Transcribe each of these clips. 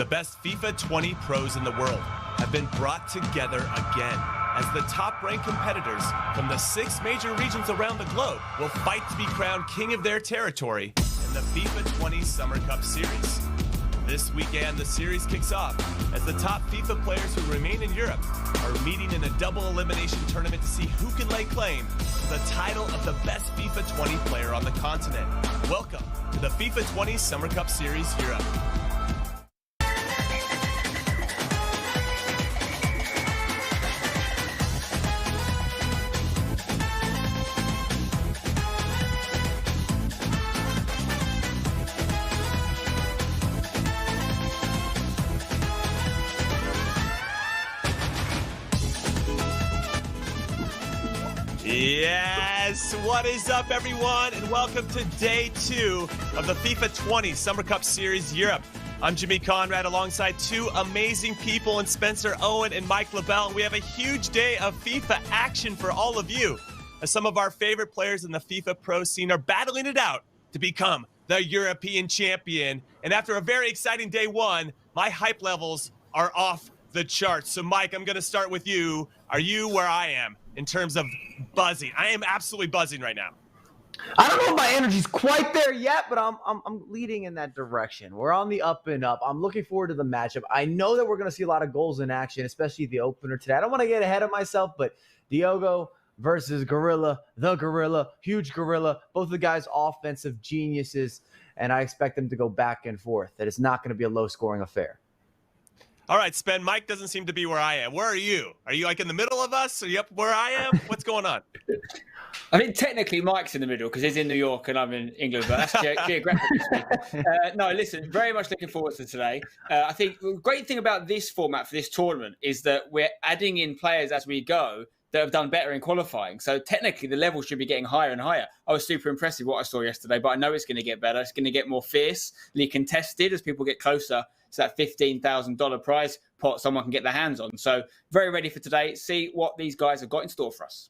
best FIFA 20 pros in the world have been brought together again as the top-ranked competitors from the 6 major regions around the globe will fight to be crowned king of their territory in the FIFA 20 Summer Cup Series. This weekend, the series kicks off as the top FIFA players who remain in Europe are meeting in a double elimination tournament to see who can lay claim to the title of the best FIFA 20 player on the continent. Welcome to the FIFA 20 Summer Cup Series Europe. Yes, what is up, everyone, and welcome to day 2 of the FIFA 20 Summer Cup Series Europe. I'm Jimmy Conrad alongside 2 amazing people in Spencer Owen and Mike LaBelle. We have a huge day of FIFA action for all of you, as some of our favorite players in the FIFA pro scene are battling it out to become the European champion. And after a very exciting day 1, my hype levels are off the charts. So, Mike, I'm going to start with you. Are you where I am in terms of buzzing? I am absolutely buzzing right now. I don't know if my energy's quite there yet, but I'm leading in that direction. We're on the up and up. I'm looking forward to the matchup. I know that we're going to see a lot of goals in action, especially the opener today. I don't want to get ahead of myself, but Diogo versus Gorilla, the Gorilla, huge Gorilla, both the guys offensive geniuses, and I expect them to go back and forth. That it's not going to be a low-scoring affair. All right, Spen, Mike doesn't seem to be where I am. Where are you? Are you like in the middle of us? Are you up where I am? What's going on? I mean, technically, Mike's in the middle because he's in New York and I'm in England, but that's geographically speaking. No, listen, very much looking forward to today. I think the great thing about this format for this tournament is that we're adding in players as we go that have done better in qualifying. So technically, the level should be getting higher and higher. I was super impressed with what I saw yesterday, but I know it's going to get better. It's going to get more fiercely contested as people get closer to that $15,000 prize pot someone can get their hands on. So very ready for today. See what these guys have got in store for us.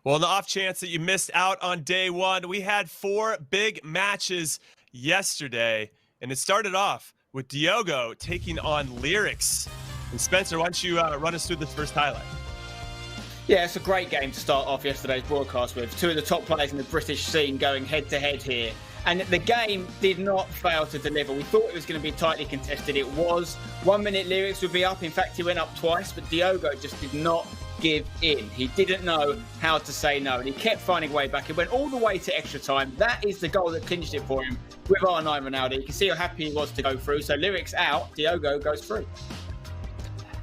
Well, in the off chance that you missed out on day 1, we had 4 big matches yesterday, and it started off with Diogo taking on Lyrics. And Spencer, why don't you run us through this first highlight? Yeah, it's a great game to start off yesterday's broadcast with. 2 of the top players in the British scene going head-to-head here. And the game did not fail to deliver. We thought it was going to be tightly contested. It was. 1 minute Lyrics would be up. In fact, he went up twice, but Diogo just did not give in. He didn't know how to say no, and he kept finding a way back. It went all the way to extra time. That is the goal that clinched it for him with R9 Ronaldo. You can see how happy he was to go through. So Lyrics out, Diogo goes through.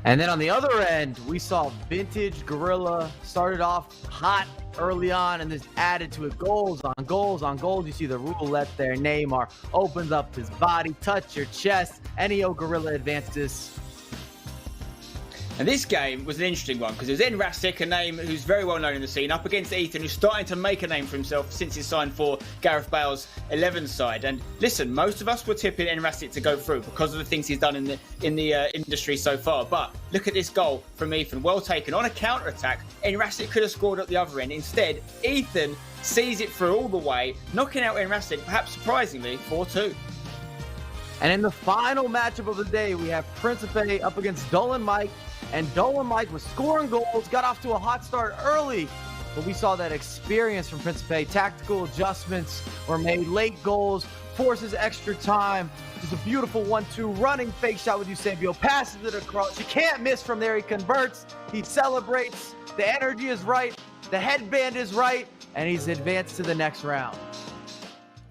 And then on the other end, we saw vintage Gorilla started off hot early on and just added to it goals on goals on goals. You see the roulette there. Neymar opens up his body, touch your chest. Enio Gorilla advances. And this game was an interesting one because it was Enrasic, a name who's very well known in the scene, up against Ethan, who's starting to make a name for himself since he signed for Gareth Bale's 11 side. And listen, most of us were tipping Enrasic to go through because of the things he's done in the industry so far. But look at this goal from Ethan, well taken on a counter attack. Enrasic could have scored at the other end. Instead, Ethan sees it through all the way, knocking out Enrasic, perhaps surprisingly, 4-2. And in the final matchup of the day, we have Principe up against Dolan Mike. And Dolan Mike was scoring goals, got off to a hot start early. But we saw that experience from Principe. Tactical adjustments were made, late goals, forces extra time. Just a beautiful 1-2 running fake shot with Eusebio. Passes it across. You can't miss from there. He converts. He celebrates. The energy is right. The headband is right. And he's advanced to the next round.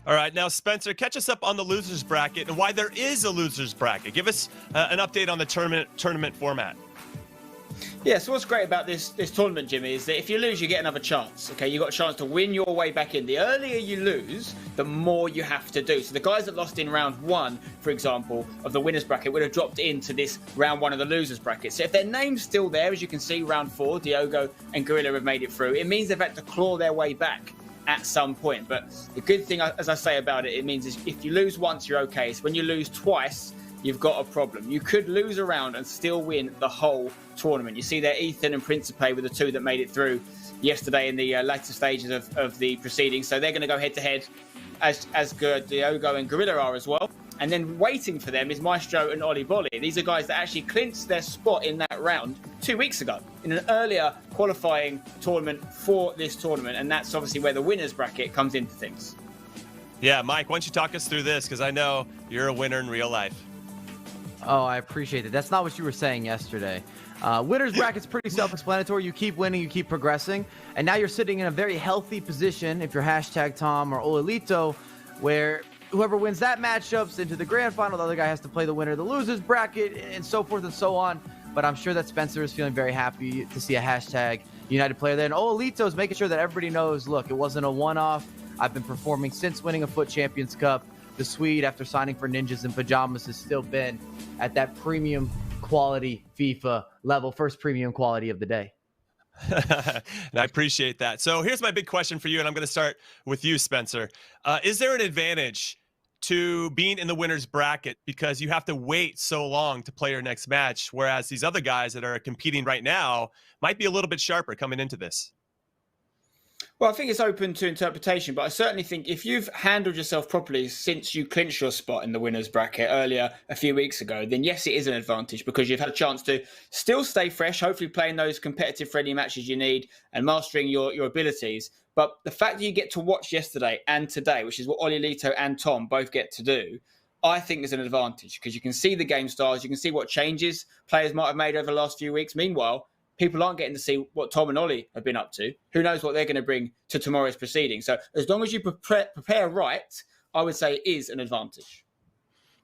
All right, now, Spencer, catch us up on the losers bracket and why there is a losers bracket. Give us an update on the tournament format. Yeah, so what's great about this tournament, Jimmy, is that if you lose, you get another chance. Okay, you got a chance to win your way back in. The earlier you lose, the more you have to do. So the guys that lost in round 1, for example, of the winners bracket would have dropped into this round 1 of the losers bracket. So if their name's still there, as you can see, round 4, Diogo and Gorilla have made it through. It means they've had to claw their way back at some point. But the good thing, as I say about it, it means is if you lose once, you're okay. So when you lose twice, you've got a problem. You could lose a round and still win the whole tournament. You see there, Ethan and Principe were the 2 that made it through yesterday in the later stages of the proceedings. So they're going to go head-to-head as good Diogo and Gorilla are as well. And then waiting for them is Maestro and Ollie Bolly. These are guys that actually clinched their spot in that round 2 weeks ago in an earlier qualifying tournament for this tournament. And that's obviously where the winners bracket comes into things. Yeah, Mike, why don't you talk us through this? Because I know you're a winner in real life. Oh, I appreciate it. That's not what you were saying yesterday. Winners bracket's pretty self-explanatory. You keep winning, you keep progressing. And now you're sitting in a very healthy position if you're hashtag Tom or Olelito, where whoever wins that matchups into the grand final, the other guy has to play the winner of the losers bracket, and so forth and so on. But I'm sure that Spencer is feeling very happy to see a hashtag United player there. And Olelito is making sure that everybody knows, look, it wasn't a one-off. I've been performing since winning a Foot Champions Cup. The Swede, after signing for Ninjas and Pajamas, has still been at that premium quality FIFA level, first premium quality of the day. And I appreciate that. So here's my big question for you, and I'm going to start with you, Spencer. Is there an advantage to being in the winner's bracket because you have to wait so long to play your next match, whereas these other guys that are competing right now might be a little bit sharper coming into this? Well, I think it's open to interpretation, but I certainly think if you've handled yourself properly since you clinched your spot in the winner's bracket earlier a few weeks ago, then yes, it is an advantage because you've had a chance to still stay fresh, hopefully playing those competitive friendly matches you need and mastering your abilities. But the fact that you get to watch yesterday and today, which is what Olelito and Tom both get to do, I think is an advantage because you can see the game styles, you can see what changes players might have made over the last few weeks. Meanwhile, people aren't getting to see what Tom and Ollie have been up to. Who knows what they're going to bring to tomorrow's proceedings. So as long as you prepare right, I would say it is an advantage.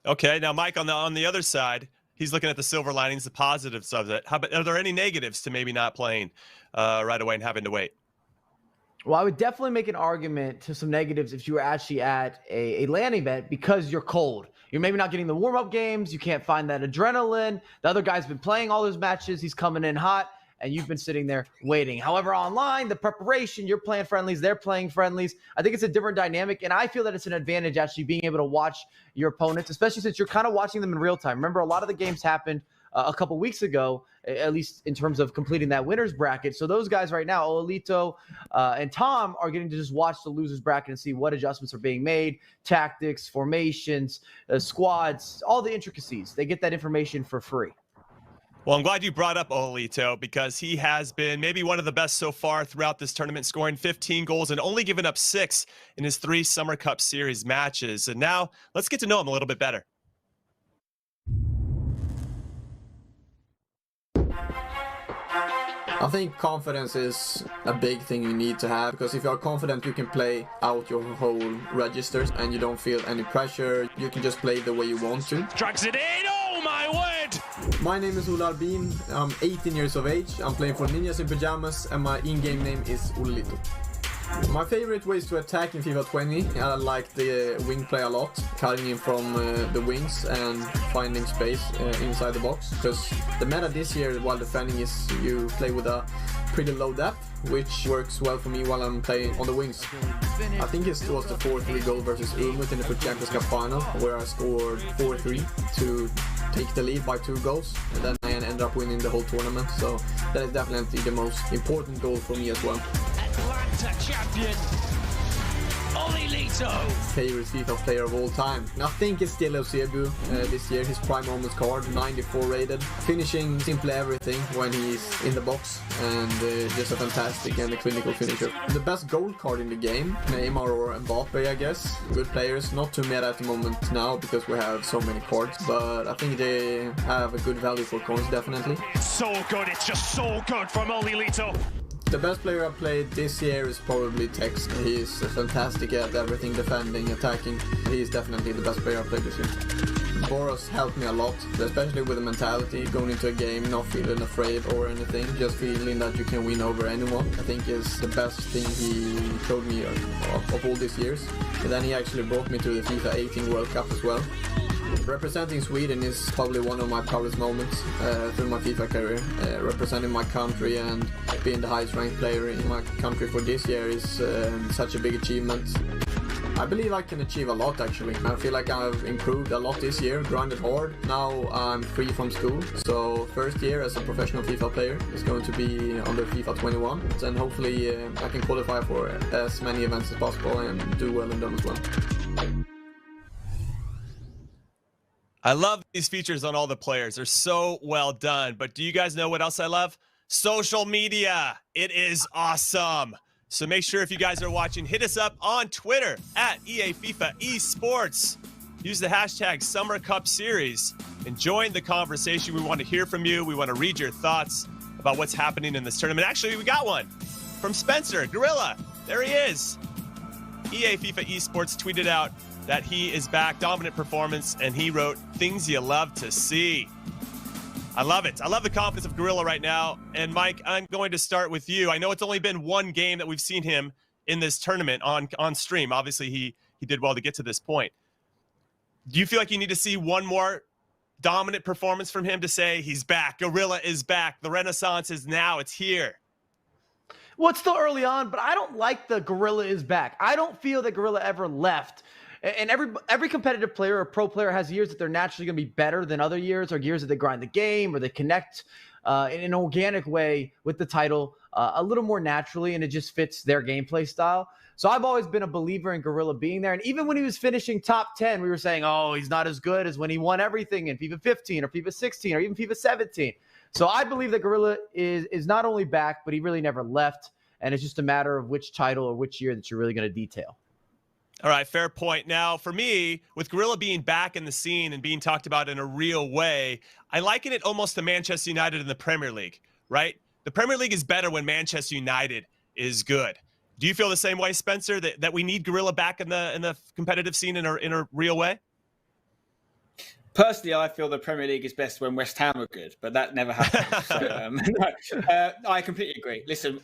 Okay, now Mike, on the other side, he's looking at the silver linings, the positives of it. Are there any negatives to maybe not playing right away and having to wait? Well, I would definitely make an argument to some negatives if you were actually at a LAN event because you're cold. You're maybe not getting the warm-up games. You can't find that adrenaline. The other guy's been playing all those matches. He's coming in hot, and you've been sitting there waiting. However, online, the preparation, you're playing friendlies, they're playing friendlies. I think it's a different dynamic, and I feel that it's an advantage actually being able to watch your opponents, especially since you're kind of watching them in real time. Remember, a lot of the games happened a couple weeks ago, at least in terms of completing that winner's bracket. So those guys right now, Olelito and Tom, are getting to just watch the losers bracket and see what adjustments are being made, tactics, formations, squads, all the intricacies. They get that information for free. Well, I'm glad you brought up Olelito because he has been maybe one of the best so far throughout this tournament, scoring 15 goals and only giving up 6 in his 3 Summer Cup Series matches. And now let's get to know him a little bit better. I think confidence is a big thing you need to have, because if you are confident you can play out your whole registers and you don't feel any pressure. You can just play the way you want to. Drags it in, oh my word! My name is Ola Albin, I'm 18 years of age, I'm playing for Ninjas in Pajamas and my in-game name is Olelito. My favorite ways to attack in FIFA 20, I like the wing play a lot, cutting in from the wings and finding space inside the box. Because the meta this year while defending is you play with a pretty low depth, which works well for me while I'm playing on the wings. I think it was the 4-3 goal versus Ulmut in the Foot Champions Cup final, where I scored 4-3 to take the lead by 2 goals, and then I ended up winning the whole tournament. So that is definitely the most important goal for me as well. Atlanta champion, Olelito. Favorite FIFA player of all time. I think it's still Eusebio this year. His prime moments card, 94 rated. Finishing simply everything when he's in the box, and just a fantastic and a clinical finisher. The best gold card in the game, Neymar or Mbappe, I guess. Good players, not too meta at the moment now because we have so many cards, but I think they have a good value for coins, definitely. So good, it's just so good from Olelito. The best player I played this year is probably Tex. He's fantastic at everything, defending, attacking. He's definitely the best player I played this year. Boros helped me a lot, especially with the mentality, going into a game, not feeling afraid or anything, just feeling that you can win over anyone. I think is the best thing he showed me of all these years. And then he actually brought me to the FIFA 18 World Cup as well. Representing Sweden is probably one of my proudest moments through my FIFA career. Representing my country and being the highest ranked player in my country for this year is such a big achievement. I believe I can achieve a lot actually. I feel like I've improved a lot this year, grinded hard. Now I'm free from school, so first year as a professional FIFA player is going to be under FIFA 21. And hopefully I can qualify for as many events as possible and do well in them as well. I love these features on all the players. They're so well done. But do you guys know what else I love? Social media. It is awesome. So make sure if you guys are watching, hit us up on Twitter at EA FIFA Esports. Use the hashtag Summer Cup Series and join the conversation. We want to hear from you. We want to read your thoughts about what's happening in this tournament. Actually, we got one from Spencer Gorilla. There he is. EA FIFA Esports tweeted out that he is back, dominant performance, and he wrote, things you love to see. I love it. I love the confidence of Gorilla right now. And Mike, I'm going to start with you. I know it's only been one game that we've seen him in this tournament on stream. Obviously, he did well to get to this point. Do you feel like you need to see one more dominant performance from him to say he's back? Gorilla is back. The Renaissance is now. It's here. Well, it's still early on, but I don't like the Gorilla is back. I don't feel that Gorilla ever left. And every competitive player or pro player has years that they're naturally going to be better than other years, or years that they grind the game or they connect in an organic way with the title a little more naturally, and it just fits their gameplay style. So I've always been a believer in Gorilla being there. And even when he was finishing top 10, we were saying, oh, he's not as good as when he won everything in FIFA 15 or FIFA 16 or even FIFA 17. So I believe that Gorilla is not only back, but he really never left. And it's just a matter of which title or which year that you're really going to detail. All right, fair point. Now, for me, with Gorilla being back in the scene and being talked about in a real way, I liken it almost to Manchester United in the Premier League, right? The Premier League is better when Manchester United is good. Do you feel the same way, Spencer, that we need Gorilla back in the competitive scene in a real way? Personally, I feel the Premier League is best when West Ham are good, but that never happens. So, I completely agree. Listen,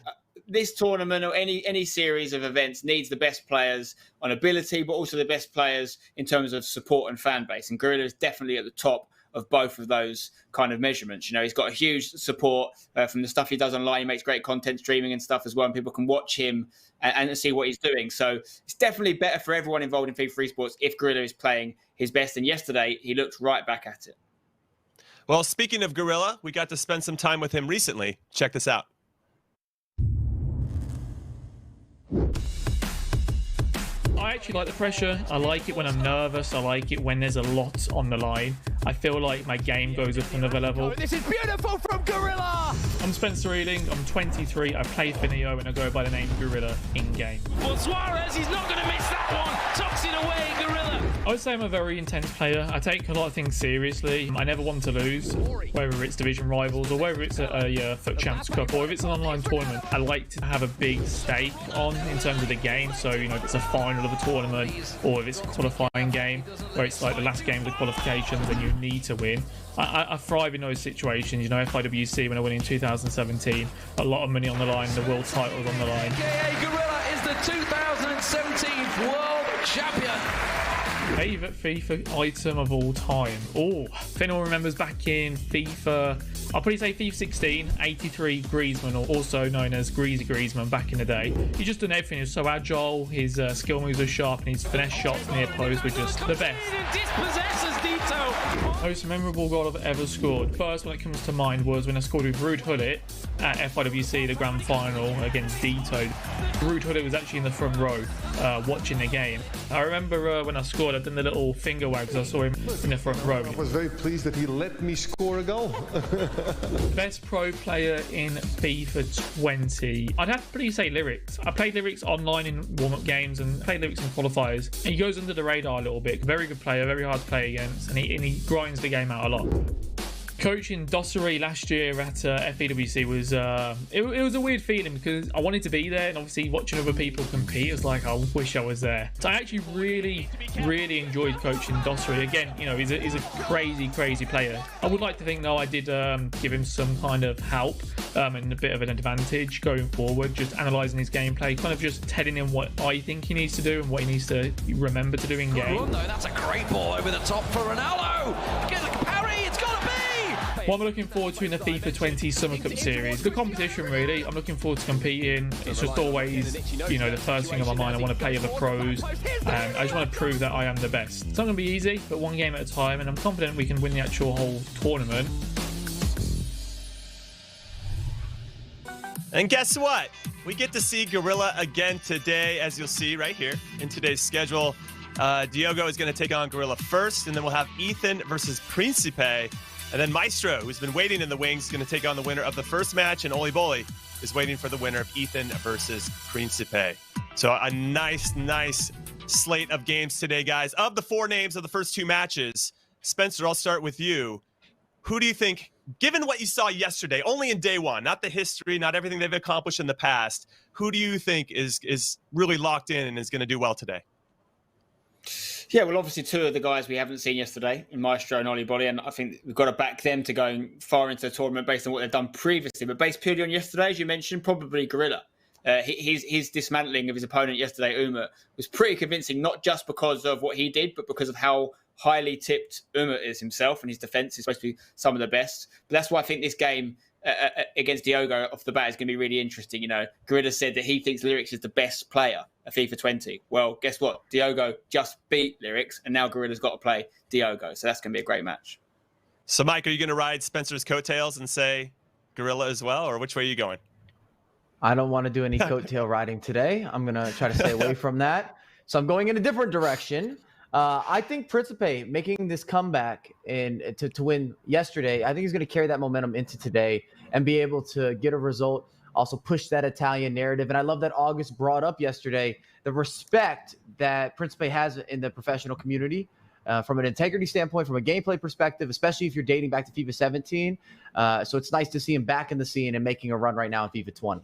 this tournament or any series of events needs the best players on ability, but also the best players in terms of support and fan base. And Gorilla is definitely at the top of both of those kind of measurements. You know, he's got a huge support from the stuff he does online. He makes great content streaming and stuff as well, and people can watch him and see what he's doing. So it's definitely better for everyone involved in FIFA Esports if Gorilla is playing his best. And yesterday, he looked right back at it. Well, speaking of Gorilla, we got to spend some time with him recently. Check this out. I actually like the pressure. I like it when I'm nervous. I like it when there's a lot on the line. I feel like my game goes up another level. This is beautiful from Gorilla! I'm Spencer Ealing. I'm 23. I play for Neo and I go by the name Gorilla in-game. Well, Suarez, he's not going to miss that one. Tucks it away, Gorilla. I would say I'm a very intense player. I take a lot of things seriously. I never want to lose, whether it's division rivals or whether it's a FUT Champs Cup or if it's an online tournament. I like to have a big stake on in terms of the game. So, you know, if it's a final of a tournament or if it's a qualifying game where it's like the last game of the qualifications and you need to win. I thrive in those situations. You know, FIWC when I won in 2017, a lot of money on the line, the world titles on the line. AKA Gorilla is the 2017 world champion. Favourite FIFA item of all time? Oh, if anyone remembers back in FIFA, I'll probably say FIFA 16, 83 Griezmann, or also known as Greasy Griezmann back in the day. He just done everything. He was so agile, his skill moves were sharp, and his finesse shots near post were just the best. Most memorable goal I've ever scored. First one that comes to mind was when I scored with Ruud Gullit at FIWC, the grand final against Dito. Ruud Gullit was actually in the front row watching the game. I remember when I scored, I done the little finger wag because I saw him in the front row. I was very pleased that he let me score a goal. Best pro player in FIFA 20. I'd have to probably say Lyrics. I played Lyrics online in warm-up games and played Lyrics in qualifiers. And he goes under the radar a little bit. Very good player, very hard to play against, and he grinds the game out a lot. Coaching Dossery last year at FEWC was it was a weird feeling because I wanted to be there, and obviously watching other people compete, it's like I wish I was there. So I actually really enjoyed coaching Dossery. Again, you know, he's a crazy player. I would like to think though I did give him some kind of help and a bit of an advantage going forward, just analysing his gameplay, kind of just telling him what I think he needs to do and what he needs to remember to do in game. That's a great ball over the top for Ronaldo. Get the parry, it's got to be! What I'm looking forward to in the FIFA 20 Summer Cup Series, the competition really. I'm looking forward to competing. It's just always, you know, the first thing on my mind. I want to play other pros. I just want to prove that I am the best. It's not going to be easy, but one game at a time, and I'm confident we can win the actual whole tournament. And guess what? We get to see Gorilla again today, as you'll see right here in today's schedule. Diogo is going to take on Gorilla first, and then we'll have Ethan versus Principe. And then Maestro, who's been waiting in the wings, is going to take on the winner of the first match, and Oli Boli is waiting for the winner of Ethan versus Principe. So a nice slate of games today, guys. Of the 4 names of the first 2 matches, Spencer, I'll start with you. Who do you think, given what you saw yesterday, only in day 1, not the history, not everything they've accomplished in the past, who do you think is really locked in and is going to do well today? Yeah, well, obviously 2 of the guys we haven't seen yesterday, in Maestro and Oli Boli, and I think we've got to back them to going far into the tournament based on what they've done previously. But based purely on yesterday, as you mentioned, probably Gorilla. His dismantling of his opponent yesterday, Umut, was pretty convincing, not just because of what he did, but because of how highly tipped Umut is himself, and his defense is supposed to be some of the best. But that's why I think this game against Diogo off the bat is going to be really interesting. You know, Gorilla said that he thinks Lyrics is the best player at FIFA 20. Well, guess what? Diogo just beat Lyrics, and now Gorilla's got to play Diogo. So that's going to be a great match. So, Mike, are you going to ride Spencer's coattails and say Gorilla as well, or which way are you going? I don't want to do any coattail riding today. I'm going to try to stay away from that. So I'm going in a different direction. I think Principe making this comeback and to win yesterday, I think he's going to carry that momentum into today and be able to get a result, also push that Italian narrative. And I love that August brought up yesterday the respect that Principe has in the professional community from an integrity standpoint, from a gameplay perspective, especially if you're dating back to FIFA 17. So it's nice to see him back in the scene and making a run right now in FIFA 20.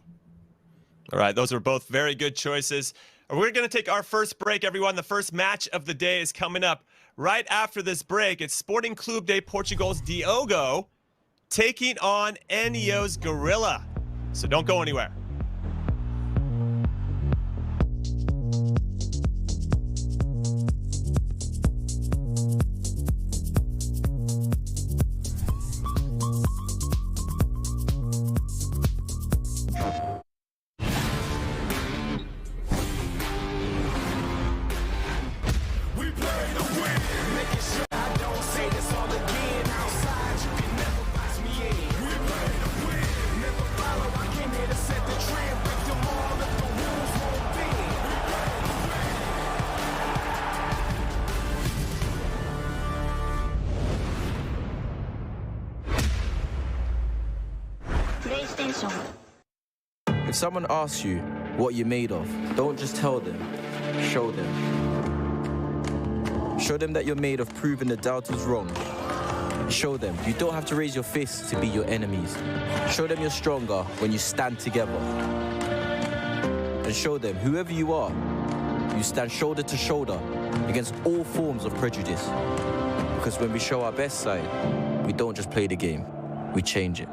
All right, those are both very good choices. We're going to take our first break, everyone. The first match of the day is coming up right after this break. It's Sporting Clube de Portugal's Diogo taking on Enio's Gorilla. So don't go anywhere. If someone asks you what you're made of, don't just tell them, show them. Show them that you're made of proving the doubters wrong. Show them you don't have to raise your fists to beat your enemies. Show them you're stronger when you stand together. And show them, whoever you are, you stand shoulder to shoulder against all forms of prejudice. Because when we show our best side, we don't just play the game, we change it.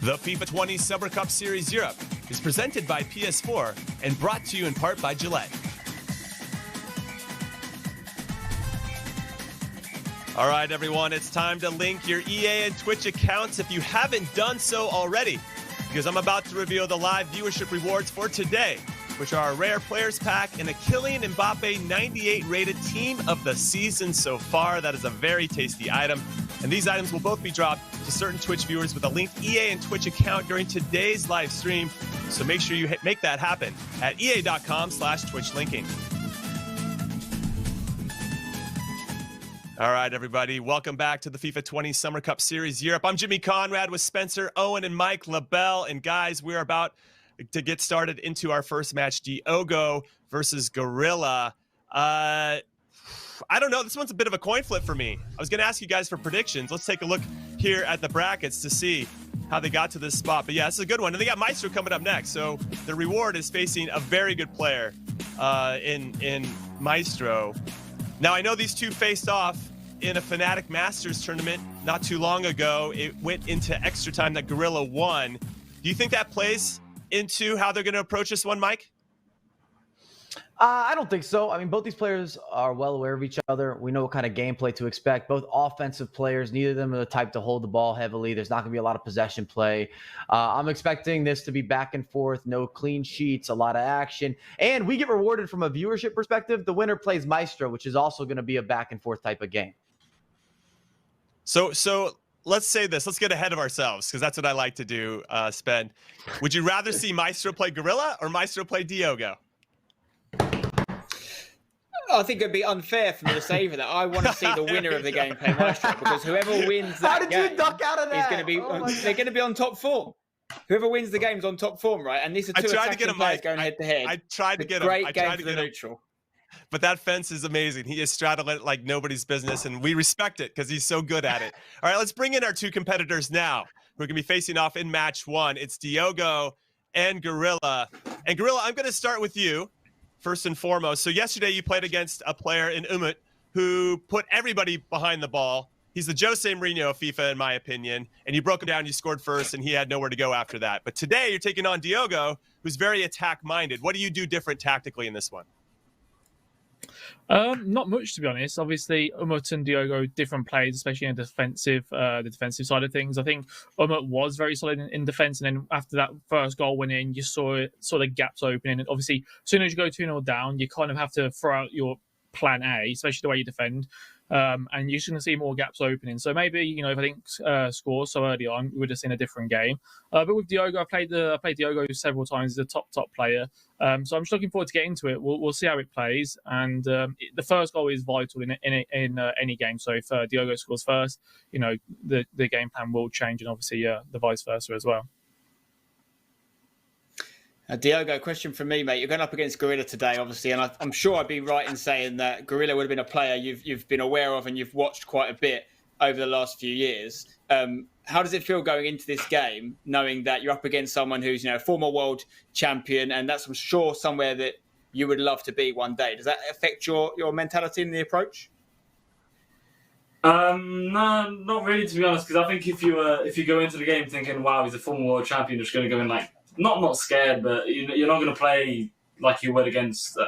The FIFA 20 Summer Cup Series Europe is presented by PS4 and brought to you in part by Gillette. All right, everyone, it's time to link your EA and Twitch accounts if you haven't done so already, because I'm about to reveal the live viewership rewards for today, which are a rare players pack and a Kylian Mbappe 98 rated team of the season so far. That is a very tasty item. And these items will both be dropped to certain Twitch viewers with a linked EA and Twitch account during today's live stream. So make sure you make that happen at ea.com/Twitch linking. All right, everybody. Welcome back to the FIFA 20 Summer Cup Series Europe. I'm Jimmy Conrad with Spencer, Owen, and Mike LaBelle. And guys, we're about to get started into our first match, Diogo versus Gorilla. I don't know. This one's a bit of a coin flip for me. I was going to ask you guys for predictions. Let's take a look here at the brackets to see how they got to this spot. But yeah, this is a good one. And they got Maestro coming up next. So the reward is facing a very good player in Maestro. Now, I know these two faced off in a Fnatic Masters tournament not too long ago. It went into extra time that Gorilla won. Do you think that plays into how they're going to approach this one, Mike? I don't think so. I mean, both these players are well aware of each other. We know what kind of gameplay to expect. Both offensive players, neither of them are the type to hold the ball heavily. There's not going to be a lot of possession play. I'm expecting this to be back and forth, no clean sheets, a lot of action. And we get rewarded from a viewership perspective. The winner plays Maestro, which is also going to be a back and forth type of game. So let's say this. Let's get ahead of ourselves, because that's what I like to do, Spen. Would you rather see Maestro play Gorilla or Maestro play Diogo? I think it'd be unfair for me to say that. I want to see the winner of the game play Maestro, because whoever wins that game you duck out of that? is going to be they're going to be on top form. Whoever wins the game's on top form, right? And these are two attacking players going head to head. I tried to get him. Great game for the neutral. But that fence is amazing. He is straddling it like nobody's business, and we respect it because he's so good at it. All right, let's bring in our two competitors now who are going to be facing off in match one. It's Diogo and Gorilla. And Gorilla, I'm going to start with you first and foremost. So yesterday you played against a player in Umut who put everybody behind the ball. He's the Jose Mourinho of FIFA, in my opinion. And you broke him down, you scored first, and he had nowhere to go after that. But today you're taking on Diogo, who's very attack-minded. What do you do different tactically in this one? Not much, to be honest. Obviously, Umut and Diogo, different players, especially in the defensive side of things. I think Umut was very solid in defense, and then after that first goal went in, you saw the gaps opening. And obviously, as soon as you go 2-0 down, you kind of have to throw out your plan A, especially the way you defend. And you're just going to see more gaps opening. So maybe, if I think scores so early on, we would have seen a different game. But with Diogo, I played Diogo several times. He's a top player. So I'm just looking forward to getting into it. We'll see how it plays. And the first goal is vital in any game. So if Diogo scores first, the game plan will change, and obviously the vice versa as well. Diogo, question from me, mate. You're going up against Gorilla today, obviously, and I'm sure I'd be right in saying that Gorilla would have been a player you've been aware of and you've watched quite a bit over the last few years. How does it feel going into this game, knowing that you're up against someone who's a former world champion, and that's, I'm sure, somewhere that you would love to be one day? Does that affect your mentality and the approach? No, not really, to be honest. Because I think if you go into the game thinking, "Wow, he's a former world champion," you're just going to go in like. Not scared, but you're not going to play like you would against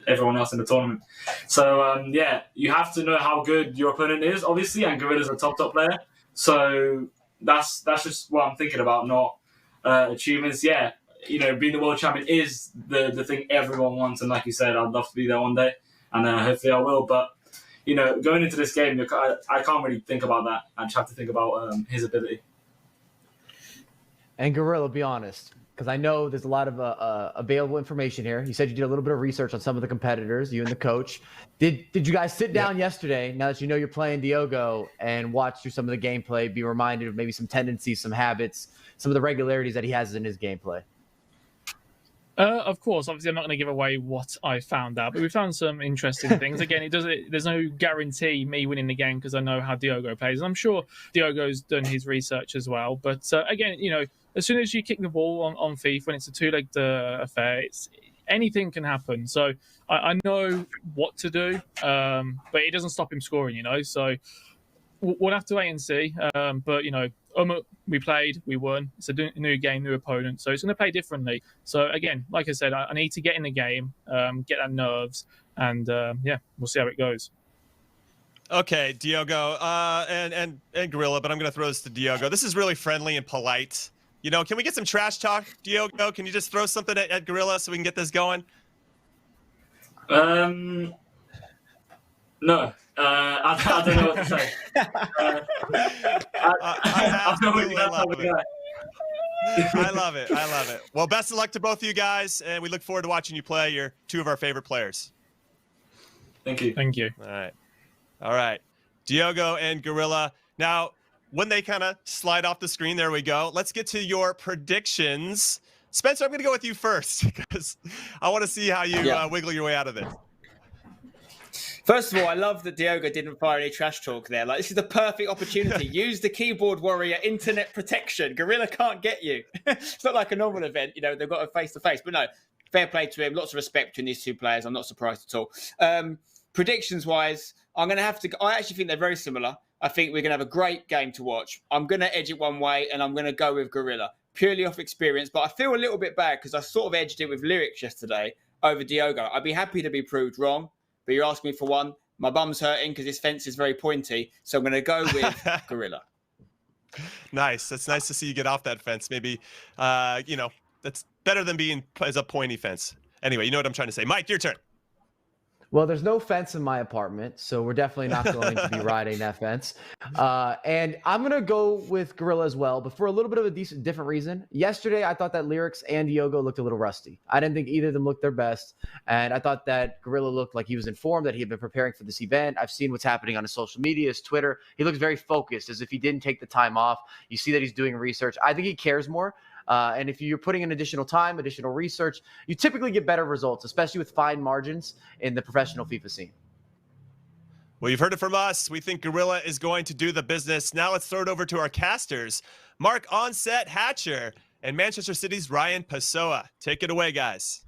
everyone else in the tournament. So, you have to know how good your opponent is, obviously, and Gorilla's a top player. So that's just what I'm thinking about, not achievements. Yeah, being the world champion is the thing everyone wants, and like you said, I'd love to be there one day, and hopefully I will. But, going into this game, I can't really think about that. I just have to think about his ability. And Gorilla, be honest, because I know there's a lot of available information here. You said you did a little bit of research on some of the competitors, you and the coach. Did you guys sit down yesterday, now that you know you're playing Diogo, and watch through some of the gameplay, be reminded of maybe some tendencies, some habits, some of the regularities that he has in his gameplay? Of course, obviously, I'm not going to give away what I found out, but we found some interesting things. Again, there's no guarantee me winning the game because I know how Diogo plays, and I'm sure Diogo's done his research as well. But again, as soon as you kick the ball on FIFA, when it's a two-legged affair, anything can happen. So I know what to do, but it doesn't stop him scoring. So we'll have to wait and see. But we played, we won. It's a new game, new opponent, so it's going to play differently. So again, like I said, I need to get in the game, get that nerves, and we'll see how it goes. Okay, Diogo and Gorilla, but I'm going to throw this to Diogo. This is really friendly and polite. You know, can we get some trash talk, Diogo? Can you just throw something at Gorilla so we can get this going? No. I don't know what to say. I love it. I love it. Well, best of luck to both of you guys, and we look forward to watching you play. You're two of our favorite players. Thank you. Thank you. All right. Diogo and Gorilla. Now, when they kind of slide off the screen, there we go. Let's get to your predictions. Spencer, I'm going to go with you first because I want to see how you wiggle your way out of this. First of all, I love that Diogo didn't fire any trash talk there. Like, this is the perfect opportunity. Use the keyboard warrior internet protection. Gorilla can't get you. It's not like a normal event, you know, they've got a face-to-face. But no, fair play to him. Lots of respect between these two players. I'm not surprised at all. Predictions-wise, I'm going to have to... I actually think they're very similar. I think we're going to have a great game to watch. I'm going to edge it one way, and I'm going to go with Gorilla, purely off experience. But I feel a little bit bad because I sort of edged it with Lyrics yesterday over Diogo. I'd be happy to be proved wrong. But you're asking me for one. My bum's hurting because his fence is very pointy. So I'm going to go with Gorilla. Nice. That's nice to see you get off that fence. Maybe, that's better than being as a pointy fence. Anyway, you know what I'm trying to say. Mike, your turn. Well, there's no fence in my apartment, so we're definitely not going to be riding that fence. And I'm going to go with Gorilla as well, but for a little bit of a different reason. Yesterday, I thought that Lyrics and Diogo looked a little rusty. I didn't think either of them looked their best, and I thought that Gorilla looked like he was informed, that he had been preparing for this event. I've seen what's happening on his social media, his Twitter. He looks very focused, as if he didn't take the time off. You see that he's doing research. I think he cares more. And if you're putting in additional time, additional research, you typically get better results, especially with fine margins in the professional FIFA scene. Well, you've heard it from us. We think Gorilla is going to do the business. Now let's throw it over to our casters, Mark Onset Hatcher and Manchester City's Ryan Pessoa. Take it away, guys.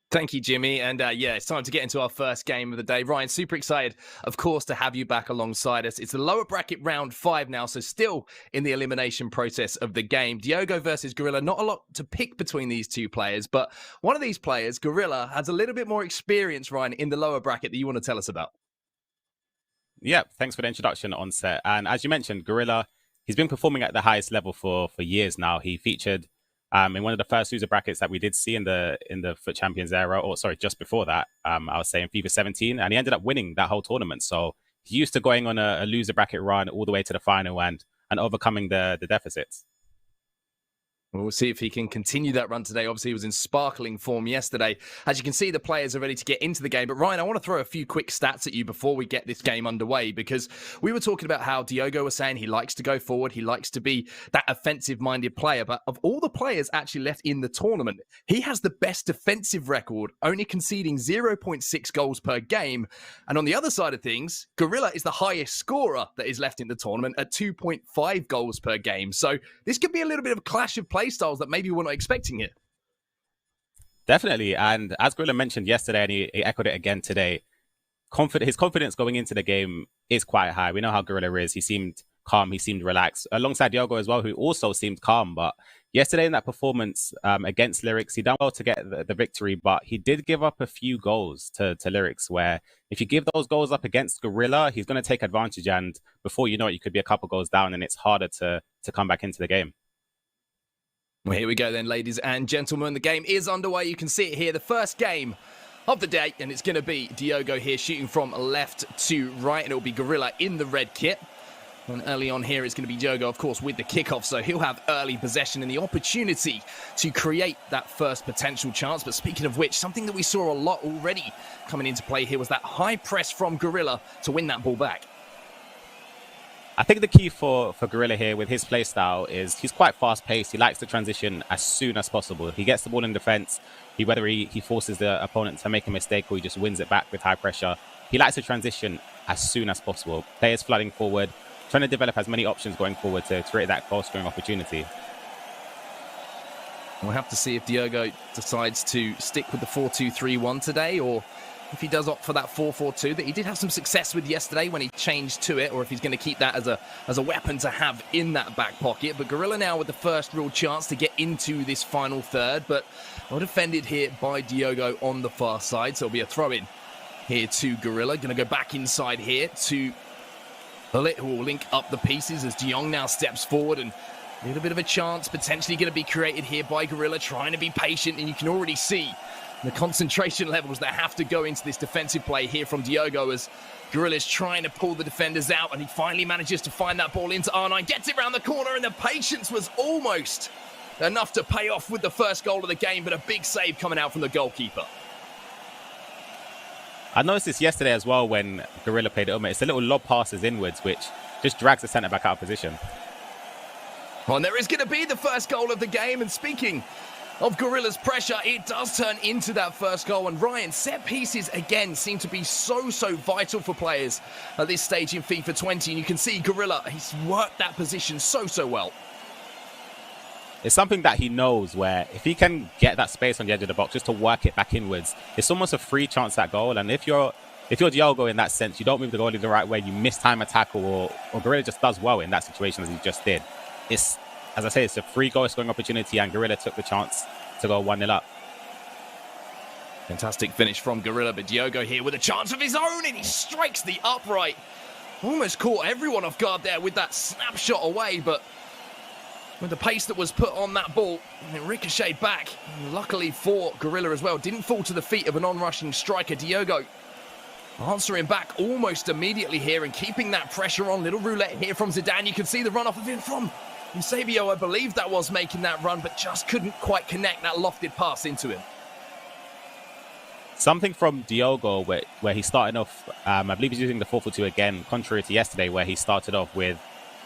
Thank you, Jimmy. And it's time to get into our first game of the day. Ryan, super excited, of course, to have you back alongside us. It's the lower bracket round 5 now, so still in the elimination process of the game. Diogo versus Gorilla, not a lot to pick between these two players, but one of these players, Gorilla, has a little bit more experience, Ryan, in the lower bracket that you want to tell us about. Yeah, thanks for the introduction, Onset. And as you mentioned, Gorilla, he's been performing at the highest level for years now. He featured in one of the first loser brackets that we did see in the FUT Champions era, or sorry, just before that, I was saying FIFA 17, and he ended up winning that whole tournament. So he's used to going on a loser bracket run all the way to the final and overcoming the deficits. We'll see if he can continue that run today. Obviously, he was in sparkling form yesterday. As you can see, the players are ready to get into the game. But Ryan, I want to throw a few quick stats at you before we get this game underway, because we were talking about how Diogo was saying he likes to go forward. He likes to be that offensive-minded player. But of all the players actually left in the tournament, he has the best defensive record, only conceding 0.6 goals per game. And on the other side of things, Gorilla is the highest scorer that is left in the tournament at 2.5 goals per game. So this could be a little bit of a clash of play styles that maybe we're not expecting it. Definitely. And as Gorilla mentioned yesterday, and he echoed it again today, his confidence going into the game is quite high. We know how Gorilla is. He seemed calm. He seemed relaxed. Alongside Diogo as well, who also seemed calm. But yesterday in that performance against Lyrics, he done well to get the victory, but he did give up a few goals to Lyrics, where if you give those goals up against Gorilla, he's going to take advantage. And before you know it, you could be a couple goals down, and it's harder to come back into the game. Well, here we go then, ladies and gentlemen. The game is underway. You can see it here. The first game of the day, and it's going to be Diogo here shooting from left to right, and it will be Gorilla in the red kit. And early on here, it's going to be Diogo, of course, with the kickoff, so he'll have early possession and the opportunity to create that first potential chance. But speaking of which, something that we saw a lot already coming into play here was that high press from Gorilla to win that ball back. I think the key for Gorilla here with his play style is he's quite fast-paced. He likes to transition as soon as possible. He gets the ball in defense. Whether he forces the opponent to make a mistake or he just wins it back with high pressure, he likes to transition as soon as possible. Players flooding forward, trying to develop as many options going forward to create that goal-scoring opportunity. We'll have to see if Diogo decides to stick with the 4-2-3-1 today, or if he does opt for that 4-4-2 that he did have some success with yesterday when he changed to it, or if he's going to keep that as a weapon to have in that back pocket. But Gorilla now with the first real chance to get into this final third, but well defended here by Diogo on the far side, so it'll be a throw-in here to Gorilla. Going to go back inside here to Hullet, who will link up the pieces as De Jong now steps forward, and a little bit of a chance potentially going to be created here by Gorilla, trying to be patient, and you can already see the concentration levels that have to go into this defensive play here from Diogo as Gorilla's trying to pull the defenders out, and he finally manages to find that ball into R9, gets it around the corner, and the patience was almost enough to pay off with the first goal of the game, but a big save coming out from the goalkeeper. I noticed this yesterday as well when Gorilla played it ultimate. It's a little lob passes inwards, which just drags the centre back out of position. Well, and there is going to be the first goal of the game, and speaking of Gorilla's pressure, it does turn into that first goal. And Ryan, set pieces again seem to be so vital for players at this stage in FIFA 20. And you can see Gorilla, he's worked that position so well. It's something that he knows, where if he can get that space on the edge of the box just to work it back inwards, it's almost a free chance at goal. And if you're Diogo in that sense, you don't move the goalie the right way, you miss time a tackle, or Gorilla just does well in that situation as he just did. It's, as I say, it's a free goal scoring opportunity, and Gorilla took the chance to go 1-0 up. Fantastic finish from Gorilla, but Diogo here with a chance of his own, and he strikes the upright. Almost caught everyone off guard there with that snapshot away, but with the pace that was put on that ball, it ricocheted back. And luckily for Gorilla as well, didn't fall to the feet of an on-rushing striker. Diogo answering back almost immediately here and keeping that pressure on. Little roulette here from Zidane. You can see the run off of him from Eusebio, I believe that was making that run, but just couldn't quite connect that lofted pass into him. Something from Diogo where he started off, I believe he's using the 4-4-2 again, contrary to yesterday where he started off with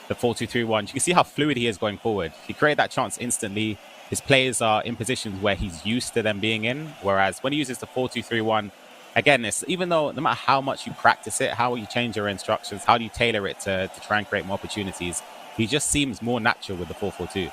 the 4-2-3-1. You can see how fluid he is going forward. He created that chance instantly. His players are in positions where he's used to them being in, whereas when he uses the 4-2-3-1, again, it's, even though no matter how much you practice it, how you change your instructions, how do you tailor it to try and create more opportunities, he just seems more natural with the 4-4-2.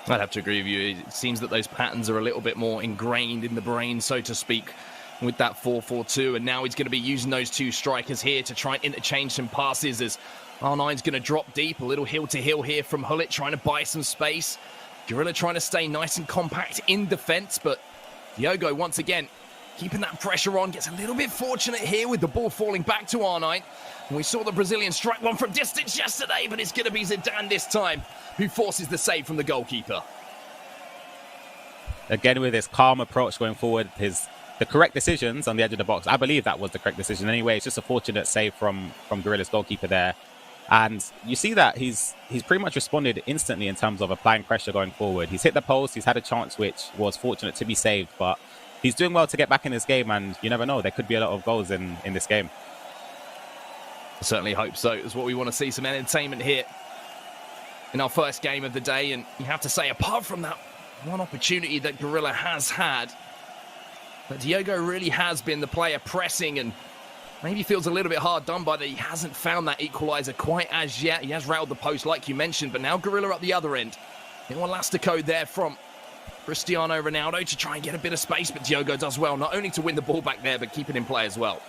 I'd have to agree with you. It seems that those patterns are a little bit more ingrained in the brain, so to speak, with that 4-4-2. And now he's going to be using those two strikers here to try and interchange some passes as R9's going to drop deep. A little hill-to-hill here from Hullet, trying to buy some space. Gorilla trying to stay nice and compact in defence, but Diogo, once again, keeping that pressure on, gets a little bit fortunate here with the ball falling back to R9. And we saw the Brazilian strike one from distance yesterday, but it's going to be Zidane this time who forces the save from the goalkeeper. Again, with his calm approach going forward, the correct decisions on the edge of the box. I believe that was the correct decision anyway. It's just a fortunate save from Gorilla's goalkeeper there. And you see that he's pretty much responded instantly in terms of applying pressure going forward. He's hit the post, he's had a chance which was fortunate to be saved, but he's doing well to get back in this game, and you never know, there could be a lot of goals in this game. I certainly hope so. It's what we want to see, some entertainment here in our first game of the day. And you have to say, apart from that one opportunity that Gorilla has had, but Diogo really has been the player pressing, and maybe feels a little bit hard done by that he hasn't found that equaliser quite as yet. He has railed the post like you mentioned, but now Gorilla up the other end. Little elastico there from Cristiano Ronaldo to try and get a bit of space, but Diogo does well, not only to win the ball back there, but keep it in play as well.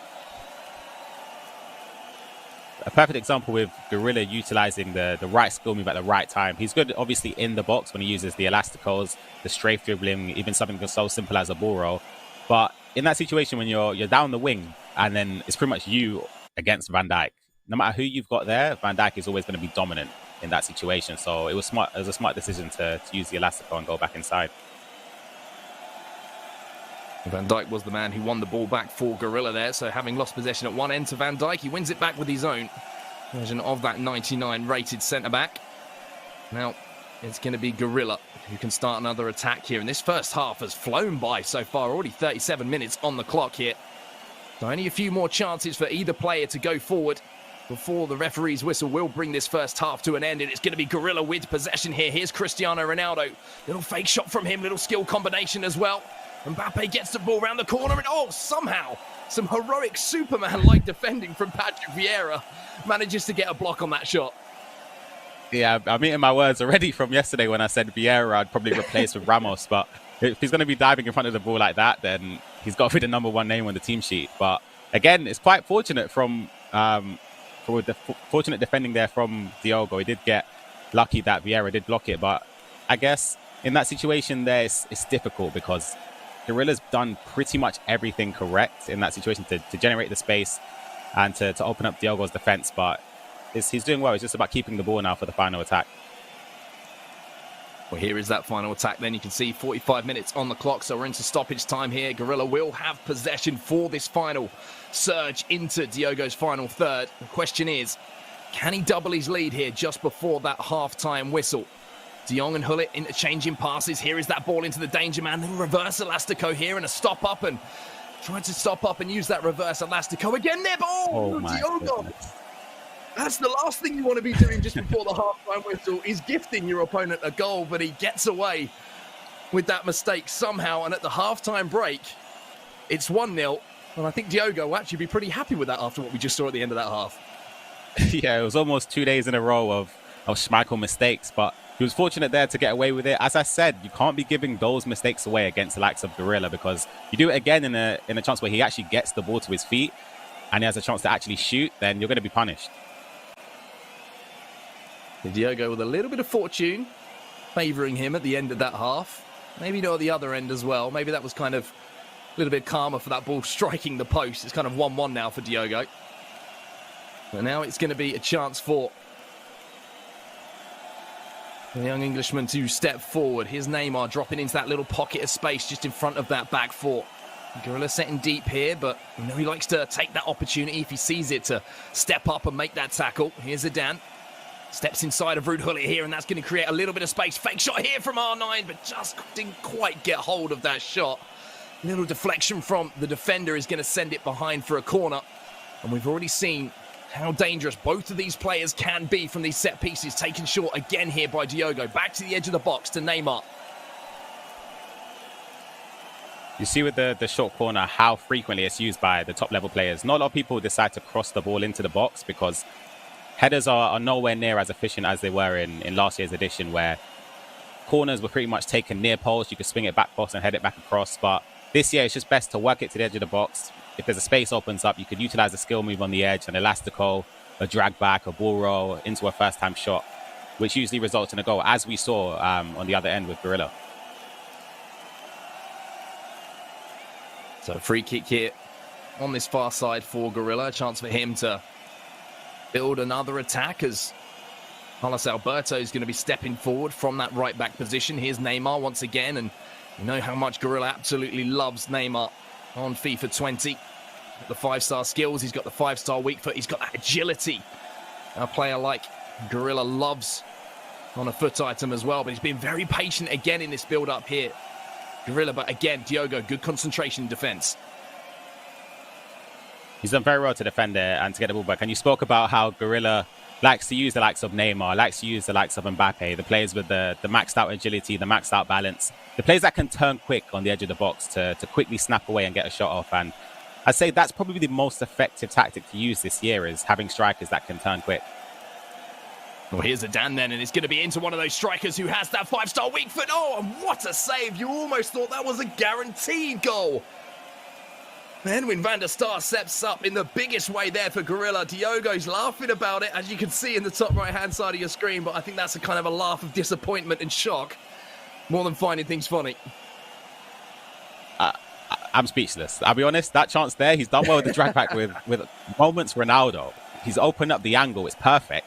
A perfect example with Gorilla utilising the right skill move at the right time. He's good, obviously, in the box when he uses the elasticos, the strafe dribbling, even something so simple as a ball roll. But in that situation when you're down the wing and then it's pretty much you against Van Dijk, no matter who you've got there, Van Dijk is always going to be dominant in that situation. So it was smart. It was a smart decision to use the elastico and go back inside. Van Dijk was the man who won the ball back for Gorilla there. So having lost possession at one end to Van Dijk, he wins it back with his own version of that 99 rated centre-back. Now it's going to be Gorilla who can start another attack here. And this first half has flown by so far, already 37 minutes on the clock here. So only a few more chances for either player to go forward before the referee's whistle will bring this first half to an end. And it's going to be Gorilla with possession here. Here's Cristiano Ronaldo. Little fake shot from him, little skill combination as well. Mbappe gets the ball around the corner, and somehow some heroic Superman-like defending from Patrick Vieira manages to get a block on that shot. Yeah, I'm eating my words already from yesterday when I said Vieira I'd probably replace with Ramos, but if he's going to be diving in front of the ball like that, then he's got to be the #1 name on the team sheet. But again, it's quite fortunate from for the fortunate defending there from Diogo. He did get lucky that Vieira did block it, but I guess in that situation there, it's difficult because Gorilla's done pretty much everything correct in that situation to generate the space and to open up Diogo's defense. But he's doing well. It's just about keeping the ball now for the final attack. Well, here is that final attack. Then you can see 45 minutes on the clock, so we're into stoppage time here. Gorilla will have possession for this final surge into Diogo's final third. The question is, can he double his lead here just before that half-time whistle? De Jong and Hullet interchanging passes. Here is that ball into the danger man. Little reverse elastico here and a stop up, and trying to stop up and use that reverse elastico again there. Oh, Diogo! Goodness. That's the last thing you want to be doing just before the half-time whistle, is gifting your opponent a goal, but he gets away with that mistake somehow. And at the half-time break, it's 1-0. And I think Diogo will actually be pretty happy with that after what we just saw at the end of that half. Yeah, it was almost 2 days in a row of Schmeichel mistakes, but he was fortunate there to get away with it. As I said, you can't be giving those mistakes away against the likes of Gorilla, because you do it again in a chance where he actually gets the ball to his feet and he has a chance to actually shoot, then you're going to be punished. Diogo with a little bit of fortune favouring him at the end of that half. Maybe not at the other end as well. Maybe that was kind of a little bit calmer for that ball striking the post. It's kind of 1-1 now for Diogo. And now it's going to be a chance for the young Englishman to step forward. Here's Neymar dropping into that little pocket of space just in front of that back four. Gorilla setting deep here, but you know he likes to take that opportunity if he sees it to step up and make that tackle. Here's Zidane. Steps inside of Ruud Hullet here, and that's going to create a little bit of space. Fake shot here from R9, but just didn't quite get hold of that shot. A little deflection from the defender is going to send it behind for a corner. And we've already seen how dangerous both of these players can be from these set pieces. Taken short again here by Diogo. Back to the edge of the box to Neymar. You see with the short corner how frequently it's used by the top level players. Not a lot of people decide to cross the ball into the box because headers are nowhere near as efficient as they were in last year's edition, where corners were pretty much taken near post. You could swing it back post and head it back across. But this year, it's just best to work it to the edge of the box. If there's a space opens up, you could utilize a skill move on the edge, an elastico, a drag back, a ball roll into a first-time shot, which usually results in a goal, as we saw on the other end with Gorilla. So free kick here on this far side for Gorilla. A chance for him to build another attack as Carlos Alberto is going to be stepping forward from that right back position. Here's Neymar once again, and you know how much Gorilla absolutely loves Neymar on FIFA 20. The 5-star skills, he's got the 5-star weak foot, he's got that agility. A player like Gorilla loves on a foot item as well, but he's been very patient again in this build-up here. Gorilla, but again, Diogo, good concentration in defence. He's done very well to defend there and to get the ball back. And you spoke about how Gorilla likes to use the likes of Neymar, likes to use the likes of Mbappe, the players with the maxed out agility, the maxed out balance, the players that can turn quick on the edge of the box to quickly snap away and get a shot off. And I'd say that's probably the most effective tactic to use this year, is having strikers that can turn quick. Well, here's Zidane then, and it's going to be into one of those strikers who has that 5-star weak foot. Oh, and what a save. You almost thought that was a guaranteed goal. Then when Van der Sar steps up in the biggest way there for Gorilla, Diogo's laughing about it, as you can see in the top right-hand side of your screen, but I think that's a kind of a laugh of disappointment and shock, more than finding things funny. I'm speechless. I'll be honest, that chance there, he's done well with the drag back with moments Ronaldo. He's opened up the angle, it's perfect.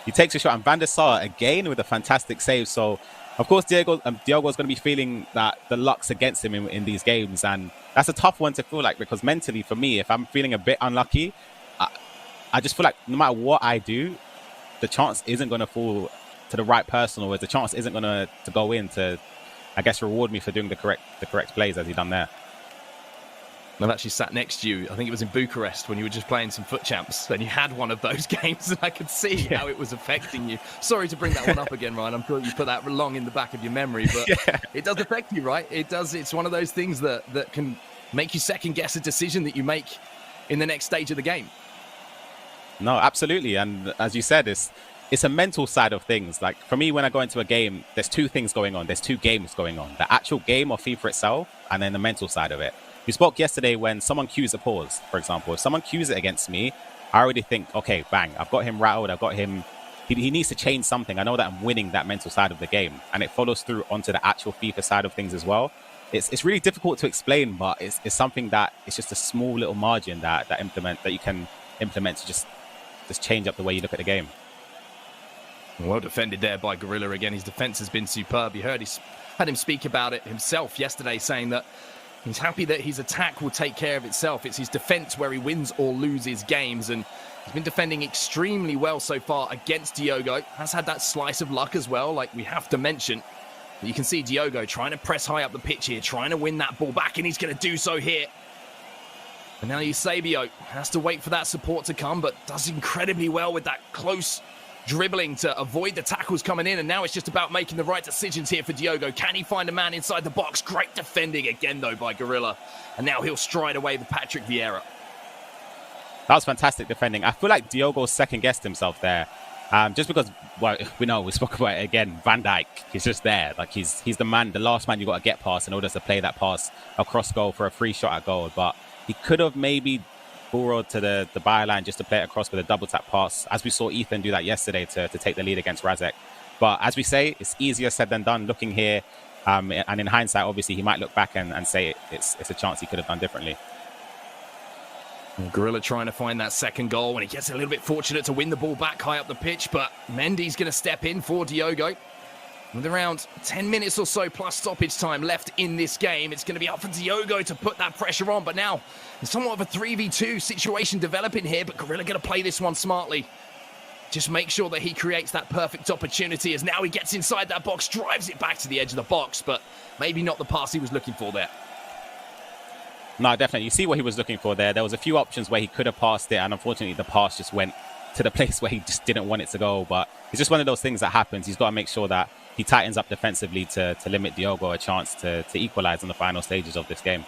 He takes a shot, and Van der Sar again with a fantastic save. So, of course, Diogo's going to be feeling that the luck's against him in these games, and that's a tough one to feel like, because mentally, for me, if I'm feeling a bit unlucky, I just feel like no matter what I do, the chance isn't going to fall to the right person, or the chance isn't going to go in to, I guess, reward me for doing the correct plays as he done there. I've actually sat next to you, I think it was in Bucharest, when you were just playing some foot champs, and you had one of those games, and I could see how it was affecting you. Sorry to bring that one up again, Ryan. I'm sure you put that long in the back of your memory, but it does affect you, right? It does. It's one of those things that can make you second guess a decision that you make in the next stage of the game. No, absolutely. And as you said, it's a mental side of things. Like, for me, when I go into a game, there's two things going on. There's two games going on. The actual game of FIFA itself, and then the mental side of it. We spoke yesterday when someone cues a pause, for example. If someone cues it against me, I already think, okay, bang, I've got him rattled. I've got him. He needs to change something. I know that I'm winning that mental side of the game. And it follows through onto the actual FIFA side of things as well. It's really difficult to explain, but it's something that it's just a small little margin that you can implement to just change up the way you look at the game. Well defended there by Gorilla again. His defense has been superb. You had him speak about it himself yesterday, saying that he's happy that his attack will take care of itself. It's his defense where he wins or loses games, and he's been defending extremely well so far against Diogo. Has had that slice of luck as well, like we have to mention. But you can see Diogo trying to press high up the pitch here, trying to win that ball back, and he's going to do so here. And now Eusebio has to wait for that support to come, but does incredibly well with that close dribbling to avoid the tackles coming in. And now it's just about making the right decisions here for Diogo. Can he find a man inside the box? Great defending again, though, by Gorilla. And now he'll stride away with Patrick Vieira. That was fantastic defending. I feel like Diogo second-guessed himself there. Just because, well, we spoke about it again, Van Dijk, he's just there. Like, he's the man, the last man you got to get past in order to play that pass across goal for a free shot at goal. But he could have maybe borrowed to the byline just to play it across with a double tap pass, as we saw Ethan do that yesterday to take the lead against Razek. But as we say, it's easier said than done looking here. And in hindsight, obviously, he might look back and say it's a chance he could have done differently. Gorilla trying to find that second goal, and he gets a little bit fortunate to win the ball back high up the pitch, but Mendy's going to step in for Diogo. With around 10 minutes or so plus stoppage time left in this game, it's going to be up for Diogo to put that pressure on. But now, there's somewhat of a 3v2 situation developing here, but Gorilla going to play this one smartly. Just make sure that he creates that perfect opportunity as now he gets inside that box, drives it back to the edge of the box, but maybe not the pass he was looking for there. No, definitely. You see what he was looking for there. There was a few options where he could have passed it, and unfortunately the pass just went to the place where he just didn't want it to go. But it's just one of those things that happens. He's got to make sure that he tightens up defensively to limit Diogo a chance to equalize in the final stages of this game.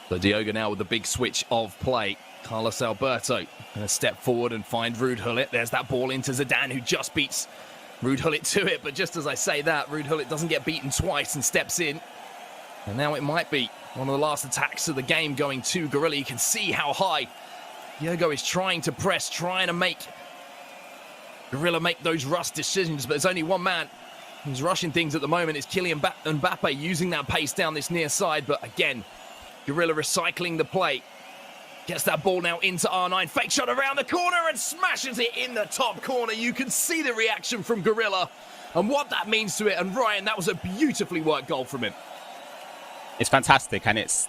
So Diogo now with the big switch of play. Carlos Alberto going to step forward and find Ruud Gullit. There's that ball into Zidane, who just beats Ruud Gullit to it. But just as I say that, Ruud Gullit doesn't get beaten twice and steps in. And now it might be one of the last attacks of the game going to Gorilla. You can see how high Diogo is trying to press, trying to make Gorilla make those rush decisions. But there's only one man who's rushing things at the moment. It's Kylian Mbappe using that pace down this near side. But again, Gorilla recycling the play. Gets that ball now into R9. Fake shot around the corner and smashes it in the top corner. You can see the reaction from Gorilla and what that means to it. And Ryan, that was a beautifully worked goal from him. It's fantastic, and it's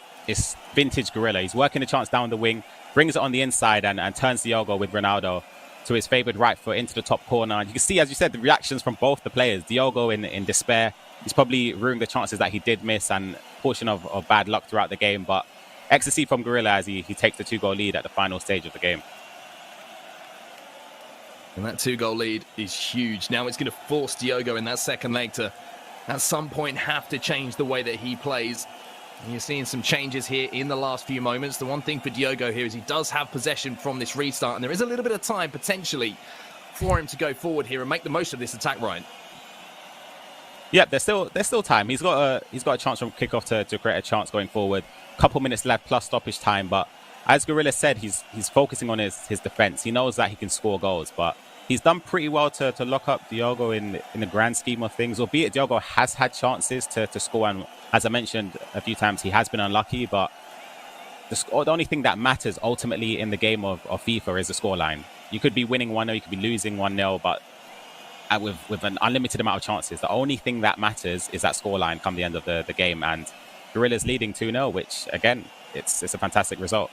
vintage Gorilla. He's working the chance down the wing, brings it on the inside, and turns Diogo with Ronaldo to his favoured right foot into the top corner. And you can see, as you said, the reactions from both the players. Diogo in despair. He's probably ruined the chances that he did miss, and a portion of bad luck throughout the game. But ecstasy from Gorilla as he takes the 2-goal lead at the final stage of the game. And that 2-goal lead is huge. Now it's going to force Diogo in that second leg to, at some point, have to change the way that he plays. And you're seeing some changes here in the last few moments. The one thing for Diogo here is he does have possession from this restart, and there is a little bit of time potentially for him to go forward here and make the most of this attack, Ryan. Yeah, there's still time. He's got a chance from kickoff to create a chance going forward. Couple minutes left plus stoppage time, but as Gorilla said, he's focusing on his defense. He knows that he can score goals, but he's done pretty well to lock up Diogo in the grand scheme of things. Albeit Diogo has had chances to score, and as I mentioned a few times, he has been unlucky. But the only thing that matters ultimately in the game of FIFA is the scoreline. You could be winning 1-0, you could be losing 1-0, but with an unlimited amount of chances, the only thing that matters is that scoreline come the end of the game. And Gorilla's leading 2-0, which again, it's a fantastic result.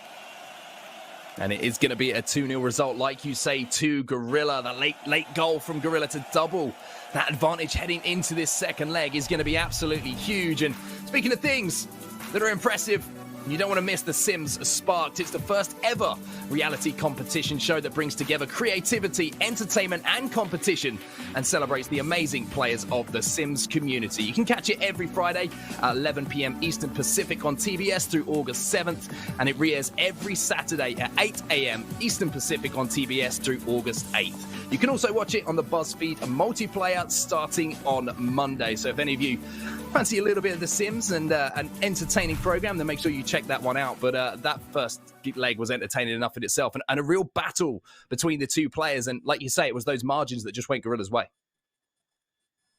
And it is going to be a 2-0 result, like you say, to Gorilla. The late goal from Gorilla to double that advantage heading into this second leg is going to be absolutely huge. And speaking of things that are impressive, you don't want to miss The Sims Sparked. It's the first ever reality competition show that brings together creativity, entertainment, and competition and celebrates the amazing players of the Sims community. You can catch it every Friday at 11 p.m. Eastern Pacific on TBS through August 7th, and it re-airs every Saturday at 8 a.m. Eastern Pacific on TBS through August 8th. You can also watch it on the BuzzFeed multiplayer starting on Monday. So if any of you fancy a little bit of The Sims and an entertaining program, then make sure you check that one out. But that first leg was entertaining enough in itself, and a real battle between the two players. And like you say, it was those margins that just went Gorilla's way.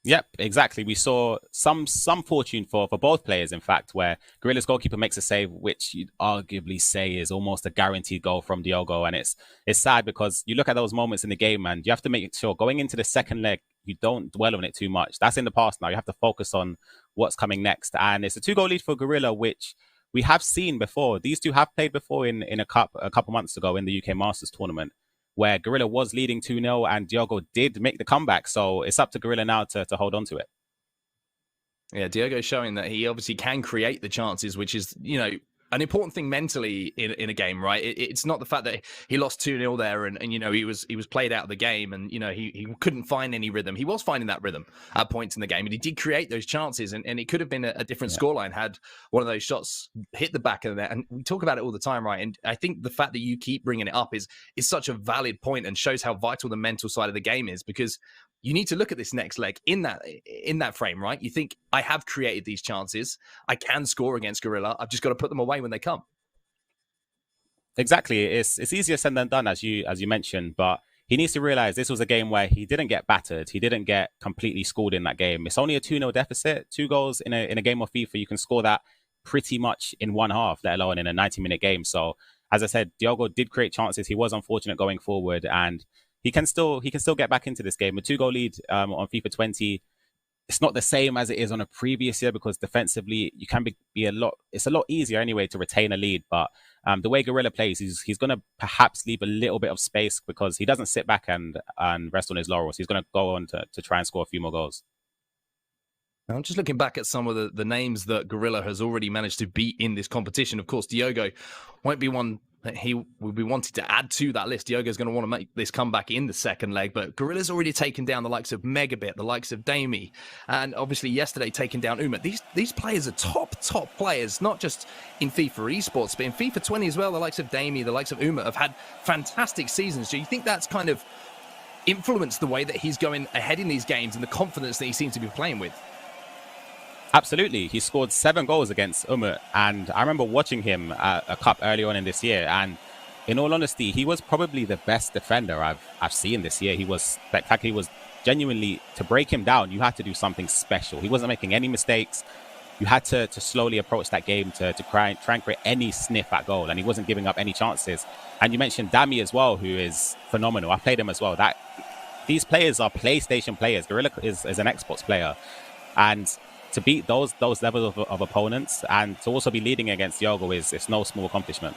Yep, exactly. We saw some fortune for both players, in fact, where Gorilla's goalkeeper makes a save, which you'd arguably say is almost a guaranteed goal from Diogo. And it's sad because you look at those moments in the game and you have to make sure going into the second leg, you don't dwell on it too much. That's in the past now. You have to focus on what's coming next. And it's a 2-goal lead for Gorilla, which we have seen before. These two have played before in a couple months ago in the UK Masters tournament, where Gorilla was leading 2-0 and Diogo did make the comeback. So it's up to Gorilla now to hold on to it. Yeah, Diogo's showing that he obviously can create the chances, which is, an important thing mentally in a game, right? It's not the fact that he lost 2-0 there and he was played out of the game and, he couldn't find any rhythm. He was finding that rhythm at points in the game, and he did create those chances, and it could have been a different scoreline had one of those shots hit the back of the net. And we talk about it all the time, right? And I think the fact that you keep bringing it up is such a valid point and shows how vital the mental side of the game is, because you need to look at this next leg in that frame, right? You think, I have created these chances. I can score against Gorilla. I've just got to put them away when they come. Exactly. It's easier said than done, as you mentioned, but he needs to realize this was a game where he didn't get battered. He didn't get completely schooled in that game. It's only a 2-0 deficit. 2 goals in a game of FIFA. You can score that pretty much in one half, let alone in a 90-minute game. So, as I said, Diogo did create chances. He was unfortunate going forward, and he can still get back into this game. A 2-goal lead on FIFA 20. It's not the same as it is on a previous year because defensively you can be it's a lot easier anyway to retain a lead. But the way Gorilla plays, he's going to perhaps leave a little bit of space because he doesn't sit back and rest on his laurels. He's going to go on to try and score a few more goals. I'm just looking back at some of the names that Gorilla has already managed to beat in this competition. Of course, Diogo won't be one that he will be wanting to add to that list. Diogo's going to want to make this comeback in the second leg, but Gorilla's already taken down the likes of Megabit, the likes of Damie, and obviously yesterday taking down Uma. These players are top players, not just in FIFA esports, but in FIFA 20 as well. The likes of Damie, the likes of Uma have had fantastic seasons. Do you think that's kind of influenced the way that he's going ahead in these games and the confidence that he seems to be playing with? Absolutely. He scored 7 goals against Umut, and I remember watching him at a cup early on in this year, and in all honesty, he was probably the best defender I've seen this year. He was spectacular. He was genuinely, to break him down, you had to do something special. He wasn't making any mistakes. You had to slowly approach that game to try and create any sniff at goal, and he wasn't giving up any chances. And you mentioned Dami as well, who is phenomenal. I played him as well. These players are PlayStation players. Gorilla is an Xbox player, and to beat those levels of opponents and to also be leading against Diogo it's no small accomplishment.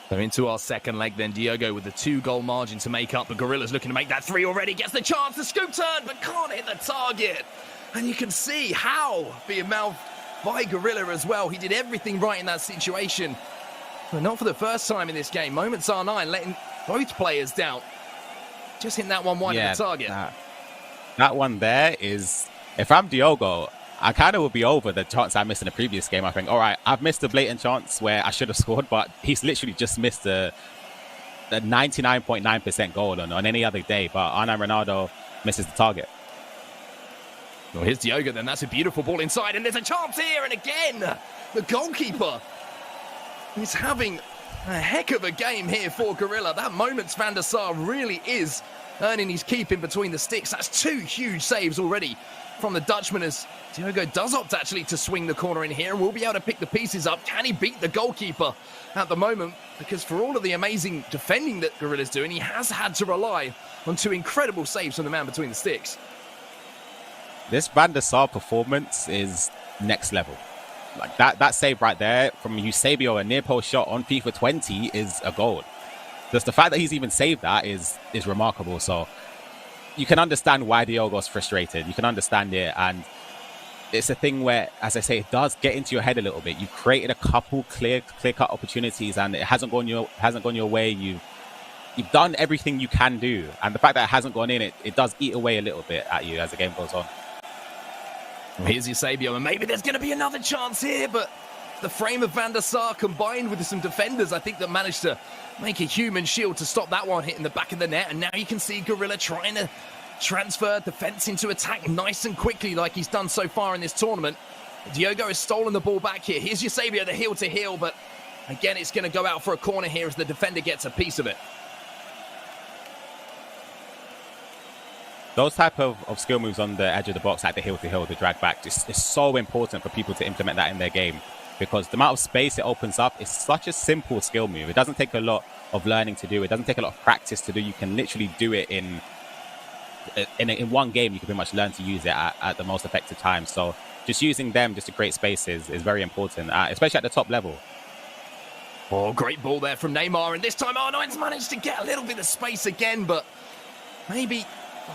So into our second leg then, Diogo with the 2-goal margin to make up. The Gorilla's looking to make that 3 already. Gets the chance, the scoop turn, but can't hit the target. And you can see how being mouthed by Gorilla as well. He did everything right in that situation. But not for the first time in this game. Moments R9 letting both players down. Just hitting that one wide of the target. That one there is... If I'm Diogo, I kind of would be over the chance I missed in the previous game. I think, all right, I've missed a blatant chance where I should have scored, but he's literally just missed the 99.9% goal on any other day. But Arnan Ronaldo misses the target. Well, here's Diogo then. That's a beautiful ball inside, and there's a chance here. And again, the goalkeeper is having a heck of a game here for Gorilla. That Moments van der Sar really is earning his keep in between the sticks. That's 2 huge saves already from the Dutchman, as Diogo does opt actually to swing the corner in here and will be able to pick the pieces up. Can he beat the goalkeeper at the moment? Because for all of the amazing defending that Gorilla's doing, he has had to rely on 2 incredible saves from the man between the sticks. This Van der Sar performance is next level. Like that save right there from Eusebio, a near post shot on FIFA 20 is a goal. Just the fact that he's even saved that is remarkable. So you can understand why Diogo's frustrated. You can understand it. And it's a thing where, as I say, it does get into your head a little bit. You've created a couple clear-cut opportunities and it hasn't gone your way. You've done everything you can do. And the fact that it hasn't gone in, it does eat away a little bit at you as the game goes on. Here's Eusebio, and maybe there's going to be another chance here, but the frame of Van der Sar combined with some defenders, I think, that managed to make a human shield to stop that one hitting the back of the net. And now you can see Gorilla trying to transfer defense into attack nice and quickly like he's done so far in this tournament. Diogo has stolen the ball back here. Here's Eusebio, the heel to heel, but again, it's going to go out for a corner here as the defender gets a piece of it. Those type of skill moves on the edge of the box, like the heel to heel, the drag back, is so important for people to implement that in their game, because the amount of space it opens up is such a simple skill move. It doesn't take a lot of learning to do. It doesn't take a lot of practice to do. You can literally do it in one game. You can pretty much learn to use it at the most effective time. So just using them just to create spaces is very important, especially at the top level. Oh, great ball there from Neymar, and this time R9's managed to get a little bit of space again, but maybe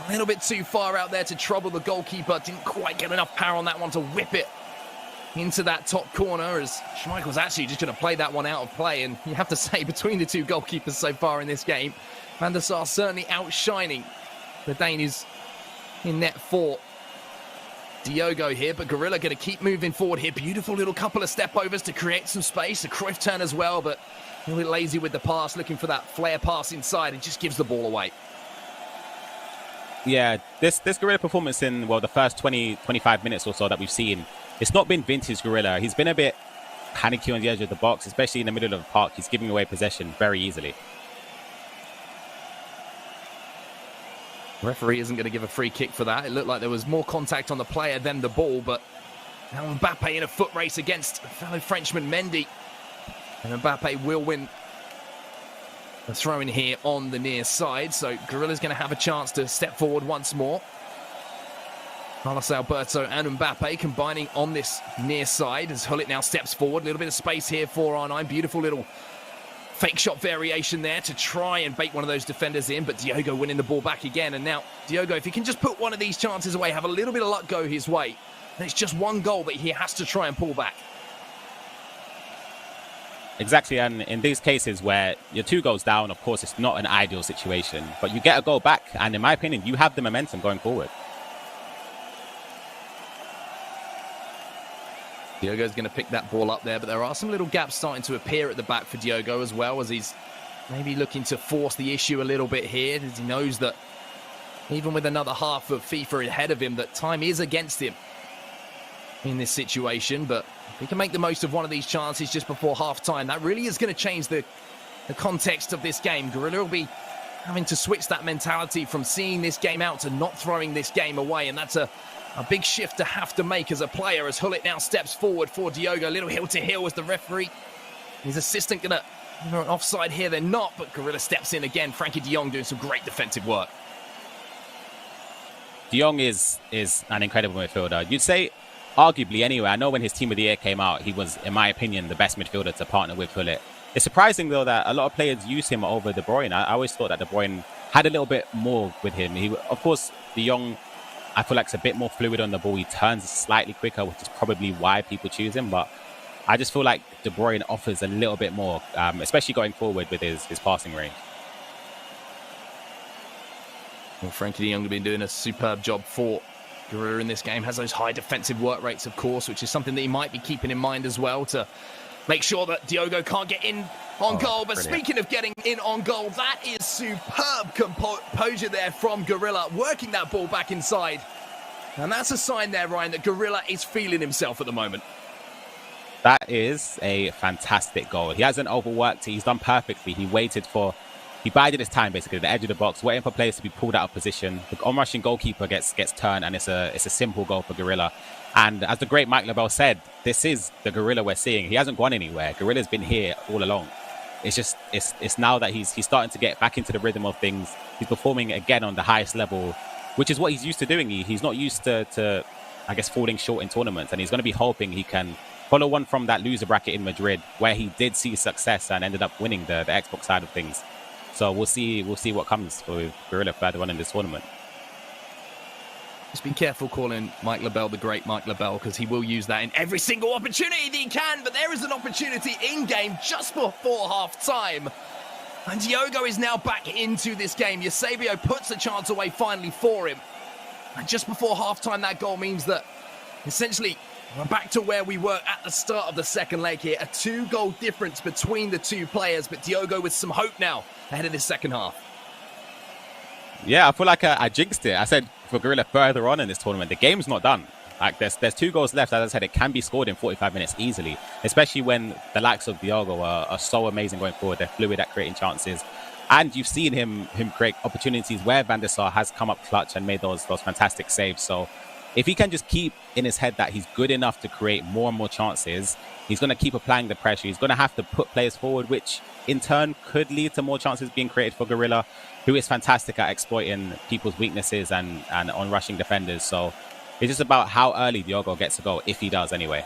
a little bit too far out there to trouble the goalkeeper. Didn't quite get enough power on that one to whip it into that top corner, as Schmeichel's actually just going to play that one out of play. And you have to say, between the two goalkeepers so far in this game, Van der Sar certainly outshining the Dane who's in net for Diogo here, but Gorilla going to keep moving forward here. Beautiful little couple of step overs to create some space. A Cruyff turn as well, but a little bit lazy with the pass, looking for that flare pass inside, and just gives the ball away. Yeah, this Gorilla performance in, well, the first 20-25 minutes or so that we've seen, it's not been vintage Gorilla. He's been a bit panicky on the edge of the box, especially in the middle of the park. He's giving away possession very easily. The referee isn't going to give a free kick for that. It looked like there was more contact on the player than the ball, but now Mbappe in a foot race against fellow Frenchman Mendy. And Mbappe will win the throw in here on the near side, so Gorilla's going to have a chance to step forward once more. Carlos Alberto and Mbappe combining on this near side as Hullet now steps forward. A little bit of space here for R9. Beautiful little fake shot variation there to try and bait one of those defenders in, but Diogo winning the ball back again. And now Diogo, if he can just put one of these chances away, have a little bit of luck go his way, then it's just one goal that he has to try and pull back. Exactly, and in these cases where you're 2 goals down, of course, it's not an ideal situation, but you get a goal back, and in my opinion, you have the momentum going forward. Diogo's going to pick that ball up there, but there are some little gaps starting to appear at the back for Diogo as well, as he's maybe looking to force the issue a little bit here, as he knows that even with another half of FIFA ahead of him, that time is against him in this situation. But if he can make the most of one of these chances just before half-time, that really is going to change the context of this game. Gorilla will be having to switch that mentality from seeing this game out to not throwing this game away, and that's a big shift to have to make as a player, as Hullet now steps forward for Diogo. Little heel to heel as the referee. His assistant going to an offside here. They're not, but Gorilla steps in again. Frankie de Jong doing some great defensive work. De Jong is an incredible midfielder. You'd say, arguably anyway, I know when his Team of the Year came out, he was, in my opinion, the best midfielder to partner with Hullet. It's surprising, though, that a lot of players use him over De Bruyne. I always thought that De Bruyne had a little bit more with him. Of course, De Jong, I feel like, it's a bit more fluid on the ball. He turns slightly quicker, which is probably why people choose him. But I just feel like De Bruyne offers a little bit more, especially going forward with his passing range. Well, Frankie de Jong has been doing a superb job for Gorilla in this game. Has those high defensive work rates, of course, which is something that he might be keeping in mind as well, to make sure that Diogo can't get in on goal. But brilliant. Speaking of getting in on goal, that is superb composure there from Gorilla, working that ball back inside. And that's a sign there, Ryan, that Gorilla is feeling himself at the moment. That is a fantastic goal. He hasn't overworked it. He's done perfectly. He bided his time, basically, at the edge of the box, waiting for players to be pulled out of position. The on-rushing goalkeeper gets turned, and it's a simple goal for Gorilla. And as the great Mike Lebel said, this is the Gorilla we're seeing. He hasn't gone anywhere. Gorilla's been here all along. It's now that he's starting to get back into the rhythm of things. He's performing again on the highest level, which is what he's used to doing. He's not used to I guess, falling short in tournaments, and he's going to be hoping he can follow one from that loser bracket in Madrid, where he did see success and ended up winning the Xbox side of things. So we'll see what comes for Gorilla further on in this tournament. Just be careful calling Mike Lebel the great Mike Lebel, because he will use that in every single opportunity that he can. But there is an opportunity in-game just before half-time. And Diogo is now back into this game. Eusebio puts the chance away finally for him. And just before half-time, that goal means that essentially We're back to where we were at the start of the second leg here. A 2-goal difference between the two players, but Diogo with some hope now ahead of this second half. Yeah, I feel like I jinxed it. I said for Gorilla further on in this tournament, the game's not done. Like there's 2 goals left. As I said, it can be scored in 45 minutes easily, especially when the likes of Diogo are so amazing going forward. They're fluid at creating chances. And you've seen him create opportunities where Van der Sar has come up clutch and made those fantastic saves. So if he can just keep in his head that he's good enough to create more and more chances, he's going to keep applying the pressure. He's going to have to put players forward, which in turn could lead to more chances being created for Gorilla, who is fantastic at exploiting people's weaknesses and on rushing defenders. So it's just about how early Diogo gets to go, if he does anyway.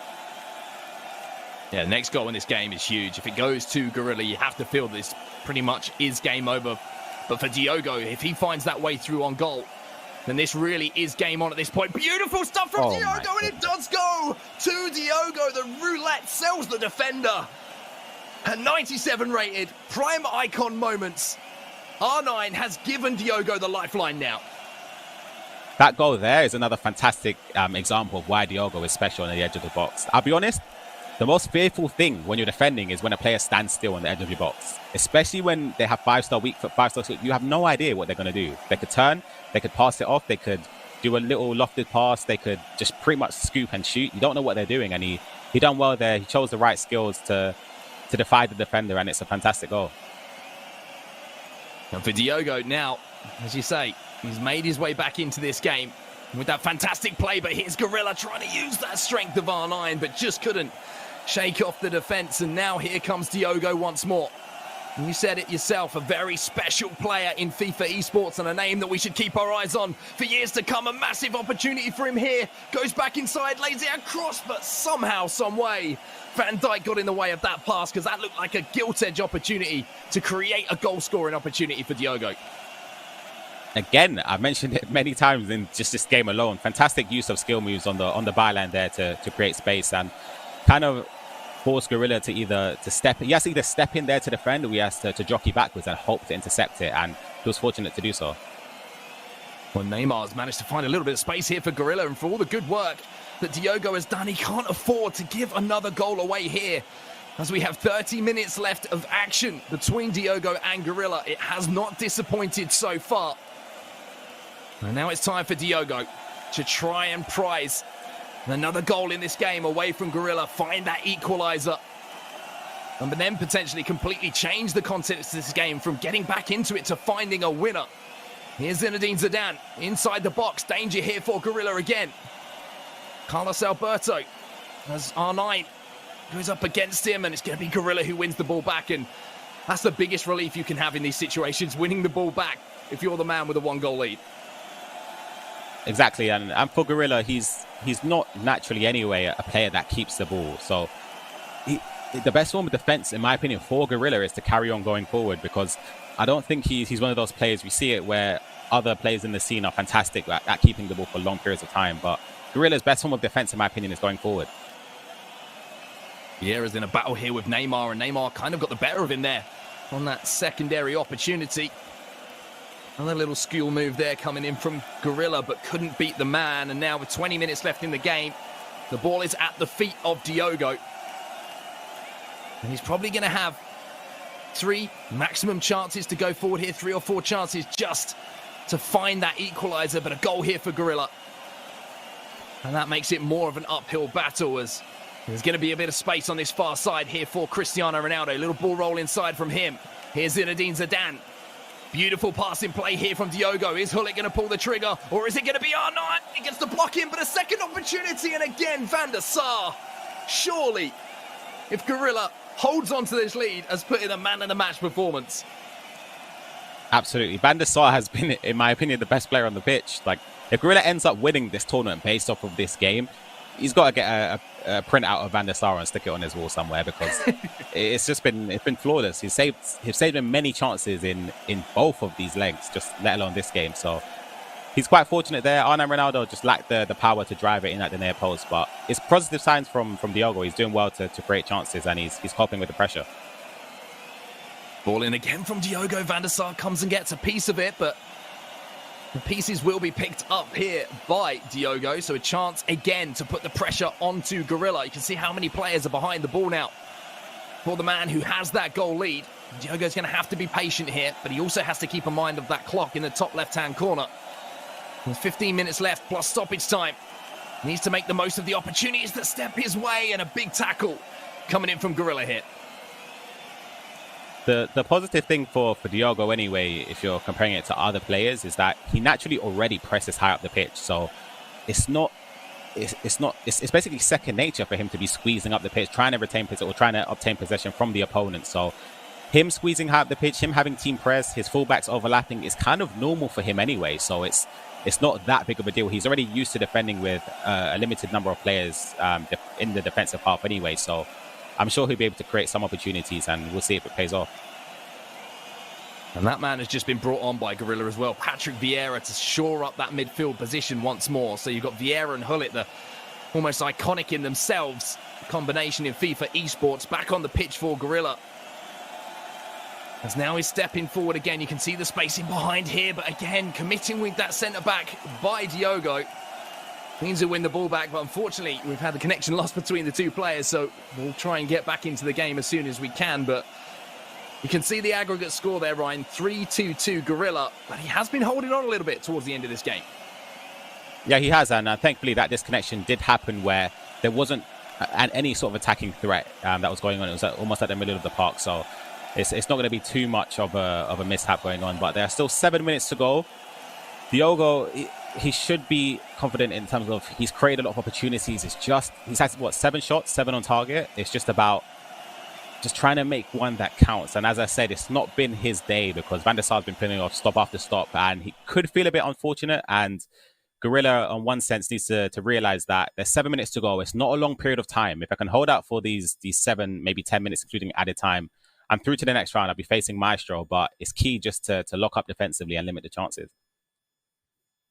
Yeah, the next goal in this game is huge. If it goes to Gorilla, you have to feel this pretty much is game over. But for Diogo, if he finds that way through on goal, then this really is game on at this point. Beautiful stuff from Diogo, and it does go to Diogo. The roulette sells the defender. A 97 rated, prime icon moments. R9 has given Diogo the lifeline now. That goal there is another fantastic example of why Diogo is special on the edge of the box. I'll be honest, the most fearful thing when you're defending is when a player stands still on the edge of your box, especially when they have 5-star weak foot, 5-star foot. You have no idea what they're going to do. They could turn, they could pass it off, they could do a little lofted pass, they could just pretty much scoop and shoot. You don't know what they're doing, and he done well there. He chose the right skills to defy the defender, and it's a fantastic goal. And for Diogo now, as you say, he's made his way back into this game with that fantastic play, but here's Gorilla trying to use that strength of R9, but just couldn't shake off the defense. And now here comes Diogo once more. And you said it yourself, a very special player in FIFA esports and a name that we should keep our eyes on for years to come. A massive opportunity for him here. Goes back inside, lays it across, but somehow, some way, Van Dijk got in the way of that pass, because that looked like a gilt-edge opportunity to create a goal-scoring opportunity for Diogo. Again, I've mentioned it many times in just this game alone. Fantastic use of skill moves on the byline there to create space and kind of force Gorilla to either step in there to defend, or he has to jockey backwards and hope to intercept it, and he was fortunate to do so. Well, Neymar's managed to find a little bit of space here for Gorilla, and for all the good work that Diogo has done, he can't afford to give another goal away here. As we have 30 minutes left of action between Diogo and Gorilla, it has not disappointed so far. And now it's time for Diogo to try and prize another goal in this game away from Gorilla, find that equaliser, and then potentially completely change the context of this game from getting back into it to finding a winner. Here's Zinedine Zidane inside the box. Danger here for Gorilla again. Carlos Alberto as R9 goes up against him, and it's going to be Gorilla who wins the ball back, and that's the biggest relief you can have in these situations, winning the ball back if you're the man with a 1-goal lead. Exactly, and for Gorilla, he's not naturally anyway a player that keeps the ball. So the best form of defense, in my opinion, for Gorilla is to carry on going forward, because I don't think he's one of those players, we see it where other players in the scene are fantastic at keeping the ball for long periods of time, but Gorilla's best form of defense, in my opinion, is going forward. Vieira's in a battle here with Neymar, and Neymar kind of got the better of him there on that secondary opportunity. Another little skill move there coming in from Gorilla, but couldn't beat the man. And now with 20 minutes left in the game, the ball is at the feet of Diogo. And he's probably going to have 3 maximum chances to go forward here, 3 or 4 chances just to find that equaliser, but a goal here for Gorilla. And that makes it more of an uphill battle, as there's going to be a bit of space on this far side here for Cristiano Ronaldo. Little ball roll inside from him. Here's Zinedine Zidane. Beautiful passing play here from Diogo. Is Hullet going to pull the trigger, or is it going to be R9? He gets the block in, but a second opportunity, and again Van der Sar. Surely, if Gorilla holds on to this lead, has put in a man-of-the-match performance. Absolutely. Van der Sar has been, in my opinion, the best player on the pitch. Like, if Gorilla ends up winning this tournament based off of this game, he's got to get a print out of Van der Sar and stick it on his wall somewhere, because it's been flawless. He's saved him many chances in both of these legs, just let alone this game. So he's quite fortunate there. R9 Ronaldo just lacked the power to drive it in at the near post, but it's positive signs from Diogo. He's doing well to create chances, and he's coping with the pressure. Ball in again from Diogo. Van der Sar comes and gets a piece of it, but The pieces will be picked up here by Diogo, so a chance again to put the pressure onto Gorilla. You can see how many players are behind the ball now for the man who has that goal lead. Diogo's going to have to be patient here, but he also has to keep in mind of that clock in the top left-hand corner. With 15 minutes left plus stoppage time. Needs to make the most of the opportunities that step his way, and a big tackle coming in from Gorilla here. The positive thing for Diogo anyway, if you're comparing it to other players, is that he naturally already presses high up the pitch. So it's basically second nature for him to be squeezing up the pitch, trying to retain possession or trying to obtain possession from the opponent. So him squeezing high up the pitch, him having team press, his fullbacks overlapping is kind of normal for him anyway. So it's not that big of a deal. He's already used to defending with a limited number of players in the defensive half anyway. So I'm sure he'll be able to create some opportunities, and we'll see if it pays off. And that man has just been brought on by Gorilla as well. Patrick Vieira to shore up that midfield position once more. So you've got Vieira and Hullet, the almost iconic in themselves combination in FIFA esports, back on the pitch for Gorilla. As now he's stepping forward again. You can see the spacing behind here, but again, committing with that centre-back by Diogo. Means he'll win the ball back, but unfortunately, we've had the connection lost between the two players, so we'll try and get back into the game as soon as we can, but you can see the aggregate score there, Ryan, 3-2 Gorilla, but he has been holding on a little bit towards the end of this game. Yeah, he has, and thankfully that disconnection did happen where there wasn't any sort of attacking threat that was going on. It was almost at the middle of the park, so it's not going to be too much of a mishap going on, but there are still 7 minutes to go. Diogo, he should be confident in terms of he's created a lot of opportunities. He's had, 7 shots, 7 on target. It's just about trying to make one that counts. And as I said, it's not been his day because Van der Sar's been playing off stop after stop, and he could feel a bit unfortunate. And Gorilla, on one sense, needs to realize that there's 7 minutes to go. It's not a long period of time. If I can hold out for these 7, maybe 10 minutes, including added time, I'm through to the next round. I'll be facing Maestro, but it's key just to lock up defensively and limit the chances.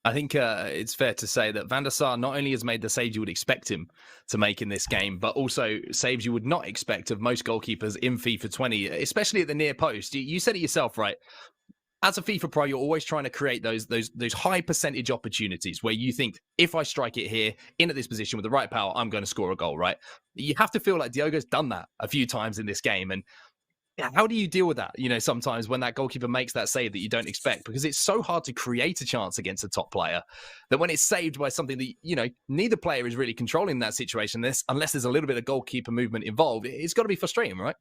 I think it's fair to say that Van der Sar not only has made the saves you would expect him to make in this game, but also saves you would not expect of most goalkeepers in FIFA 20, especially at the near post. You said it yourself, right? As a FIFA pro, you're always trying to create those high percentage opportunities where you think, if I strike it here, in at this position with the right power, I'm going to score a goal, right? You have to feel like Diogo's done that a few times in this game, and how do you deal with that, sometimes when that goalkeeper makes that save that you don't expect? Because it's so hard to create a chance against a top player that when it's saved by something that, neither player is really controlling that situation, unless there's a little bit of goalkeeper movement involved, it's got to be frustrating, right?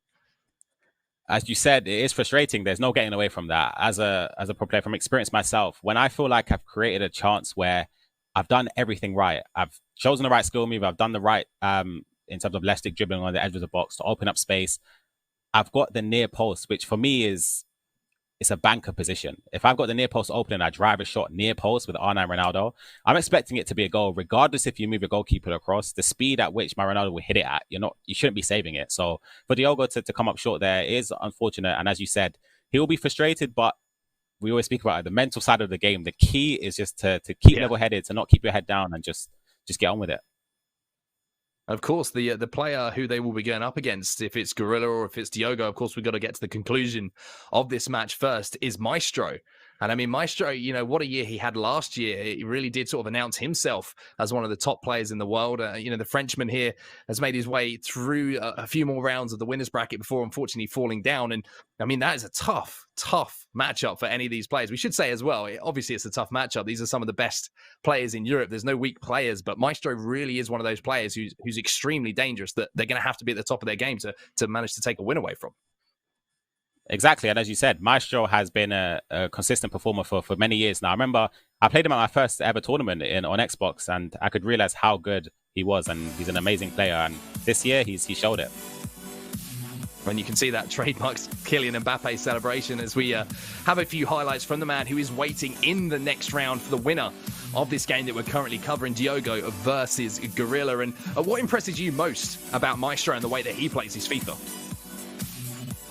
As you said, it is frustrating. There's no getting away from that. As a pro player from experience myself, when I feel like I've created a chance where I've done everything right, I've chosen the right skill move, I've done the right, in terms of left stick dribbling on the edge of the box to open up space, I've got the near post, which for me it's a banker position. If I've got the near post open and I drive a shot near post with R9 Ronaldo, I'm expecting it to be a goal, regardless if you move your goalkeeper across. The speed at which my Ronaldo will hit it at, you shouldn't be saving it. So for Diogo to come up short there is unfortunate. And as you said, he will be frustrated, but we always speak about it, the mental side of the game. The key is just to keep level-headed, to not keep your head down and just get on with it. Of course, the player who they will be going up against, if it's Gorilla or if it's Diogo, of course, we've got to get to the conclusion of this match first, is Maestro. And I mean, Maestro, what a year he had last year. He really did sort of announce himself as one of the top players in the world. The Frenchman here has made his way through a few more rounds of the winners bracket before unfortunately falling down. And I mean, that is a tough matchup for any of these players. We should say as well, obviously it's a tough matchup. These are some of the best players in Europe. There's no weak players, but Maestro really is one of those players who's extremely dangerous, that they're going to have to be at the top of their game to manage to take a win away from. Exactly. And as you said, Maestro has been a consistent performer for many years now. I remember I played him at my first ever tournament on Xbox, and I could realize how good he was, and he's an amazing player. And this year, he showed it. And you can see that trademarks Kylian Mbappe celebration as we have a few highlights from the man who is waiting in the next round for the winner of this game that we're currently covering, Diogo versus Gorilla. And what impresses you most about Maestro and the way that he plays his FIFA?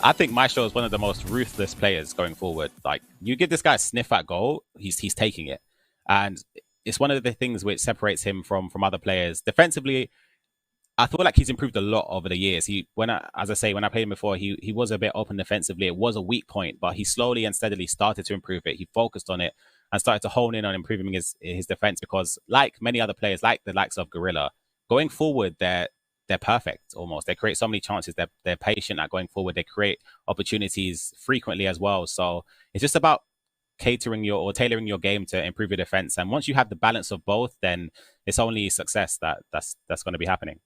I think Maestro is one of the most ruthless players going forward. Like, you give this guy a sniff at goal, he's taking it. And it's one of the things which separates him from other players. Defensively, I feel like he's improved a lot over the years. When I played him before, he was a bit open defensively. It was a weak point, but he slowly and steadily started to improve it. He focused on it. and started to hone in on improving his defense, because like many other players, like the likes of Gorilla, going forward, they're perfect almost. They create so many chances. They're patient at going forward. They create opportunities frequently as well. So it's just about tailoring your game to improve your defense. And once you have the balance of both, then it's only success that's going to be happening.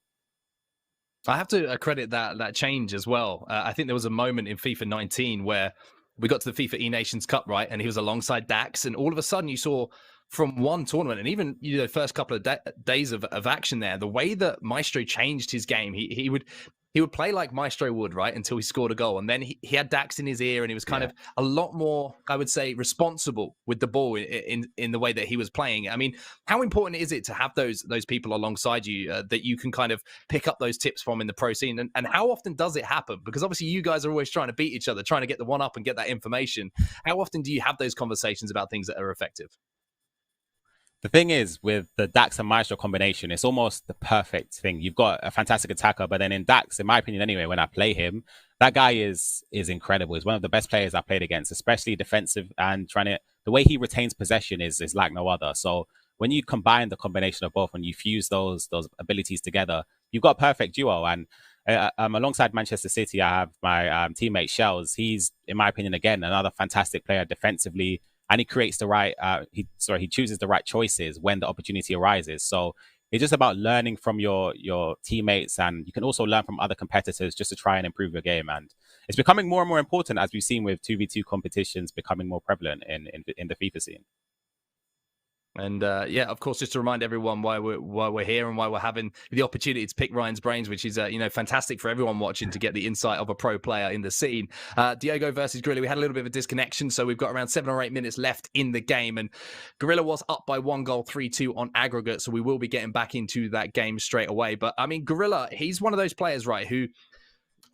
I have to credit that change as well. I think there was a moment in FIFA 19 where we got to the FIFA E-Nations Cup, right? And he was alongside Dax, and all of a sudden you saw from one tournament, and even first couple of days of action there, the way that Maestro changed his game, he would play like Maestro would, right, until he scored a goal. And then he had Dax in his ear, and he was kind of a lot more, I would say, responsible with the ball in the way that he was playing. I mean, how important is it to have those people alongside you that you can kind of pick up those tips from in the pro scene? And how often does it happen? Because obviously you guys are always trying to beat each other, trying to get the one up and get that information. How often do you have those conversations about things that are effective? The thing is, with the Dax and Maestro combination, it's almost the perfect thing. You've got a fantastic attacker, but then in Dax, in my opinion anyway, when I play him, that guy is incredible. He's one of the best players I played against, especially defensive, and the way he retains possession is like no other. So when you combine the combination of both, when you fuse those abilities together, you've got a perfect duo. And alongside Manchester City, I have my teammate Shells. He's, in my opinion, again, another fantastic player defensively. And he creates he chooses the right choices when the opportunity arises. So it's just about learning from your teammates, and you can also learn from other competitors just to try and improve your game. And it's becoming more and more important, as we've seen with 2v2 competitions becoming more prevalent in the FIFA scene. And of course, just to remind everyone why we're here and why we're having the opportunity to pick Ryan's brains, which is fantastic for everyone watching to get the insight of a pro player in the scene. Diogo versus Gorilla, we had a little bit of a disconnection, so we've got around 7 or 8 minutes left in the game, and Gorilla was up by 1 goal, 3-2 on aggregate, so we will be getting back into that game straight away. But I mean, Gorilla, he's one of those players, right, who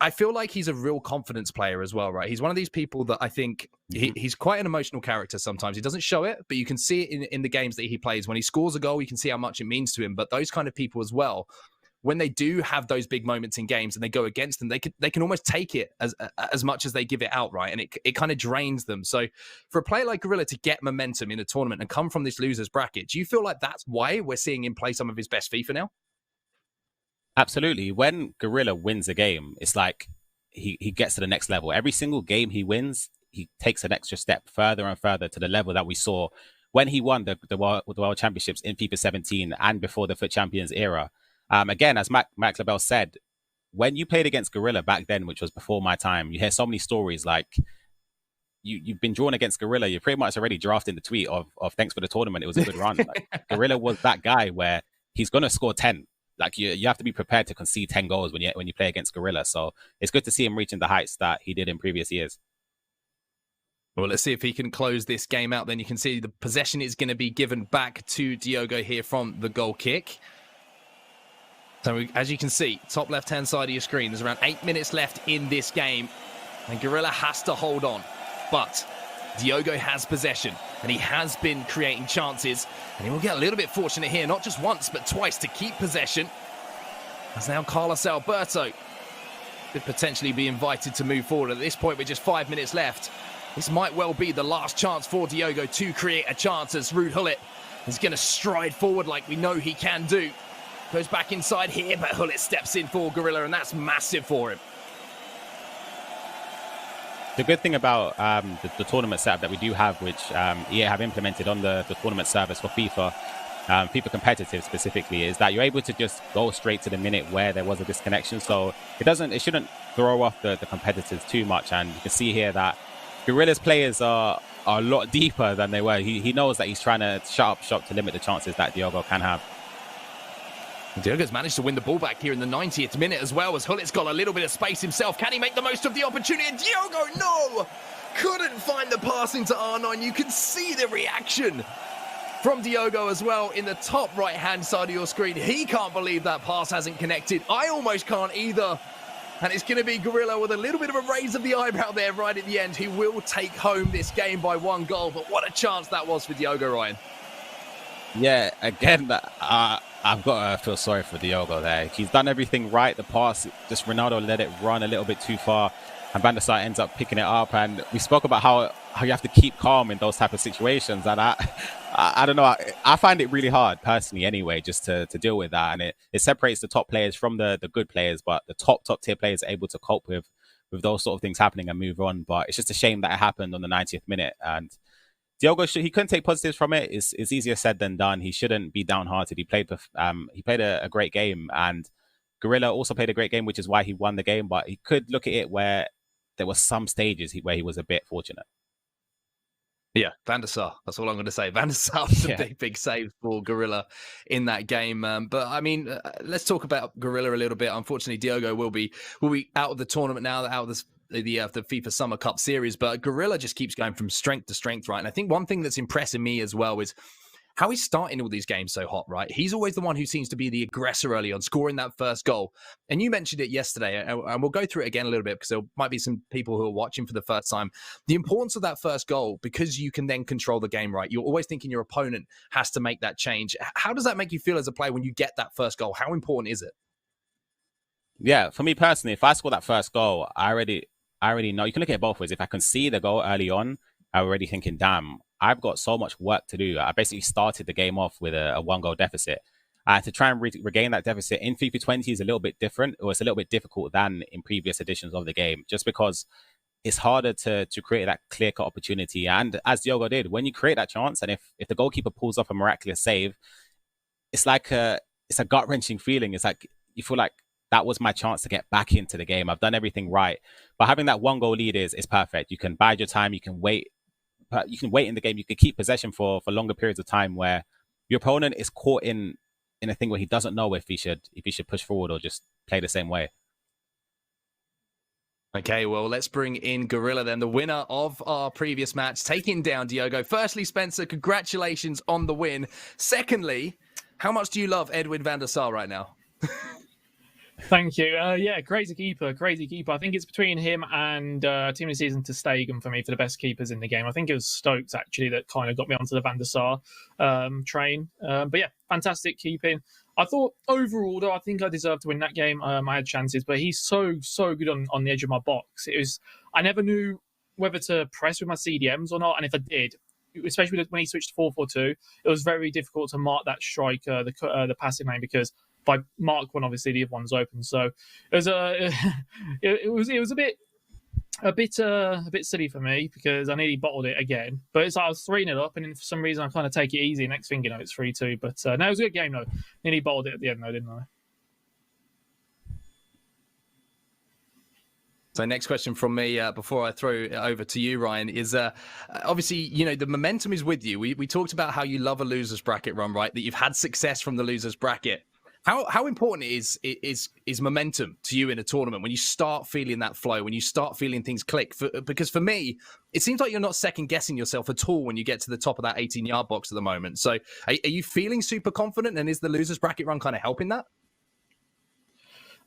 I feel like he's a real confidence player as well, right? He's one of these people that I think he's quite an emotional character sometimes. He doesn't show it, but you can see it in the games that he plays. When he scores a goal, you can see how much it means to him. But those kind of people as well, when they do have those big moments in games and they go against them, they can almost take it as much as they give it out, right? And it kind of drains them. So for a player like Gorilla to get momentum in a tournament and come from this loser's bracket, do you feel like that's why we're seeing him play some of his best FIFA now? Absolutely. When Gorilla wins a game, it's like he gets to the next level. Every single game he wins, he takes an extra step further and further to the level that we saw when he won the World Championships in FIFA 17 and before the FUT Champions era. Again, as Mac LaBelle said, when you played against Gorilla back then, which was before my time, you hear so many stories like you've been drawn against Gorilla. You're pretty much already drafting the tweet of thanks for the tournament. It was a good run. Like, Gorilla was that guy where he's going to score 10. Like you have to be prepared to concede 10 goals when you play against Gorilla. So it's good to see him reaching the heights that he did in previous years. Well, let's see if he can close this game out. Then you can see the possession is going to be given back to Diogo here from the goal kick. So as you can see, top left-hand side of your screen, there's around 8 minutes left in this game. And Gorilla has to hold on. But Diogo has possession, and he has been creating chances, and he will get a little bit fortunate here, not just once, but twice to keep possession. As now Carlos Alberto could potentially be invited to move forward. At this point, with just 5 minutes left, this might well be the last chance for Diogo to create a chance, as Ruud Gullit is going to stride forward like we know he can do. Goes back inside here, but Gullit steps in for Gorilla, and that's massive for him. The good thing about the tournament setup that we do have, which EA have implemented on the tournament service for FIFA, FIFA competitive specifically, is that you're able to just go straight to the minute where there was a disconnection. So it shouldn't throw off the competitors too much. And you can see here that Gorilla's players are a lot deeper than they were. He knows that he's trying to shut up shop to limit the chances that Diogo can have. Diogo's managed to win the ball back here in the 90th minute as well, as Gullit's got a little bit of space himself. Can he make the most of the opportunity? And Diogo, no! Couldn't find the pass into R9. You can see the reaction from Diogo as well in the top right-hand side of your screen. He can't believe that pass hasn't connected. I almost can't either. And it's going to be Gorilla with a little bit of a raise of the eyebrow there right at the end, who will take home this game by 1 goal. But what a chance that was for Diogo, Ryan. Yeah, again, I've got to feel sorry for Diogo there. He's done everything right. The pass, just Ronaldo let it run a little bit too far. and Van der Sar ends up picking it up. And we spoke about how you have to keep calm in those type of situations. And I don't know. I find it really hard personally anyway, just to deal with that. And it separates the top players from the good players, but the top tier players are able to cope with those sort of things happening and move on. But it's just a shame that it happened on the 90th minute. And Diogo, he couldn't take positives from it. It's easier said than done. He shouldn't be downhearted. He played a great game, and Gorilla also played a great game, which is why he won the game. But he could look at it where there were some stages where he was a bit fortunate. Yeah, Van der Sar. That's all I'm going to say. Van der Sar was a big save for Gorilla in that game. But I mean, let's talk about Gorilla a little bit. Unfortunately, Diogo will be out of the tournament now, out of the FIFA Summer Cup series. But Gorilla just keeps going from strength to strength, right? And I think one thing that's impressing me as well is how he's starting all these games so hot, right? He's always the one who seems to be the aggressor early on, scoring that first goal. And you mentioned it yesterday, and we'll go through it again a little bit because there might be some people who are watching for the first time. The importance of that first goal, because you can then control the game, right? You're always thinking your opponent has to make that change. How does that make you feel as a player when you get that first goal? How important is it? Yeah, for me personally, if I score that first goal, I already know. You can look at it both ways. If I can see the goal early on, I'm already thinking, damn, I've got so much work to do. I basically started the game off with a 1-goal deficit. To try and regain that deficit in FIFA 20 is a little bit different, or it's a little bit difficult than in previous editions of the game, just because it's harder to create that clear-cut opportunity. And as Diogo did, when you create that chance, and if the goalkeeper pulls off a miraculous save, it's a gut-wrenching feeling. It's like you feel like that was my chance to get back into the game. I've done everything right. But having that 1-goal lead is perfect. You can bide your time. You can wait. You can wait in the game. You can keep possession for longer periods of time where your opponent is caught in a thing where he doesn't know if he should push forward or just play the same way. Okay, well, let's bring in Gorilla then, the winner of our previous match, taking down Diogo. Firstly, Spencer, congratulations on the win. Secondly, how much do you love Edwin van der Sar right now? Thank you. Yeah, crazy keeper. I think it's between him and Team of the Season ter Stegen for me for the best keepers in the game. I think it was Stokes actually that kind of got me onto the Van der Sar train. But yeah, fantastic keeping. I thought overall, though, I think I deserved to win that game. I had chances, but he's so good on the edge of my box. I never knew whether to press with my CDMs or not, and if I did, especially when he switched to 4-4-2, it was very difficult to mark that striker, the passing lane, because if I mark one, obviously the other one's open. So it was a bit silly for me because I nearly bottled it again. But it's like I was 3-0 up, and then for some reason I kind of take it easy. Next thing you know, it's 3-2. But no, it was a good game though. Nearly bottled it at the end though, didn't I? So next question from me before I throw it over to you, Ryan, is obviously, you know, the momentum is with you. We talked about how you love a loser's bracket run, right? That you've had success from the loser's bracket. How important is momentum to you in a tournament when you start feeling that flow, when you start feeling things click? Because for me, it seems like you're not second guessing yourself at all when you get to the top of that 18-yard box at the moment. So are you feeling super confident, and is the loser's bracket run kind of helping that?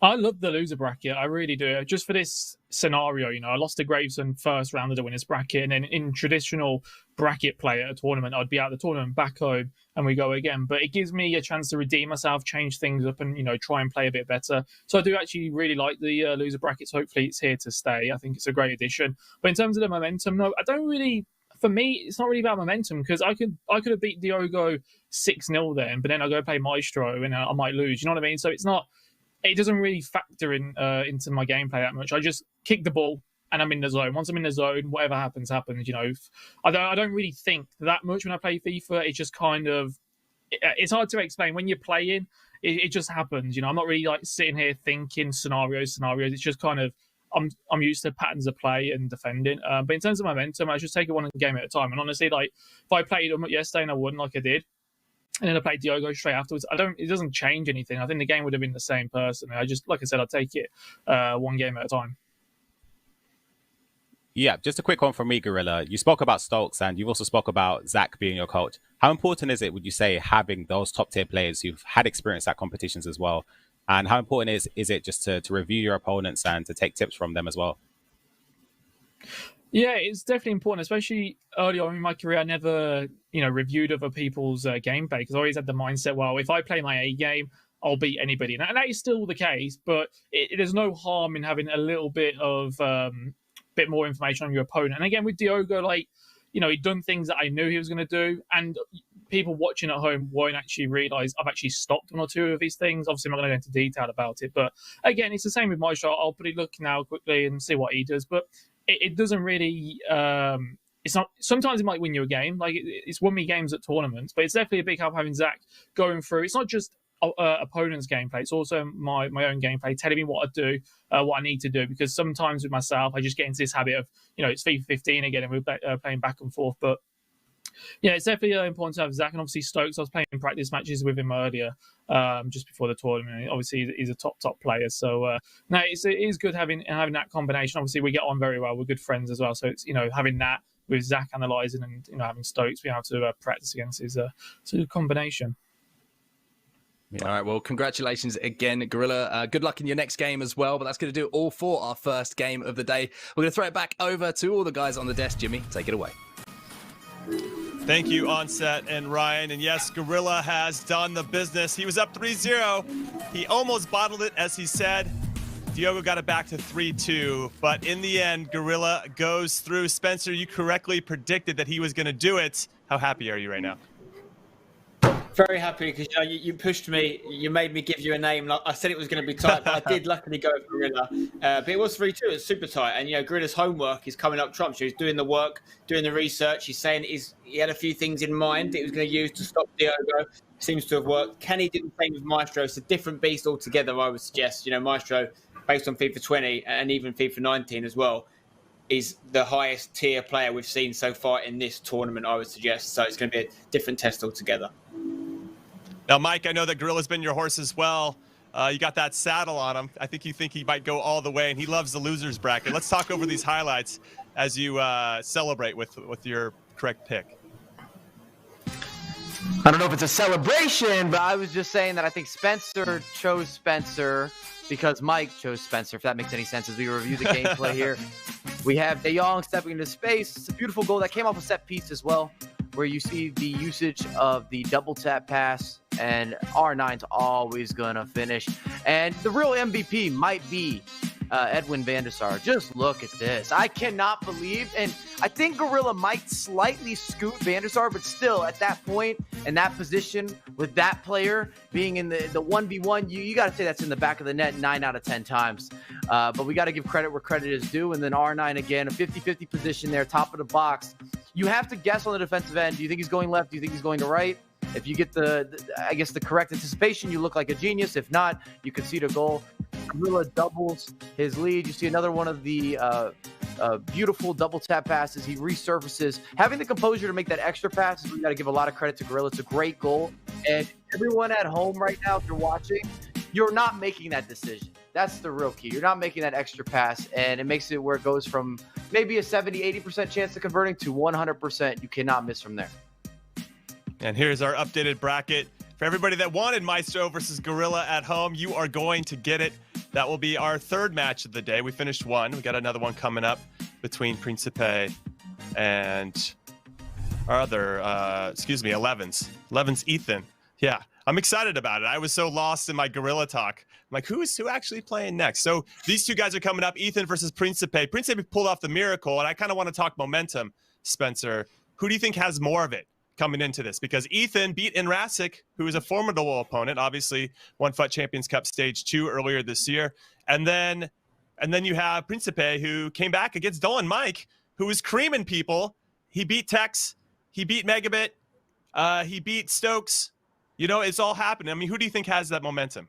I love the loser bracket. I really do. Just for this scenario, you know, I lost to Gravesend first round of the winners bracket, and then in traditional bracket play at a tournament, I'd be out of the tournament, back home, and we go again. But it gives me a chance to redeem myself, change things up, and, you know, try and play a bit better. So I do actually really like the loser brackets. Hopefully it's here to stay. I think it's a great addition. But in terms of the momentum, no, I don't really. For me, it's not really about momentum, because I could have beat Diogo 6-0 then, but then I go play Maestro and I might lose. You know what I mean? So it's not. It doesn't really factor into my gameplay that much. I just kick the ball and I'm in the zone. Once I'm in the zone, whatever happens, happens. You know, I don't really think that much when I play FIFA. It's just kind of, it's hard to explain. When you're playing, it just happens. You know, I'm not really like sitting here thinking scenarios. It's just kind of, I'm used to patterns of play and defending. But in terms of momentum, I just take it one game at a time. And honestly, like if I played them yesterday and I won like I did, and then I played Diogo straight afterwards, it doesn't change anything. I think the game would have been the same personally. Like I said, I'd take it one game at a time. Yeah, just a quick one from me, Gorilla. You spoke about Stokes, and you've also spoke about Zach being your coach. How important is it, would you say, having those top tier players who've had experience at competitions as well? And how important is it just to review your opponents and to take tips from them as well? Yeah, it's definitely important, especially early on in my career. I never, reviewed other people's gameplay, because I always had the mindset, well, if I play my A game, I'll beat anybody. And that is still the case, but there's no harm in having a little bit of bit more information on your opponent. And again, with Diogo, like, he'd done things that I knew he was going to do, and people watching at home won't actually realise I've actually stopped one or two of these things. Obviously, I'm not going to go into detail about it, but again, it's the same with my shot. I'll probably look now quickly and see what he does, but it doesn't really. It's not. Sometimes it might win you a game, like it's won me games at tournaments, but it's definitely a big help having Zach going through. It's not just opponent's gameplay; it's also my own gameplay, telling me what I do, what I need to do. Because sometimes with myself, I just get into this habit of, it's FIFA 15 again, and we're playing back and forth. But yeah, it's definitely important to have Zach, and obviously Stokes. I was playing practice matches with him earlier, just before the tournament. Obviously, he's a top player. So no, it is good having that combination. Obviously, we get on very well. We're good friends as well. So it's having that with Zach analysing and having Stokes being able to practice against is a good combination. All right, well, congratulations again, Gorilla. Good luck in your next game as well, but that's going to do it all for our first game of the day. We're going to throw it back over to all the guys on the desk. Jimmy, take it away. Thank you, Onset and Ryan. And yes, Gorilla has done the business. He was up 3-0. He almost bottled it, as he said. Diogo got it back to 3-2, but in the end, Gorilla goes through. Spencer, you correctly predicted that he was going to do it. How happy are you right now? Very happy, because you pushed me. You made me give you a name. Like I said, it was going to be tight, but I did luckily go with Gorilla. But it was 3-2. It was super tight. And Gorilla's homework is coming up trumps. He's doing the work, doing the research. He's saying he had a few things in mind that he was going to use to stop Diogo. Seems to have worked. Can he do the same with Maestro? It's a different beast altogether, I would suggest. Maestro, based on FIFA 20 and even FIFA 19 as well, is the highest tier player we've seen so far in this tournament, I would suggest. So it's going to be a different test altogether. Now, Mike, I know that Gorilla's been your horse as well. You got that saddle on him. I think you think he might go all the way, and he loves the losers bracket. Let's talk over these highlights as you celebrate with your correct pick. I don't know if it's a celebration, but I was just saying that I think Spencer chose Spencer because Mike chose Spencer, if that makes any sense, as we review the gameplay here. We have De Jong stepping into space. It's a beautiful goal that came off a set piece as well, where you see the usage of the double tap pass, and R9's always going to finish. And the real MVP might be Edwin van der Sar. Just look at this. I cannot believe, and I think Gorilla might slightly scoot van der Sar, but still at that point, in that position, with that player being in the 1v1, you got to say that's in the back of the net 9 out of 10 times. But we got to give credit where credit is due. And then R9 again, a 50-50 position there, top of the box. You have to guess on the defensive end. Do you think he's going left? Do you think he's going to right? If you get the correct anticipation, you look like a genius. If not, you concede a goal. Gorilla doubles his lead. You see another one of the beautiful double tap passes. He resurfaces. Having the composure to make that extra pass, we got to give a lot of credit to Gorilla. It's a great goal. And everyone at home right now, if you're watching, you're not making that decision. That's the real key. You're not making that extra pass, and it makes it where it goes from maybe a 70-80% chance of converting to 100%. You cannot miss from there. And here's our updated bracket. For everybody that wanted Maestro versus Gorilla at home, you are going to get it. That will be our third match of the day. We finished one. We got another one coming up between Principe and our other, 11's. 11's Ethan. Yeah, I'm excited about it. I was so lost in my Gorilla talk. I'm like, who actually playing next? So these two guys are coming up, Ethan versus Principe. Principe pulled off the miracle, and I kind of want to talk momentum, Spencer. Who do you think has more of it coming into this? Because Ethan beat Inrasic, who is a formidable opponent, obviously won FUT Champions Cup Stage 2 earlier this year. And then you have Principe, who came back against Dolan Mike, who was creaming people. He beat Tex, he beat Megabit, he beat Stokes. It's all happening. I mean, who do you think has that momentum?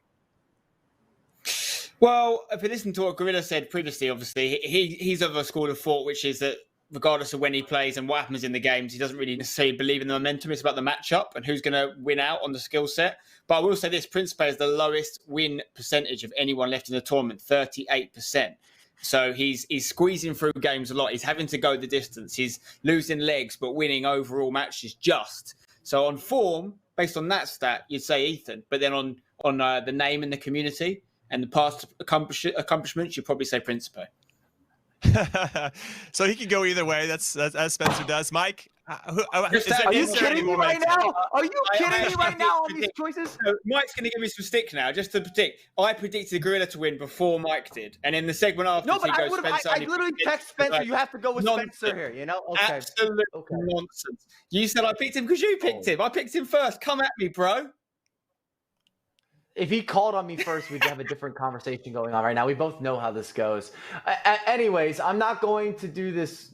Well, if you listen to what Gorilla said previously, obviously, he's of a school of thought, which is that regardless of when he plays and what happens in the games, he doesn't really necessarily believe in the momentum. It's about the matchup and who's going to win out on the skill set. But I will say this, Principe is the lowest win percentage of anyone left in the tournament, 38%. So he's squeezing through games a lot. He's having to go the distance. He's losing legs, but winning overall matches just. So on form, based on that stat, you'd say Ethan. But then on the name in the community and the past accomplishments, you'd probably say Principe. So he could go either way. That's as Spencer does. Mike, Are you kidding me right now? Are you kidding me right now on these choices? So Mike's going to give me some stick now, just to predict. I predicted Gorilla to win before Mike did, and in the segment after, No, but he goes Spencer. I literally text Spencer. You have to go with Spencer here. You know? Okay. Absolute nonsense. You said I picked him because you picked him. I picked him first. Come at me, bro. If he called on me first, we'd have a different conversation going on right now. We both know how this goes. Anyways, I'm not going to do this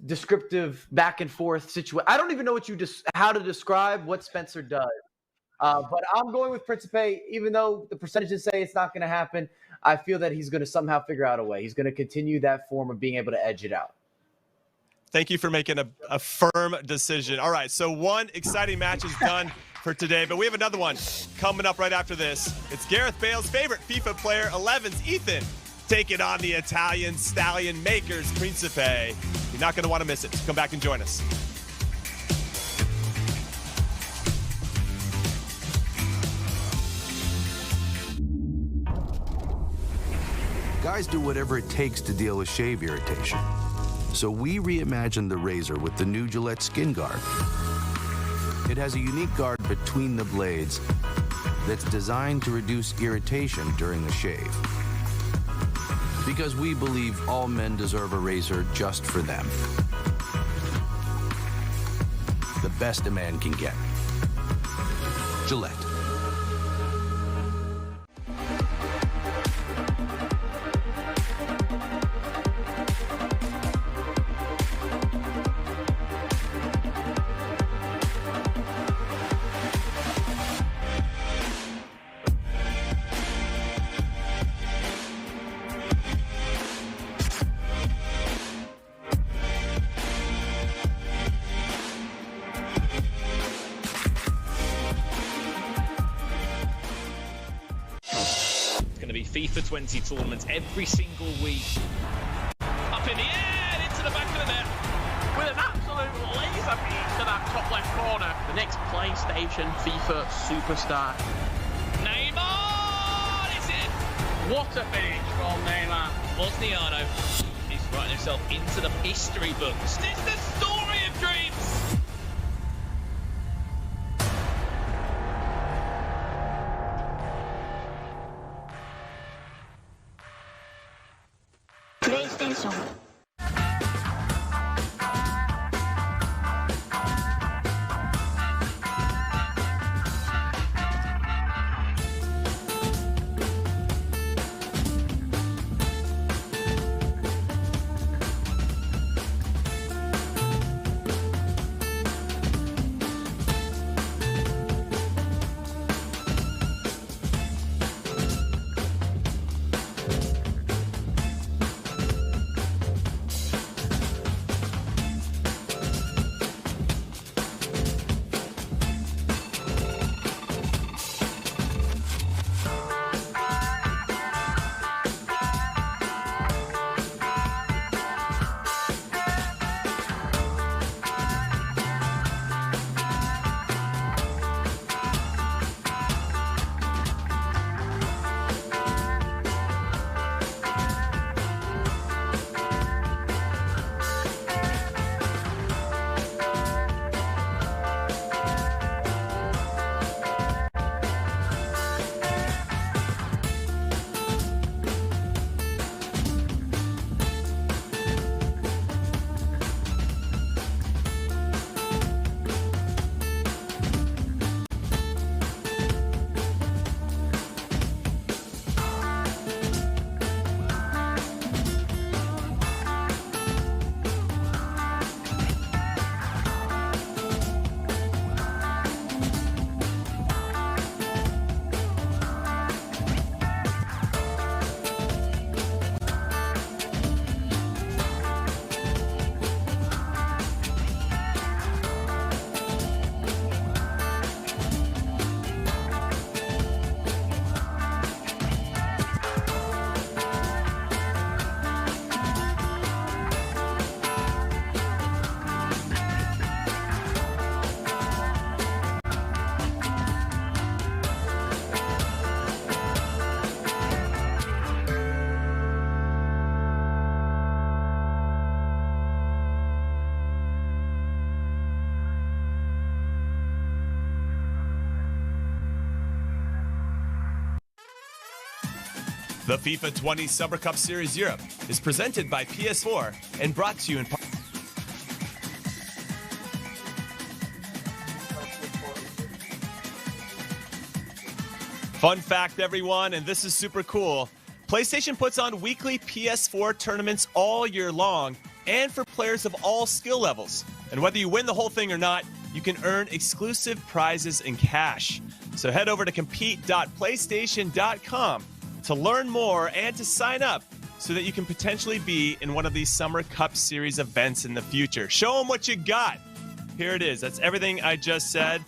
descriptive back and forth situation. I don't even know how to describe what Spencer does. But I'm going with Principe, even though the percentages say it's not going to happen. I feel that he's going to somehow figure out a way. He's going to continue that form of being able to edge it out. Thank you for making a firm decision. All right, so one exciting match is done for today, but we have another one coming up right after this. It's Gareth Bale's favorite FIFA player, 11's Ethan, taking on the Italian stallion makers, Principe. You're not going to want to miss it. Come back and join us. Guys do whatever it takes to deal with shave irritation. So we reimagined the razor with the new Gillette Skin Guard. It has a unique guard between the blades that's designed to reduce irritation during the shave. Because we believe all men deserve a razor just for them. The best a man can get. Gillette. FIFA 20 tournaments every single week. Up in the air and into the back of the net. With an absolute laser beam to that top left corner. The next PlayStation FIFA superstar. Neymar! Is it? What a finish from Neymar. Bosniano. He's writing himself into the history books. It's the story of dreams. PlayStation. The FIFA 20 Summer Cup Series Europe is presented by PS4 and brought to you in part. Fun fact, everyone, and this is super cool. PlayStation puts on weekly PS4 tournaments all year long and for players of all skill levels. And whether you win the whole thing or not, you can earn exclusive prizes and cash. So head over to compete.playstation.com to learn more and to sign up so that you can potentially be in one of these Summer Cup Series events in the future. Show them what you got. Here it is. That's everything I just said,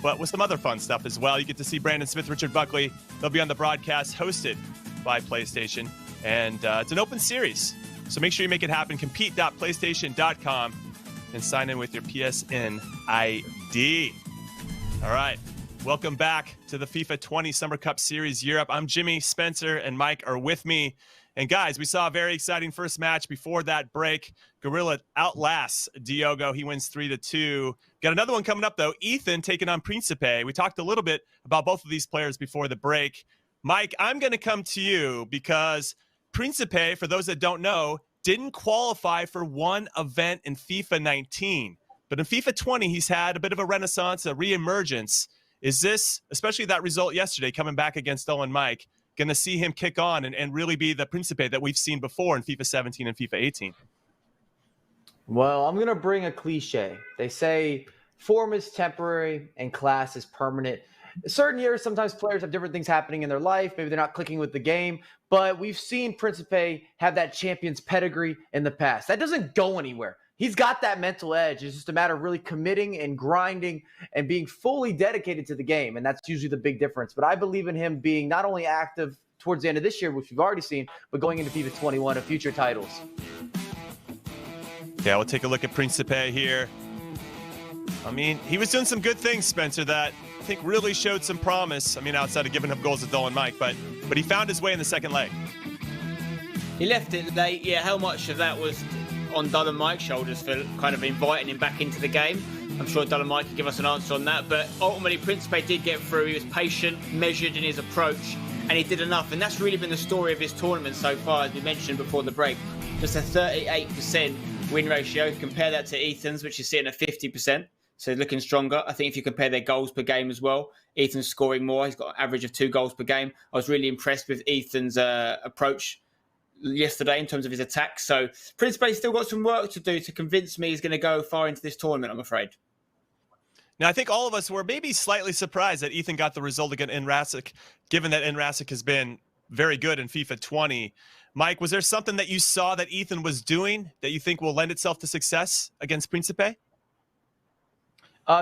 but with some other fun stuff as well. You get to see Brandon Smith, Richard Buckley. They'll be on the broadcast hosted by PlayStation, and it's an open series. So make sure you make it happen. Compete.playstation.com and sign in with your PSN ID. All right. Welcome back to the FIFA 20 Summer Cup Series Europe. I'm Jimmy, Spencer, and Mike are with me. And guys, we saw a very exciting first match before that break. Gorilla outlasts Diogo. He wins 3-2. Got another one coming up, though. Ethan taking on Principe. We talked a little bit about both of these players before the break. Mike, I'm going to come to you because Principe, for those that don't know, didn't qualify for one event in FIFA 19. But in FIFA 20, he's had a bit of a renaissance, a reemergence. Is this, especially that result yesterday, coming back against Dolan Mike, going to see him kick on and really be the Principe that we've seen before in FIFA 17 and FIFA 18? Well, I'm going to bring a cliche. They say form is temporary and class is permanent. Certain years, sometimes players have different things happening in their life. Maybe they're not clicking with the game. But we've seen Principe have that champion's pedigree in the past. That doesn't go anywhere. He's got that mental edge. It's just a matter of really committing and grinding and being fully dedicated to the game. And that's usually the big difference. But I believe in him being not only active towards the end of this year, which we've already seen, but going into FIFA 21 and future titles. Yeah, we'll take a look at Principe here. I mean, he was doing some good things, Spencer, that I think really showed some promise. I mean, outside of giving up goals to Dolan Mike, but he found his way in the second leg. He left it late. Yeah, how much of that was on Dolan Mike's shoulders for kind of inviting him back into the game? I'm sure Dolan Mike can give us an answer on that. But ultimately, Principe did get through. He was patient, measured in his approach, and he did enough. And that's really been the story of his tournament so far, as we mentioned before the break. Just a 38% win ratio. Compare that to Ethan's, which is sitting at 50%. So looking stronger. I think if you compare their goals per game as well, Ethan's scoring more. He's got an average of 2 goals per game. I was really impressed with Ethan's approach yesterday in terms of his attack. So Principe's still got some work to do to convince me he's going to go far into this tournament, I'm afraid. Now, I think all of us were maybe slightly surprised that Ethan got the result against Enrasic, given that Enrasic has been very good in FIFA 20. Mike, was there something that you saw that Ethan was doing that you think will lend itself to success against Principe?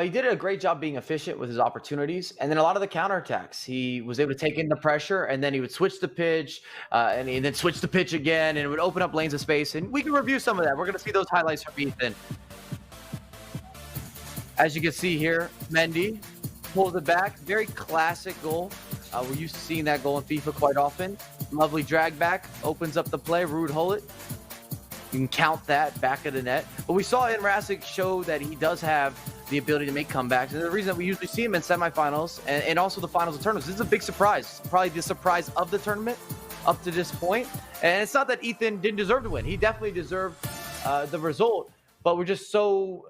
He did a great job being efficient with his opportunities. And then a lot of the counterattacks, he was able to take in the pressure, and then he would switch the pitch, and then switch the pitch again, and it would open up lanes of space. And we can review some of that. We're going to see those highlights from Ethan. As you can see here, Mendy pulls it back. Very classic goal. We're used to seeing that goal in FIFA quite often. Lovely drag back, opens up the play, Ruud Gullit. You can count that back of the net. But we saw Enrasic show that he does have the ability to make comebacks. And the reason that we usually see him in semifinals and also the finals of tournaments, this is a big surprise. Probably the surprise of the tournament up to this point. And it's not that Ethan didn't deserve to win. He definitely deserved the result. But we're just so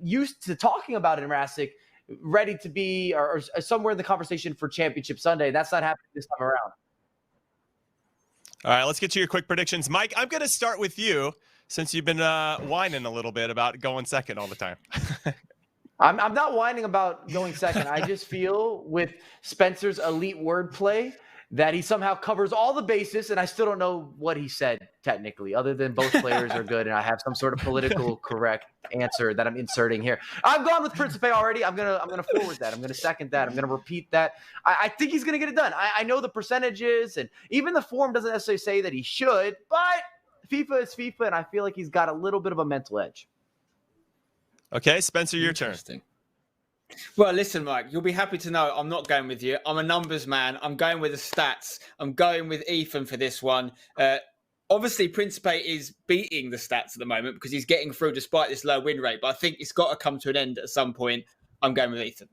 used to talking about Enrasic ready to be or somewhere in the conversation for Championship Sunday. That's not happening this time around. All right, let's get to your quick predictions. Mike, I'm going to start with you since you've been whining a little bit about going second all the time. I'm not whining about going second. I just feel with Spencer's elite wordplay that he somehow covers all the bases, and I still don't know what he said technically, other than both players are good, and I have some sort of political correct answer that I'm inserting here. I've gone with Principe already. I'm gonna forward that. I'm gonna second that. I'm gonna repeat that. I think he's gonna get it done. I know the percentages, and even the form doesn't necessarily say that he should, but FIFA is FIFA, and I feel like he's got a little bit of a mental edge. Okay, Spencer, your turn. Well, listen, Mike, you'll be happy to know I'm not going with you. I'm a numbers man. I'm going with the stats. I'm going with Ethan for this one. Obviously, Principe is beating the stats at the moment because he's getting through despite this low win rate. But I think it's got to come to an end at some point. I'm going with Ethan.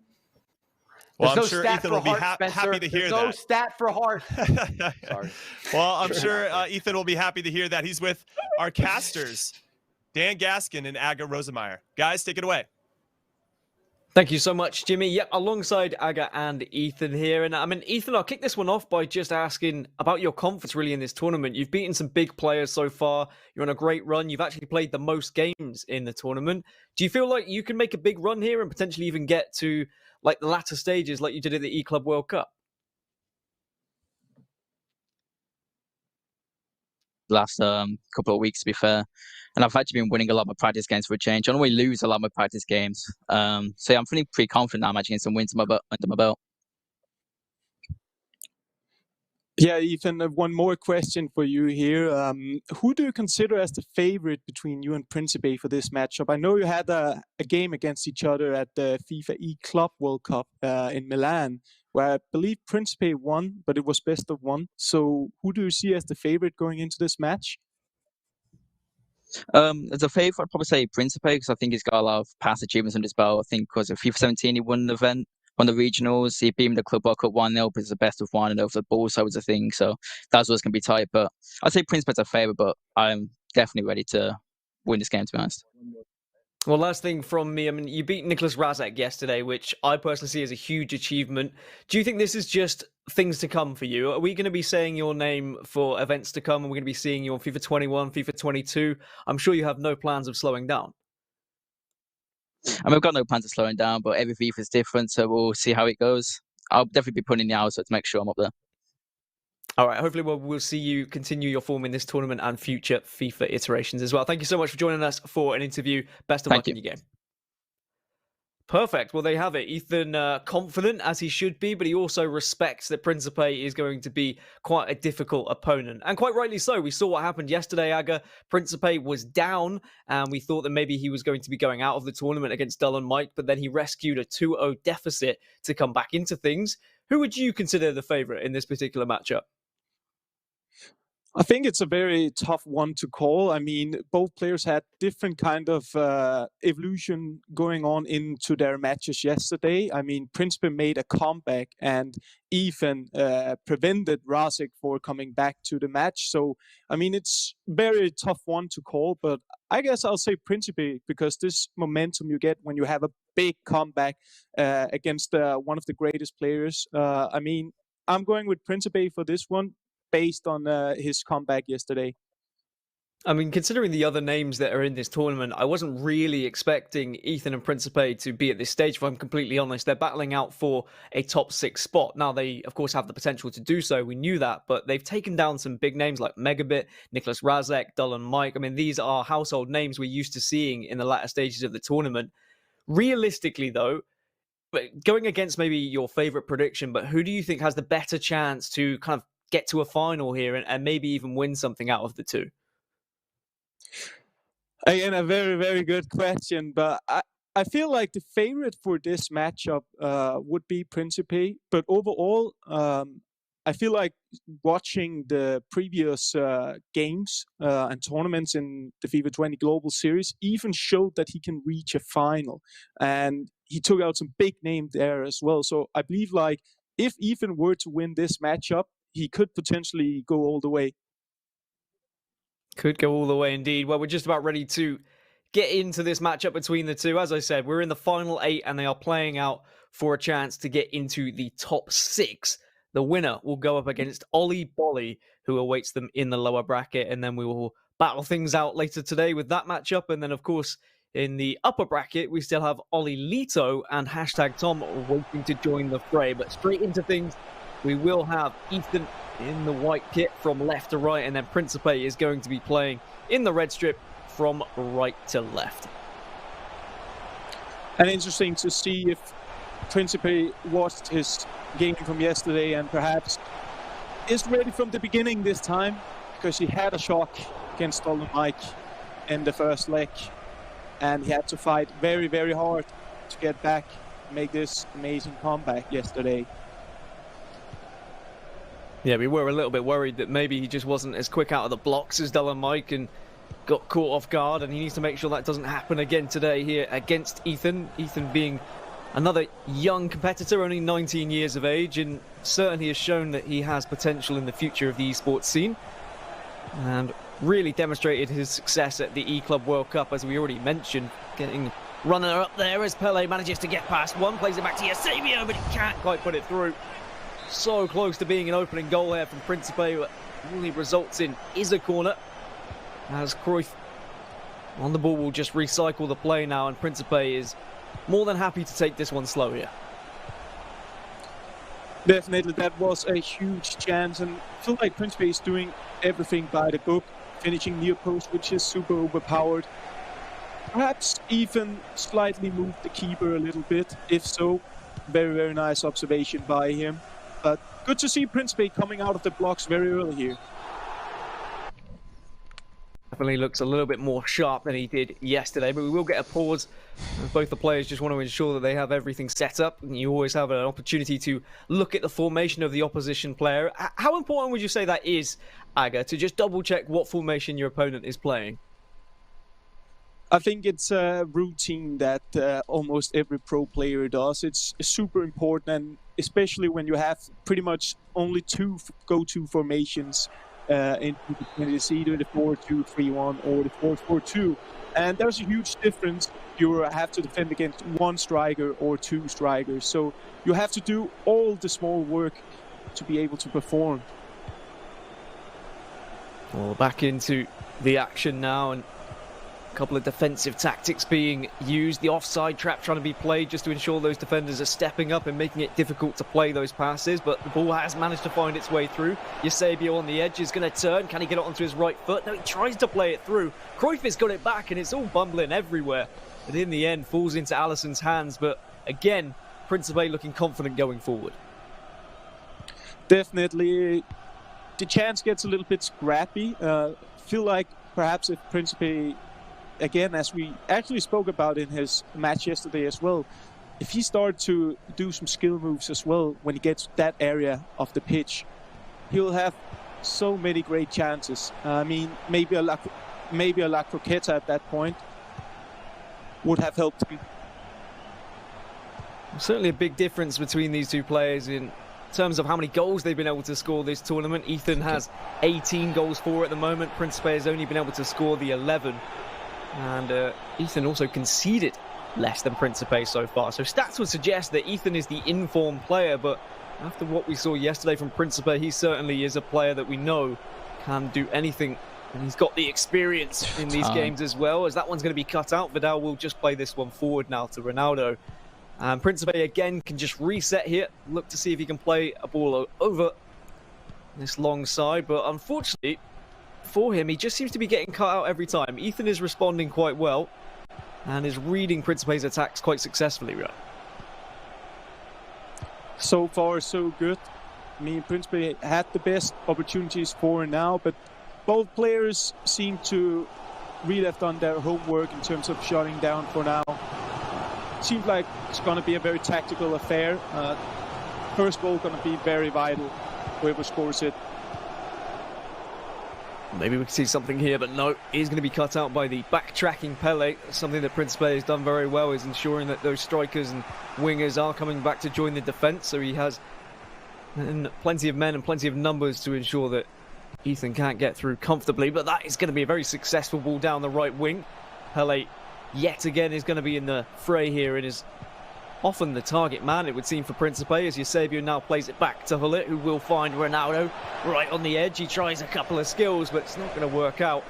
Well, There's I'm no sure stat Ethan for will be heart, Spencer. happy to hear There's that. no stat for heart. Sorry. Well, I'm sure Ethan will be happy to hear that. He's with our casters, Dan Gaskin and Aga Rosemeyer. Guys, take it away. Thank you so much, Jimmy. Yep, alongside Aga and Ethan here. And I mean, Ethan, I'll kick this one off by just asking about your confidence really in this tournament. You've beaten some big players so far. You're on a great run. You've actually played the most games in the tournament. Do you feel like you can make a big run here and potentially even get to like the latter stages like you did at the E-Club World Cup? Last couple of weeks, to be fair, and I've actually been winning a lot of my practice games for a change. I normally lose a lot of my practice games, so yeah, I'm feeling pretty confident now. I'm actually getting some wins under my belt. Yeah, Ethan, one more question for you here. Who do you consider as the favorite between you and Principe for this matchup? I know you had a game against each other at the FIFA E-Club World Cup in Milan, where I believe Principe won, but it was best of one. So who do you see as the favorite going into this match? As a favorite, I'd probably say Principe, because I think he's got a lot of past achievements under his belt. I think because of FIFA 17, he won the event, won the regionals. He beat him the Club World Cup 1-0, but it's the best of one and over the ball, so it's a thing. So that's what's going to be tight. But I'd say Principe's a favorite, but I'm definitely ready to win this game, to be honest. Well, last thing from me, I mean, you beat Nicholas Razak yesterday, which I personally see as a huge achievement. Do you think this is just things to come for you? Are we going to be saying your name for events to come? And we're going to be seeing you on FIFA 21, FIFA 22? I'm sure you have no plans of slowing down. I mean, I've got no plans of slowing down, but every FIFA is different, so we'll see how it goes. I'll definitely be putting in the hours to make sure I'm up there. All right, hopefully we'll see you continue your form in this tournament and future FIFA iterations as well. Thank you so much for joining us for an interview. Best of luck in your game. Perfect. Well, there you have it. Ethan, confident as he should be, but he also respects that Principe is going to be quite a difficult opponent. And quite rightly so. We saw what happened yesterday, Aga. Principe was down, and we thought that maybe he was going to be going out of the tournament against Dull and Mike, but then he rescued a 2-0 deficit to come back into things. Who would you consider the favourite in this particular matchup? I think it's a very tough one to call. I mean, both players had different kind of evolution going on into their matches yesterday. I mean, Principe made a comeback and Ethan prevented Razak for coming back to the match. So, I mean, it's very tough one to call, but I guess I'll say Principe because this momentum you get when you have a big comeback against one of the greatest players. I mean, I'm going with Principe for this one, based on his comeback yesterday. I mean, considering the other names that are in this tournament, I wasn't really expecting Ethan and Principe to be at this stage, if I'm completely honest. They're battling out for a top 6 spot. Now, they, of course, have the potential to do so. We knew that, but they've taken down some big names like Megabit, Nicholas Razak, Dull and Mike. I mean, these are household names we're used to seeing in the latter stages of the tournament. Realistically, though, going against maybe your favorite prediction, but who do you think has the better chance to kind of get to a final here and maybe even win something out of the two? Again, a very, very good question, but I feel like the favorite for this matchup would be Principe, but overall, I feel like watching the previous games and tournaments in the FIFA 20 Global Series even showed that he can reach a final, and he took out some big names there as well. So I believe like if Ethan were to win this matchup, he could potentially go all the way. Could go all the way indeed. Well, we're just about ready to get into this matchup between the two. As I said, we're in the final 8 and they are playing out for a chance to get into the top 6. The winner will go up against Ollie Bolly, who awaits them in the lower bracket. And then we will battle things out later today with that matchup. And then, of course, in the upper bracket, we still have Ollie Lito and #Tom waiting to join the fray. But straight into things, we will have Ethan in the white kit from left to right, and then Principe is going to be playing in the red strip from right to left. And interesting to see if Principe watched his game from yesterday and perhaps is ready from the beginning this time, because he had a shock against Dull and Mike in the first leg, and he had to fight very, very hard to get back and make this amazing comeback yesterday. Yeah, we were a little bit worried that maybe he just wasn't as quick out of the blocks as Dull and Mike and got caught off guard, and he needs to make sure that doesn't happen again today here against Ethan. Ethan being another young competitor, only 19 years of age, and certainly has shown that he has potential in the future of the esports scene. And really demonstrated his success at the E-Club World Cup, as we already mentioned, getting runner up there as Pele manages to get past one, plays it back to Eusebio, but he can't quite put it through. So close to being an opening goal here from Principe, but only results in is a corner, as Cruyff on the ball will just recycle the play now, and Principe is more than happy to take this one slow here. Definitely, that was a huge chance, and I feel like Principe is doing everything by the book, finishing near post, which is super overpowered. Perhaps even slightly moved the keeper a little bit. If so, very, very nice observation by him. But good to see Principe coming out of the blocks very early here. Definitely looks a little bit more sharp than he did yesterday, but we will get a pause. Both the players just want to ensure that they have everything set up, and you always have an opportunity to look at the formation of the opposition player. How important would you say that is, Aga, to just double check what formation your opponent is playing? I think it's a routine that almost every pro player does. It's super important, and especially when you have pretty much only two go-to formations it's either the 4-2-3-1 or the 4-4-2. And there's a huge difference. You have to defend against one striker or two strikers. So you have to do all the small work to be able to perform. Well, back into the action now, and a couple of defensive tactics being used. The offside trap trying to be played just to ensure those defenders are stepping up and making it difficult to play those passes. But the ball has managed to find its way through. Eusebio on the edge is going to turn. Can he get it onto his right foot? No, he tries to play it through. Cruyff has got it back, and it's all bumbling everywhere. But in the end, falls into Alisson's hands. But again, Principe looking confident going forward. Definitely. The chance gets a little bit scrappy. Feel like perhaps if Principe, again, as we actually spoke about in his match yesterday as well, if he starts to do some skill moves as well when he gets that area of the pitch, he'll have so many great chances. I mean, maybe a La Croqueta at that point would have helped him. Certainly a big difference between these two players in terms of how many goals they've been able to score this tournament. Ethan has 18 goals for at the moment. Principe has only been able to score the 11. And Ethan also conceded less than Principe so far. So stats would suggest that Ethan is the informed player, but after what we saw yesterday from Principe, he certainly is a player that we know can do anything. And he's got the experience in these games as well, as that one's going to be cut out. Vidal will just play this one forward now to Ronaldo. And Principe again can just reset here, look to see if he can play a ball over this long side. But unfortunately for him, he just seems to be getting cut out every time. Ethan is responding quite well and is reading Principe's attacks quite successfully, right? So far, so good. I mean, Principe had the best opportunities for now, but both players seem to really have done their homework in terms of shutting down for now. Seems like it's going to be a very tactical affair. First goal going to be very vital, whoever scores it. Maybe we can see something here, but no, he's going to be cut out by the backtracking Pele. Something that Principe has done very well is ensuring that those strikers and wingers are coming back to join the defence. So he has plenty of men and plenty of numbers to ensure that Ethan can't get through comfortably. But that is going to be a very successful ball down the right wing. Pele yet again is going to be in the fray here and is often the target man, it would seem, for Principe, as Eusebio now plays it back to Hullet, who will find Ronaldo right on the edge. He tries a couple of skills, but it's not going to work out.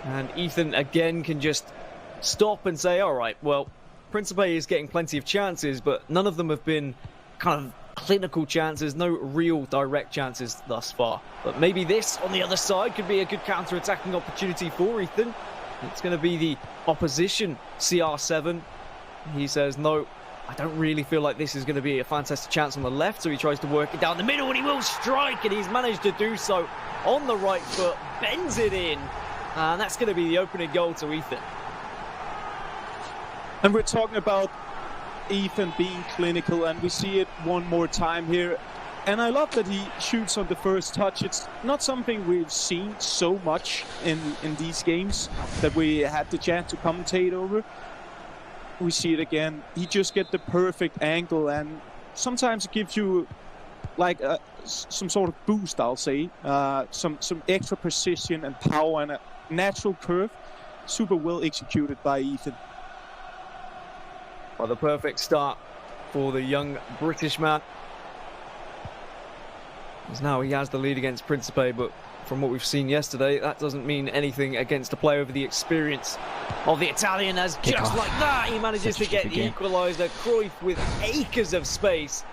And Ethan again can just stop and say, all right, well, Principe is getting plenty of chances, but none of them have been kind of clinical chances, no real direct chances thus far. But maybe this on the other side could be a good counter-attacking opportunity for Ethan. It's going to be the opposition CR7. He says, no, I don't really feel like this is going to be a fantastic chance on the left, so he tries to work it down the middle, and he will strike, and he's managed to do so on the right foot, bends it in, and that's going to be the opening goal to Ethan. And we're talking about Ethan being clinical, and we see it one more time here. And I love that he shoots on the first touch. It's not something we've seen so much in these games that we had the chance to commentate over. we see it again. He just get the perfect angle, and sometimes it gives you like some sort of boost, I'll say. Some extra precision and power and a natural curve. Super well executed by Ethan. Well, the perfect start for the young British man. As now he has the lead against Principe, but from what we've seen yesterday, that doesn't mean anything against a player with the experience of the Italian, as just like that, he manages to get the equaliser. Cruyff, with acres of space,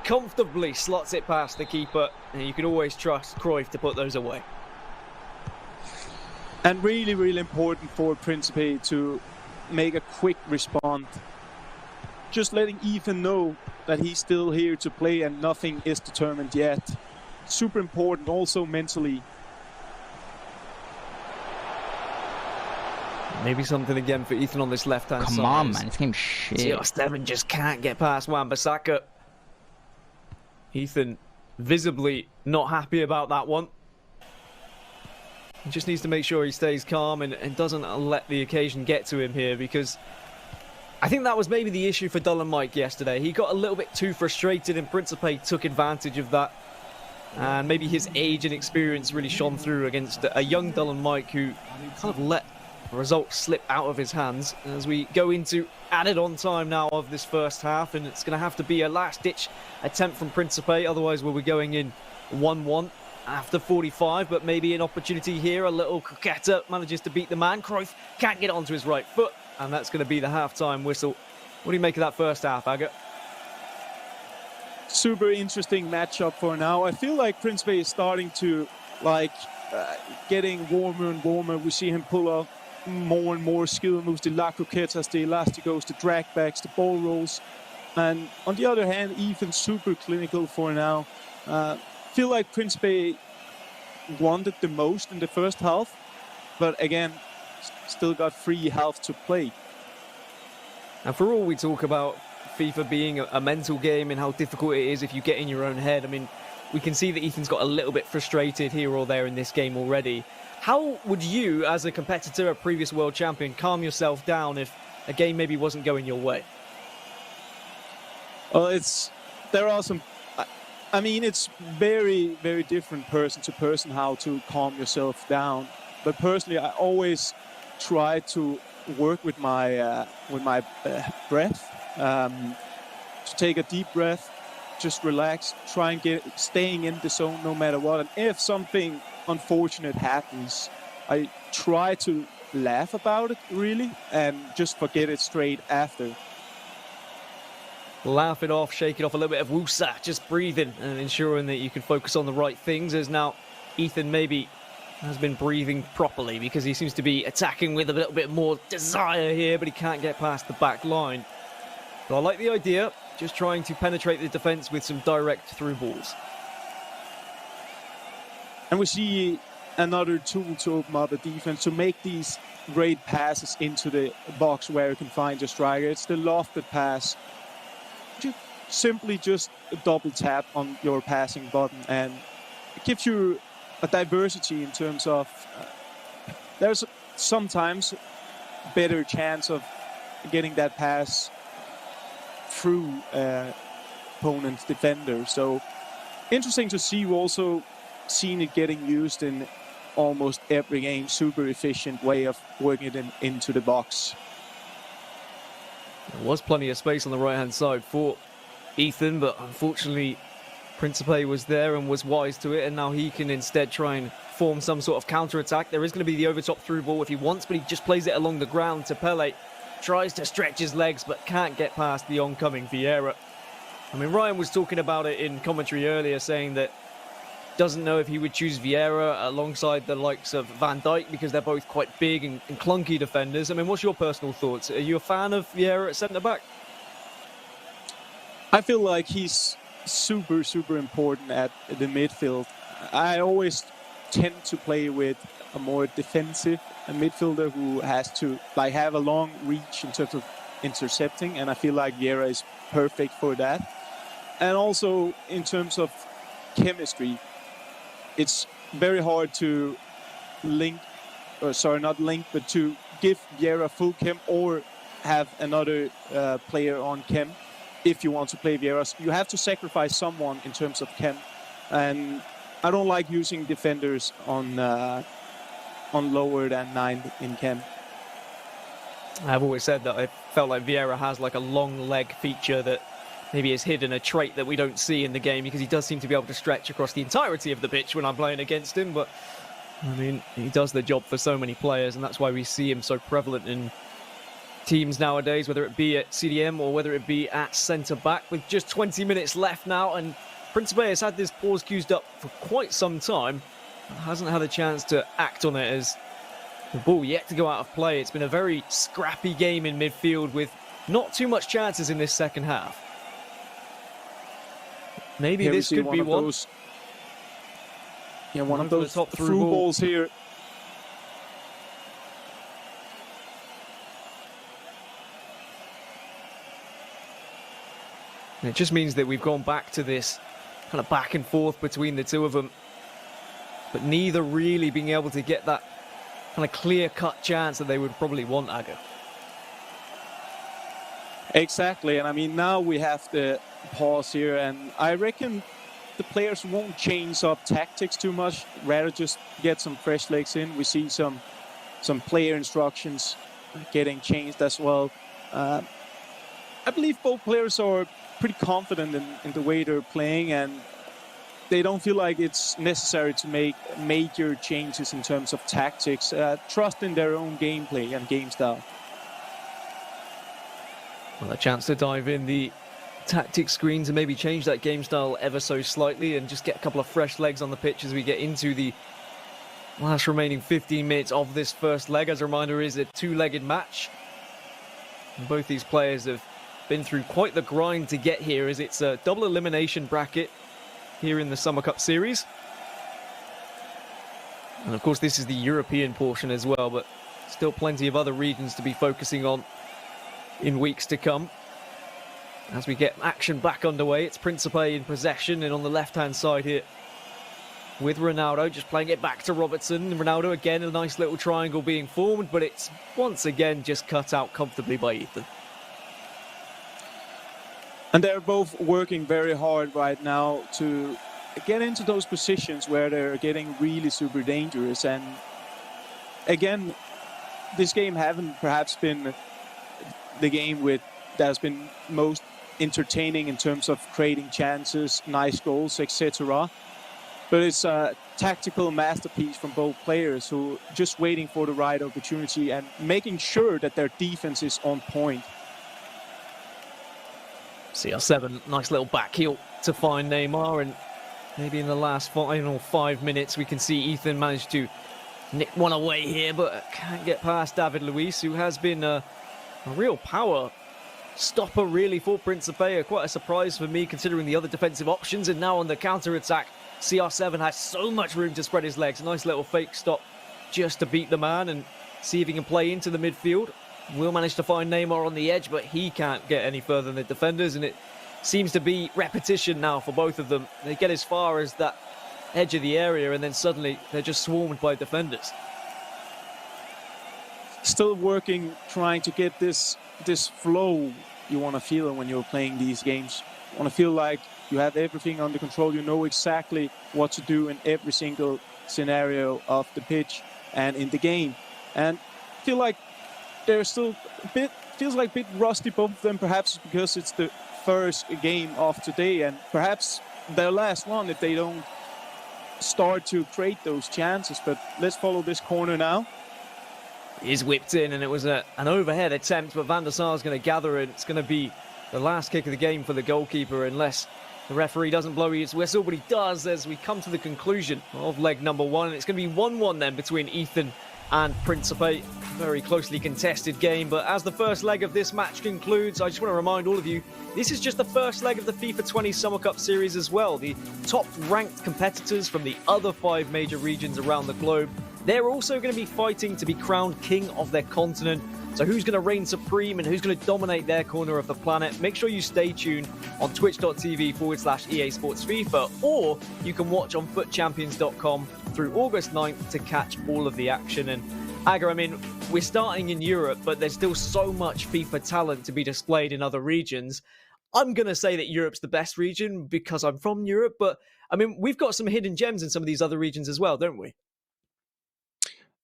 comfortably slots it past the keeper, and you can always trust Cruyff to put those away. And really, really important for Principe to make a quick response. Just letting Ethan know that he's still here to play and nothing is determined yet. Super important also mentally. Maybe something again for Ethan on this left-hand side. Come on, man. This game's shit. CR7 just can't get past Wan-Bissaka. Ethan visibly not happy about that one. He just needs to make sure he stays calm and doesn't let the occasion get to him here, because I think that was maybe the issue for Dolan Mike yesterday. He got a little bit too frustrated, and Principe took advantage of that. And maybe his age and experience really shone through against a young Dolan Mike who kind of let the result slip out of his hands. As we go into added on time now of this first half, and it's going to have to be a last-ditch attempt from Principe, otherwise we'll be going in 1-1 after 45, but maybe an opportunity here. A little Coquetta manages to beat the man. Cruyff can't get onto his right foot, and that's going to be the half-time whistle. What do you make of that first half, Aga? Super interesting matchup for now. I feel like Principe is starting to getting warmer and warmer. We see him pull off more and more skill moves, the La Croquetas, the Elastigos, the dragbacks, the ball rolls. And on the other hand, Ethan's super clinical for now. Feel like Principe wanted the most in the first half, but again, still got free half to play. And for all we talk about FIFA being a mental game and how difficult it is if you get in your own head, I mean, we can see that Ethan's got a little bit frustrated here or there in this game already. How would you, as a competitor, a previous world champion, calm yourself down if a game maybe wasn't going your way? Well, there are some. I mean, it's very, very different person to person how to calm yourself down. But personally, I always try to work with my breath. To take a deep breath, just relax, try and staying in the zone no matter what. And if something unfortunate happens, I try to laugh about it really and just forget it straight after. Laugh it off, shake it off, a little bit of woosah, just breathing and ensuring that you can focus on the right things, as now Ethan maybe has been breathing properly because he seems to be attacking with a little bit more desire here, but he can't get past the back line. So I like the idea, just trying to penetrate the defence with some direct through balls. And we see another tool to open up the defense, to make these great passes into the box where you can find your striker. It's the lofted pass. Simply just a double tap on your passing button, and it gives you a diversity in terms of there's sometimes better chance of getting that pass through opponent's defender. So interesting to see. We've also seen it getting used in almost every game. Super efficient way of working it into the box. There was plenty of space on the right-hand side for Ethan, but unfortunately Principe was there and was wise to it, and now he can instead try and form some sort of counter-attack. There is going to be the overtop through ball if he wants, but he just plays it along the ground to Pele. Tries to stretch his legs, but can't get past the oncoming Vieira. I mean, Ryan was talking about it in commentary earlier, saying that doesn't know if he would choose Vieira alongside the likes of Van Dijk because they're both quite big and clunky defenders. I mean, what's your personal thoughts? Are you a fan of Vieira at centre-back? I feel like he's super, super important at the midfield. I always tend to play with a more defensive midfielder who has to have a long reach in terms of intercepting, and I feel like Vieira is perfect for that. And also in terms of chemistry, it's very hard to to give Vieira full chem or have another player on chem if you want to play Vieira. You have to sacrifice someone in terms of chem, and I don't like using defenders on lower than 9 in chem. I've always said that I felt like Vieira has like a long leg feature that maybe is hidden, a trait that we don't see in the game, because he does seem to be able to stretch across the entirety of the pitch when I'm playing against him. But I mean, he does the job for so many players, and that's why we see him so prevalent in teams nowadays, whether it be at CDM or whether it be at centre-back. With just 20 minutes left now, and Principe has had this pause queued up for quite some time, and hasn't had a chance to act on it, as the ball yet to go out of play. It's been a very scrappy game in midfield with not too much chances in this second half. Maybe this could be one. One of those top through balls here. And it just means that we've gone back to this kind of back and forth between the two of them, but neither really being able to get that kind of clear-cut chance that they would probably want, Aga. Exactly, and I mean, now we have the pause here, and I reckon the players won't change up tactics too much, rather just get some fresh legs in. We see some player instructions getting changed as well. I believe both players are pretty confident in the way they're playing, and they don't feel like it's necessary to make major changes in terms of tactics. Trust in their own gameplay and game style. Well, a chance to dive in the tactics screens and maybe change that game style ever so slightly and just get a couple of fresh legs on the pitch as we get into the last remaining 15 minutes of this first leg. As a reminder, is a two-legged match. And both these players have been through quite the grind to get here, as it's a double elimination bracket here in the Summer Cup series. And of course, this is the European portion as well, but still plenty of other regions to be focusing on in weeks to come. As we get action back underway, it's Principe in possession, and on the left-hand side here with Ronaldo, just playing it back to Robertson. Ronaldo again, a nice little triangle being formed, but it's once again just cut out comfortably by Ethan. And they're both working very hard right now to get into those positions where they're getting really super dangerous. And again, this game haven't perhaps been the game that has been most entertaining in terms of creating chances, nice goals, etc. But it's a tactical masterpiece from both players who are just waiting for the right opportunity and making sure that their defense is on point. CR7, nice little back heel to find Neymar, and maybe in the last final 5 minutes we can see Ethan manage to nick one away here, but can't get past David Luiz, who has been a real power stopper really for Principe. Quite a surprise for me considering the other defensive options. And now on the counter-attack, CR7 has so much room to spread his legs. A nice little fake stop just to beat the man and see if he can play into the midfield. Will manage to find Neymar on the edge, but he can't get any further than the defenders, and it seems to be repetition now for both of them. They get as far as that edge of the area, and then suddenly they're just swarmed by defenders. Still working, trying to get this flow you want to feel when you're playing these games. You want to feel like you have everything under control. You know exactly what to do in every single scenario of the pitch and in the game. And feel like they're still feels like a bit rusty, both of them, perhaps because it's the first game of today and perhaps their last one if they don't start to create those chances. But let's follow this corner now. Is whipped in, and it was an overhead attempt, but Van der Sar is going to gather it. It's going to be the last kick of the game for the goalkeeper unless the referee doesn't blow his whistle, but he does as we come to the conclusion of leg number one. And it's going to be 1-1 then between Ethan and Principe. Very closely contested game, but as the first leg of this match concludes, I just want to remind all of you, this is just the first leg of the FIFA 20 Summer Cup series as well. The top ranked competitors from the other 5 major regions around the globe, they're also going to be fighting to be crowned king of their continent. So who's going to reign supreme and who's going to dominate their corner of the planet? Make sure you stay tuned on twitch.tv/EA Sports FIFA, or you can watch on footchampions.com through August 9th to catch all of the action. And Aga, I mean, we're starting in Europe, but there's still so much FIFA talent to be displayed in other regions. I'm going to say that Europe's the best region because I'm from Europe, but I mean, we've got some hidden gems in some of these other regions as well, don't we?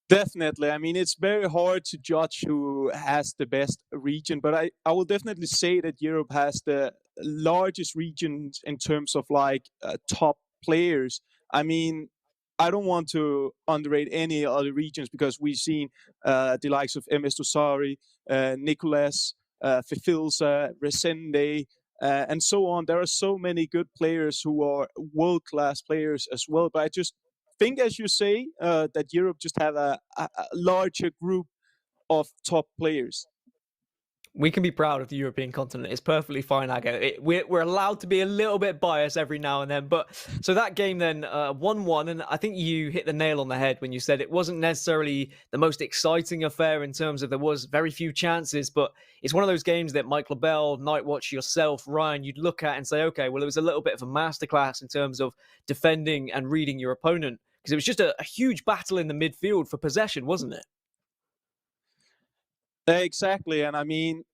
Definitely. I mean, it's very hard to judge who has the best region, but I will definitely say that Europe has the largest regions in terms of top players. I mean, I don't want to underrate any other regions because we've seen the likes of MS Dosari, Nicolas, Fifilza, Resende, and so on. There are so many good players who are world-class players as well, but I just think, as you say, that Europe just have a larger group of top players. We can be proud of the European continent. It's perfectly fine, Aga. We're allowed to be a little bit biased every now and then. But so that game then 1-1, and I think you hit the nail on the head when you said it wasn't necessarily the most exciting affair in terms of there was very few chances, but it's one of those games that Mike LaBelle, Nightwatch, yourself, Ryan, you'd look at and say, okay, well, it was a little bit of a masterclass in terms of defending and reading your opponent, because it was just a huge battle in the midfield for possession, wasn't it? Exactly, and I mean,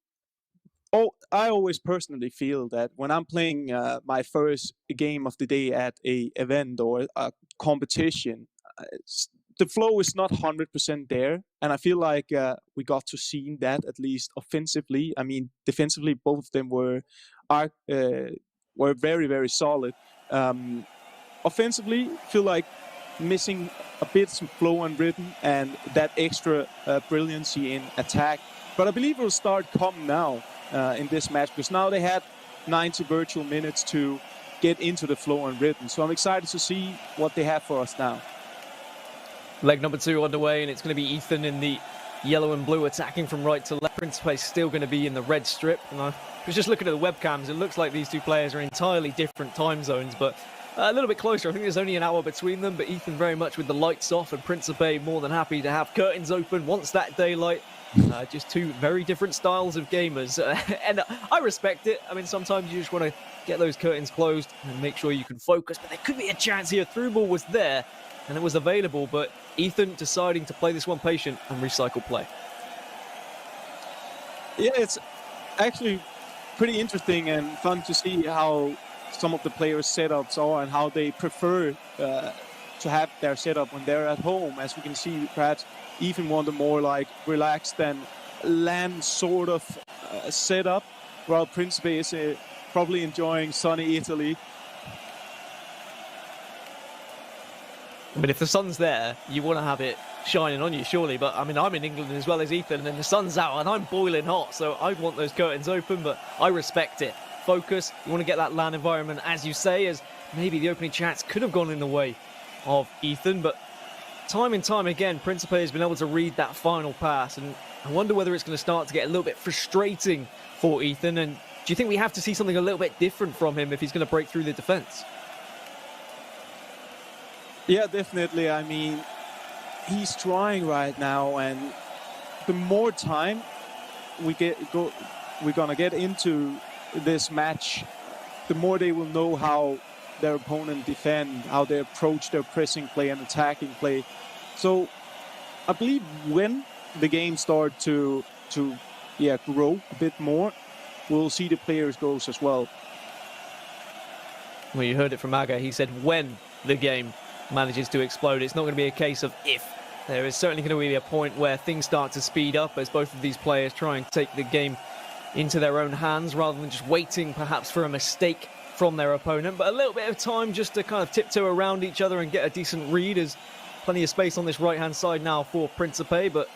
I always personally feel that when I'm playing my first game of the day at a event or a competition, the flow is not 100% there, and I feel like we got to see that at least offensively. I mean, defensively, both of them were very, very solid. Offensively, feel like missing a bit some flow and rhythm and that extra brilliancy in attack. But I believe it will start coming now in this match because now they had 90 virtual minutes to get into the flow and rhythm. So I'm excited to see what they have for us now. Leg number 2 underway, and it's going to be Ethan in the yellow and blue attacking from right to left. Principe still going to be in the red strip. And I was just looking at the webcams. It looks like these two players are in entirely different time zones, but a little bit closer. I think there's only an hour between them, but Ethan very much with the lights off, and Principe more than happy to have curtains open, wants that daylight. Just two very different styles of gamers, and I respect it. I mean, sometimes you just want to get those curtains closed and make sure you can focus, but there could be a chance here. Through ball was there, and it was available, but Ethan deciding to play this one patient and recycle play. Yeah, it's actually pretty interesting and fun to see how some of the players' setups are and how they prefer to have their setup when they're at home. As we can see, perhaps even want a more relaxed and land sort of setup, while Principe is probably enjoying sunny Italy. I mean, if the sun's there, you want to have it shining on you, surely. But I mean, I'm in England as well as Ethan, and the sun's out, and I'm boiling hot, so I want those curtains open, but I respect it. Focus, you want to get that LAN environment, as you say, as maybe the opening chance could have gone in the way of Ethan, but time and time again, Principe has been able to read that final pass, and I wonder whether it's going to start to get a little bit frustrating for Ethan, and do you think we have to see something a little bit different from him if he's going to break through the defense? Yeah, definitely. I mean, he's trying right now, and the more time we're going to get into this match, the more they will know how their opponent defend, how they approach their pressing play and attacking play. So I believe when the game starts to grow a bit more, we'll see the players goals as well. Well, you heard it from Aga. He said when the game manages to explode. It's not going to be a case of if. There is certainly going to be a point where things start to speed up as both of these players try and take the game into their own hands rather than just waiting perhaps for a mistake from their opponent. But a little bit of time just to kind of tiptoe around each other and get a decent read. There's plenty of space on this right-hand side now for Principe, but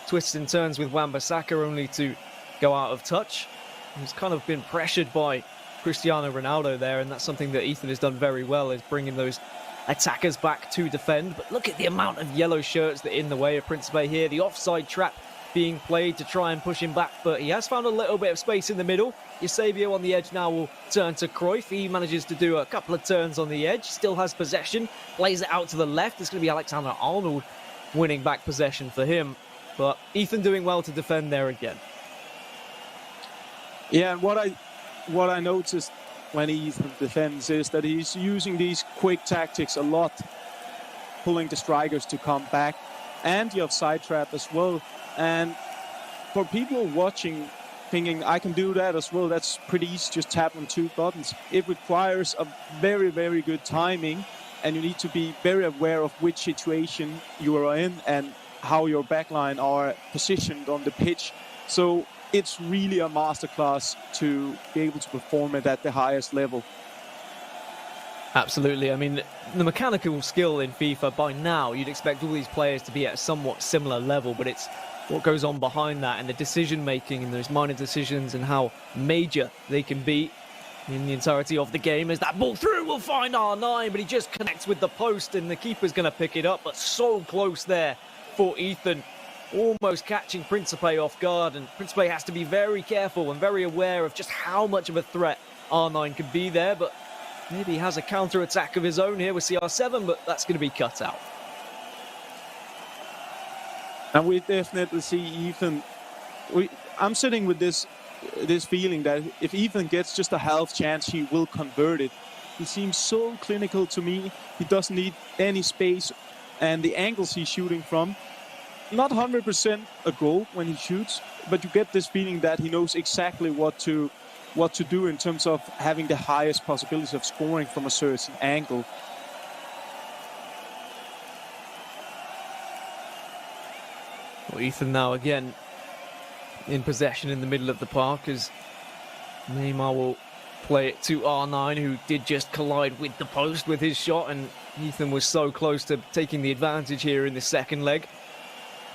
twists and turns with Wan-Bissaka only to go out of touch. He's kind of been pressured by Cristiano Ronaldo there, and that's something that Ethan has done very well, is bringing those attackers back to defend. But look at the amount of yellow shirts that are in the way of Principe here. The offside trap being played to try and push him back, but he has found a little bit of space in the middle. Eusebio on the edge now will turn to Cruyff. He manages to do a couple of turns on the edge, still has possession, plays it out to the left. It's going to be Alexander-Arnold winning back possession for him, but Ethan doing well to defend there again. Yeah, and what I noticed when Ethan defends is that he's using these quick tactics a lot, pulling the strikers to come back. and the offside trap as well. And for people watching, thinking I can do that as well, that's pretty easy, just tap on 2 buttons. It requires a very, very good timing, and you need to be very aware of which situation you are in and how your backline are positioned on the pitch. So it's really a masterclass to be able to perform it at the highest level. Absolutely. I mean, the mechanical skill in FIFA, by now, you'd expect all these players to be at a somewhat similar level, but it's what goes on behind that and the decision-making and those minor decisions and how major they can be in the entirety of the game. As that ball through will find R9, but he just connects with the post and the keeper's going to pick it up, but so close there for Ethan, almost catching Principe off guard, and Principe has to be very careful and very aware of just how much of a threat R9 could be there, but maybe he has a counter-attack of his own here with CR7, but that's going to be cut out. And we definitely see Ethan. I'm sitting with this feeling that if Ethan gets just a half chance, he will convert it. He seems so clinical to me. He doesn't need any space, and the angles he's shooting from, not 100% a goal when he shoots, but you get this feeling that he knows exactly what to do in terms of having the highest possibility of scoring from a certain angle. Well, Ethan now again in possession in the middle of the park as Neymar will play it to R9, who did just collide with the post with his shot, and Ethan was so close to taking the advantage here in the second leg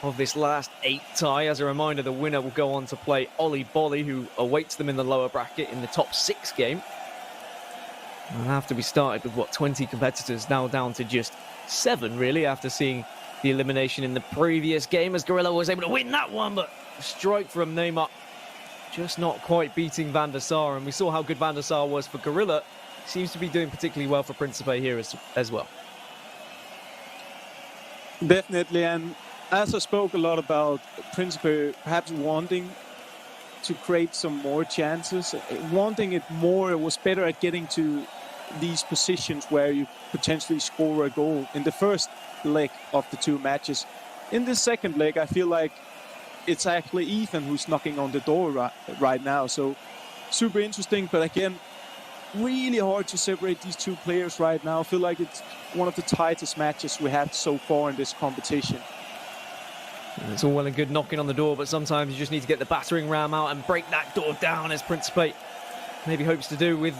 of this last 8 tie. As a reminder, the winner will go on to play Ollie Bolly, who awaits them in the lower bracket in the top 6 game. And after we started with, 20 competitors, now down to just 7, really, after seeing the elimination in the previous game, as Gorilla was able to win that one, but a strike from Neymar just not quite beating Van der Sar, and we saw how good Van der Sar was for Gorilla. Seems to be doing particularly well for Principe here as well. Definitely, and as I spoke a lot about Principe perhaps wanting to create some more chances, wanting it more, it was better at getting to these positions where you potentially score a goal in the first leg of the 2 matches. In the second leg, I feel like it's actually Ethan who's knocking on the door right now. So super interesting, but again, really hard to separate these 2 players right now. I feel like it's one of the tightest matches we had so far in this competition. It's all well and good knocking on the door, but sometimes you just need to get the battering ram out and break that door down, as Principe maybe hopes to do with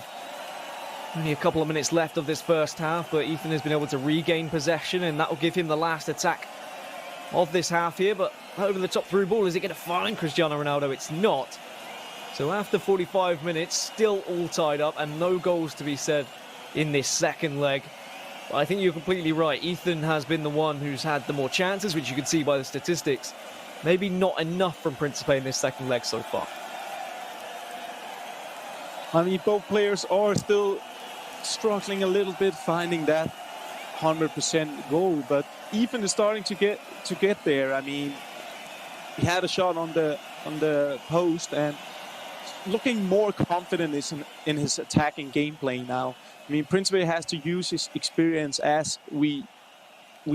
only a couple of minutes left of this first half. But Ethan has been able to regain possession, and that will give him the last attack of this half here. But over the top through ball, is it going to find Cristiano Ronaldo? It's not. So after 45 minutes, still all tied up and no goals to be said in this second leg. But I think you're completely right. Ethan has been the one who's had the more chances, which you can see by the statistics. Maybe not enough from Principe in this second leg so far. I mean, both players are still struggling a little bit finding that 100% goal, but Ethan is starting to get there. I mean, he had a shot on the post and looking more confident in his attacking gameplay now. I mean, Principe has to use his experience as we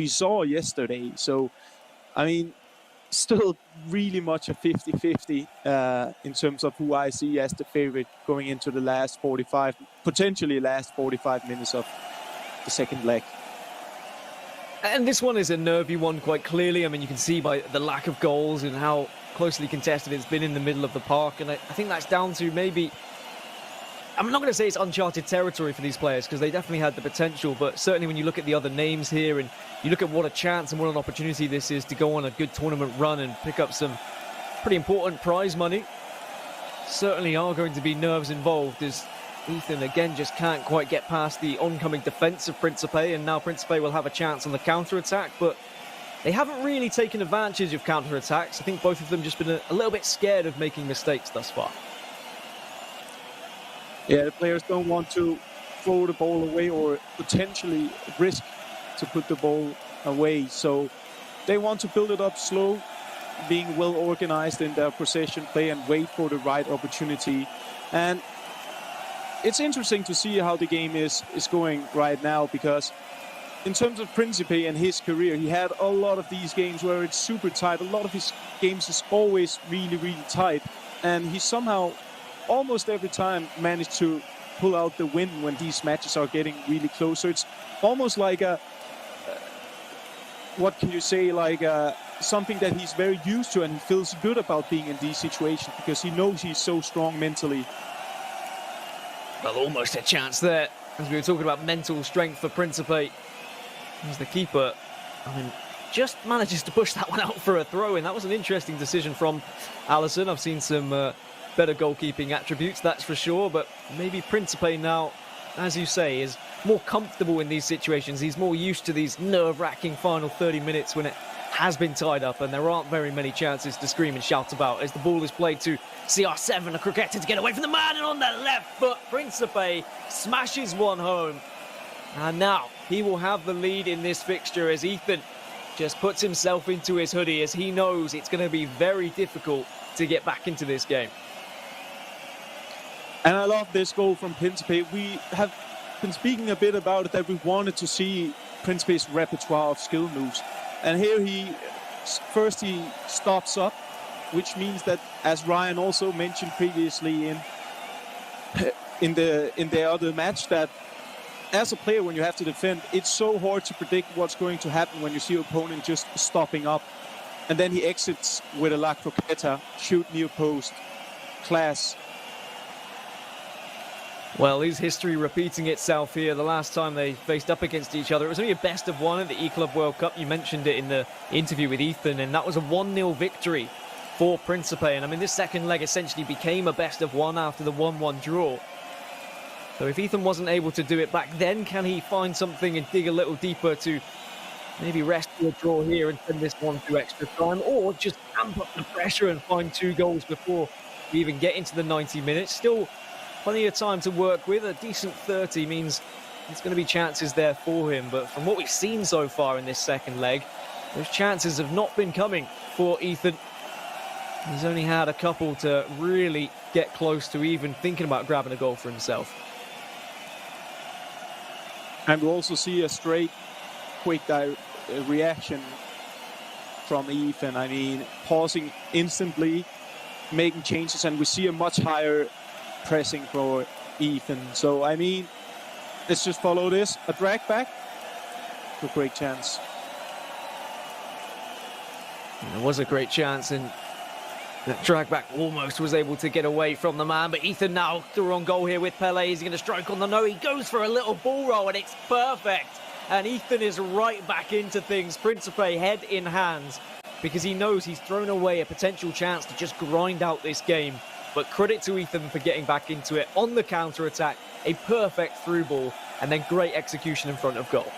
saw yesterday. So, I mean, still really much a 50-50 in terms of who I see as the favorite going into the potentially last 45 minutes of the second leg. And this one is a nervy one quite clearly. I mean, you can see by the lack of goals and how closely contested it's been in the middle of the park. And I think that's down to maybe... I'm not going to say it's uncharted territory for these players because they definitely had the potential, but certainly when you look at the other names here and you look at what a chance and what an opportunity this is to go on a good tournament run and pick up some pretty important prize money, certainly are going to be nerves involved as Ethan again just can't quite get past the oncoming defence of Principe, and now Principe will have a chance on the counter-attack, but they haven't really taken advantage of counter-attacks. I think both of them just been a little bit scared of making mistakes thus far. Yeah, the players don't want to throw the ball away or potentially risk to put the ball away. So they want to build it up slow, being well organized in their possession play and wait for the right opportunity. And it's interesting to see how the game is going right now, because in terms of Principe and his career, he had a lot of these games where it's super tight. A lot of his games is always really, really tight. And he somehow, almost every time, managed to pull out the win when these matches are getting really close. So it's almost like what can you say, like something that he's very used to, and he feels good about being in these situations because he knows he's so strong mentally. Well, almost a chance there, as we were talking about mental strength for Principe. As the keeper, just manages to push that one out for a throw-in. That was an interesting decision from Alisson. I've seen some better goalkeeping attributes, that's for sure, but maybe Principe now, as you say, is more comfortable in these situations. He's more used to these nerve-wracking final 30 minutes when it has been tied up and there aren't very many chances to scream and shout about as the ball is played to CR7, a cricketer to get away from the man, and on the left foot, Principe smashes one home. And now he will have the lead in this fixture as Ethan just puts himself into his hoodie as he knows it's going to be very difficult to get back into this game. And I love this goal from Principe. We have been speaking a bit about it, that we wanted to see Principe's repertoire of skill moves. And here he stops up, which means that, as Ryan also mentioned previously in the other match, that as a player, when you have to defend, it's so hard to predict what's going to happen when you see your opponent just stopping up. And then he exits with a La Croqueta, shoot near post. Class. Well, is history repeating itself here? The last time they faced up against each other, it was only a best of one at the E-Club World Cup. You mentioned it in the interview with Ethan, and that was a 1-0 victory for Principe. And this second leg essentially became a best of one after the 1-1 draw. So if Ethan wasn't able to do it back then, can he find something and dig a little deeper to maybe rescue a draw here and send this one to extra time, or just amp up the pressure and find 2 goals before we even get into the 90 minutes? Still plenty of time to work with. A decent 30 means there's going to be chances there for him. But from what we've seen so far in this second leg, those chances have not been coming for Ethan. He's only had a couple to really get close to even thinking about grabbing a goal for himself. And we'll also see a straight, quick reaction from Ethan. Pausing instantly, making changes, and we see a much higher pressing for Ethan. So, let's just follow this. A drag back. A great chance. It was a great chance, and that drag back almost was able to get away from the man, but Ethan now through on goal here with Pele. Is he going to strike on the no? He goes for a little ball roll, and it's perfect. And Ethan is right back into things. Principe head in hands, because he knows he's thrown away a potential chance to just grind out this game. But credit to Ethan for getting back into it on the counter-attack. A perfect through ball, and then great execution in front of goal.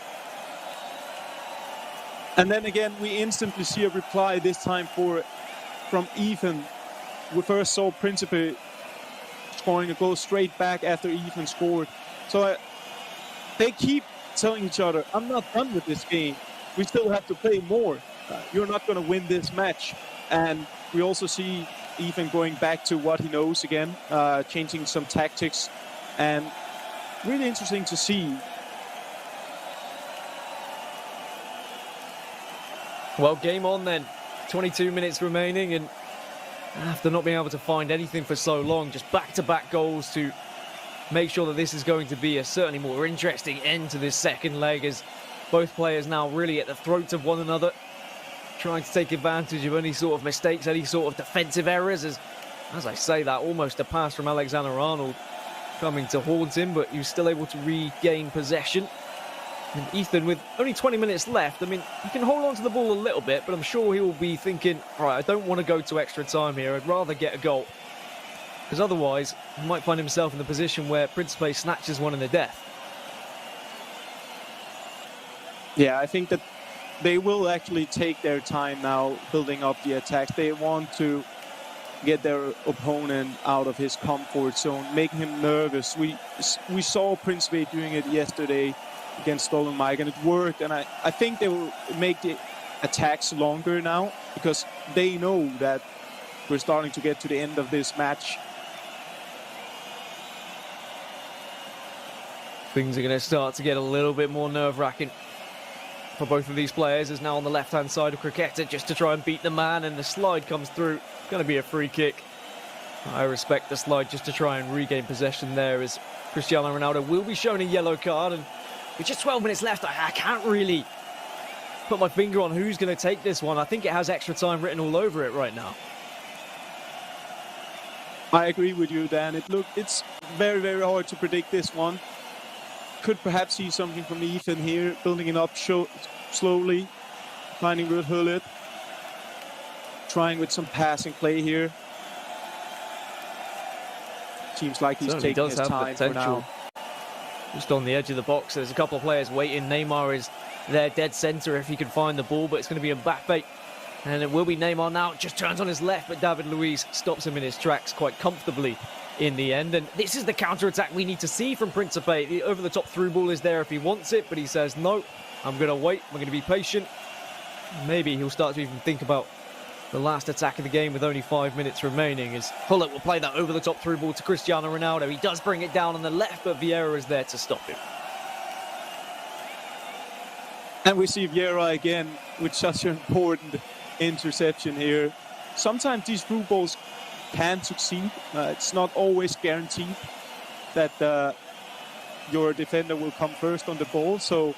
And then again, we instantly see a reply, this time from Ethan. We first saw Principe scoring a goal straight back after Ethan scored. So they keep telling each other, I'm not done with this game. We still have to play more. You're not going to win this match. And we also see Ethan going back to what he knows again, changing some tactics. And really interesting to see. Well, game on then. 22 minutes remaining, and after not being able to find anything for so long, just back-to-back goals to make sure that this is going to be a certainly more interesting end to this second leg, as both players now really at the throats of one another, trying to take advantage of any sort of mistakes, any sort of defensive errors. As I say that, almost a pass from Alexander-Arnold coming to haunt him, but he was still able to regain possession. And Ethan, with only 20 minutes left, he can hold on to the ball a little bit, but I'm sure he will be thinking, right, I don't want to go to extra time here. I'd rather get a goal. Because otherwise, he might find himself in the position where Principe snatches one in the death. Yeah, I think that they will actually take their time now building up the attacks. They want to get their opponent out of his comfort zone, making him nervous. We saw Principe doing it yesterday against Stolen Mike, and it worked. And I think they will make the attacks longer now, because they know that we're starting to get to the end of this match. Things are going to start to get a little bit more nerve-wracking for both of these players is now on the left-hand side of Cricketta just to try and beat the man, and the slide comes through. Going to be a free kick. I respect the slide just to try and regain possession there, as Cristiano Ronaldo will be shown a yellow card, and with just 12 minutes left, I can't really put my finger on who's going to take this one. I think it has extra time written all over it right now. I agree with you, Dan. It's very, very hard to predict this one. Could perhaps see something from Ethan here, building it up slowly, finding Ruud Gullit, trying with some passing play here. Seems like he's taking his time for now. Just on the edge of the box, there's a couple of players waiting. Neymar is there, dead centre if he can find the ball, but it's going to be Mbappe. And it will be Neymar now, just turns on his left, but David Luiz stops him in his tracks quite comfortably in the end. And this is the counter-attack we need to see from Principe. The over-the-top through ball is there if he wants it, but he says, no, I'm going to wait, I'm going to be patient. Maybe he'll start to even think about the last attack of the game with only 5 minutes remaining, as Gullit will play that over-the-top through ball to Cristiano Ronaldo. He does bring it down on the left, but Vieira is there to stop him. And we see Vieira again with such an important interception here. Sometimes these through balls can succeed. It's not always guaranteed that your defender will come first on the ball. So,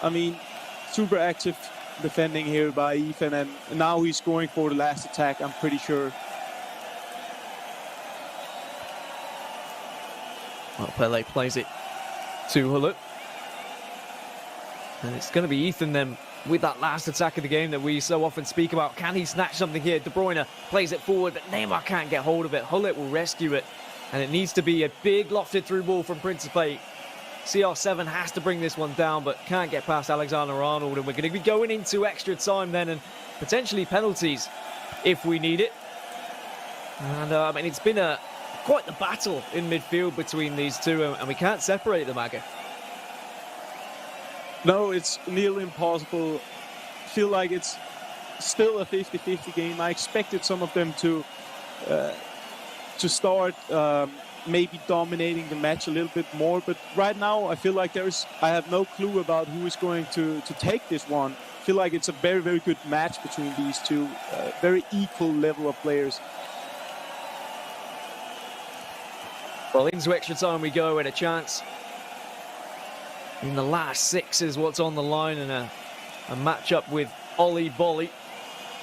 I mean, super active defending here by Ethan, and now he's going for the last attack, I'm pretty sure. Well, Pele plays it to Gullit. And it's going to be Ethan then with that last attack of the game that we so often speak about. Can he snatch something here? De Bruyne plays it forward, but Neymar can't get hold of it. Gullit will rescue it, and it needs to be a big lofted through ball from Principe. CR7 has to bring this one down, but can't get past Alexander-Arnold, and we're going to be going into extra time then, and potentially penalties if we need it. And I mean, it's been quite the battle in midfield between these two, and we can't separate them, Aga. No, it's nearly impossible. I feel like it's still a 50-50 game. I expected some of them to start maybe dominating the match a little bit more, but right now I feel like I have no clue about who is going to take this one. I feel like it's a very, very good match between these two. Very equal level of players. Well, into extra time we go, and a chance in the last 6 is what's on the line, and a match-up with Oli Bolly.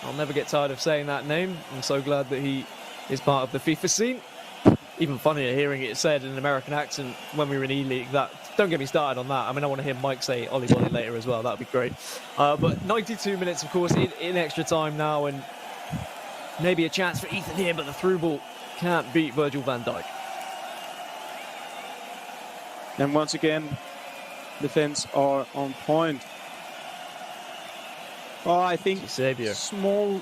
I'll never get tired of saying that name. I'm so glad that he is part of the FIFA scene. Even funnier hearing it said in an American accent when we were in E-League. Don't get me started on that. I mean, I want to hear Mike say Oli Bolly later as well. That would be great. But 92 minutes, of course, in extra time now, and maybe a chance for Ethan here, but the through ball can't beat Virgil van Dijk. And once again, defense are on point. Oh, I think small.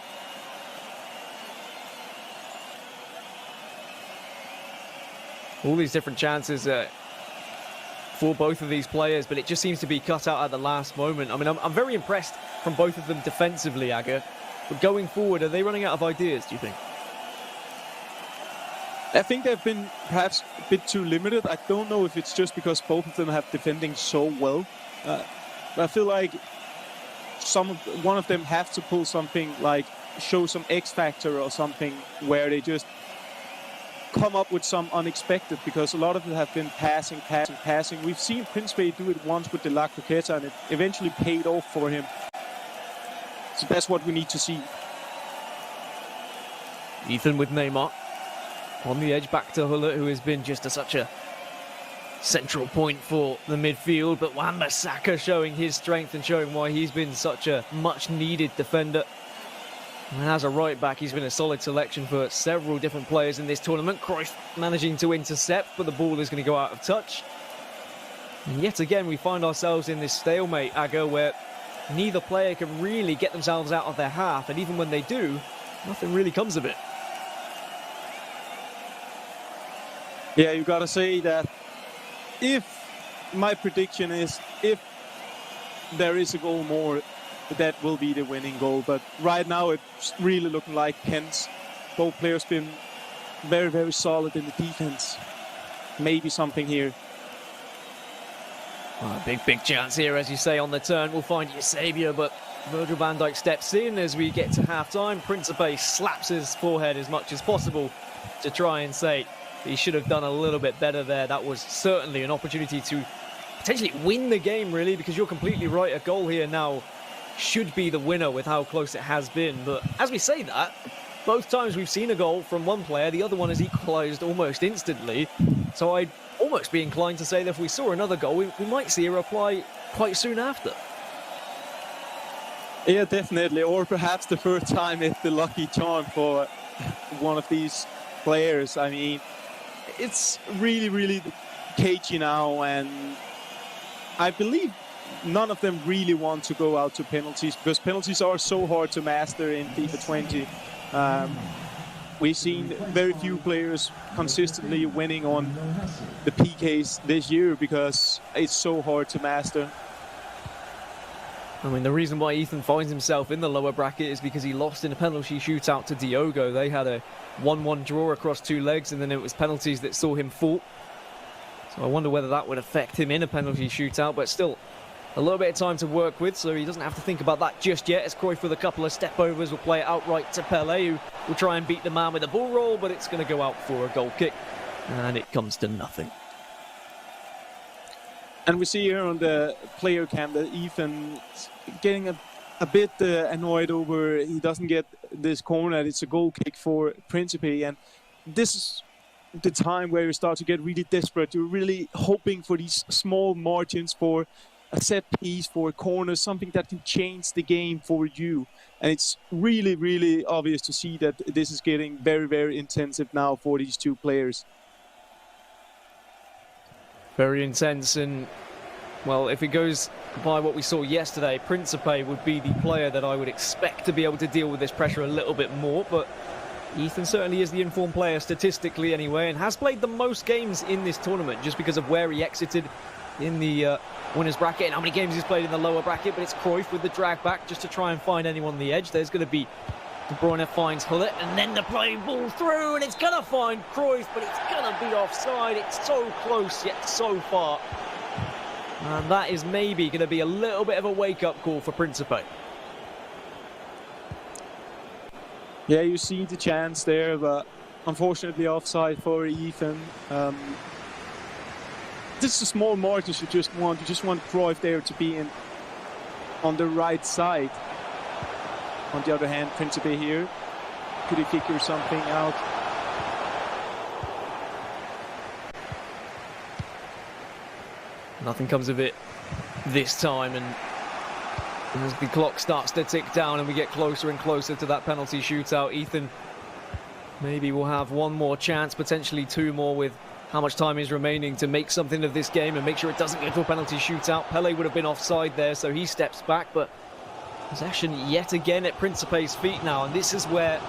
All these different chances for both of these players, but it just seems to be cut out at the last moment. I mean, I'm very impressed from both of them defensively, Aga. But going forward, are they running out of ideas, do you think? I think they've been perhaps a bit too limited. I don't know if it's just because both of them have defending so well. But I feel like one of them have to pull something, like show some X factor or something, where they just come up with some unexpected, because a lot of them have been passing. We've seen Principe do it once with the La Croqueta, and it eventually paid off for him. So that's what we need to see. Ethan with Neymar on the edge, back to Gullit, who has been just such a central point for the midfield. But Wan-Bissaka showing his strength and showing why he's been such a much-needed defender. And as a right-back, he's been a solid selection for several different players in this tournament. Cruyff managing to intercept, but the ball is going to go out of touch. And yet again, we find ourselves in this stalemate, Aga, where neither player can really get themselves out of their half, and even when they do, nothing really comes of it. Yeah, you gotta say that my prediction is if there is a goal more, that will be the winning goal. But right now it's really looking like Pence. Both players been very, very solid in the defense. Maybe something here. Well, big chance here, as you say, on the turn. We'll find your saviour, but Virgil van Dijk steps in as we get to half-time. Principe slaps his forehead as much as possible to try and say he should have done a little bit better there. That was certainly an opportunity to potentially win the game, really, because you're completely right. A goal here now should be the winner with how close it has been. But as we say that, both times we've seen a goal from one player, the other one has equalised almost instantly. So I'd almost be inclined to say that if we saw another goal, we might see a reply quite soon after. Yeah, definitely. Or perhaps the first time is the lucky charm for one of these players. I mean, it's really cagey now, and I believe none of them really want to go out to penalties, because penalties are so hard to master in FIFA 20. We've seen very few players consistently winning on the PKs this year because it's so hard to master. I mean, the reason why Ethan finds himself in the lower bracket is because he lost in a penalty shootout to Diogo. They had a 1-1 draw across 2 legs, and then it was penalties that saw him fall. So I wonder whether that would affect him in a penalty shootout, but still a little bit of time to work with, so he doesn't have to think about that just yet. As Cruyff with a couple of step-overs will play it outright to Pele, who will try and beat the man with a ball roll, but it's going to go out for a goal kick, and it comes to nothing. And we see here on the player cam that Ethan getting a bit annoyed over he doesn't get this corner. It's a goal kick for Principe, and this is the time where you start to get really desperate. You're really hoping for these small margins, for a set piece, for a corner, something that can change the game for you. And it's really obvious to see that this is getting very intensive now for these two players. Very intense, and well, if it goes by what we saw yesterday, Principe would be the player that I would expect to be able to deal with this pressure a little bit more, but Ethan certainly is the informed player statistically anyway, and has played the most games in this tournament just because of where he exited in the winners bracket and how many games he's played in the lower bracket. But it's Cruyff with the drag back just to try and find anyone on the edge. There's going to be De Bruyne finds Hullet, and then the play ball through, and it's going to find Cruyff, but it's going to be offside. It's so close yet so far, and that is maybe going to be a little bit of a wake-up call for Principe. Yeah, you see the chance there, but unfortunately offside for Ethan. This is a small margin you just want. You just want Cruyff there to be in on the right side. On the other hand, Principe here, could he figure something out? Nothing comes of it this time, and as the clock starts to tick down and we get closer and closer to that penalty shootout, Ethan maybe will have one more chance, potentially 2 more, with how much time is remaining to make something of this game and make sure it doesn't get to a penalty shootout. Pele would have been offside there, so he steps back, but possession yet again at Principe's feet now, and this is where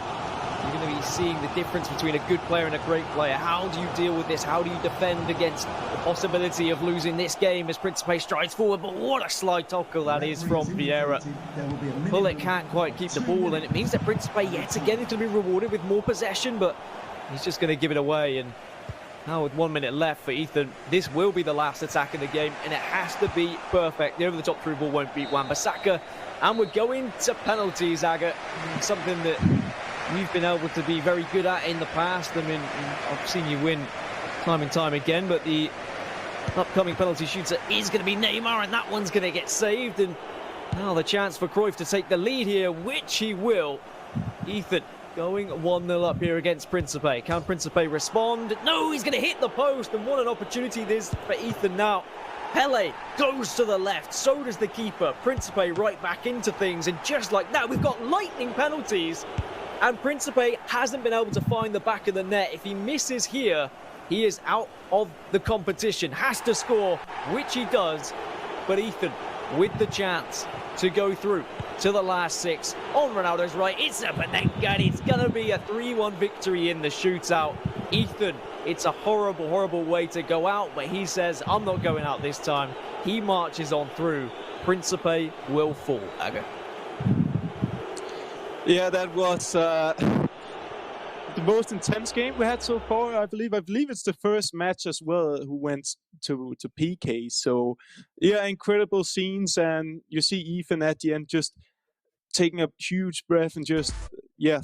you're going to be seeing the difference between a good player and a great player. How do you deal with this? How do you defend against the possibility of losing this game as Principe strides forward? But what a slide tackle that is from Vieira. Hullet can't quite keep the ball, and it means that Principe yet again is going to be rewarded with more possession, but he's just going to give it away. And now with 1 minute left for Ethan, this will be the last attack in the game, and it has to be perfect. The over-the-top through ball won't beat Wan-Bissaka, and we're going to penalties, Aga. Something that you've been able to be very good at in the past. I mean, I've seen you win time and time again, but the upcoming penalty shooter is going to be Neymar, and that one's going to get saved. And now the chance for Cruyff to take the lead here, which he will. Ethan going 1-0 up here against Principe. Can Principe respond? No, he's going to hit the post, and what an opportunity this for Ethan now. Pele goes to the left, so does the keeper. Principe right back into things, and just like that, we've got lightning penalties. And Principe hasn't been able to find the back of the net. If he misses here, he is out of the competition. Has to score, which he does. But Ethan with the chance to go through to the last 6 on Ronaldo's right. It's a Panenka, and it's going to be a 3-1 victory in the shootout. Ethan, it's a horrible way to go out, but he says, I'm not going out this time. He marches on through. Principe will fall. Aga. Yeah, that was the most intense game we had so far. I believe it's the first match as well who went to PK. So yeah, incredible scenes, and you see Ethan at the end just taking a huge breath and just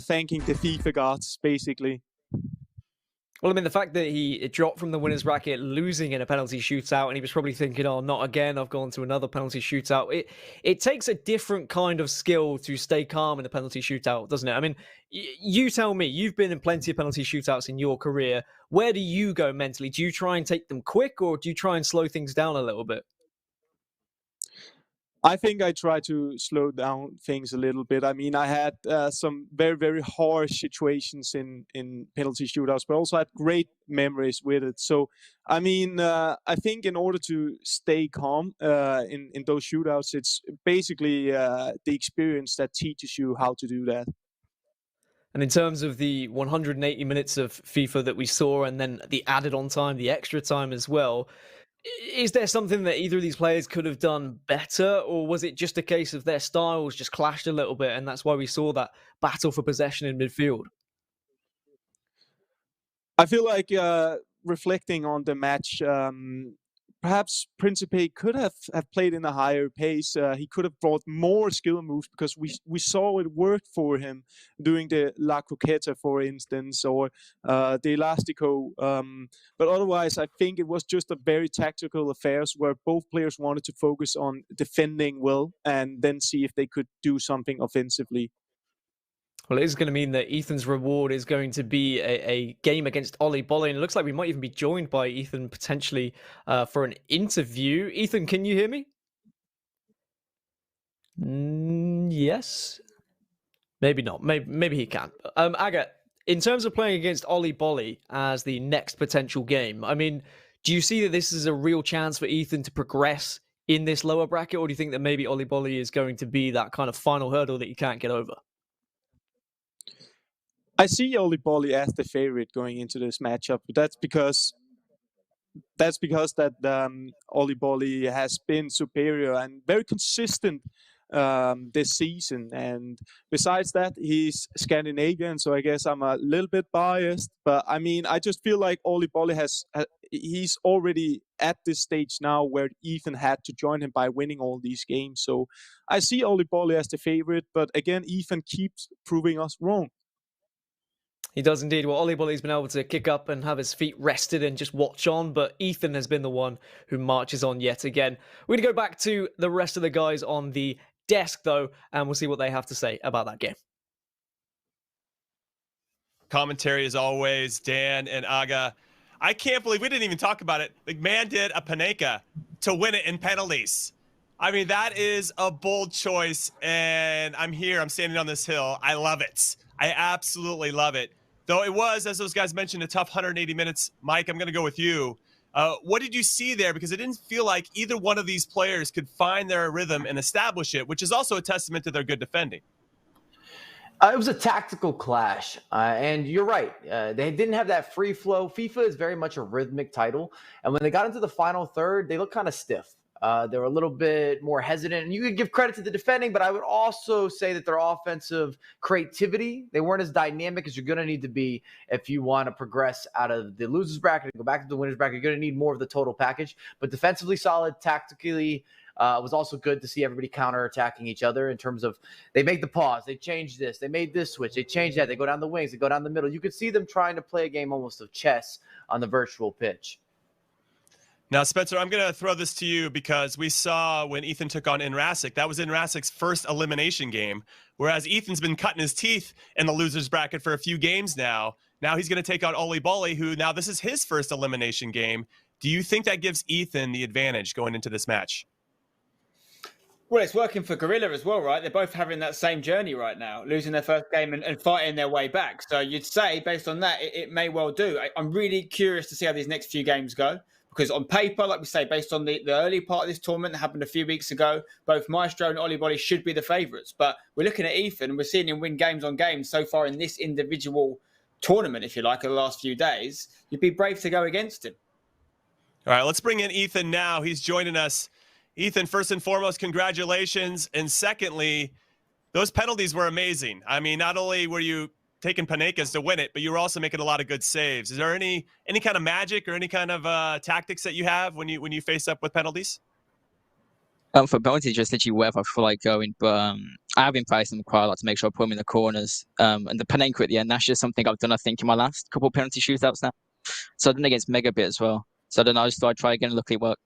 thanking the FIFA gods basically. Well, I mean, the fact that he dropped from the winner's bracket, losing in a penalty shootout, and he was probably thinking, "Oh, not again! I've gone to another penalty shootout." It takes a different kind of skill to stay calm in a penalty shootout, doesn't it? I mean, you tell me. You've been in plenty of penalty shootouts in your career. Where do you go mentally? Do you try and take them quick, or do you try and slow things down a little bit? I think I try to slow down things a little bit. I mean, I had some very, very harsh situations in penalty shootouts, but also had great memories with it. So, I mean, I think in order to stay calm in those shootouts, it's basically the experience that teaches you how to do that. And in terms of the 180 minutes of FIFA that we saw, and then the added on time, the extra time as well, is there something that either of these players could have done better, or was it just a case of their styles just clashed a little bit, and that's why we saw that battle for possession in midfield? I feel like reflecting on the match, perhaps Principe could have played in a higher pace. He could have brought more skill moves because we saw it worked for him doing the La Croqueta, for instance, or the Elastico. But otherwise, I think it was just a very tactical affairs where both players wanted to focus on defending well and then see if they could do something offensively. Well, it is going to mean that Ethan's reward is going to be a game against Ollie Bolly, and it looks like we might even be joined by Ethan potentially for an interview. Ethan, can you hear me? Yes. Maybe not. Maybe he can. Aga, in terms of playing against Ollie Bolly as the next potential game, I mean, do you see that this is a real chance for Ethan to progress in this lower bracket, or do you think that maybe Ollie Bolly is going to be that kind of final hurdle that you can't get over? I see Ollie Bolly as the favorite going into this matchup, but that's because Ollie Bolly has been superior and very consistent this season. And besides that, he's Scandinavian, so I guess I'm a little bit biased. But I mean, I just feel like Ollie Bolly he's already at this stage now where Ethan had to join him by winning all these games. So I see Ollie Bolly as the favorite, but again, Ethan keeps proving us wrong. He does indeed. Well, Ollie Bolly's been able to kick up and have his feet rested and just watch on, but Ethan has been the one who marches on yet again. We're going to go back to the rest of the guys on the desk, though, and we'll see what they have to say about that game. Commentary as always, Dan and Aga. I can't believe we didn't even talk about it. The man did a Panenka to win it in penalties. I mean, that is a bold choice, and I'm standing on this hill. I love it. I absolutely love it. Though it was, as those guys mentioned, a tough 180 minutes. Mike, I'm going to go with you. What did you see there? Because it didn't feel like either one of these players could find their rhythm and establish it, which is also a testament to their good defending. It was a tactical clash, and you're right. They didn't have that free flow. FIFA is very much a rhythmic title, and when they got into the final third, they looked kind of stiff. They were a little bit more hesitant, and you could give credit to the defending, but I would also say that their offensive creativity, they weren't as dynamic as you're going to need to be if you want to progress out of the losers bracket and go back to the winners bracket. You're going to need more of the total package, but defensively solid, tactically was also good to see everybody counterattacking each other in terms of they make the pause, they change this, they made this switch, they changed that, they go down the wings, they go down the middle. You could see them trying to play a game almost of chess on the virtual pitch. Now, Spencer, I'm going to throw this to you because we saw when Ethan took on Inrasic, that was Inrasic's first elimination game, whereas Ethan's been cutting his teeth in the losers bracket for a few games now. Now he's going to take on Ollie Bolly, who now this is his first elimination game. Do you think that gives Ethan the advantage going into this match? Well, it's working for Gorilla as well, right? They're both having that same journey right now, losing their first game and fighting their way back. So you'd say, based on that, it may well do. I'm really curious to see how these next few games go. Because on paper, like we say, based on the early part of this tournament that happened a few weeks ago, both Maestro and Ollie Bolly should be the favourites. But we're looking at Ethan and we're seeing him win games on games so far in this individual tournament, if you like, in the last few days. You'd be brave to go against him. All right, let's bring in Ethan now. He's joining us. Ethan, first and foremost, congratulations. And secondly, those penalties were amazing. I mean, not only were you taking Panekas to win it, but you were also making a lot of good saves. Is there any kind of magic or any kind of tactics that you have when you face up with penalties? For penalties, just literally wherever I feel like going. But I have been pricing them quite a lot to make sure I put them in the corners. And the Panenka at the end, that's just something I've done, I think, in my last couple of penalty shootouts now. So I've done against Megabit as well. So I don't know, I just thought I'd try again and luckily it worked.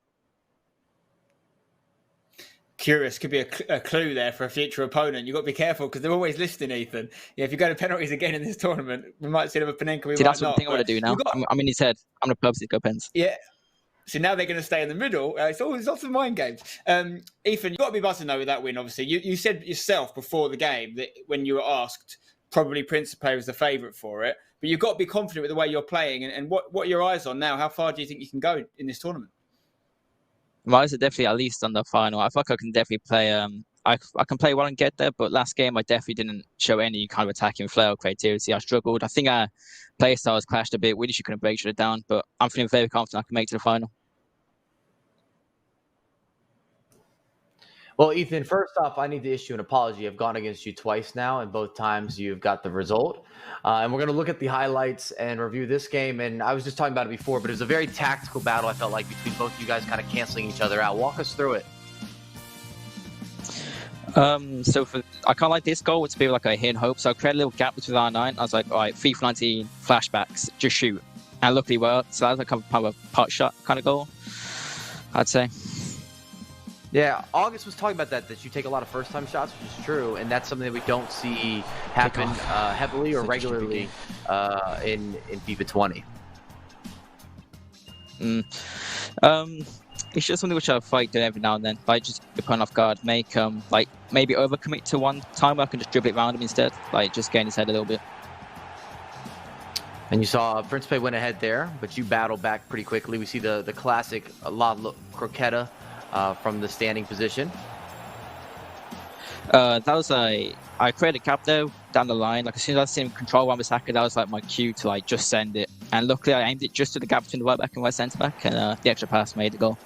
Curious, could be a clue there for a future opponent. You've got to be careful because they're always listening, Ethan. Yeah, if you go to penalties again in this tournament, we might see another Panenka, we See, might that's not. one thing I'm going to do now. I'm in his head. I'm going to purposely go pens. Yeah. So now they're going to stay in the middle. It's always lots of mind games. Ethan, you've got to be buzzing though with that win, obviously. You said yourself before the game that when you were asked, probably Principe was the favourite for it. But you've got to be confident with the way you're playing. And what are your eyes on now? How far do you think you can go in this tournament? My eyes are definitely at least on the final. I feel like I can definitely play. I can play well and get there, but last game I definitely didn't show any kind of attacking flair or creativity. I struggled. I think our play styles clashed a bit. We just couldn't break each other down, but I'm feeling very confident I can make it to the final. Well, Ethan, first off, I need to issue an apology. I've gone against you twice now, and both times you've got the result. And we're going to look at the highlights and review this game. And I was just talking about it before, but it was a very tactical battle, I felt like, between both of you guys kind of canceling each other out. Walk us through it. So I can't like this goal. It's a bit like a hidden hope. So I created a little gap between R9. I was like, all right, FIFA 19 flashbacks, just shoot. And luckily worked. So that was like kind of a pot shot kind of goal, I'd say. Yeah, August was talking about that you take a lot of first-time shots, which is true, and that's something that we don't see happen heavily or regularly in FIFA 20. It's just something which I fight doing every now and then. Like, just get put off guard, make like maybe overcommit to one time where I can just dribble it around him instead, like just get in his head a little bit. And you saw Principe went ahead there, but you battled back pretty quickly. We see the classic La Croqueta from the standing position. That was I created a cap there down the line. Like as soon as I see him control one Misaka, that was like my cue to like just send it. And luckily I aimed it just to the gap between the right back and right centre back, and the extra pass made the goal.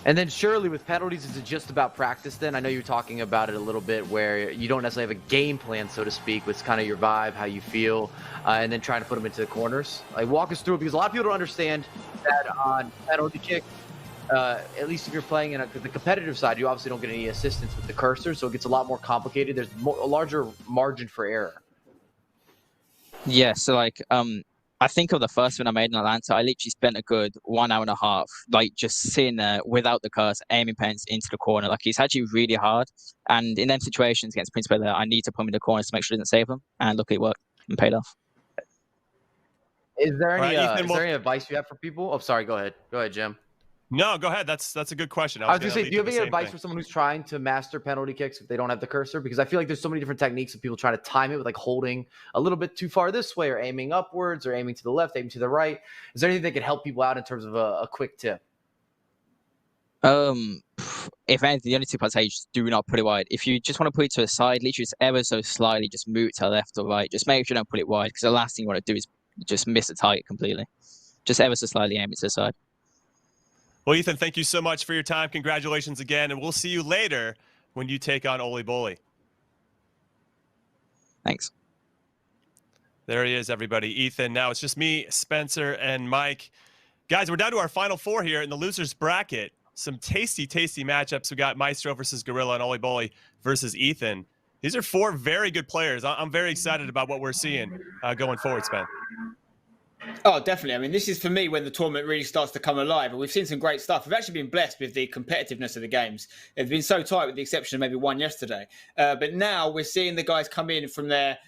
And then surely with penalties, is it just about practice then? I know you're talking about it a little bit where you don't necessarily have a game plan, so to speak, with kind of your vibe, how you feel, and then trying to put them into the corners. Like walk us through it, because a lot of people don't understand that on penalty kick, at least if you're playing in the competitive side, you obviously don't get any assistance with the cursor, so it gets a lot more complicated. There's a larger margin for error. Yeah, so like I think of the first one I made in Atlanta, I literally spent a good 1 hour and a half like just sitting there without the cursor, aiming pens into the corner. Like it's actually really hard, and in them situations against Principe there, I need to put him in the corners to make sure it didn't save them, and luckily it worked and paid off. Is there any advice you have for people? Oh, sorry, go ahead, Jim. No, go ahead. That's a good question. I was going to say, do you have any advice for someone who's trying to master penalty kicks if they don't have the cursor? Because I feel like there's so many different techniques of people trying to time it with like holding a little bit too far this way or aiming upwards or aiming to the left, aiming to the right. Is there anything that could help people out in terms of a quick tip? If anything, the only tip I'd say is just do not put it wide. If you just want to put it to the side, literally just ever so slightly, just move it to the left or right. Just make sure you don't put it wide, because the last thing you want to do is just miss the target completely. Just ever so slightly aim it to the side. Well, Ethan, thank you so much for your time. Congratulations again, and we'll see you later when you take on Oli Boli. Thanks. There he is, everybody. Ethan. Now it's just me, Spencer, and Mike. Guys, we're down to our final four here in the losers bracket. Some tasty, tasty matchups. We got Maestro versus Gorilla and Oli Boli versus Ethan. These are four very good players. I'm very excited about what we're seeing going forward, Spen. Oh, definitely. I mean, this is for me when the tournament really starts to come alive, and we've seen some great stuff. We've actually been blessed with the competitiveness of the games. It's been so tight, with the exception of maybe one yesterday. But now we're seeing the guys come in from their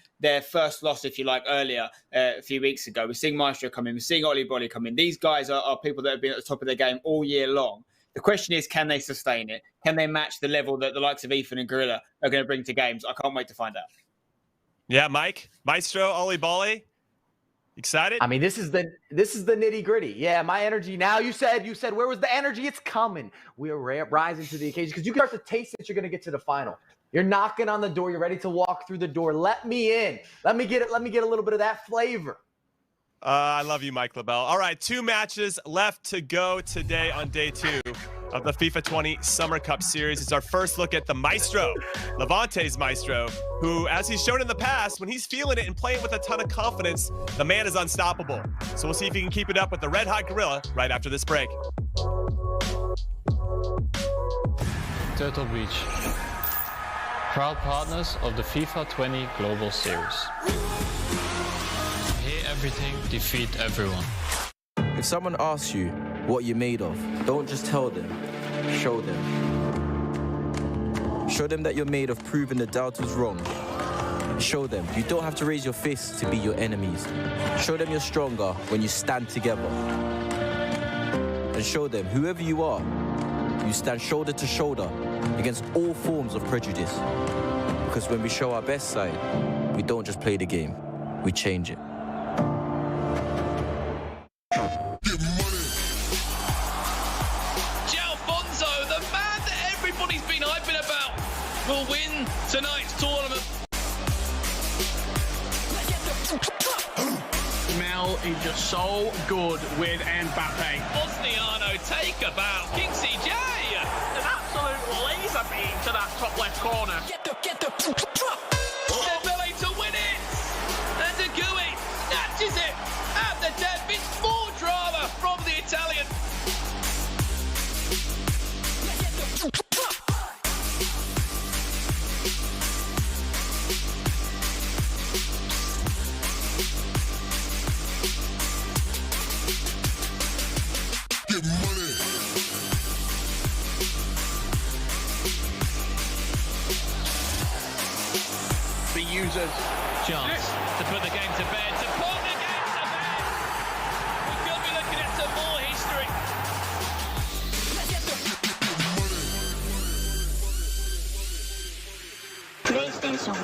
first loss, if you like, earlier a few weeks ago. We're seeing Maestro come in. We're seeing Oli Boli come in. These guys are people that have been at the top of their game all year long. The question is, can they sustain it? Can they match the level that the likes of Ethan and Gorilla are going to bring to games? I can't wait to find out. Yeah, Mike, Maestro, Oli Boli. Excited? I mean, this is the nitty gritty. Yeah, my energy now. You said where was the energy? It's coming. We are rising to the occasion, because you can start to taste that you're going to get to the final. You're knocking on the door. You're ready to walk through the door. Let me in. Let me get it. Let me get a little bit of that flavor. I love you, Mike LaBelle. All right, 2 matches left to go today on day 2. of the FIFA 20 Summer Cup Series. It's our first look at the Maestro, Levante's Maestro, who, as he's shown in the past, when he's feeling it and playing with a ton of confidence, the man is unstoppable. So we'll see if he can keep it up with the Red Hot Gorilla right after this break. Turtle Beach, proud partners of the FIFA 20 Global Series. Hear everything, defeat everyone. If someone asks you what you're made of, don't just tell them, show them. Show them that you're made of proving the doubters wrong. Show them you don't have to raise your fists to beat your enemies. Show them you're stronger when you stand together. And show them, whoever you are, you stand shoulder to shoulder against all forms of prejudice. Because when we show our best side, we don't just play the game, we change it. The man that everybody's been hyping about will win tonight's tournament. Mel is just so good with Mbappe. Bosniano, take a bow. King CJ. An absolute laser beam to that top left corner. Dembele to win it. And Degui snatches it at the 10. It's more drama from the Italian. The users. Chance to put the game to bed. To put the game to bed. We could be looking at some more history. PlayStation.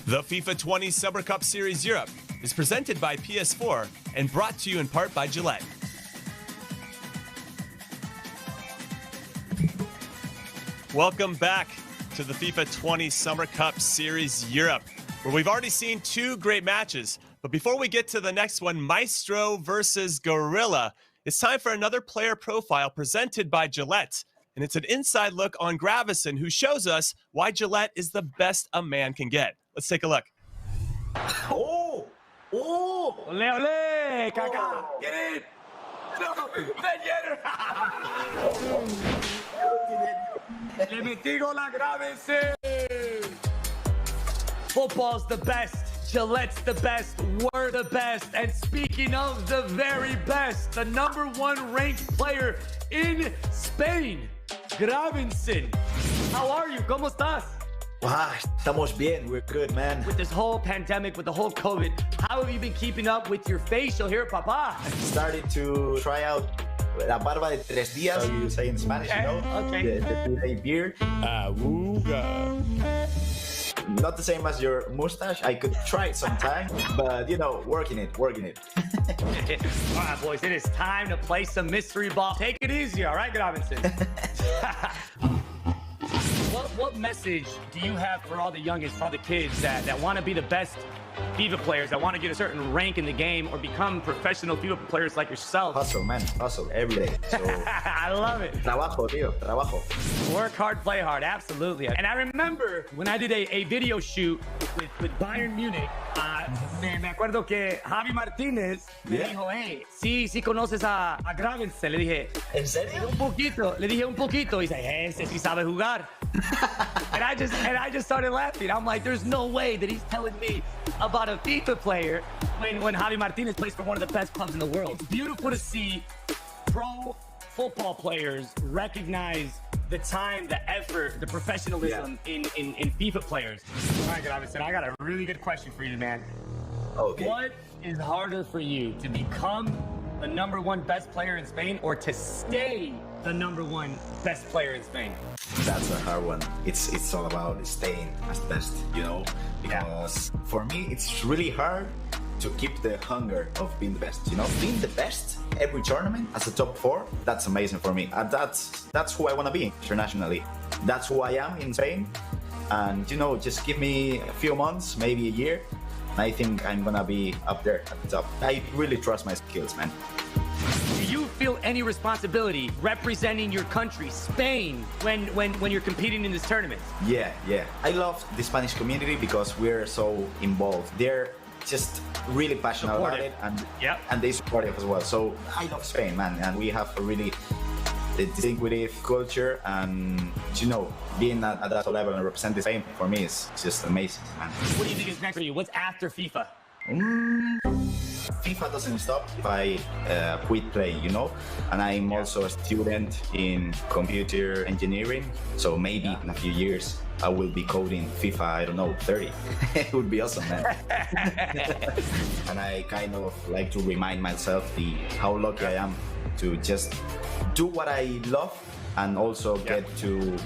The FIFA 20 Summer Cup Series Europe is presented by PS4 and brought to you in part by Gillette. Welcome back to the FIFA 20 Summer Cup Series Europe, where we've already seen two great matches. But before we get to the next one, Maestro versus Gorilla, it's time for another player profile presented by Gillette. And it's an inside look on Gravison, who shows us why Gillette is the best a man can get. Let's take a look. Oh! Oh! Ole, ole! Kaká! Get in! No! Then get her! Le metigo la Gravensen. Football's the best. Gillette's the best. We're the best. And speaking of the very best, the #1 ranked player in Spain, Gravensen. How are you? ¿Cómo estás? Wow, estamos bien. We're good, man. With this whole pandemic, with the whole COVID, how have you been keeping up with your facial hair, Papa? Started to try out la barba de 3 días, so you say in Spanish, you know? Okay. The 2-day beard. Not the same as your mustache. I could try it sometime, but, you know, working it. All right, boys, it is time to play some mystery ball. Take it easy, all right, Gravensen? What message do you have for all the youngest, for all the kids that want to be the best FIFA players, that want to get a certain rank in the game or become professional FIFA players like yourself? Hustle, man. Hustle every day. So, I love it. Trabajo, tío. Trabajo. Work hard, play hard. Absolutely. And I remember when I did a video shoot with Bayern Munich, me acuerdo que Javi Martínez me dijo, hey, sí conoces a Gravensen. Le dije, ¿en serio? Un poquito. Le dije un poquito. Y dice, ese sí sabe jugar. and I just started laughing. I'm like, there's no way that he's telling me about a FIFA player when Javi Martinez plays for one of the best clubs in the world. It's beautiful to see pro football players recognize the time, the effort, the professionalism in FIFA players. All right, Gravensen, I got a really good question for you, man. Okay. What is harder for you, to become the #1 best player in Spain or to stay the #1 best player in Spain? That's a hard one. It's all about staying as the best, you know? Because for me, it's really hard to keep the hunger of being the best, you know? Being the best every tournament as a top 4, that's amazing for me. And that's who I want to be internationally. That's who I am in Spain. And, you know, just give me a few months, maybe a year, and I think I'm going to be up there at the top. I really trust my skills, man. Do you feel any responsibility representing your country, Spain, when you're competing in this tournament? Yeah. I love the Spanish community because we're so involved. They're just really passionate about it, and they support it as well. So I love Spain, man, and we have a really distinctive culture, and, you know, being at that level and representing Spain for me is just amazing, man. What do you think is next for you? What's after FIFA? FIFA doesn't stop if I quit playing, you know? And I'm also a student in computer engineering, so maybe in a few years I will be coding FIFA, I don't know, 30. It would be awesome, man. And I kind of like to remind myself how lucky I am to just do what I love and also get to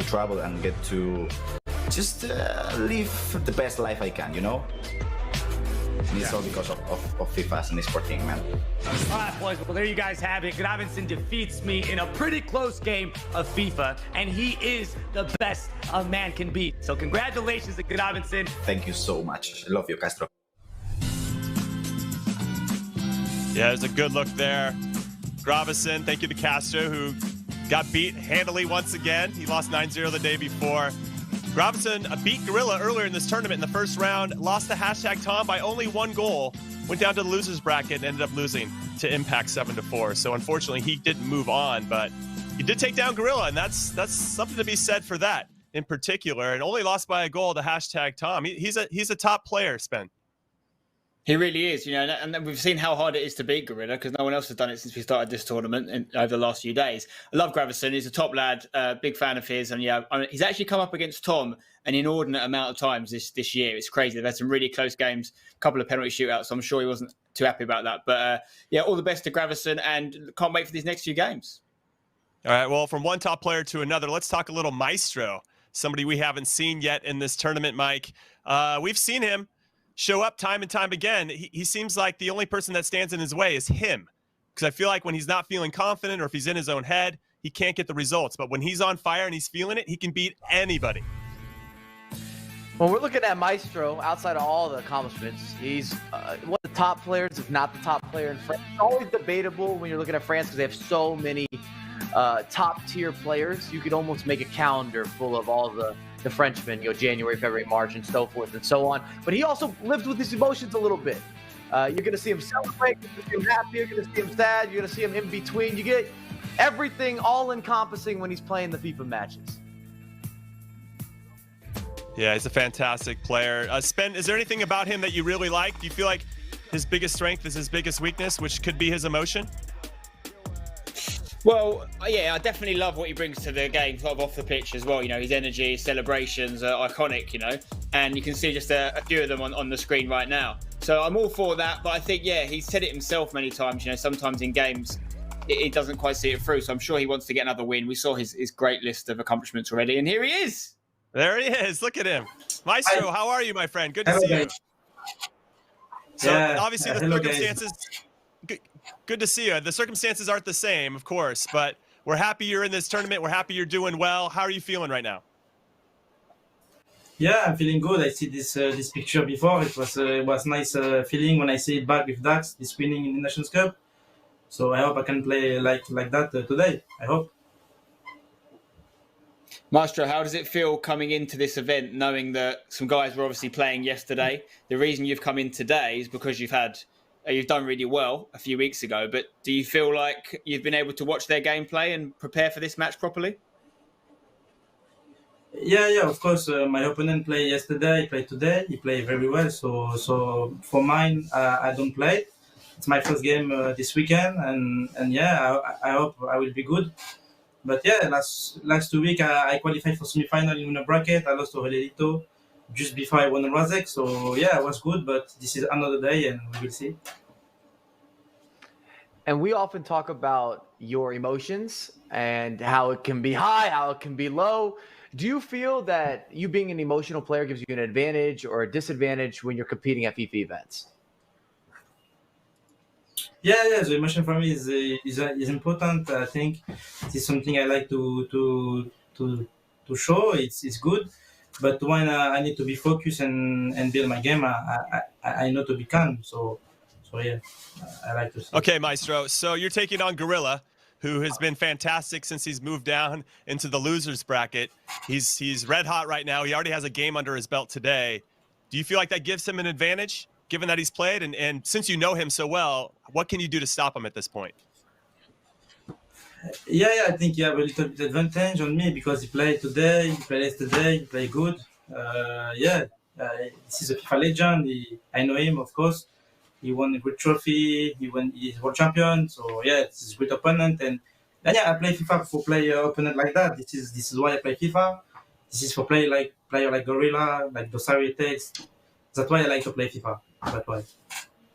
travel and get to just live the best life I can, you know? And it's all because of FIFA as an esport thing, man. All right, boys. Well, there you guys have it. Gravensen defeats me in a pretty close game of FIFA, and he is the best a man can be. So congratulations to Gravensen. Thank you so much. I love you, Castro. Yeah, there's a good look there. Gravensen, thank you to Castro, who got beat handily once again. He lost 9-0 the day before. Gravensen beat Gorilla earlier in this tournament in the first round, lost to #Tom by only 1 goal, went down to the losers bracket and ended up losing to Impact 7-4. So unfortunately, he didn't move on, but he did take down Gorilla, and that's something to be said for that in particular, and only lost by a goal to #Tom. He's a top player, Spen. He really is, you know, and we've seen how hard it is to beat Gorilla because no one else has done it since we started this tournament over the last few days. I love Gravensen. He's a top lad, big fan of his. And yeah, he's actually come up against Tom an inordinate amount of times this year. It's crazy. They've had some really close games, a couple of penalty shootouts. So I'm sure he wasn't too happy about that. But yeah, all the best to Gravensen and can't wait for these next few games. All right, well, from one top player to another, let's talk a little Maestro, somebody we haven't seen yet in this tournament, Mike. We've seen him show up time and time again. He seems like the only person that stands in his way is him, because I feel like when he's not feeling confident or if he's in his own head, he can't get the results. But when he's on fire and he's feeling it, he can beat anybody. When we're looking at Maestro, outside of all the accomplishments, he's one of the top players, if not the top player in France. It's always debatable when you're looking at France because they have so many top-tier players. You could almost make a calendar full of all the Frenchmen, January, February, March, and so forth and so on. But he also lives with his emotions a little bit. You're going to see him celebrate, you're going to see him happy, you're going to see him sad, you're going to see him in between. You get everything all-encompassing when he's playing the FIFA matches. Yeah, he's a fantastic player. Spen, is there anything about him that you really like? Do you feel like his biggest strength is his biggest weakness, which could be his emotion? Well, yeah, I definitely love what he brings to the game, sort of off the pitch as well. You know, his energy, his celebrations are iconic, you know, and you can see just a few of them on the screen right now. So I'm all for that, but I think, yeah, he's said it himself many times, you know, sometimes in games it doesn't quite see it through. So I'm sure he wants to get another win. We saw his great list of accomplishments already, and here he is. There he is. Look at him. Maestro, how are you, my friend? Good to Hello, see you. guys. So Yeah, obviously the hello, guys. circumstances... Good to see you. The circumstances aren't the same, of course, but we're happy you're in this tournament. We're happy you're doing well. How are you feeling right now? Yeah, I'm feeling good. I see this picture before. It was nice feeling when I see it back with Dax, this winning in the Nations Cup. So I hope I can play like that today. I hope. Maestro, how does it feel coming into this event, knowing that some guys were obviously playing yesterday? The reason you've come in today is because you've done really well a few weeks ago. But do you feel like you've been able to watch their gameplay and prepare for this match properly? Yeah, of course. My opponent played yesterday. He played today. He played very well. So for mine, I don't play. It's my first game this weekend, and yeah, I hope I will be good. But yeah, last 2 weeks I qualified for semi-final in a bracket. I lost to Helelito just before I won Razek. So yeah, it was good. But this is another day, and we will see. And we often talk about your emotions and how it can be high, how it can be low. Do you feel that you being an emotional player gives you an advantage or a disadvantage when you're competing at FIFA events? Yeah. The emotion for me is important. I think it's something I like to show. It's good, but when I need to be focused and build my game, I know to be calm. So yeah, I like to see. Okay, Maestro. So you're taking on Gorilla, who has been fantastic since he's moved down into the losers bracket. He's red hot right now. He already has a game under his belt today. Do you feel like that gives him an advantage, given that he's played? And since you know him so well, what can you do to stop him at this point? Yeah, I think you have a little bit advantage on me because he played today, he played yesterday, he played good. This is a FIFA legend. I know him, of course. He won a good trophy. He's world champion. So yeah, it's a great opponent. And yeah, I play FIFA for player opponent like that. This is why I play FIFA. This is for player like Gorilla, like Dosari Tex. That's why I like to play FIFA. That's why.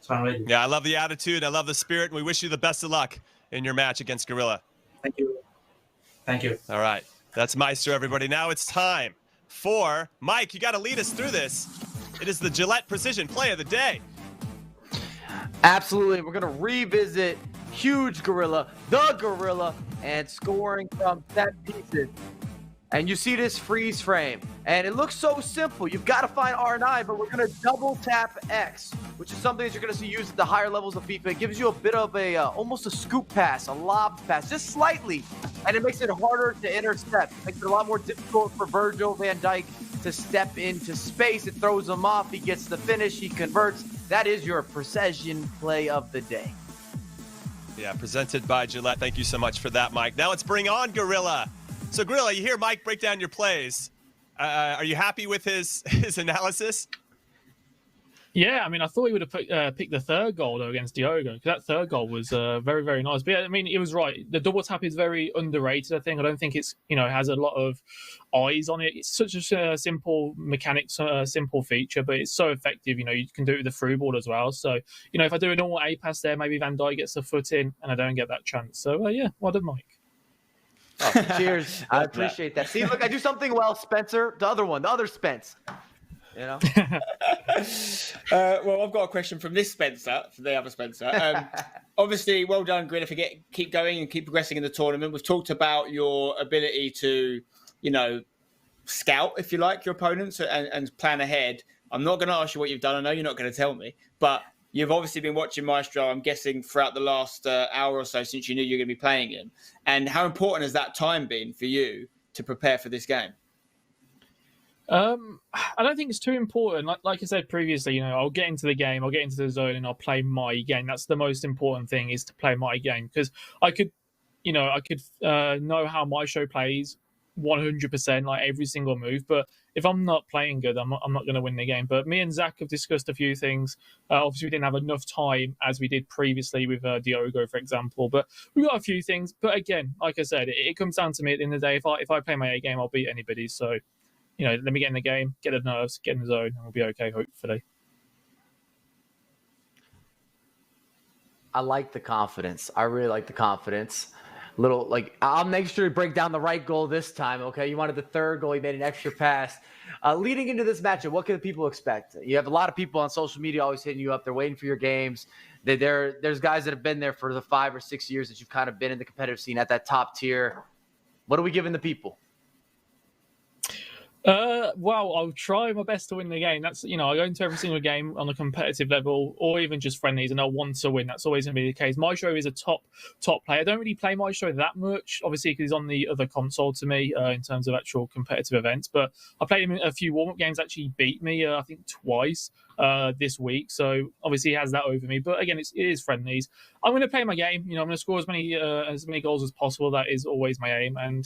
So I'm ready. Yeah, I love the attitude. I love the spirit. And we wish you the best of luck in your match against Gorilla. Thank you. All right. That's Maestro, everybody. Now it's time for Mike. You got to lead us through this. It is the Gillette Precision Play of the Day. Absolutely. We're going to revisit Huge Gorilla, the Gorilla, and scoring from set pieces. And you see this freeze frame, and it looks so simple. You've got to find R9, but we're going to double tap X, which is something that you're going to see used at the higher levels of FIFA. It gives you a bit of almost a scoop pass, a lob pass, just slightly, and it makes it harder to intercept. It makes it a lot more difficult for Virgil van Dijk to step into space. It throws him off. He gets the finish. He converts. That is your precision play of the day. Yeah, presented by Gillette. Thank you so much for that, Mike. Now let's bring on Gorilla. So, Gorilla, you hear Mike break down your plays. Are you happy with his analysis? Yeah, I mean, I thought he would have picked the third goal, though, against Diogo, because that third goal was very, very nice. But, yeah, I mean, he was right. The double tap is very underrated, I think. I don't think it's, has a lot of eyes on it. It's such a simple mechanic, simple feature, but it's so effective. You can do it with the through ball as well. So, if I do a normal A pass there, maybe Van Dijk gets the foot in and I don't get that chance. So, yeah, well done, Mike. Oh, cheers. I appreciate that. See, look, I do something well, Spencer. The other Spence. Well, I've got a question from this Spencer, from the other Spencer. Obviously, well done, Grilla, for keep going and keep progressing in the tournament. We've talked about your ability to, scout, if you like, your opponents and plan ahead. I'm not going to ask you what you've done. I know you're not going to tell me, but you've obviously been watching Maestro, I'm guessing, throughout the last hour or so since you knew you were going to be playing him. And how important has that time been for you to prepare for this game? I don't think it's too important. Like I said previously, I'll get into the game, I'll get into the zone, and I'll play my game. That's the most important thing, is to play my game, because I could know how my show plays 100%, like every single move. But if I'm not playing good, I'm not going to win the game. But me and Zach have discussed a few things. Obviously, we didn't have enough time as we did previously with Diogo, for example. But we got a few things. But again, like I said, it comes down to me at the end of the day. If I play my A game, I'll beat anybody. So, let me get in the game, get the nerves, get in the zone, and we'll be okay, hopefully. I like the confidence. I really like the confidence. I'll make sure to break down the right goal this time, okay? You wanted the third goal. You made an extra pass. Leading into this matchup, what can people expect? You have a lot of people on social media always hitting you up. They're waiting for your games. There's guys that have been there for the 5 or 6 years that you've kind of been in the competitive scene at that top tier. What are we giving the people? Well, I'll try my best to win the game. That's, I go into every single game on a competitive level or even just friendlies and I'll want to win. That's always going to be the case. Maestro is a top player. I don't really play Maestro that much, obviously, because he's on the other console to me in terms of actual competitive events. But I played him in a few warm-up games, actually beat me, I think, twice this week. So obviously he has that over me. But again, it is friendlies. I'm going to play my game. I'm going to score as many goals as possible. That is always my aim. And,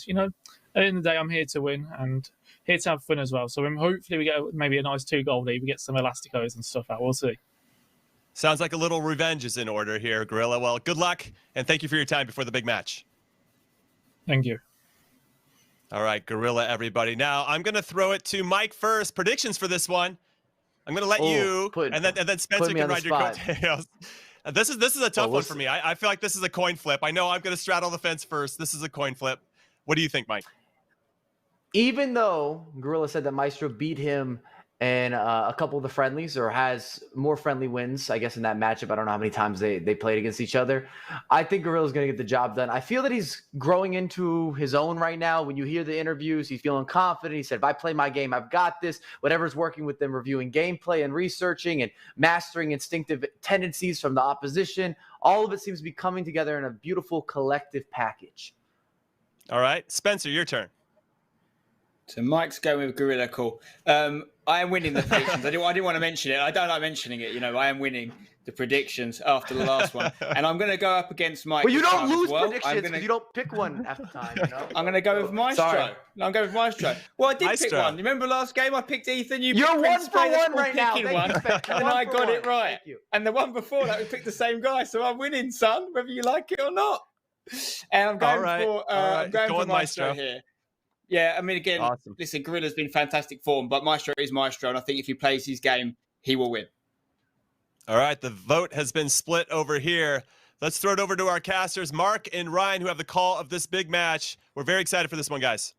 at the end of the day, I'm here to win and here to have fun as well. So hopefully we get maybe a nice 2-goal lead. We get some Elasticos and stuff out. We'll see. Sounds like a little revenge is in order here, Gorilla. Well, good luck, and thank you for your time before the big match. Thank you. All right, Gorilla, everybody. Now, I'm going to throw it to Mike first. Predictions for this one. I'm going to let you, and then Spencer can ride your coattails. This is a tough one for me. I feel like this is a coin flip. I know I'm going to straddle the fence first. This is a coin flip. What do you think, Mike? Even though Gorilla said that Maestro beat him in a couple of the friendlies or has more friendly wins, I guess, in that matchup. I don't know how many times they played against each other. I think Gorilla's going to get the job done. I feel that he's growing into his own right now. When you hear the interviews, he's feeling confident. He said, if I play my game, I've got this. Whatever's working with them, reviewing gameplay and researching and mastering instinctive tendencies from the opposition, all of it seems to be coming together in a beautiful collective package. All right. Spencer, your turn. So Mike's going with Gorilla. Cool. I am winning the predictions. I didn't want to mention it. I don't like mentioning it. I am winning the predictions after the last one. And I'm going to go up against Mike. Well, you don't lose predictions because you don't pick one after time. I'm going to go with Maestro. Sorry. I'm going with Maestro. Well, I did pick one. Remember last game I picked Ethan? You're 1 for 1 right now. And I got it right. And the one before that, we picked the same guy. So I'm winning, son, whether you like it or not. And I'm going for Maestro here. Yeah, I mean, again, awesome. Listen, Gorilla's been fantastic form, but Maestro is Maestro, and I think if he plays his game, he will win. All right, the vote has been split over here. Let's throw it over to our casters, Mark and Ryan, who have the call of this big match. We're very excited for this one, guys.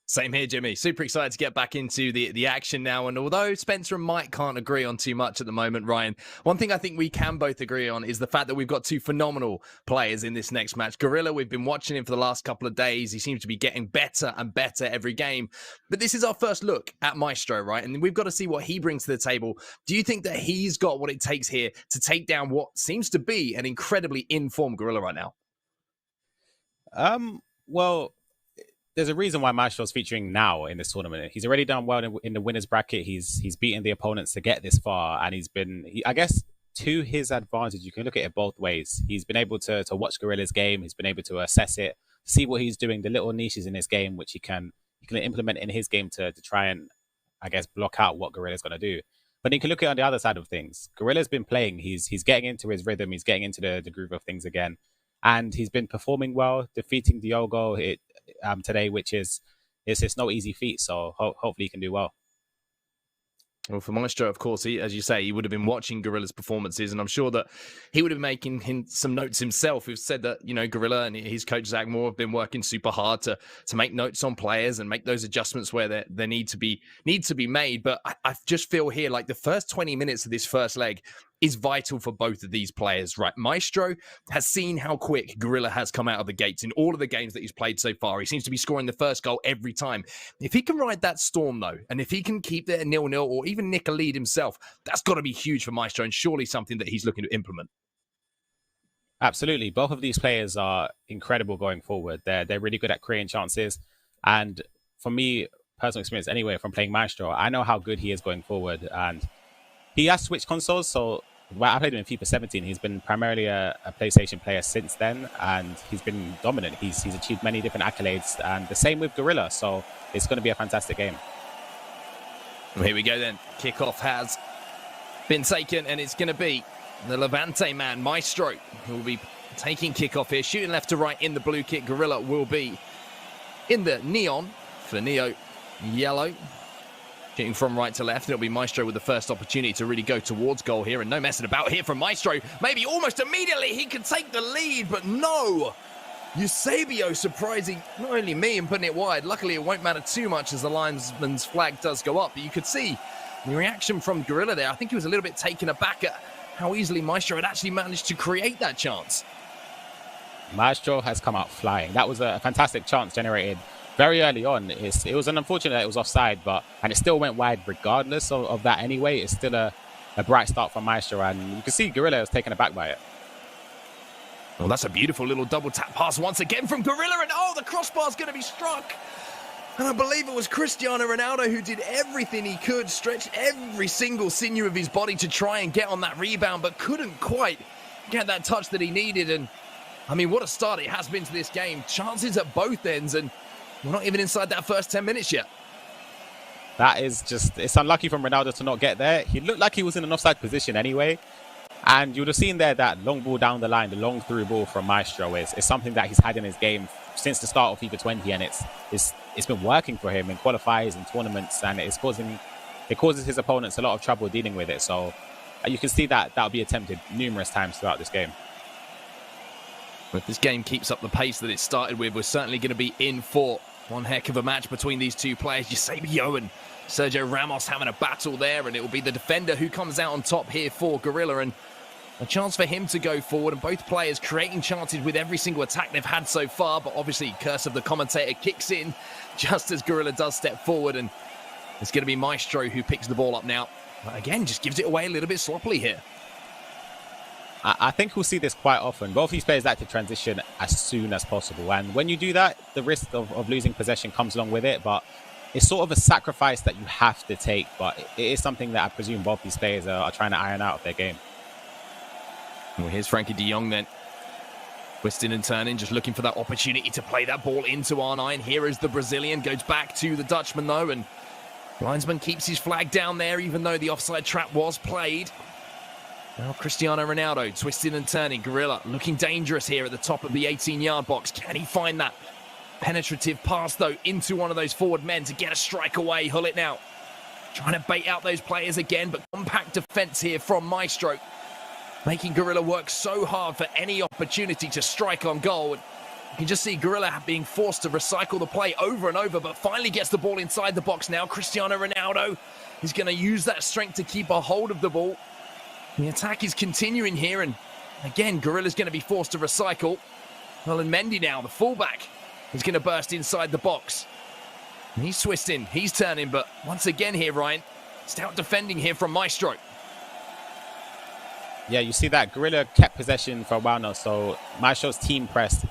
Same here, Jimmy. Super excited to get back into the action now. And although Spencer and Mike can't agree on too much at the moment, Ryan, one thing I think we can both agree on is the fact that we've got two phenomenal players in this next match. Gorilla, we've been watching him for the last couple of days. He seems to be getting better and better every game. But this is our first look at Maestro, right? And we've got to see what he brings to the table. Do you think that he's got what it takes here to take down what seems to be an incredibly in-form Gorilla right now? Well, there's a reason why Maestro's featuring now in this tournament. He's already done well in the winners bracket. He's beaten the opponents to get this far, and I guess to his advantage, you can look at it both ways. He's been able to watch Gorilla's game. He's been able to assess it, see what he's doing, the little niches in his game which he can implement in his game to try and, I guess, block out what Gorilla's going to do. But you can look at it on the other side of things. Gorilla's been playing. He's getting into his rhythm. He's getting into the groove of things again. And he's been performing well, defeating Diogo today, which is it's no easy feat. So hopefully he can do well. Well, for Maestro, of course, as you say, he would have been watching Gorilla's performances, and I'm sure that he would have been making some notes himself. We've said that, Gorilla and his coach, Zach Moore, have been working super hard to make notes on players and make those adjustments where they need to be made. But I just feel here like the first 20 minutes of this first leg is vital for both of these players, right? Maestro has seen how quick Gorilla has come out of the gates in all of the games that he's played so far. He seems to be scoring the first goal every time. If he can ride that storm, though, and if he can keep it at 0-0 or even nick a lead himself, that's got to be huge for Maestro and surely something that he's looking to implement. Absolutely. Both of these players are incredible going forward. They're really good at creating chances. And for me, personal experience anyway, from playing Maestro, I know how good he is going forward. And he has switched consoles, so Well, I played him in FIFA 17. He's been primarily a PlayStation player since then, and he's been dominant. He's achieved many different accolades, and the same with Gorilla. So it's going to be a fantastic game. Well, here we go then. Kickoff has been taken, and it's going to be the Levante man, Maestro, who will be taking kickoff here. Shooting left to right in the blue kit. Gorilla will be in the neon for Neo yellow. Shooting from right to left. It'll be Maestro with the first opportunity to really go towards goal here. And no messing about here from Maestro. Maybe almost immediately he could take the lead, but no. Eusebio surprising not only me and putting it wide. Luckily, it won't matter too much as the linesman's flag does go up. But you could see the reaction from Gorilla there. I think he was a little bit taken aback at how easily Maestro had actually managed to create that chance. Maestro has come out flying. That was a fantastic chance generated very early on. It was an unfortunate that it was offside, and it still went wide regardless of that anyway. It's still a bright start from Maestro, and you can see Gorilla was taken aback by it. Well, that's a beautiful little double tap pass once again from Gorilla, and oh, the crossbar's going to be struck. And I believe it was Cristiano Ronaldo who did everything he could, stretched every single sinew of his body to try and get on that rebound, but couldn't quite get that touch that he needed. And I mean, what a start it has been to this game. Chances at both ends, and we're not even inside that first 10 minutes yet. That is just, it's unlucky from Ronaldo to not get there. He looked like he was in an offside position anyway. And you would have seen there that long ball down the line, the long through ball from Maestro is something that he's had in his game since the start of FIFA 20. And it's been working for him in qualifiers and tournaments. And it causes his opponents a lot of trouble dealing with it. So you can see that that'll be attempted numerous times throughout this game. If this game keeps up the pace that it started with, we're certainly going to be in for one heck of a match between these two players. Eusebio and Sergio Ramos having a battle there, and it will be the defender who comes out on top here for Gorilla, and a chance for him to go forward, and both players creating chances with every single attack they've had so far, but obviously curse of the commentator kicks in just as Gorilla does step forward, and it's going to be Maestro who picks the ball up now. But again, just gives it away a little bit sloppily here. I think we'll see this quite often. Both these players like to transition as soon as possible. And when you do that, the risk of losing possession comes along with it. But it's sort of a sacrifice that you have to take. But it is something that I presume both these players are trying to iron out of their game. Well, here's Frankie de Jong then. Twisting and turning, just looking for that opportunity to play that ball into R9. Here is the Brazilian, goes back to the Dutchman though. And linesman keeps his flag down there, even though the offside trap was played. Now Cristiano Ronaldo twisting and turning. Gorilla looking dangerous here at the top of the 18-yard box. Can he find that penetrative pass, though, into one of those forward men to get a strike away? Hull it now. Trying to bait out those players again, but compact defense here from Maestro. Making Gorilla work so hard for any opportunity to strike on goal. You can just see Gorilla being forced to recycle the play over and over, but finally gets the ball inside the box now. Cristiano Ronaldo is going to use that strength to keep a hold of the ball. The attack is continuing here, and again, Gorilla's going to be forced to recycle. Well, and Mendy now, the fullback, is going to burst inside the box. And he's twisting, he's turning, but once again here, Ryan, stout defending here from Maestro. Yeah, you see that Gorilla kept possession for a while now, so Maestro's team pressed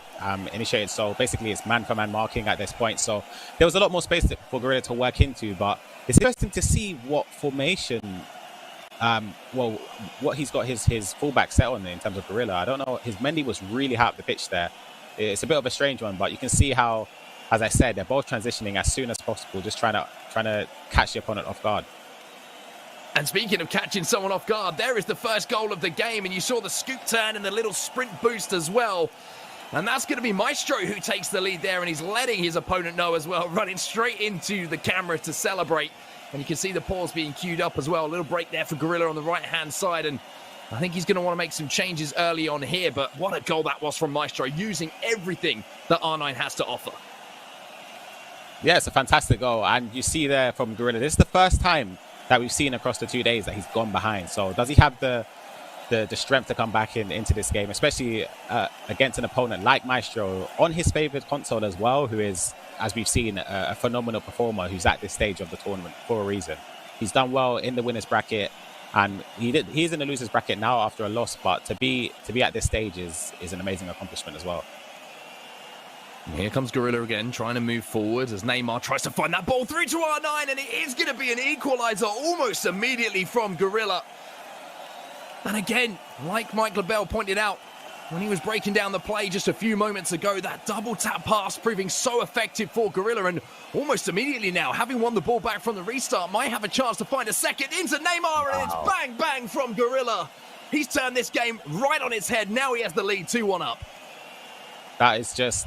initiated, so basically it's man-for-man marking at this point, so there was a lot more space for Gorilla to work into, but it's interesting to see what formation what he's got his fullback set on in terms of Gorilla. I don't know. His Mendy was really high up the pitch there. It's a bit of a strange one, but you can see how, as I said, they're both transitioning as soon as possible, just trying to catch the opponent off guard. And speaking of catching someone off guard, there is the first goal of the game, and you saw the scoop turn and the little sprint boost as well. And that's going to be Maestro who takes the lead there, and he's letting his opponent know as well, running straight into the camera to celebrate. And you can see the pause being queued up as well. A little break there for Gorilla on the right-hand side. And I think he's going to want to make some changes early on here. But what a goal that was from Maestro, using everything that R9 has to offer. Yeah, it's a fantastic goal. And you see there from Gorilla, this is the first time that we've seen across the 2 days that he's gone behind. So does he have the strength to come back into this game, especially against an opponent like Maestro on his favorite console as well, who is, as we've seen, a phenomenal performer who's at this stage of the tournament for a reason. He's done well in the winners bracket, and he's in the losers bracket now after a loss, but to be at this stage is an amazing accomplishment as well. And here comes Gorilla again, trying to move forward as Neymar tries to find that ball through to R9, and it is going to be an equalizer almost immediately from Gorilla. And again, like Mike LaBelle pointed out, when he was breaking down the play just a few moments ago, that double tap pass proving so effective for Gorilla, and almost immediately now, having won the ball back from the restart, might have a chance to find a second into Neymar, and it's bang, bang from Gorilla. He's turned this game right on its head. Now he has the lead 2-1 up. That is just...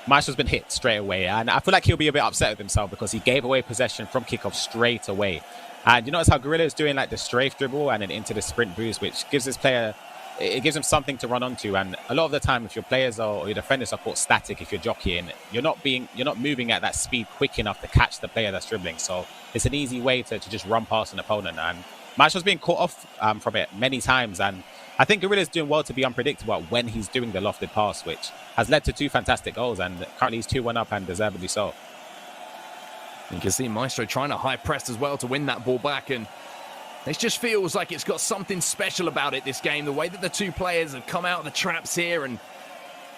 Maestro's been hit straight away, and I feel like he'll be a bit upset with himself because he gave away possession from kickoff straight away. And you notice how Gorilla is doing like the strafe dribble and then into the sprint boost, which gives this player... It gives him something to run onto, and a lot of the time, if your players or your defenders are caught static, if you're jockeying, you're not moving at that speed quick enough to catch the player that's dribbling. So it's an easy way to just run past an opponent. And Maestro's being caught off from it many times, and I think Gorilla's doing well to be unpredictable when he's doing the lofted pass, which has led to 2 fantastic goals, and currently he's 2-1 up and deservedly so. You can see Maestro trying to high press as well to win that ball back, and this just feels like it's got something special about it, this game. The way that the two players have come out of the traps here and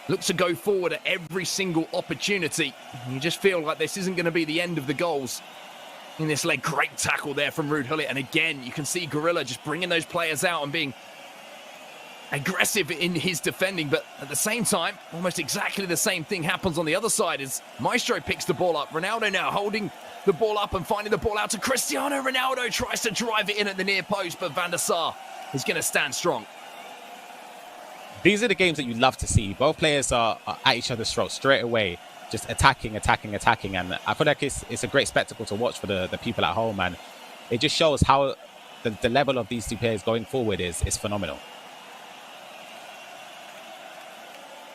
look to go forward at every single opportunity. You just feel like this isn't going to be the end of the goals in this leg. Great tackle there from Ruud Gullit. And again, you can see Gorilla just bringing those players out and being aggressive in his defending. But at the same time, almost exactly the same thing happens on the other side as Maestro picks the ball up. Ronaldo now holding the ball up and finding the ball out to Cristiano Ronaldo. Tries to drive it in at the near post, but Van der Sar is going to stand strong. These are the games that you love to see. Both players are at each other's throats straight away, just attacking. And I feel like it's a great spectacle to watch for the people at home. And it just shows how the level of these two players going forward is phenomenal.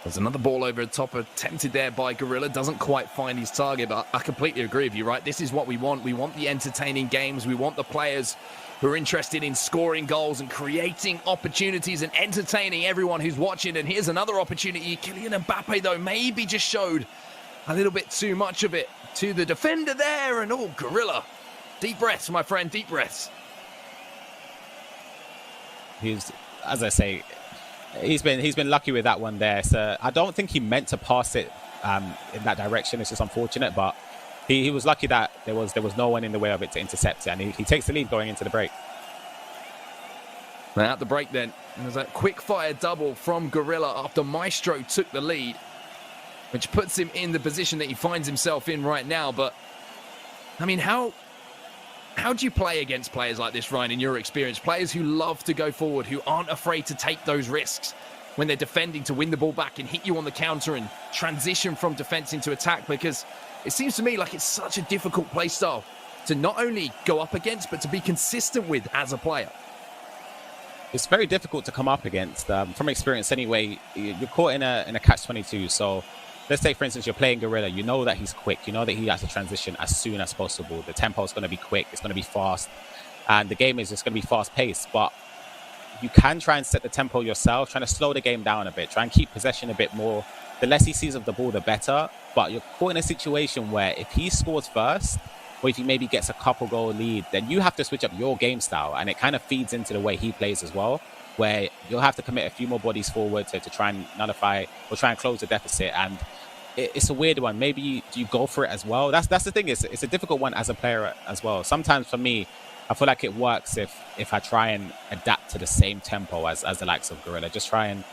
There's another ball over the top, attempted there by Gorilla. Doesn't quite find his target, but I completely agree with you, right? This is what we want. We want the entertaining games. We want the players who are interested in scoring goals and creating opportunities and entertaining everyone who's watching. And here's another opportunity. Kylian Mbappe, though, maybe just showed a little bit too much of it to the defender there. And, oh, Gorilla. Deep breaths, my friend, deep breaths. He's, as I say... He's been lucky with that one there. So I don't think he meant to pass it in that direction. It's just unfortunate, but he was lucky that there was no one in the way of it to intercept it, and he takes the lead going into the break. Now at the break then, there's that quick fire double from Gorilla after Maestro took the lead, which puts him in the position that he finds himself in right now. But I mean, how do you play against players like this, Ryan, in your experience? Players who love to go forward, who aren't afraid to take those risks when they're defending to win the ball back and hit you on the counter and transition from defense into attack, because it seems to me like it's such a difficult play style to not only go up against, but to be consistent with as a player. It's very difficult to come up against. From experience anyway, you're caught in a catch-22. So let's say, for instance, you're playing Gorilla. You know that he's quick. You know that he has to transition as soon as possible. The tempo is going to be quick. It's going to be fast. And the game is just going to be fast-paced. But you can try and set the tempo yourself, trying to slow the game down a bit, try and keep possession a bit more. The less he sees of the ball, the better. But you're caught in a situation where if he scores first, or if he maybe gets a couple goal lead, then you have to switch up your game style. And it kind of feeds into the way he plays as well, where you'll have to commit a few more bodies forward to try and nullify or try and close the deficit. And it's a weird one. Maybe do you go for it as well? That's the thing. It's a difficult one as a player as well. Sometimes for me, I feel like it works if I try and adapt to the same tempo as the likes of Gorilla. Just try and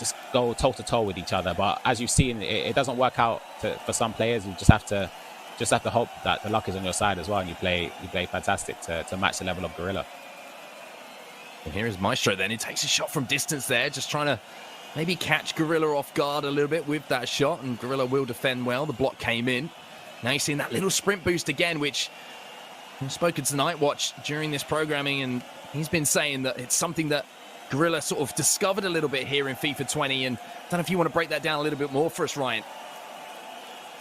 just go toe-to-toe with each other. But as you've seen, it doesn't work out for some players. You just have to hope that the luck is on your side as well, and you play fantastic to match the level of Gorilla. And here is Maestro then. He takes a shot from distance there, just trying to maybe catch Gorilla off guard a little bit with that shot, and Gorilla will defend well. The block came in. Now you're seeing that little sprint boost again, which we've spoken to Nightwatch during this programming, and he's been saying that it's something that Gorilla sort of discovered a little bit here in FIFA 20, and I don't know if you want to break that down a little bit more for us, Ryan.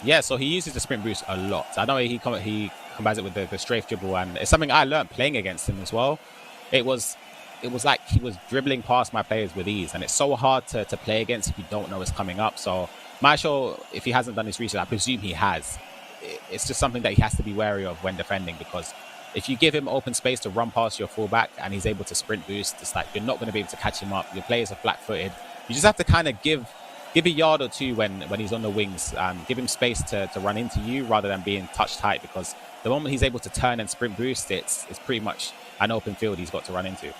Yeah, so he uses the sprint boost a lot. I know he combines it with the strafe dribble, and it's something I learned playing against him as well. It was like he was dribbling past my players with ease, and it's so hard to play against if you don't know it's coming up. So Marshall, if he hasn't done his research, I presume he has. It's just something that he has to be wary of when defending, because if you give him open space to run past your fullback and he's able to sprint boost, it's like you're not going to be able to catch him up. Your players are flat-footed. You just have to kind of give give a yard or two when he's on the wings. Give him space to run into you rather than being touch tight, because the moment he's able to turn and sprint boost, it's pretty much an open field he's got to run into.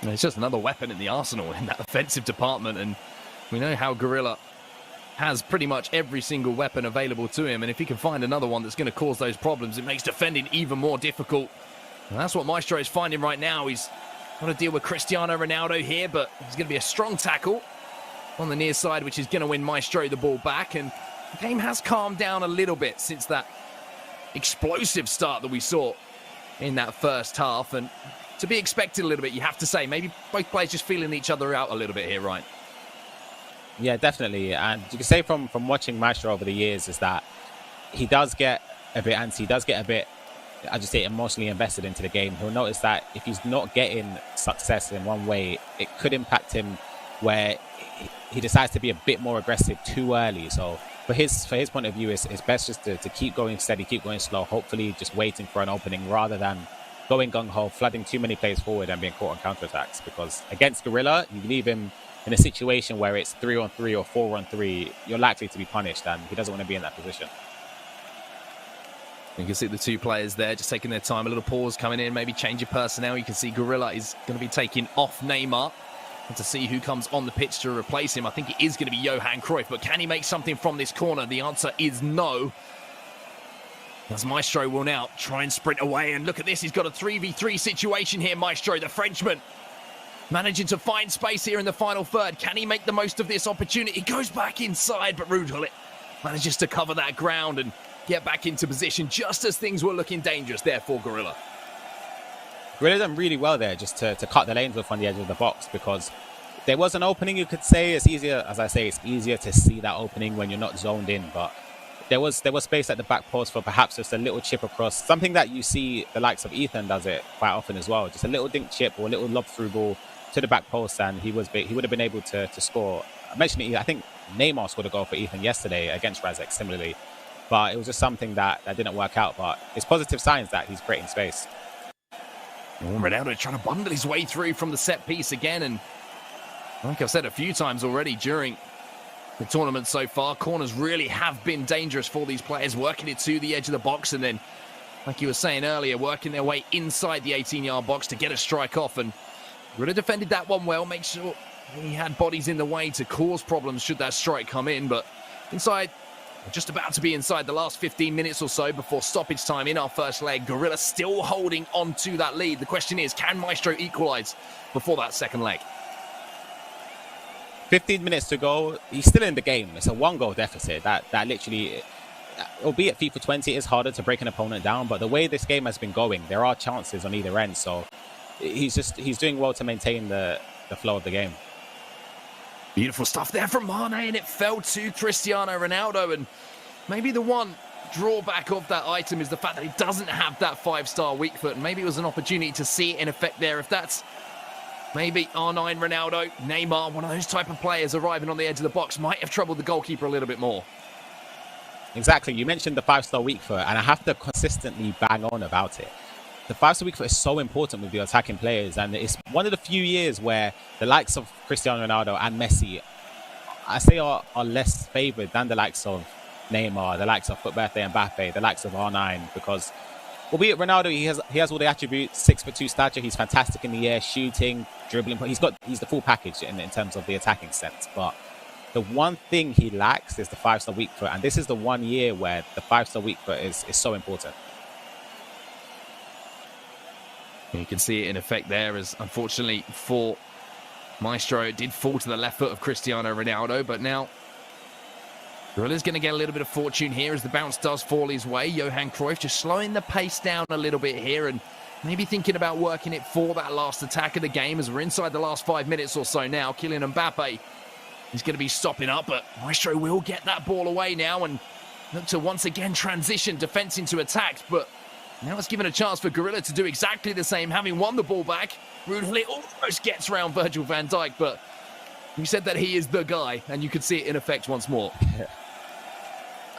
And it's just another weapon in the arsenal in that offensive department, and we know how Gorilla has pretty much every single weapon available to him, and if he can find another one that's going to cause those problems, it makes defending even more difficult. And that's what Maestro is finding right now. He's got to deal with Cristiano Ronaldo here, but it's going to be a strong tackle on the near side, which is going to win Maestro the ball back, and the game has calmed down a little bit since that explosive start that we saw in that first half, and to be expected a little bit, you have to say. Maybe both players just feeling each other out a little bit here, right? Yeah, definitely. And you can say from watching Maestro over the years is that he does get a bit antsy, he does get a bit, I just say, emotionally invested into the game. He'll notice that if he's not getting success in one way, it could impact him where he decides to be a bit more aggressive too early. So for his point of view, it's best just to keep going steady, keep going slow, hopefully just waiting for an opening rather than going gung-ho, flooding too many plays forward and being caught on counterattacks. Because against Gorilla, you leave him in a situation where it's 3-on-3 or 4-on-3, you're likely to be punished, and he doesn't want to be in that position. You can see the two players there just taking their time, a little pause coming in, maybe change of personnel. You can see Gorilla is going to be taking off Neymar, and to see who comes on the pitch to replace him. I think it is going to be Johan Cruyff, but can he make something from this corner? The answer is no. As Maestro will now try and sprint away, and look at this, he's got a 3v3 situation here, Maestro, the Frenchman. Managing to find space here in the final third. Can he make the most of this opportunity? He goes back inside, but Rudhulit manages to cover that ground and get back into position just as things were looking dangerous there for Gorilla. Gorilla done really well there just to cut the lanes off on the edge of the box, because there was an opening, you could say. It's easier, as I say, it's easier to see that opening when you're not zoned in, but there was space at the back post for perhaps just a little chip across, something that you see the likes of Ethan does it quite often as well. Just a little dink chip or a little lob through ball to the back post, and he would have been able to score. I mentioned it, I think Neymar scored a goal for Ethan yesterday against Razek similarly, but it was just something that didn't work out. But it's positive signs that he's creating space. Ronaldo trying to bundle his way through from the set piece again, and like I've said a few times already during the tournament so far, corners really have been dangerous for these players, working it to the edge of the box, and then, like you were saying earlier, working their way inside the 18-yard box to get a strike off. And Ruda defended that one well, make sure he had bodies in the way to cause problems should that strike come in. But inside, just about to be inside the last 15 minutes or so before stoppage time in our first leg, Gorilla still holding on to that lead. The question is, can Maestro equalize before that second leg? 15 minutes to go. He's still in the game. It's a one-goal deficit. That literally, albeit FIFA 20 is harder to break an opponent down, but the way this game has been going, there are chances on either end. So he's doing well to maintain the flow of the game. Beautiful stuff there from Mane, and it fell to Cristiano Ronaldo. And maybe the one drawback of that item is the fact that it doesn't have that 5-star weak foot. And maybe it was an opportunity to see it in effect there. If that's maybe R9 Ronaldo, Neymar, one of those type of players arriving on the edge of the box, might have troubled the goalkeeper a little bit more. Exactly. You mentioned the 5-star weak foot, and I have to consistently bang on about it. The 5-star weak foot is so important with the attacking players, and it's one of the few years where the likes of Cristiano Ronaldo and Messi, I say, are less favoured than the likes of Neymar, the likes of Footbirthday Mbappe, the likes of R9, because albeit Ronaldo, he has all the attributes, 6'2" stature, he's fantastic in the air, shooting, dribbling, he's the full package in terms of the attacking sense. But the one thing he lacks is the 5-star weak foot, and this is the one year where the 5-star weak foot is so important. You can see it in effect there, as unfortunately for Maestro, it did fall to the left foot of Cristiano Ronaldo, but now Gorilla's going to get a little bit of fortune here as the bounce does fall his way. Johan Cruyff just slowing the pace down a little bit here and maybe thinking about working it for that last attack of the game as we're inside the last 5 minutes or so now. Kylian Mbappe is going to be stopping up, but Maestro will get that ball away now and look to once again transition defense into attacks, but now it's given a chance for Gorilla to do exactly the same, having won the ball back. Rudhulit almost gets around Virgil van Dijk, but we said that he is the guy, and you could see it in effect once more.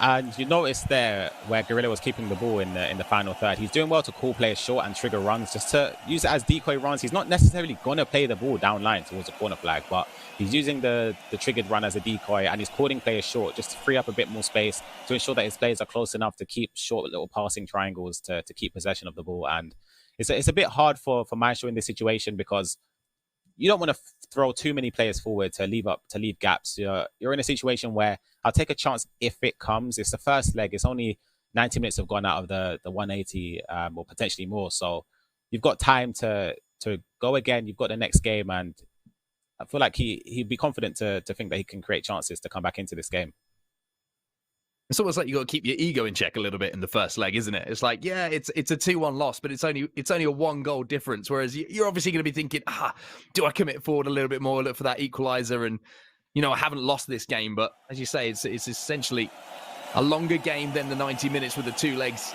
And you notice there where Gorilla was keeping the ball in the final third. He's doing well to call players short and trigger runs, just to use it as decoy runs. He's not necessarily going to play the ball down line towards the corner flag, but he's using the triggered run as a decoy, and he's calling players short just to free up a bit more space to ensure that his players are close enough to keep short little passing triangles to keep possession of the ball. And it's a bit hard for Maestro in this situation because you don't want to throw too many players forward to leave gaps. You're in a situation where I'll take a chance if it comes. It's the first leg. It's only 90 minutes have gone out of the 180 or potentially more. So you've got time to go again. You've got the next game, and I feel like he'd be confident to think that he can create chances to come back into this game. It's almost like you got to keep your ego in check a little bit in the first leg, isn't it? It's like, yeah, it's a 2-1 loss, but it's only a 1 goal difference. Whereas you're obviously going to be thinking, do I commit forward a little bit more, look for that equalizer? And, I haven't lost this game, but as you say, it's essentially a longer game than the 90 minutes with the 2 legs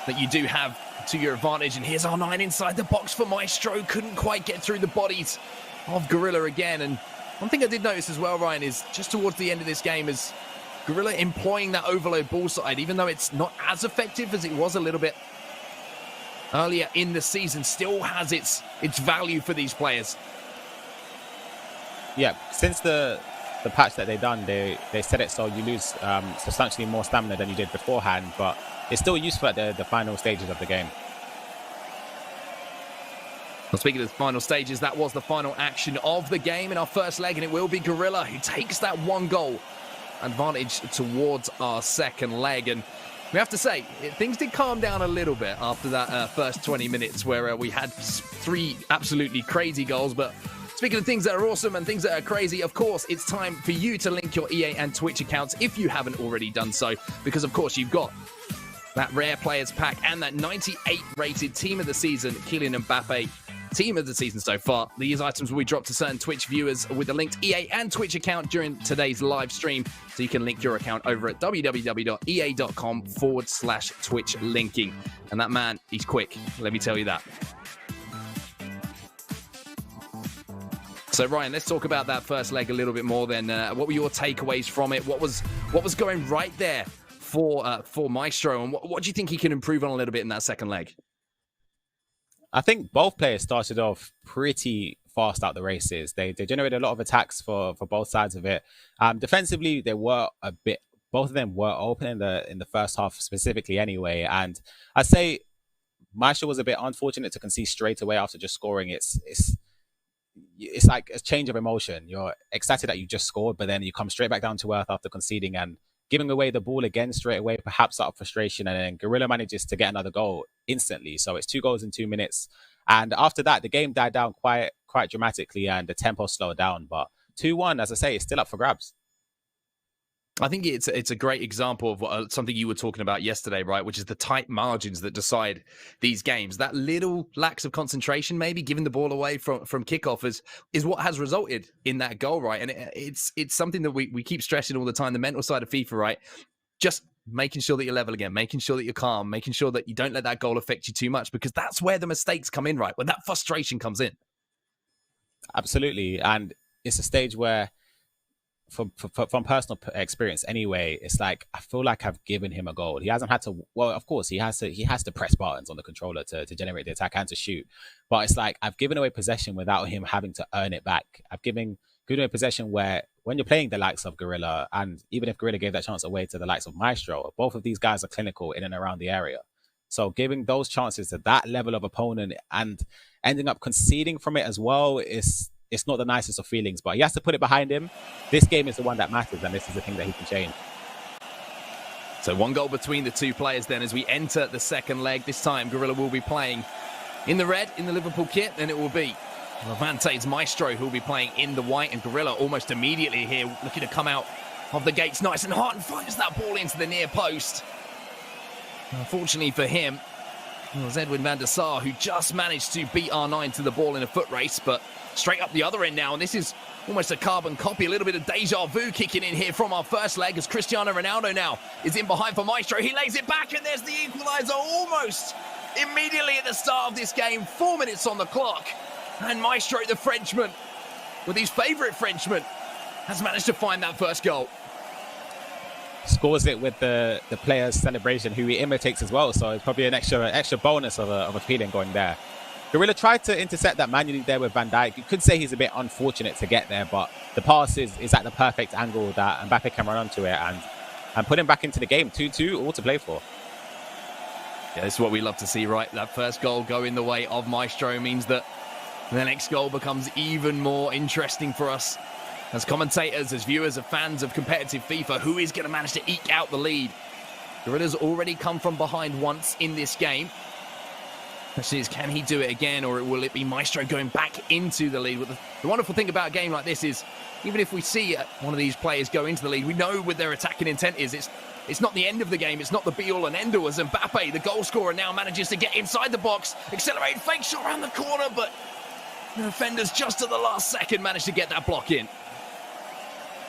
that you do have to your advantage. And here's R9 inside the box for Maestro. Couldn't quite get through the bodies of Gorilla again. And one thing I did notice as well, Ryan, is just towards the end of this game is Gorilla employing that overload ball side, even though it's not as effective as it was a little bit earlier in the season, still has its value for these players. Yeah, since the patch that they done, they set it so you lose substantially more stamina than you did beforehand, but it's still useful at the final stages of the game. Well, speaking of the final stages, that was the final action of the game in our first leg, and it will be Gorilla who takes that 1 goal advantage towards our second leg. And we have to say, things did calm down a little bit after that first 20 minutes where we had 3 absolutely crazy goals. But speaking of things that are awesome and things that are crazy, of course, it's time for you to link your EA and Twitch accounts if you haven't already done so, because of course you've got that rare players pack and that 98 rated team of the season, Kylian Mbappe, team of the season so far. These items will be dropped to certain Twitch viewers with a linked EA and Twitch account during today's live stream. So you can link your account over at www.ea.com/Twitch linking. And that man, he's quick. Let me tell you that. So Ryan, let's talk about that first leg a little bit more then. What were your takeaways from it? What was going right there for Maestro? And what do you think he can improve on a little bit in that second leg? I think both players started off pretty fast out the races. They generated a lot of attacks for both sides of it. Defensively, both of them were open in the first half specifically anyway. And I'd say Maestro was a bit unfortunate to concede straight away after just scoring. It's like a change of emotion. You're excited that you just scored, but then you come straight back down to earth after conceding and giving away the ball again straight away, perhaps out of frustration, and then Gorilla manages to get another goal instantly. So it's 2 goals in 2 minutes. And after that, the game died down quite dramatically and the tempo slowed down. But 2-1, as I say, it's still up for grabs. I think it's a great example of something you were talking about yesterday, right? Which is the tight margins that decide these games. That little lax of concentration, maybe giving the ball away from kickoff is what has resulted in that goal, right? And it's something that we keep stressing all the time. The mental side of FIFA, right? Just making sure that you're level again, making sure that you're calm, making sure that you don't let that goal affect you too much, because that's where the mistakes come in, right? When that frustration comes in. Absolutely, and it's a stage where, from personal experience anyway, it's like I feel like I've given him a goal. He hasn't had to. Well, of course he has to press buttons on the controller to generate the attack and to shoot. But it's like I've given away possession without him having to earn it back. I've given away possession where when you're playing the likes of Gorilla, and even if Gorilla gave that chance away to the likes of Maestro, both of these guys are clinical in and around the area. So giving those chances to that level of opponent and ending up conceding from it as well it's not the nicest of feelings, but he has to put it behind him. This game is the one that matters, and this is the thing that he can change. So 1 goal between the 2 players then as we enter the second leg. This time, Gorilla will be playing in the red, in the Liverpool kit, and it will be Levante's Maestro who will be playing in the white, and Gorilla almost immediately here looking to come out of the gates nice and hard and fires that ball into the near post. Unfortunately for him, it was Edwin van der Sar who just managed to beat R9 to the ball in a foot race, but straight up the other end now, and this is almost a carbon copy, a little bit of deja vu kicking in here from our first leg as Cristiano Ronaldo now is in behind for Maestro. He lays it back, and there's the equaliser almost immediately at the start of this game. 4 minutes on the clock, and Maestro, the Frenchman, with his favourite Frenchman, has managed to find that first goal. scores it with the player's celebration, who he imitates as well. So it's probably an extra bonus of a feeling going there. Gorilla tried to intercept that manually there with Van Dijk. You could say he's a bit unfortunate to get there, but the pass is at the perfect angle that Mbappe can run onto it and put him back into the game. 2-2, all to play for. Yeah, this is what we love to see, right? That first goal going the way of Maestro means that the next goal becomes even more interesting for us as commentators, as viewers, as fans of competitive FIFA. Who is going to manage to eke out the lead? Gorilla's already come from behind once in this game. Question is, can he do it again, or will it be Maestro going back into the lead? The wonderful thing about a game like this is, even if we see one of these players go into the lead, we know what their attacking intent is. It's not the end of the game. It's not the be-all and end-all. As Mbappe, the goal scorer, now manages to get inside the box, accelerate, fake shot around the corner, but the defenders just at the last second managed to get that block in.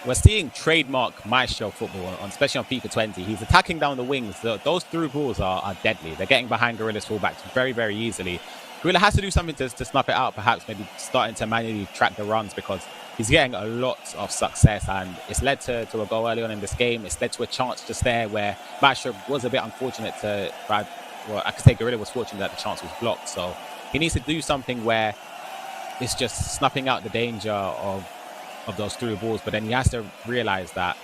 We're seeing trademark Maestro football, especially on FIFA 20. He's attacking down the wings. Those through balls are deadly. They're getting behind Gorilla's fullbacks very, very easily. Gorilla has to do something to snuff it out, perhaps maybe starting to manually track the runs, because he's getting a lot of success, and it's led to a goal early on in this game. It's led to a chance just there where Maestro was a bit unfortunate I could say Gorilla was fortunate that the chance was blocked. So he needs to do something where it's just snuffing out the danger of those through balls, but then he has to realize that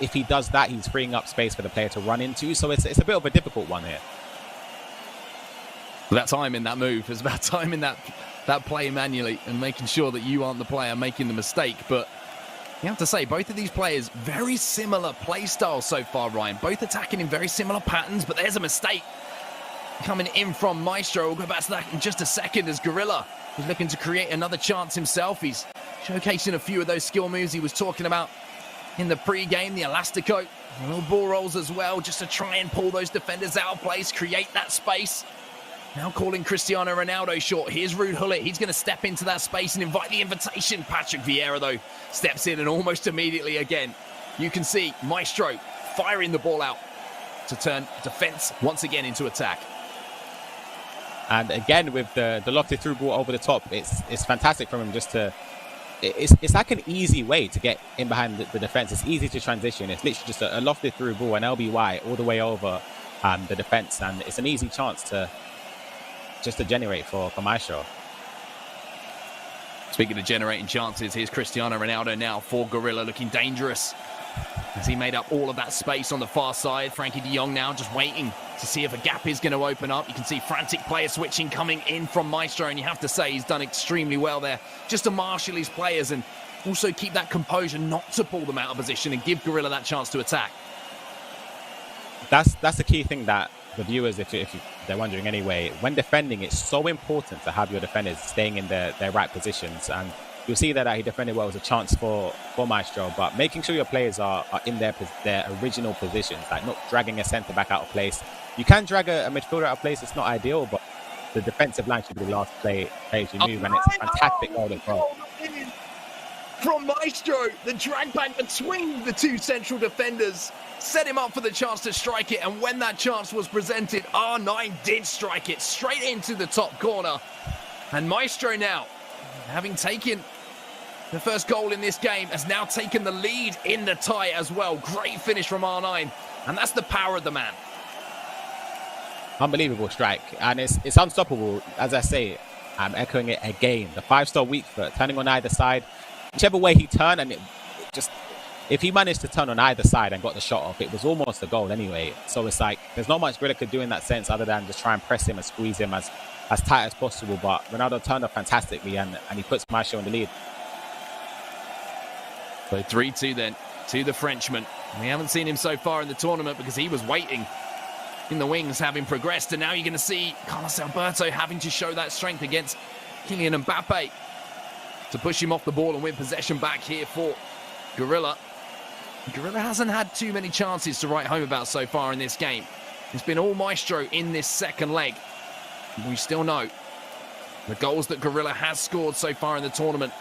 if he does that, he's freeing up space for the player to run into. So it's a bit of a difficult one here. That time in that move is about timing that play manually and making sure that you aren't the player making the mistake. But you have to say, both of these players, very similar play styles so far, Ryan. Both attacking in very similar patterns, but there's a mistake coming in from Maestro. We'll go back to that in just a second as Gorilla is looking to create another chance himself. He's showcasing a few of those skill moves he was talking about in the pre-game, the elastico, little ball rolls as well, just to try and pull those defenders out of place, create that space. Now calling Cristiano Ronaldo short. Here's Ruud Gullit. He's going to step into that space and invite the invitation. Patrick Vieira, though, steps in, and almost immediately again, you can see Maestro firing the ball out to turn defense once again into attack. And again, with the lofted through ball over the top, it's fantastic from him just to... It's like an easy way to get in behind the defense. It's easy to transition. It's literally just a lofted through ball, an LBY all the way over the defense, and it's an easy chance to generate for Maestro. Speaking of generating chances, here's Cristiano Ronaldo now for Gorilla, looking dangerous as he made up all of that space on the far side. Frankie de Jong now just waiting to see if a gap is going to open up. You can see frantic player switching coming in from Maestro, and you have to say he's done extremely well there just to marshal his players and also keep that composure not to pull them out of position and give Gorilla that chance to attack. That's the key thing that the viewers, if they're wondering anyway, when defending, it's so important to have your defenders staying in their right positions. And you'll see that he defended well. It was a chance for Maestro, but making sure your players are in their original positions, like not dragging a centre back out of place. You can drag a midfielder out of place. It's not ideal, but the defensive line should be the last place you move, and it's a fantastic goal as well. From Maestro, the drag back between the two central defenders set him up for the chance to strike it, and when that chance was presented, R9 did strike it straight into the top corner. And Maestro now, having taken the first goal in this game, has now taken the lead in the tie as well. Great finish from R9, and that's the power of the man. Unbelievable strike, and it's unstoppable. As I say, I'm echoing it again. The 5-star weak foot, turning on either side. Whichever way he turned, and if he managed to turn on either side and got the shot off, it was almost a goal anyway. So it's like, there's not much Gorilla could do in that sense other than just try and press him and squeeze him as tight as possible. But Ronaldo turned up fantastically, and he puts Maestro in the lead. So 3-2 then to the Frenchman. We haven't seen him so far in the tournament because he was waiting in the wings, having progressed, and now you're going to see Carlos Alberto having to show that strength against Kylian Mbappe to push him off the ball and win possession back here for Gorilla. Gorilla hasn't had too many chances to write home about so far in this game. It's been all Maestro in this second leg. We still know the goals that Gorilla has scored so far in the tournament.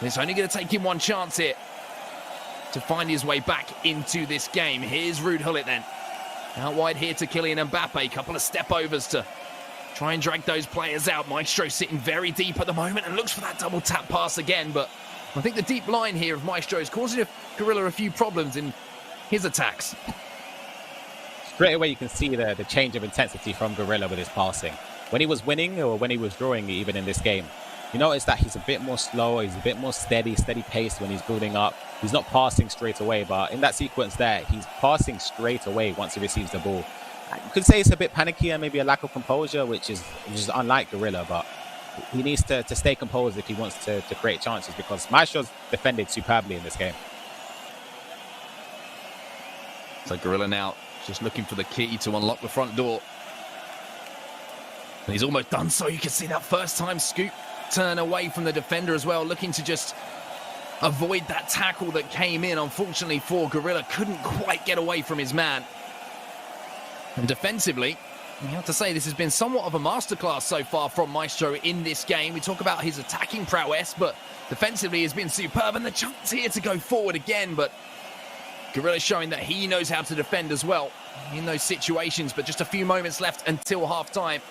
It's only going to take him one chance here to find his way back into this game. Here's Ruud Gullit then. Out wide here to Kylian Mbappe. Couple of step overs to try and drag those players out. Maestro sitting very deep at the moment and looks for that double tap pass again. But I think the deep line here of Maestro is causing Gorilla a few problems in his attacks. Straight away, you can see the change of intensity from Gorilla with his passing. When he was winning or when he was drawing, even in this game, you notice that he's a bit more slow, he's a bit more steady pace when he's building up. He's not passing straight away, but in that sequence there, he's passing straight away once he receives the ball. You could say it's a bit panicky and maybe a lack of composure, which is unlike Gorilla, but he needs to stay composed if he wants to create chances, because Maestro's defended superbly in this game. So Gorilla now just looking for the key to unlock the front door. And he's almost done so. You can see that first time scoop turn away from the defender as well, looking to just avoid that tackle that came in. Unfortunately for Gorilla, couldn't quite get away from his man. And defensively, you have to say this has been somewhat of a masterclass so far from Maestro in this game. We talk about his attacking prowess, but defensively has been superb. And the chance here to go forward again, but Gorilla showing that he knows how to defend as well in those situations. But just a few moments left until half-time.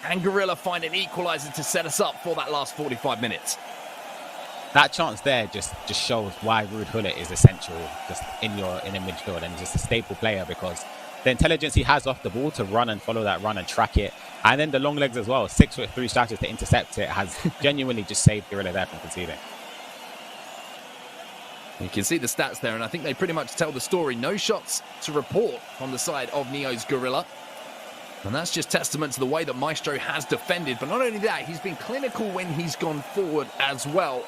And Gorilla find an equaliser to set us up for that last 45 minutes. That chance there just shows why Ruud Gullit is essential just in a midfield, and just a staple player, because the intelligence he has off the ball to run and follow that run and track it, and then the long legs as well, 6'3" stature to intercept it, has genuinely just saved Gorilla there from conceding. You can see the stats there, and I think they pretty much tell the story. No shots to report on the side of Neo's Gorilla. And that's just testament to the way that Maestro has defended. But not only that, he's been clinical when he's gone forward as well.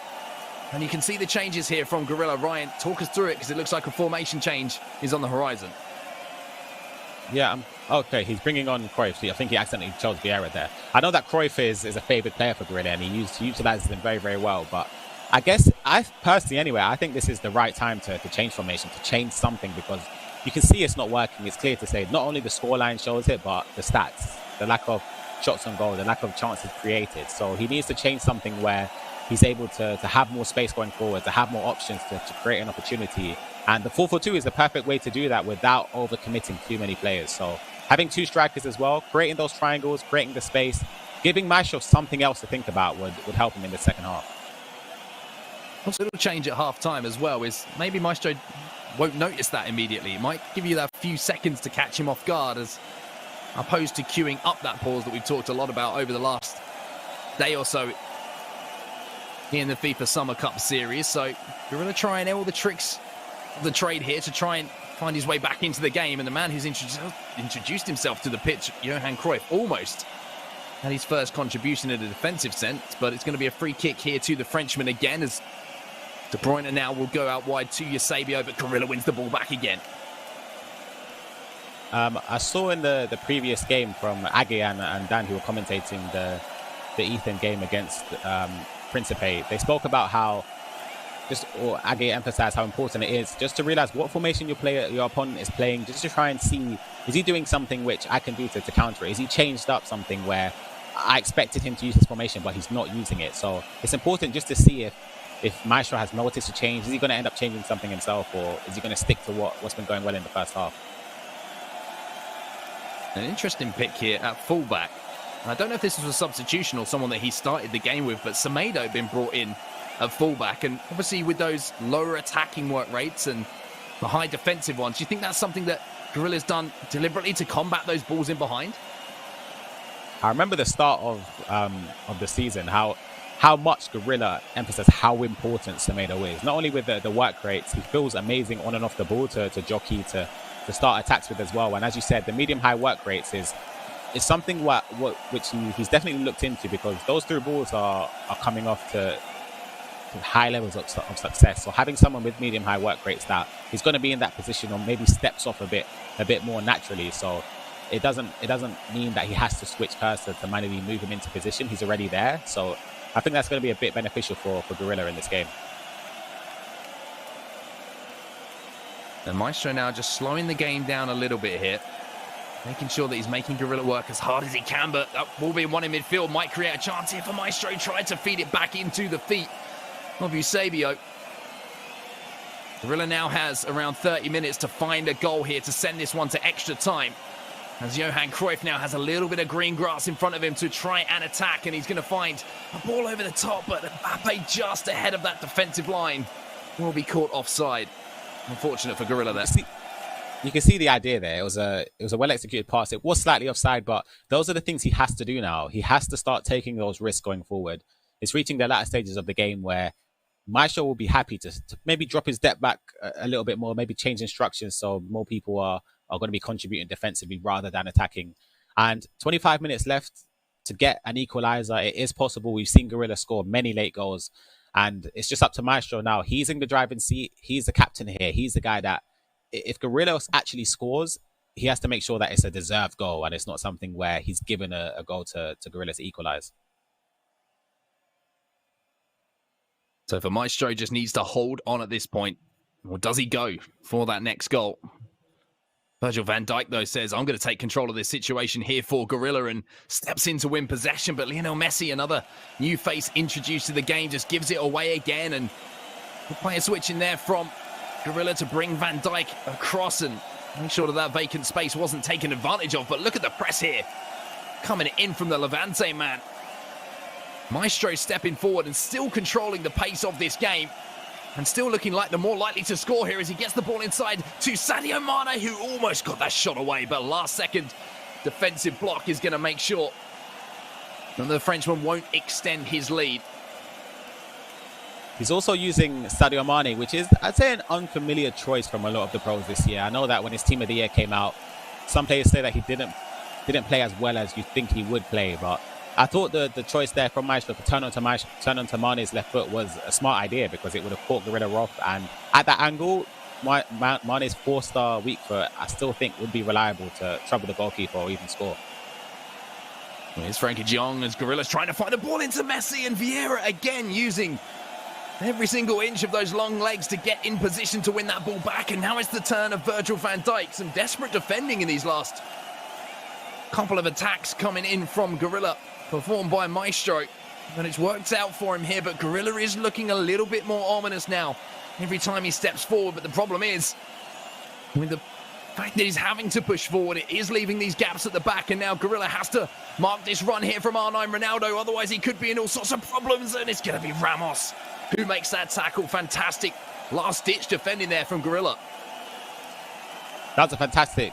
And you can see the changes here from Gorilla. Ryan, talk us through it, because it looks like a formation change is on the horizon. Yeah, okay, he's bringing on Cruyff. I think he accidentally chose Vieira there. I know that Cruyff is a favoured player for Gorilla, and he utilises him very, very well. But I guess, I think this is the right time to change formation, to change something, because you can see it's not working. It's clear to say not only the scoreline shows it, but the stats, the lack of shots on goal, the lack of chances created. So he needs to change something where he's able to have more space going forward, to have more options to create an opportunity. And the 4-4-2 is the perfect way to do that without overcommitting too many players. So having two strikers as well, creating those triangles, creating the space, giving Maestro something else to think about would help him in the second half. A little change at half-time as well is maybe Maestro won't notice that immediately. It might give you that few seconds to catch him off guard, as opposed to queuing up that pause that we've talked a lot about over the last day or so in the FIFA Summer Cup series. So Gorilla trying all the tricks of the trade here to try and find his way back into the game. And the man who's introduced himself to the pitch, Johan Cruyff, almost had his first contribution in a defensive sense. But it's going to be a free kick here to the Frenchman again, as De Bruyne now will go out wide to Eusebio, but Gorilla wins the ball back again. I saw in the previous game from Age and Dan, who were commentating the Ethan game against Principe, they spoke about how Age emphasized how important it is just to realize what formation your opponent is playing, just to try and see, is he doing something which I can do to counter it? Is he changed up something where I expected him to use his formation, but he's not using it? So it's important just to see if Maestro has noticed a change. Is he going to end up changing something himself, or is he going to stick to what's been going well in the first half? An interesting pick here at fullback. I don't know if this was a substitution or someone that he started the game with, but Semedo been brought in at fullback. And obviously with those lower attacking work rates and the high defensive ones, do you think that's something that Gorilla's done deliberately to combat those balls in behind? I remember the start of the season, how much Gorilla emphasized how important Semedo is. Not only with the work rates, he feels amazing on and off the ball to jockey, to start attacks with as well. And as you said, the medium-high work rates is something which he's definitely looked into, because those through balls are coming off to high levels of success. So having someone with medium-high work rates that he's going to be in that position, or maybe steps off a bit more naturally. So it doesn't mean that he has to switch cursor to manually move him into position. He's already there. So I think that's going to be a bit beneficial for Gorilla in this game. And Maestro now just slowing the game down a little bit here, making sure that he's making Gorilla work as hard as he can. But that ball being one in midfield might create a chance here for Maestro. Tried to feed it back into the feet of Eusebio. Gorilla now has around 30 minutes to find a goal here to send this one to extra time, as Johan Cruyff now has a little bit of green grass in front of him to try and attack, and he's going to find a ball over the top, but Mbappe just ahead of that defensive line will be caught offside. Unfortunate for Gorilla there. you can see the idea there. It was a well executed pass. It was slightly offside, but those are the things he has to do now. He has to start taking those risks going forward. It's reaching the latter stages of the game where Maestro will be happy to maybe drop his depth back a little bit more, maybe change instructions so more people are going to be contributing defensively rather than attacking. And 25 minutes left to get an equalizer. It is possible. We've seen Gorilla score many late goals, and it's just up to Maestro now. He's in the driving seat. He's the captain here. He's the guy that, if Gorilla actually scores, he has to make sure that it's a deserved goal and it's not something where he's given a goal to Gorilla to equalize. So for Maestro, just needs to hold on at this point. Or does he go for that next goal? Virgil van Dijk, though, says, I'm going to take control of this situation here for Gorilla, and steps in to win possession. But Lionel Messi, another new face introduced to the game, just gives it away again. And the player switching there from Gorilla to bring Van Dijk across and make sure that vacant space wasn't taken advantage of. But look at the press here. Coming in from the Levante man. Maestro stepping forward and still controlling the pace of this game, and still looking like the more likely to score here as he gets the ball inside to Sadio Mane, who almost got that shot away, but last second defensive block is going to make sure that the Frenchman won't extend his lead. He's also using Sadio Mane, which is, I'd say, an unfamiliar choice from a lot of the pros this year. I know that when his Team of the Year came out, some players say that he didn't play as well as you think he would play, but I thought the choice there from Maestro to turn onto Mane's left foot was a smart idea, because it would have caught Gorilla off, and at that angle, Mane's 4-star weak foot, I still think would be reliable to trouble the goalkeeper or even score. Here's Frankie de Jong as Gorilla's trying to find a ball into Messi, and Vieira again using every single inch of those long legs to get in position to win that ball back. And now it's the turn of Virgil van Dijk. Some desperate defending in these last couple of attacks coming in from Gorilla, performed by Maestro, and it's worked out for him here. But Gorilla is looking a little bit more ominous now every time he steps forward. But the problem is, with the fact that he's having to push forward, it is leaving these gaps at the back, and now Gorilla has to mark this run here from R9 Ronaldo, otherwise he could be in all sorts of problems, and it's going to be Ramos who makes that tackle. Fantastic last-ditch defending there from Gorilla. That was a fantastic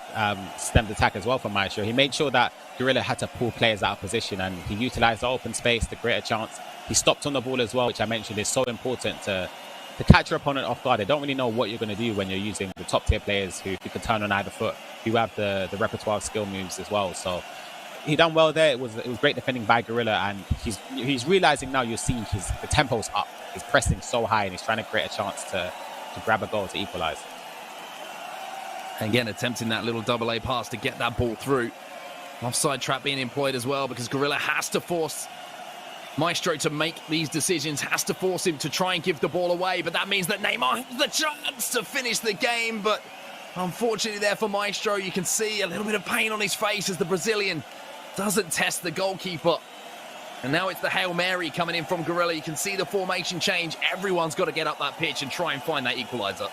stemmed attack as well from Maestro. He made sure that Gorilla had to pull players out of position, and he utilized the open space to create a chance. He stopped on the ball as well, which I mentioned is so important to catch your opponent off guard. They don't really know what you're going to do when you're using the top tier players who can turn on either foot, who have the repertoire of skill moves as well. So he done well there. It was great defending by Gorilla, and he's realizing now, you're seeing the tempo's up. He's pressing so high, and he's trying to create a chance to grab a goal to equalize. Again, attempting that little double-A pass to get that ball through. Offside trap being employed as well, because Gorilla has to force Maestro to make these decisions, has to force him to try and give the ball away. But that means that Neymar has the chance to finish the game. But unfortunately there for Maestro, you can see a little bit of pain on his face as the Brazilian doesn't test the goalkeeper. And now it's the Hail Mary coming in from Gorilla. You can see the formation change. Everyone's got to get up that pitch and try and find that equalizer.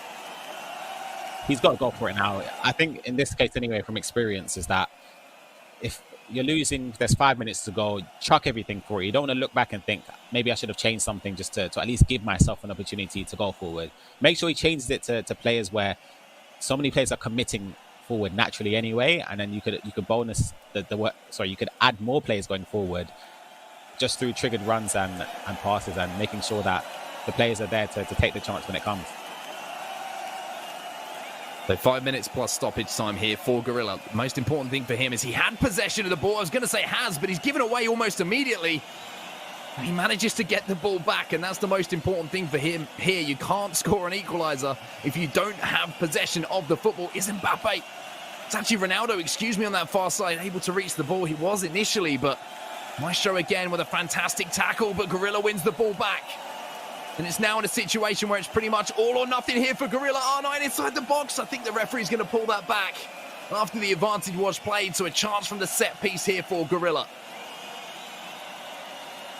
He's got to go for it now. I think in this case anyway, from experience, is that if you're losing, there's 5 minutes to go, chuck everything for it. You don't want to look back and think, maybe I should have changed something just to at least give myself an opportunity to go forward. Make sure he changes it to players where so many players are committing forward naturally anyway, and then you could bonus you could add more players going forward just through triggered runs and passes, and making sure that the players are there to take the chance when it comes. So 5 minutes plus stoppage time here for Gorilla. The most important thing for him is he had possession of the ball. I was going to say has, but he's given away almost immediately. He manages to get the ball back, and that's the most important thing for him here. You can't score an equalizer if you don't have possession of the football. Is Mbappe? It's actually Ronaldo, excuse me, on that far side, able to reach the ball. He was initially, but Maestro again with a fantastic tackle, but Gorilla wins the ball back. And it's now in a situation where it's pretty much all or nothing here for Gorilla. R9 inside the box. I think the referee's going to pull that back after the advantage was played. So a chance from the set piece here for Gorilla.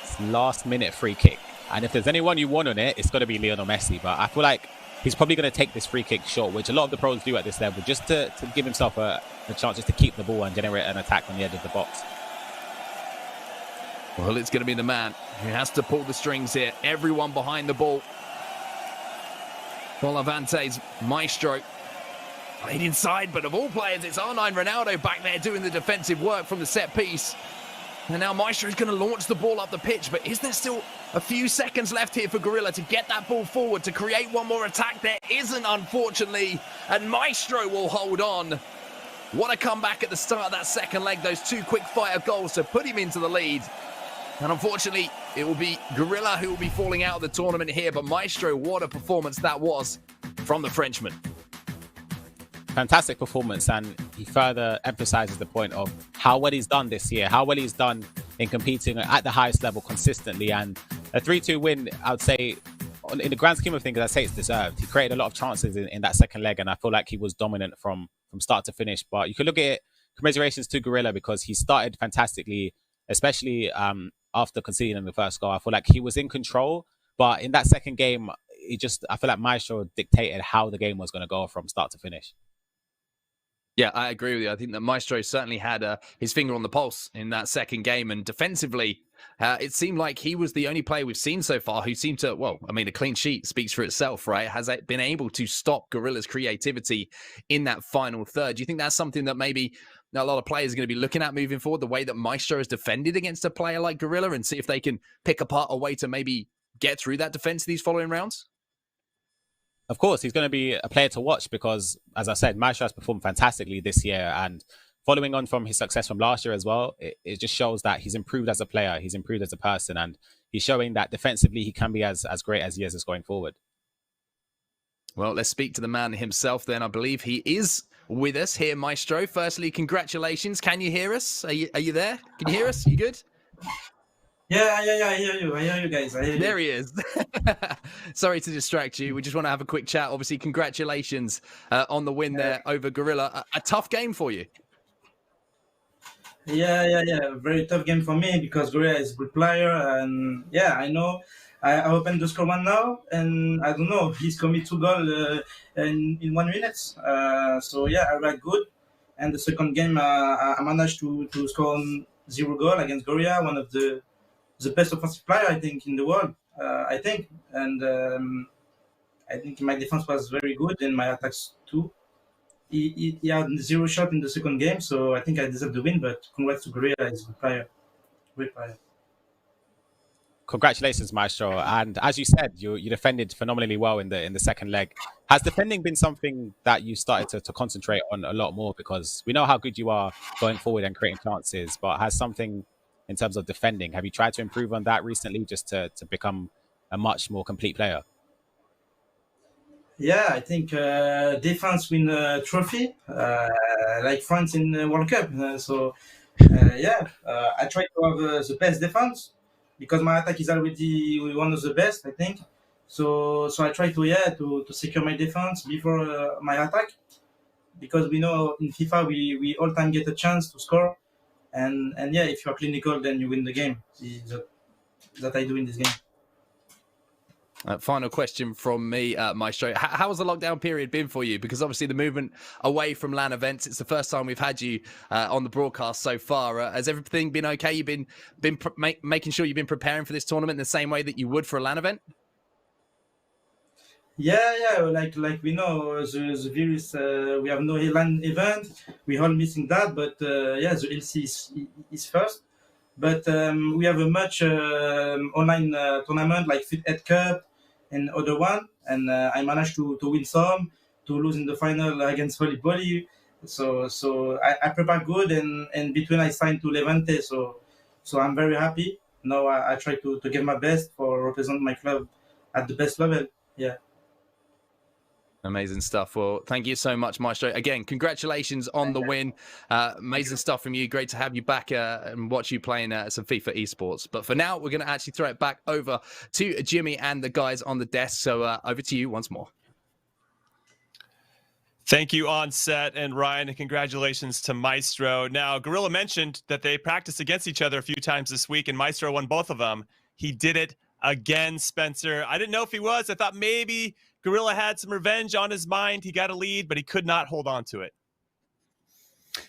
It's last minute free kick. And if there's anyone you want on it, it's got to be Lionel Messi. But I feel like he's probably going to take this free kick short, which a lot of the pros do at this level, just to give himself a chance just to keep the ball and generate an attack on the edge of the box. Well, it's going to be the man who has to pull the strings here. Everyone behind the ball. Bolavante's Maestro. Played inside, but of all players, it's R9 Ronaldo back there doing the defensive work from the set piece. And now Maestro is going to launch the ball up the pitch, but is there still a few seconds left here for Gorilla to get that ball forward, to create one more attack? There isn't, unfortunately, and Maestro will hold on. What a comeback at the start of that second leg, those 2 quick fire goals to put him into the lead. And unfortunately, it will be Gorilla who will be falling out of the tournament here, but Maestro, what a performance that was from the Frenchman. Fantastic performance, and he further emphasizes the point of how well he's done this year, how well he's done in competing at the highest level consistently. And a 3-2 win, I would say, in the grand scheme of things, I'd say it's deserved. He created a lot of chances in that second leg, and I feel like he was dominant from start to finish. But you could look at it, commiserations to Gorilla, because he started fantastically, especially after conceding in the first goal. I feel like he was in control, but in that second game, I feel like Maestro dictated how the game was going to go from start to finish. Yeah, I agree with you. I think that Maestro certainly had his finger on the pulse in that second game. And defensively, it seemed like he was the only player we've seen so far who seemed to, well, I mean, a clean sheet speaks for itself, right? Has been able to stop Gorilla's creativity in that final third. Do you think that's something that maybe a lot of players are going to be looking at moving forward, the way that Maestro has defended against a player like Gorilla, and see if they can pick apart a way to maybe get through that defense these following rounds? Of course, he's going to be a player to watch because, as I said, Maestro has performed fantastically this year. And following on from his success from last year as well, it just shows that he's improved as a player, he's improved as a person, and he's showing that defensively he can be as great as he is going forward. Well, let's speak to the man himself then. I believe he is with us here, Maestro. Firstly, congratulations. Can you hear us? Are you there? Can you hear us? You good? Yeah, I hear you. I hear you guys. I hear you. There he is. Sorry to distract you. We just want to have a quick chat. Obviously, congratulations on the win there over Gorilla. A tough game for you. Yeah. Very tough game for me because Gorilla is a good player, and yeah, I know. I opened the score 1 now, and I don't know. He's committed 2 goals in 1 minute. So yeah, I read good. And the second game, I managed to score 0 goal against Gorilla, one of the best offensive player, I think, in the world, I think. And I think my defense was very good and my attacks too. He had 0 shot in the second game, so I think I deserve the win, but congrats to Gorilla, he's a good player. Great player. Congratulations, Maestro. And as you said, you defended phenomenally well in the second leg. Has defending been something that you started to concentrate on a lot more? Because we know how good you are going forward and creating chances, but has something in terms of defending, have you tried to improve on that recently just to become a much more complete player? Yeah, I think defense win a trophy, like France in the World Cup. I try to have the best defense because my attack is already one of the best, I think. So I try to secure my defense before my attack, because we know in FIFA we all time get a chance to score. And yeah, if you're clinical, then you win the game. That I do in this game. Final question from me, Maestro. How has the lockdown period been for you? Because obviously the movement away from LAN events, it's the first time we've had you on the broadcast so far. Has everything been okay? You've been making sure you've been preparing for this tournament in the same way that you would for a LAN event? Yeah. Like we know the virus. We have no LAN event. We all missing that, but the LC is first. But we have a much online tournament like Fit Head Cup and other one, and I managed to win some, to lose in the final against Volleyball. So I prepare good, and between I signed to Levante, so I'm very happy. Now I try to give my best for represent my club at the best level. Yeah. Amazing stuff. Well, thank you so much, Maestro. Again, congratulations on the win. Amazing stuff from you. Great to have you back and watch you playing some FIFA esports. But for now, we're going to actually throw it back over to Jimmy and the guys on the desk. So over to you once more. Thank you, Onset and Ryan, and congratulations to Maestro. Now, Gorilla mentioned that they practiced against each other a few times this week, and Maestro won both of them. He did it again, Spencer. I didn't know if he was. I thought maybe Gorilla had some revenge on his mind. He got a lead, but he could not hold on to it.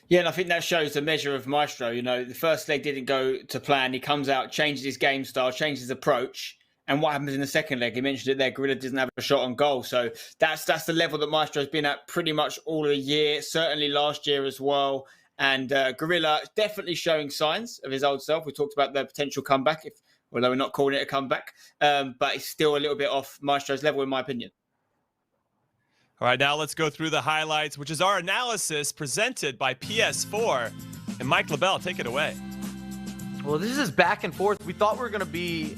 Yeah, and I think that shows the measure of Maestro. You know, the first leg didn't go to plan. He comes out, changes his game style, changes his approach, and what happens in the second leg. He mentioned it there. Gorilla doesn't have a shot on goal. So that's the level that Maestro's been at pretty much all of the year, certainly last year as well. And Gorilla definitely showing signs of his old self. We talked about the potential comeback, although we're not calling it a comeback. But it's still a little bit off Maestro's level, in my opinion. All right, now let's go through the highlights, which is our analysis presented by PS4. And Mike LaBelle, take it away. Well, this is back and forth. We thought we were going to be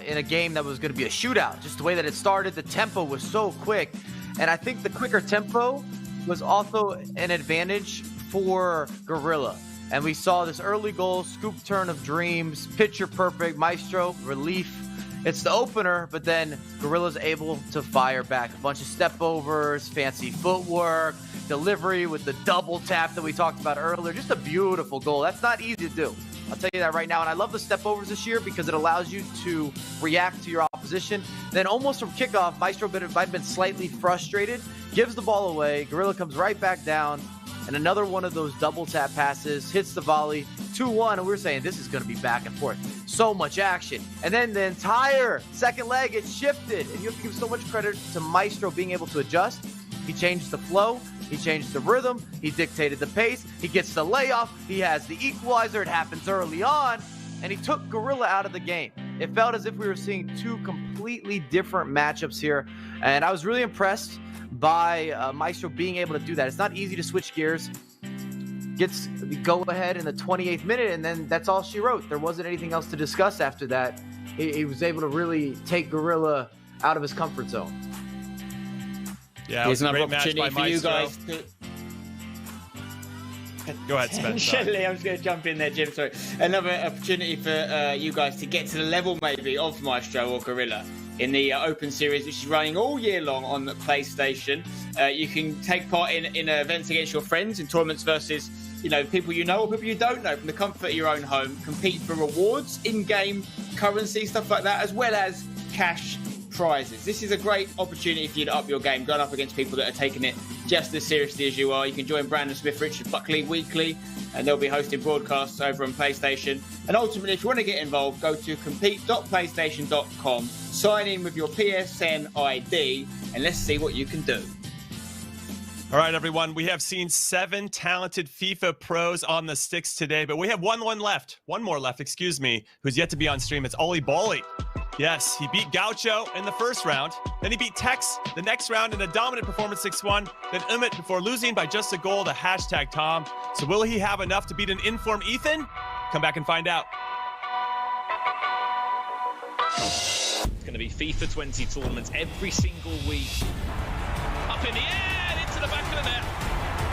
in a game that was going to be a shootout. Just the way that it started, the tempo was so quick. And I think the quicker tempo was also an advantage for Gorilla. And we saw this early goal, scoop turn of dreams, picture perfect, Maestro, relief. It's the opener, but then Gorilla's able to fire back. A bunch of step overs, fancy footwork, delivery with the double tap that we talked about earlier. Just a beautiful goal. That's not easy to do. I'll tell you that right now. And I love the step overs this year because it allows you to react to your opposition. Then almost from kickoff, Maestro might have been slightly frustrated, gives the ball away. Gorilla comes right back down. And another one of those double tap passes, hits the volley, 2-1. And we were saying this is going to be back and forth. So much action. And then the entire second leg, it shifted. And you have to give so much credit to Maestro being able to adjust. He changed the flow. He changed the rhythm. He dictated the pace. He gets the layoff. He has the equalizer. It happens early on. And he took Gorilla out of the game. It felt as if we were seeing two completely different matchups here. And I was really impressed by Maestro being able to do that. It's not easy to switch gears. Gets the go-ahead in the 28th minute, and then that's all she wrote. There wasn't anything else to discuss after that. He was able to really take Gorilla out of his comfort zone. Yeah, it was a great match by for you guys. Go ahead, Spencer. I'm just going to jump in there, Jim. Sorry. Another opportunity for you guys to get to the level, maybe, of Maestro or Gorilla in the Open Series, which is running all year long on the PlayStation. You can take part in events against your friends, in tournaments versus people you know or people you don't know, from the comfort of your own home. Compete for rewards, in-game currency, stuff like that, as well as cash prizes. This is a great opportunity for you to up your game, going up against people that are taking it just as seriously as you are. You can join Brandon Smith, Richard Buckley weekly, and they'll be hosting broadcasts over on PlayStation. And ultimately, if you want to get involved, go to compete.playstation.com, sign in with your PSN ID, and let's see what you can do. All right, everyone, we have seen 7 talented FIFA pros on the sticks today, but we have one more left, who's yet to be on stream. It's Oli Boli. Yes, he beat Gaucho in the first round. Then he beat Tex the next round in a dominant performance 6-1. Then Umit before losing by just a goal to #Tom. So will he have enough to beat an informed Ethan? Come back and find out. It's going to be FIFA 20 tournaments every single week. Up in the air, into the back of the net.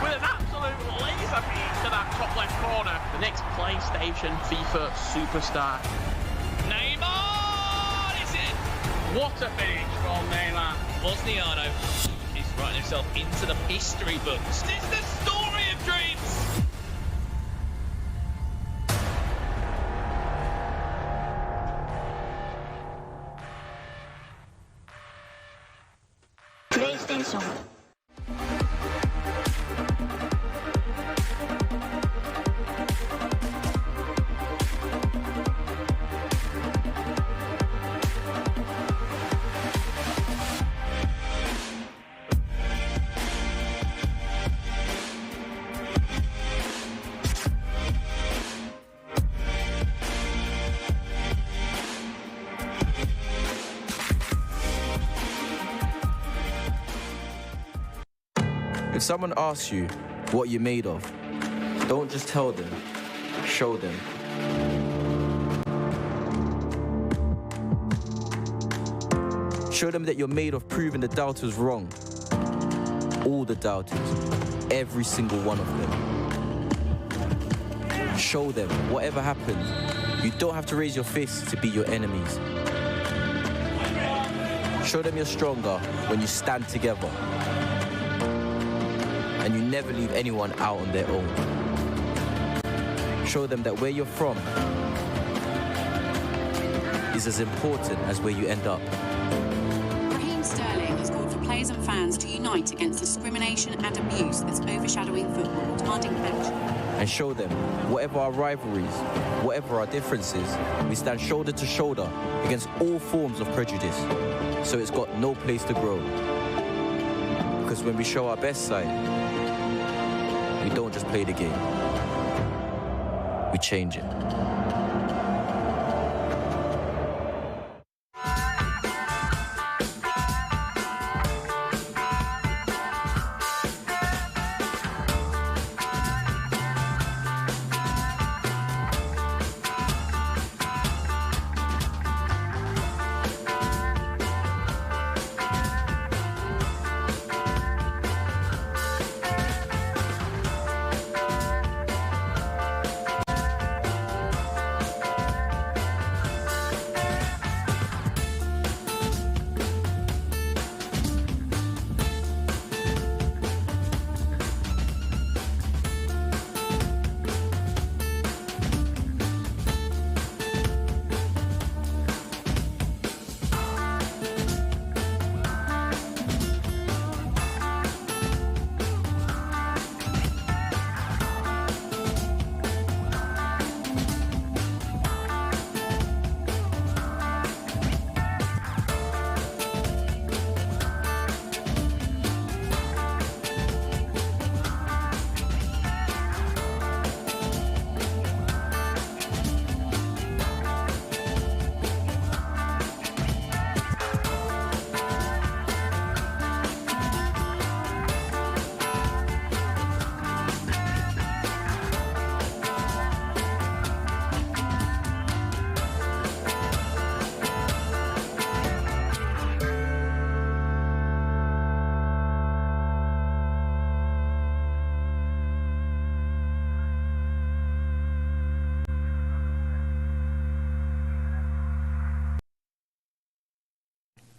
With an absolute laser beam to that top left corner. The next PlayStation FIFA superstar. Neymar! What a finish from Neymar. Bosniano is writing himself into the history books. It's the story of dreams. PlayStation. If someone asks you what you're made of, don't just tell them, show them. Show them that you're made of proving the doubters wrong. All the doubters, every single one of them. Show them, whatever happens, you don't have to raise your fists to beat your enemies. Show them you're stronger when you stand together. And you never leave anyone out on their own. Show them that where you're from is as important as where you end up. Raheem Sterling has called for players and fans to unite against discrimination and abuse that's overshadowing football, demanding action. and show them whatever our rivalries, whatever our differences, we stand shoulder to shoulder against all forms of prejudice. So it's got no place to grow. Because when we show our best side, we don't just play the game, we change it.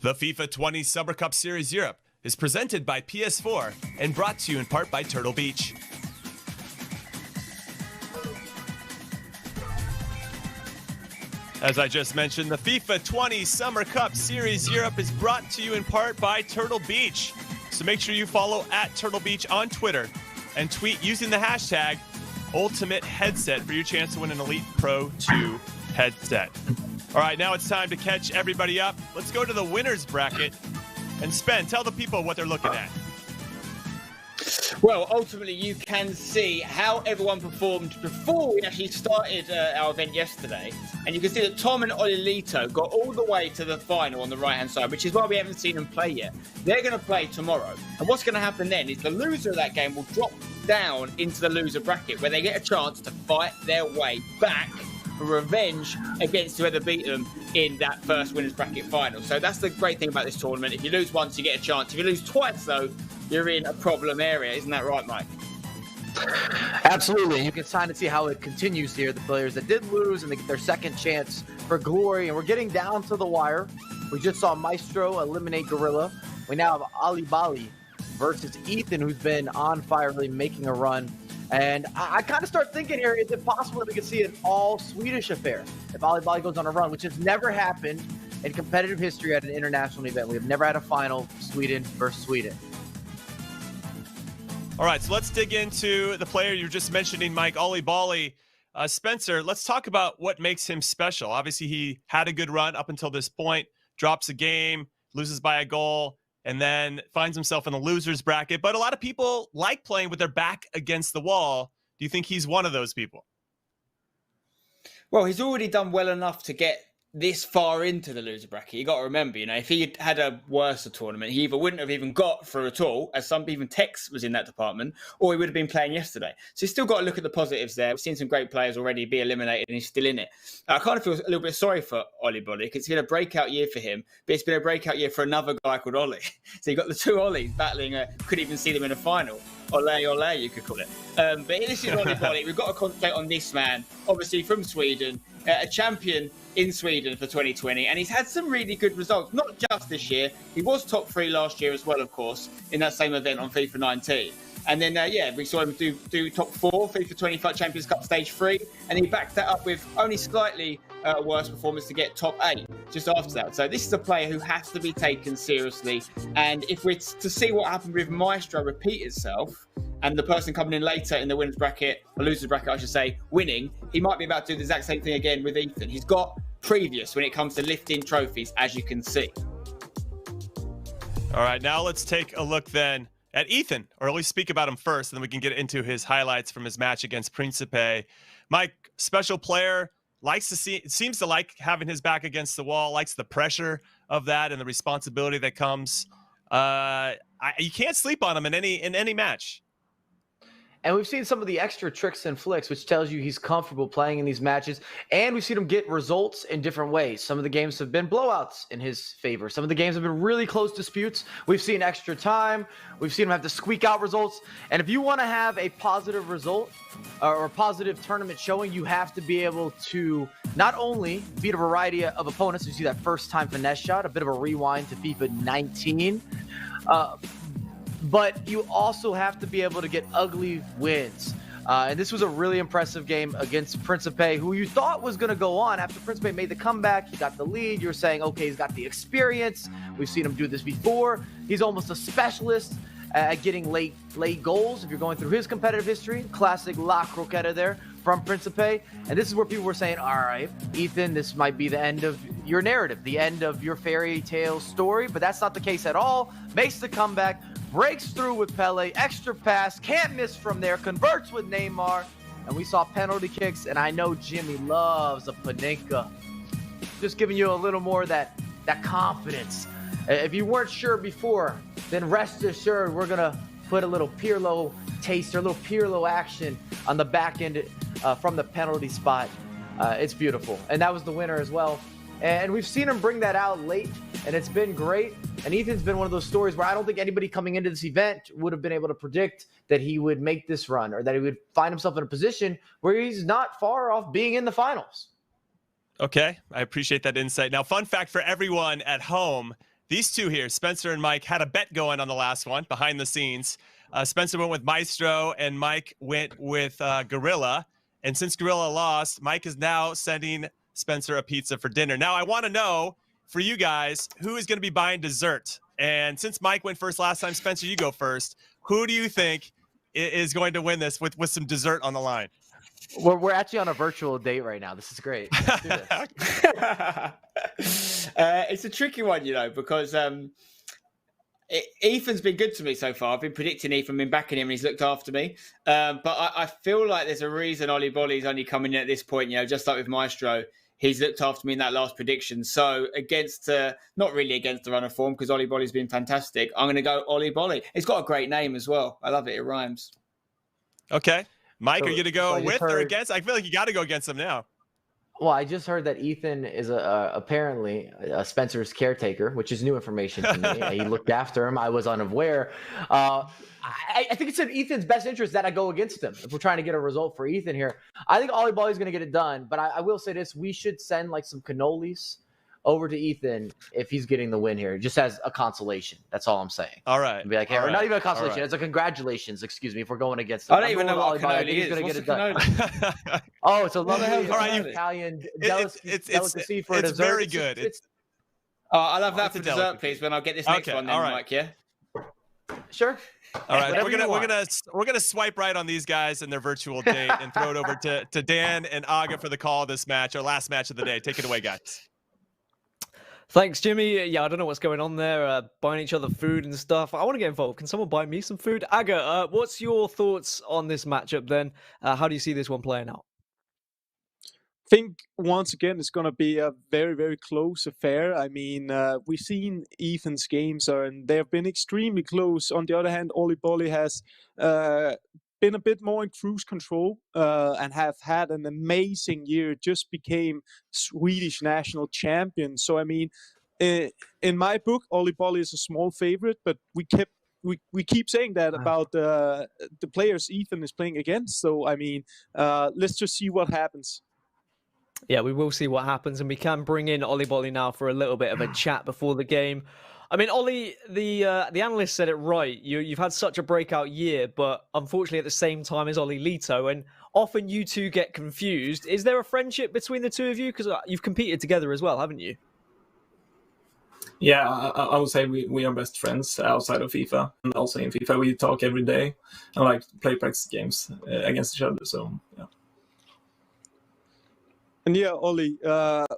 The FIFA 20 Summer Cup Series Europe is presented by PS4 and brought to you in part by Turtle Beach. As I just mentioned, the FIFA 20 Summer Cup Series Europe is brought to you in part by Turtle Beach. So make sure you follow at Turtle Beach on Twitter and tweet using the hashtag Ultimate Headset for your chance to win an Elite Pro 2 headset. All right, now it's time to catch everybody up. Let's go to the winners bracket. And Spen, tell the people what they're looking at. Well, ultimately, you can see how everyone performed before we actually started our event yesterday. And you can see that Tom and Olilito got all the way to the final on the right-hand side, which is why we haven't seen them play yet. They're going to play tomorrow. And what's going to happen then is the loser of that game will drop down into the loser bracket, where they get a chance to fight their way back for revenge against whoever beat them in that first winners bracket final. So that's the great thing about this tournament. If you lose once, you get a chance. If you lose twice, though, you're in a problem area. Isn't that right, Mike? Absolutely. You can sign to see how it continues here. The players that did lose and they get their second chance for glory. And we're getting down to the wire. We just saw Maestro eliminate Gorilla. We now have Ali Bali versus Ethan, who's been on fire, really making a run. And I kind of start thinking here, is it possible that we could see an all-Swedish affair if Ali Bali goes on a run, which has never happened in competitive history at an international event. We have never had a final Sweden versus Sweden. All right, so let's dig into the player you were just mentioning, Mike, Ali Bali. Spencer, let's talk about what makes him special. Obviously, he had a good run up until this point, drops a game, loses by a goal, and then finds himself in the loser's bracket. But a lot of people like playing with their back against the wall. Do you think he's one of those people? Well, he's already done well enough to get this far into the loser bracket. You got to remember, if he had a worse tournament, he either wouldn't have even got through at all, as even Tex was in that department, or he would have been playing yesterday. So he's still got to look at the positives there. We've seen some great players already be eliminated, and he's still in it. I kind of feel a little bit sorry for Ollie Bolly, because it's been a breakout year for him, but it's been a breakout year for another guy called Ollie. So you've got the two Ollies battling, couldn't even see them in a final. Ole, you could call it. But this is Ollie Bolly. We've got to concentrate on this man, obviously from Sweden, a champion in Sweden for 2020, and he's had some really good results, not just this year. He was top 3 last year as well, of course, in that same event on FIFA 19. And then, we saw him do top 4, FIFA 20 Champions Cup Stage 3, and he backed that up with only slightly worse performance to get top 8 just after that. So this is a player who has to be taken seriously, and if we're to see what happened with Maestro repeat itself, and the person coming in later in the winners bracket, or losers bracket, I should say, winning, he might be about to do the exact same thing again with Ethan. He's got previous when it comes to lifting trophies, as you can see. All right, now let's take a look then at Ethan, or at least speak about him first, and then we can get into his highlights from his match against Principe. Mike, special player, seems to like having his back against the wall, likes the pressure of that and the responsibility that comes. You can't sleep on him in any match. And we've seen some of the extra tricks and flicks, which tells you he's comfortable playing in these matches. And we've seen him get results in different ways. Some of the games have been blowouts in his favor. Some of the games have been really close disputes. We've seen extra time. We've seen him have to squeak out results. And if you want to have a positive result or a positive tournament showing, you have to be able to not only beat a variety of opponents. You see that first time finesse shot, a bit of a rewind to FIFA 19. But you also have to be able to get ugly wins. And this was a really impressive game against Principe, who you thought was going to go on after Principe made the comeback. He got the lead. You're saying, okay, he's got the experience. We've seen him do this before. He's almost a specialist at getting late goals. If you're going through his competitive history, classic La Croqueta there from Principe. And this is where people were saying, all right, Ethan, this might be the end of your narrative, the end of your fairy tale story. But that's not the case at all. Makes the comeback. Breaks through with Pele, extra pass, can't miss from there, converts with Neymar, and we saw penalty kicks, and I know Jimmy loves a Panenka. Just giving you a little more of that confidence. If you weren't sure before, then rest assured we're going to put a little Pirlo taste or a little Pirlo action on the back end from the penalty spot. It's beautiful, and that was the winner as well. And we've seen him bring that out late, and it's been great. And Ethan's been one of those stories where I don't think anybody coming into this event would have been able to predict that he would make this run or that he would find himself in a position where he's not far off being in the finals. Okay, I appreciate that insight. Now, fun fact for everyone at home, these two here, Spencer and Mike, had a bet going on the last one behind the scenes. Spencer went with Maestro, and Mike went with Gorilla. And since Gorilla lost, Mike is now sending Spencer a pizza for dinner. Now, I want to know, for you guys, who is going to be buying dessert? And since Mike went first last time, Spencer, you go first. Who do you think is going to win this with some dessert on the line? We're actually on a virtual date right now. This is great. Let's do this. It's a tricky one, because Ethan's been good to me so far. I've been predicting Ethan, been backing him, and he's looked after me. But I feel like there's a reason Ollie Bolly's only coming in at this point, just like with Maestro. He's looked after me in that last prediction. So not really against the run of form, because Ollie Bolly's been fantastic. I'm going to go Ollie Bolly. It's got a great name as well. I love it. It rhymes. Okay. Mike, are you going to go with or against? I feel like you got to go against him now. Well, I just heard that Ethan is apparently Spencer's caretaker, which is new information to me. He looked after him. I was unaware. I think it's in Ethan's best interest that I go against him if we're trying to get a result for Ethan here. I think Ollie Bolly's going to get it done, but I will say this. We should send some cannolis over to Ethan if he's getting the win here, just as a consolation. That's all I'm saying. All right. Be like, hey, or not even a consolation. It's a congratulations, excuse me, if we're going against him. I don't even know what cannoli is. Gonna What's get a it done. cannoli? Oh, it's a lovely Italian delicacy for dessert. It's very good. I'll have that for dessert, please, when I get this next one then, Mike, yeah? Sure. All right, we're gonna swipe right on these guys and their virtual date and throw it over to Dan and Aga for the call of this match, our last match of the day. Take it away, guys. Thanks, Jimmy. Yeah, I don't know what's going on there, buying each other food and stuff. I want to get involved. Can someone buy me some food? Aga, what's your thoughts on this matchup then? How do you see this one playing out? I think once again it's going to be a very, very close affair. I mean, we've seen Ethan's games and they have been extremely close. On the other hand, Ollie Bolly has been a bit more in cruise control and have had an amazing year. Just became Swedish national champion. So I mean, in my book, Ollie Bolly is a small favorite, but we keep saying that about the players Ethan is playing against. So I mean, let's just see what happens. Yeah, we will see what happens, and we can bring in Ollie Bolly now for a little bit of a chat before the game. I mean, Ollie, the analyst said it right. You've had such a breakout year, but unfortunately at the same time as Ollie Lito, and often you two get confused. Is there a friendship between the two of you? Because you've competed together as well, haven't you? Yeah, I would say we are best friends outside of FIFA, and also in FIFA we talk every day and like play practice games against each other. So yeah. And yeah, Ollie,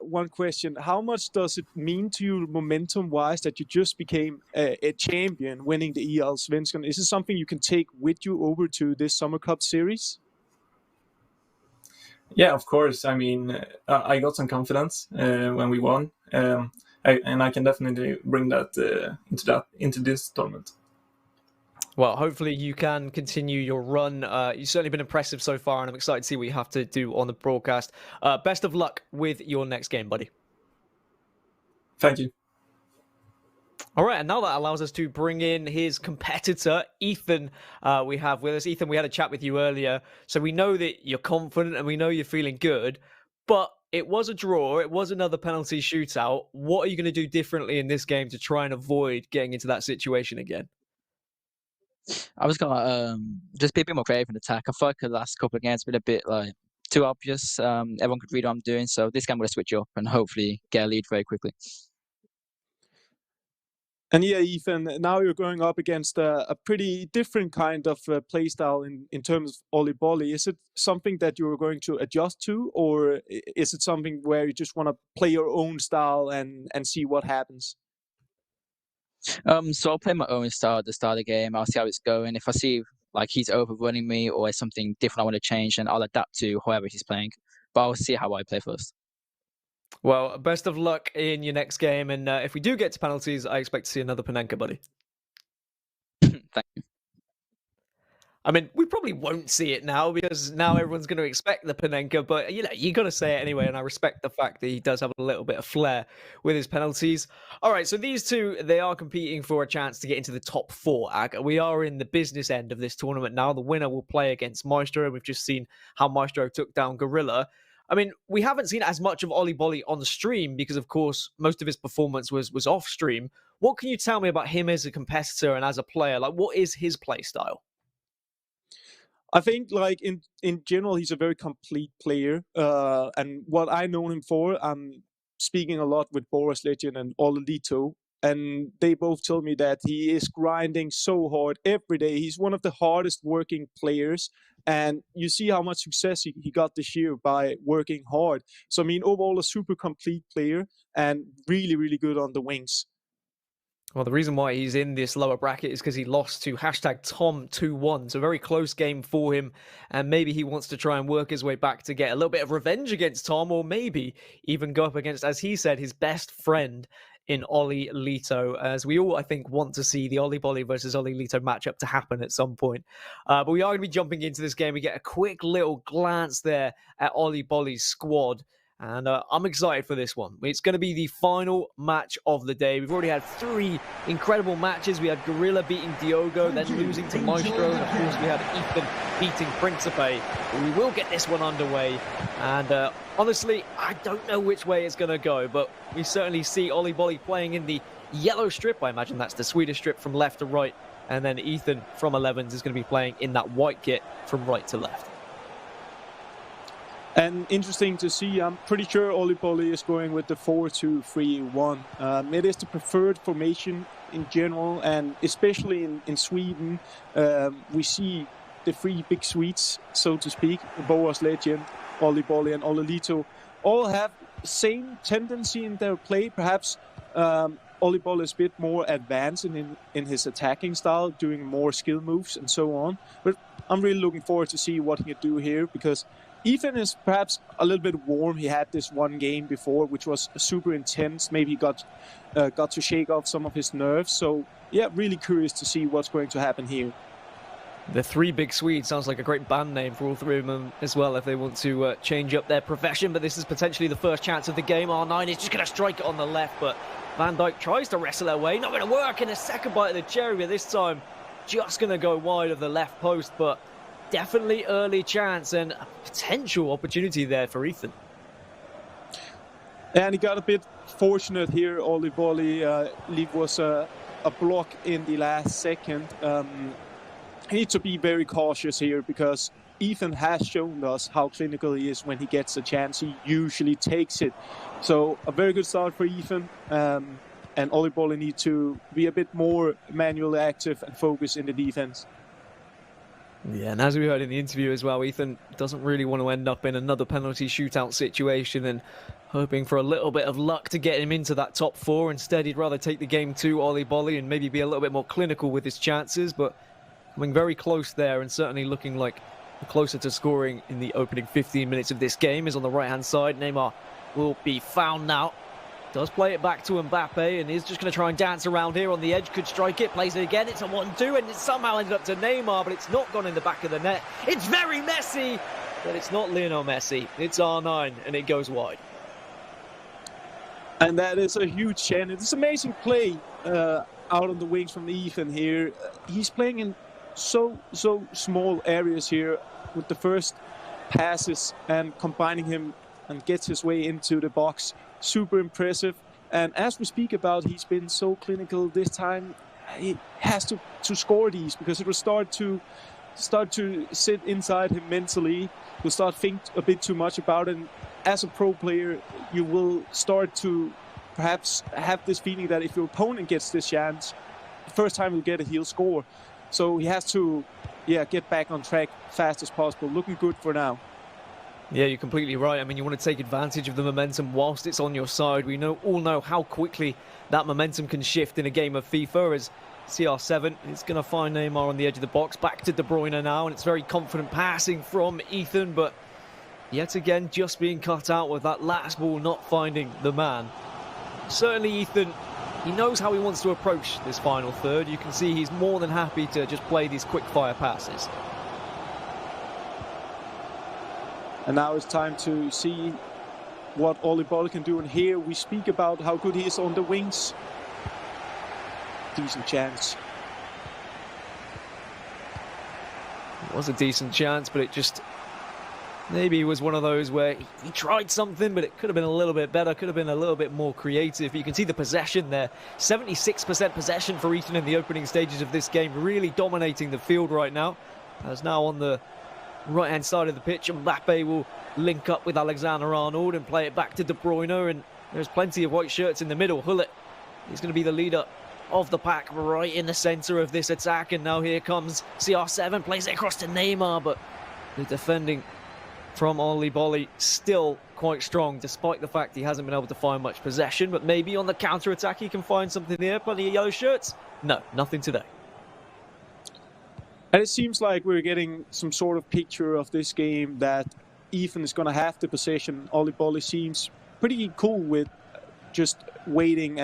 one question. How much does it mean to you momentum-wise that you just became a champion winning the EL Svensson? Is it something you can take with you over to this Summer Cup series? Yeah, of course. I mean, I got some confidence when we won, and I can definitely bring that into this tournament. Well, hopefully you can continue your run. You've certainly been impressive so far, and I'm excited to see what you have to do on the broadcast. Best of luck with your next game, buddy. Thank you. All right, and now that allows us to bring in his competitor, Ethan. We have with us. Ethan, we had a chat with you earlier, so we know that you're confident and we know you're feeling good, but it was a draw. It was another penalty shootout. What are you going to do differently in this game to try and avoid getting into that situation again? I was gonna just be a bit more creative in attack. I feel like the last couple of games have been a bit like too obvious. Everyone could read what I'm doing, so this game I'm gonna switch up and hopefully get a lead very quickly. And yeah, Ethan, now you're going up against a pretty different kind of play style in terms of Ollie Bolly. Is it something that you're going to adjust to, or is it something where you just want to play your own style and see what happens? So I'll play my own style at the start of the game. I'll see how it's going. If I see like he's overrunning me or it's something different I want to change, then I'll adapt to whoever he's playing. But I'll see how I play first. Well, best of luck in your next game, and if we do get to penalties, I expect to see another Panenka, buddy. Thank you. I mean, we probably won't see it now because now everyone's going to expect the Panenka, but you got to say it anyway, and I respect the fact that he does have a little bit of flair with his penalties. All right, so these two, they are competing for a chance to get into the top 4. We are in the business end of this tournament now. The winner will play against Maestro. We've just seen how Maestro took down Gorilla. I mean, we haven't seen as much of Ollie Bolly on stream because, of course, most of his performance was off stream. What can you tell me about him as a competitor and as a player? Like, what is his play style? I think, like in general, he's a very complete player. And what I know him for, I'm speaking a lot with Boris Legend and Ololito, and they both told me that he is grinding so hard every day. He's one of the hardest working players. And you see how much success he got this year by working hard. So, I mean, overall, a super complete player and really, really good on the wings. Well, the reason why he's in this lower bracket is because he lost to #Tom 2-1. So a very close game for him. And maybe he wants to try and work his way back to get a little bit of revenge against Tom, or maybe even go up against, as he said, his best friend in Ollie Lito, as we all, I think, want to see the Ollie Bolly versus Ollie Lito matchup to happen at some point. But we are going to be jumping into this game. We get a quick little glance there at Ollie Bolly's squad. And I'm excited for this one. It's going to be the final match of the day. We've already had 3 incredible matches. We had Gorilla beating Diogo, then losing to Maestro. And of course, we had Ethan beating Principe. We will get this one underway. And honestly, I don't know which way it's going to go. But we certainly see Ollie Bolly playing in the yellow strip. I imagine that's the Swedish strip from left to right. And then Ethan from 11s is going to be playing in that white kit from right to left. And interesting to see, I'm pretty sure Ollie Bolly is going with the 4-2-3-1. It is the preferred formation in general, and especially in Sweden, we see the 3 big Swedes, so to speak, Boas Legend, Ollie Bolly and Ololito, all have the same tendency in their play. Perhaps Ollie Bolly is a bit more advanced in his attacking style, doing more skill moves and so on. But I'm really looking forward to see what he can do here, because Ethan is perhaps a little bit warm. He had this one game before, which was super intense. Maybe he got to shake off some of his nerves. So, yeah, really curious to see what's going to happen here. The 3 big Swedes sounds like a great band name for all 3 of them as well if they want to change up their profession. But this is potentially the first chance of the game. R9 is just going to strike it on the left, but Van Dijk tries to wrestle away. Not going to work in a second bite of the cherry, but this time just going to go wide of the left post. But definitely early chance and a potential opportunity there for Ethan. And he got a bit fortunate here, Ollie Bolly. Leave was a block in the last second. He needs to be very cautious here, because Ethan has shown us how clinical he is when he gets a chance. He usually takes it. So a very good start for Ethan. and Oli Bolli need to be a bit more manually active and focus in the defense. Yeah, and as we heard in the interview as well, Ethan doesn't really want to end up in another penalty shootout situation and hoping for a little bit of luck to get him into that top 4. Instead, he'd rather take the game to Oli Bolli and maybe be a little bit more clinical with his chances, but coming very close there and certainly looking like closer to scoring in the opening 15 minutes of this game is on the right-hand side. Neymar will be found now. Does play it back to Mbappe and is just going to try and dance around here on the edge. Could strike it, plays it again. It's a 1-2 and it somehow ended up to Neymar, but it's not gone in the back of the net. It's very messy, but it's not Lionel Messi. It's R9 and it goes wide. And that is a huge chance. It's amazing play out on the wings from Ethan here. He's playing in so small areas here with the first passes and combining him and gets his way into the box. Super impressive. And as we speak about, he's been so clinical this time. He has to score these because it will start to sit inside him mentally. He'll start think a bit too much about it. And as a pro player, you will start to perhaps have this feeling that if your opponent gets this chance, the first time he'll get it, he'll score. So he has to, get back on track fast as possible. Looking good for now. Yeah, you're completely right. I mean, you want to take advantage of the momentum whilst it's on your side. We all know how quickly that momentum can shift in a game of FIFA as CR7 is going to find Neymar on the edge of the box. Back to De Bruyne now, and it's very confident passing from Ethan, but yet again, just being cut out with that last ball not finding the man. Certainly, Ethan, he knows how he wants to approach this final third. You can see he's more than happy to just play these quick-fire passes. And now it's time to see what Oli Bolli can do. And here we speak about how good he is on the wings. Decent chance. It was a decent chance, but it just maybe was one of those where he tried something, but it could have been a little bit better, could have been a little bit more creative. You can see the possession there. 76% possession for Ethan in the opening stages of this game, really dominating the field right now. As now on the right-hand side of the pitch, Mbappe will link up with Alexander-Arnold and play it back to De Bruyne, and there's plenty of white shirts in the middle. Hullet is going to be the leader of the pack right in the centre of this attack, and now here comes CR7, plays it across to Neymar, but the defending from Oli Bolli still quite strong, despite the fact he hasn't been able to find much possession, but maybe on the counter-attack he can find something here. Plenty of yellow shirts? No, nothing today. And it seems like we're getting some sort of picture of this game that Ethan is going to have the possession. Oli Bolli seems pretty cool with just waiting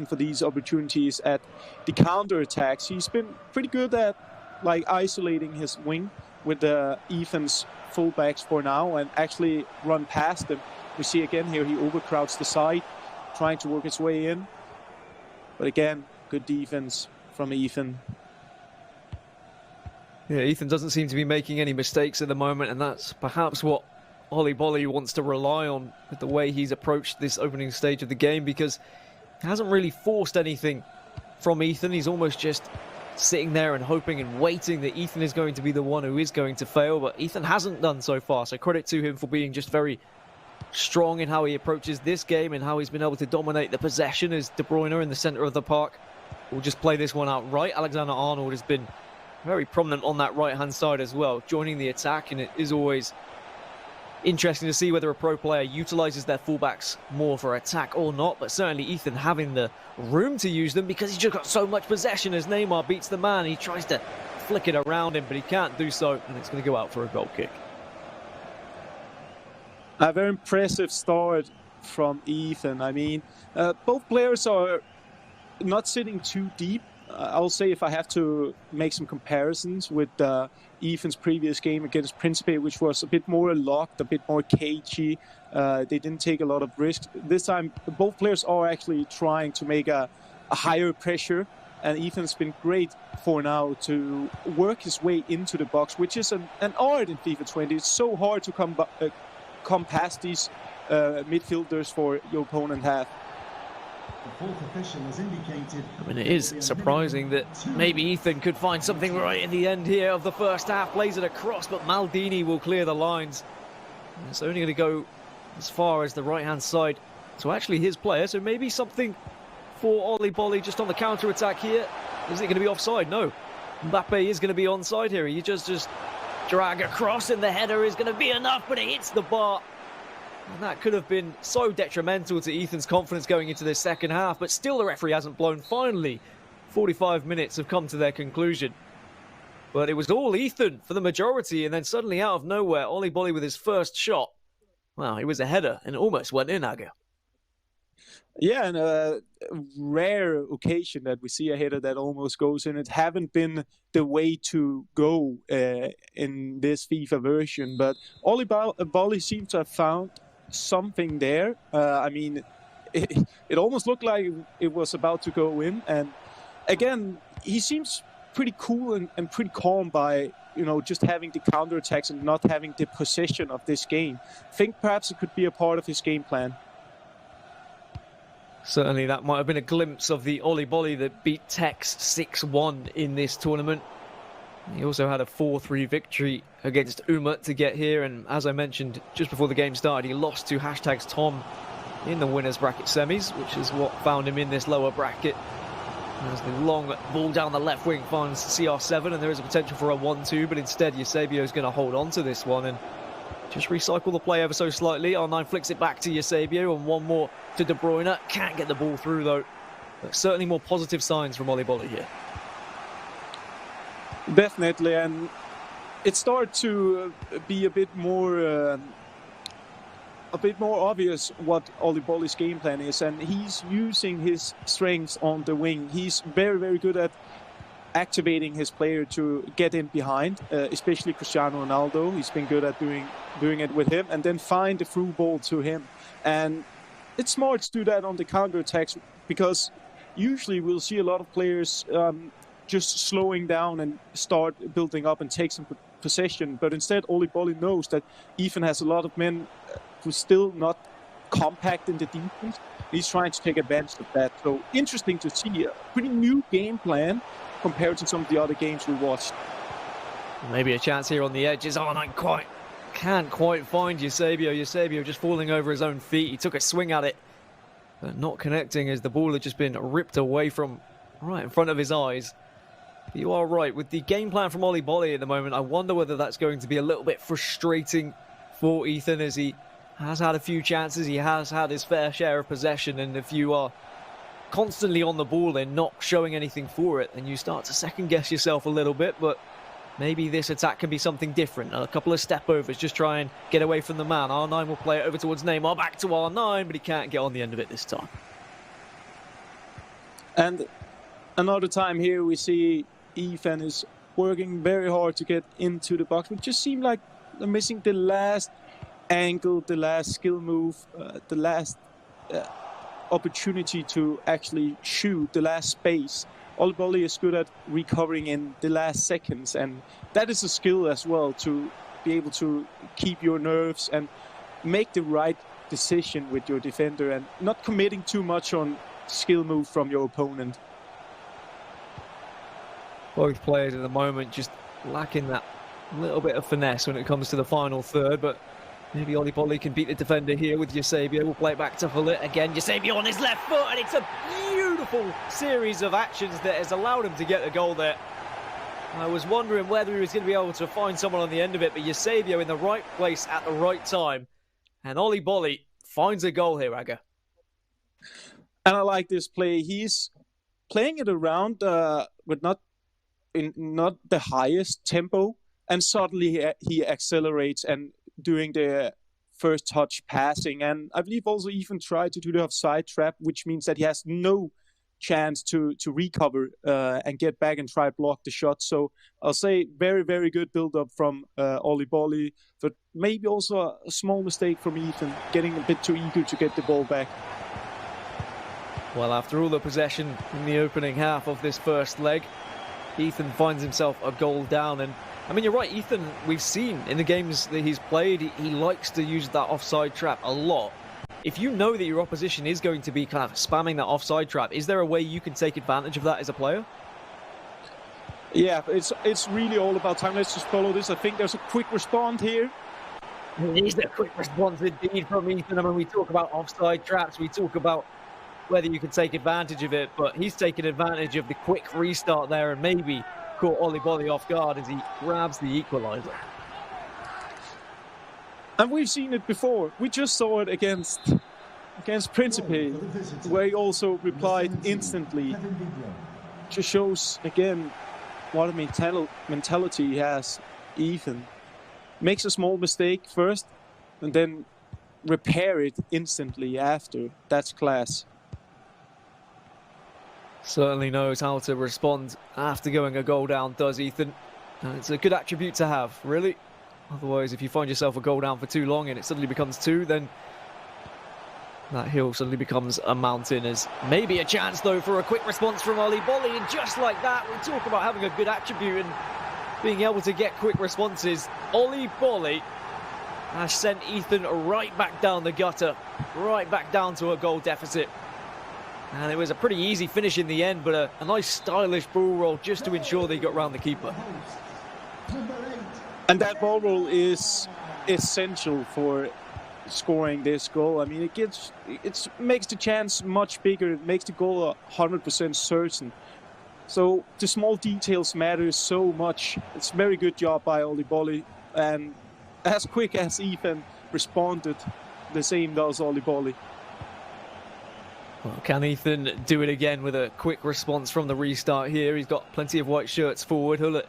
for these opportunities at the counter-attacks. He's been pretty good at isolating his wing with Ethan's fullbacks for now and actually run past them. We see again here he overcrowds the side, trying to work his way in. But again, good defense from Ethan. Yeah, Ethan doesn't seem to be making any mistakes at the moment, and that's perhaps what Oli Bolli wants to rely on with the way he's approached this opening stage of the game, because he hasn't really forced anything from Ethan. He's almost just sitting there and hoping and waiting that Ethan is going to be the one who is going to fail, but Ethan hasn't done so far, so credit to him for being just very strong in how he approaches this game and how he's been able to dominate the possession as De Bruyne in the centre of the park will just play this one out right. Alexander-Arnold has been very prominent on that right-hand side as well, joining the attack, and it is always interesting to see whether a pro player utilises their fullbacks more for attack or not, but certainly Ethan having the room to use them because he's just got so much possession as Neymar beats the man. He tries to flick it around him, but he can't do so, and it's going to go out for a goal kick. A very impressive start from Ethan. I mean, both players are not sitting too deep. I'll say if I have to make some comparisons with Ethan's previous game against Principe, which was a bit more locked, a bit more cagey. They didn't take a lot of risks. This time, both players are actually trying to make a higher pressure, and Ethan's been great for now to work his way into the box, which is an art in FIFA 20. It's so hard to come past these midfielders for your opponent half. I mean, it is surprising that maybe Ethan could find something right in the end here of the first half. Plays it across, but Maldini will clear the lines. And it's only going to go as far as the right-hand side. So actually his player, so maybe something for Oli Bolly just on the counter-attack here. Is it going to be offside? No. Mbappe is going to be onside here. You just drag across and the header is going to be enough, but it hits the bar. And that could have been so detrimental to Ethan's confidence going into this second half, but still the referee hasn't blown. Finally, 45 minutes have come to their conclusion. But it was all Ethan for the majority, and then suddenly out of nowhere, Oli Bolly with his first shot. Wow, it was a header and almost went in, Aga. Yeah, and a rare occasion that we see a header that almost goes in. It haven't been the way to go in this FIFA version, but Oli Bolly seemed to have found something there. I mean, it almost looked like it was about to go in, and again, he seems pretty cool and pretty calm by, you know, just having the counterattacks and not having the possession of this game. I think perhaps it could be a part of his game plan. Certainly that might have been a glimpse of the Oli Bolly that beat Tex 6-1 in this tournament. He also had a 4-3 victory against Umut to get here, and as I mentioned just before the game started, he lost to #Tom in the winners bracket semis, which is what found him in this lower bracket. As the long ball down the left wing finds CR7, and there is a potential for a 1-2, but instead Eusebio is going to hold on to this one and just recycle the play ever so slightly. R9 flicks it back to Eusebio, and one more to De Bruyne. Can't get the ball through though. But certainly more positive signs from Oli Bolly here. Definitely, and it started to be a bit more obvious what Oli Bolly's game plan is, and he's using his strengths on the wing. He's very, very good at activating his player to get in behind, especially Cristiano Ronaldo. He's been good at doing it with him, and then find the through ball to him. And it's smart to do that on the counter-attacks, because usually we'll see a lot of players just slowing down and start building up and take some possession. But instead, Oli Bolly knows that Ethan has a lot of men who's still not compact in the defense. He's trying to take advantage of that. So interesting to see a pretty new game plan compared to some of the other games we watched. Maybe a chance here on the edges. Oh, can't quite find Eusebio. Eusebio just falling over his own feet. He took a swing at it, but not connecting as the ball had just been ripped away from right in front of his eyes. You are right. With the game plan from Oli Bolly at the moment, I wonder whether that's going to be a little bit frustrating for Ethan, as he has had a few chances, he has had his fair share of possession, and if you are constantly on the ball and not showing anything for it, then you start to second guess yourself a little bit. But maybe this attack can be something different. A couple of step overs, just try and get away from the man. R9 will play it over towards Neymar, back to R9, but he can't get on the end of it this time. And another time here we see Ethan is working very hard to get into the box, but just seemed like they're missing the last angle, the last skill move, the last opportunity to actually shoot, the last space. Oli Bolly is good at recovering in the last seconds, and that is a skill as well, to be able to keep your nerves and make the right decision with your defender and not committing too much on skill move from your opponent. Both players at the moment just lacking that little bit of finesse when it comes to the final third, but maybe Oli Bolly can beat the defender here with Eusebio. We'll play it back to Hullet again. Eusebio on his left foot, and it's a beautiful series of actions that has allowed him to get a goal there. I was wondering whether he was going to be able to find someone on the end of it, but Eusebio in the right place at the right time. And Oli Bolly finds a goal here, Aga. And I like this play. He's playing it around with not the highest tempo, and suddenly he accelerates and doing the first touch passing. And I believe also Ethan tried to do the offside trap, which means that he has no chance to recover and get back and try block the shot. So I'll say very, very good build-up from Oli Bolly, but maybe also a small mistake from Ethan, getting a bit too eager to get the ball back. Well, after all the possession in the opening half of this first leg, Ethan finds himself a goal down. And I mean, you're right, Ethan, we've seen in the games that he's played, he likes to use that offside trap a lot. If you know that your opposition is going to be kind of spamming that offside trap, is there a way you can take advantage of that as a player? Yeah, it's really all about time. Let's just follow this. I think there's a quick response here. It is a quick response indeed from Ethan. I mean, we talk about offside traps, we talk about whether you can take advantage of it, but he's taken advantage of the quick restart there and maybe caught Oli Bolly off guard as he grabs the equaliser. And we've seen it before. We just saw it against Principe, where he also replied instantly. Just shows, again, what a mentality he has, Ethan. Makes a small mistake first, and then repair it instantly after. That's class. Certainly knows how to respond after going a goal down, does Ethan. And it's a good attribute to have, really. Otherwise, if you find yourself a goal down for too long and it suddenly becomes 2, then that hill suddenly becomes a mountain. As maybe a chance, though, for a quick response from Oli Bolly. And just like that, we talk about having a good attribute and being able to get quick responses. Oli Bolly has sent Ethan right back down the gutter, right back down to a goal deficit. And it was a pretty easy finish in the end, but a nice stylish ball roll just to ensure they got round the keeper. And that ball roll is essential for scoring this goal. I mean, it makes the chance much bigger. It makes the goal 100% certain. So the small details matter so much. It's a very good job by Oli Bolly. And as quick as Ethan responded, the same does Oli Bolly. Well, can Ethan do it again with a quick response from the restart here? He's got plenty of white shirts forward. Hullet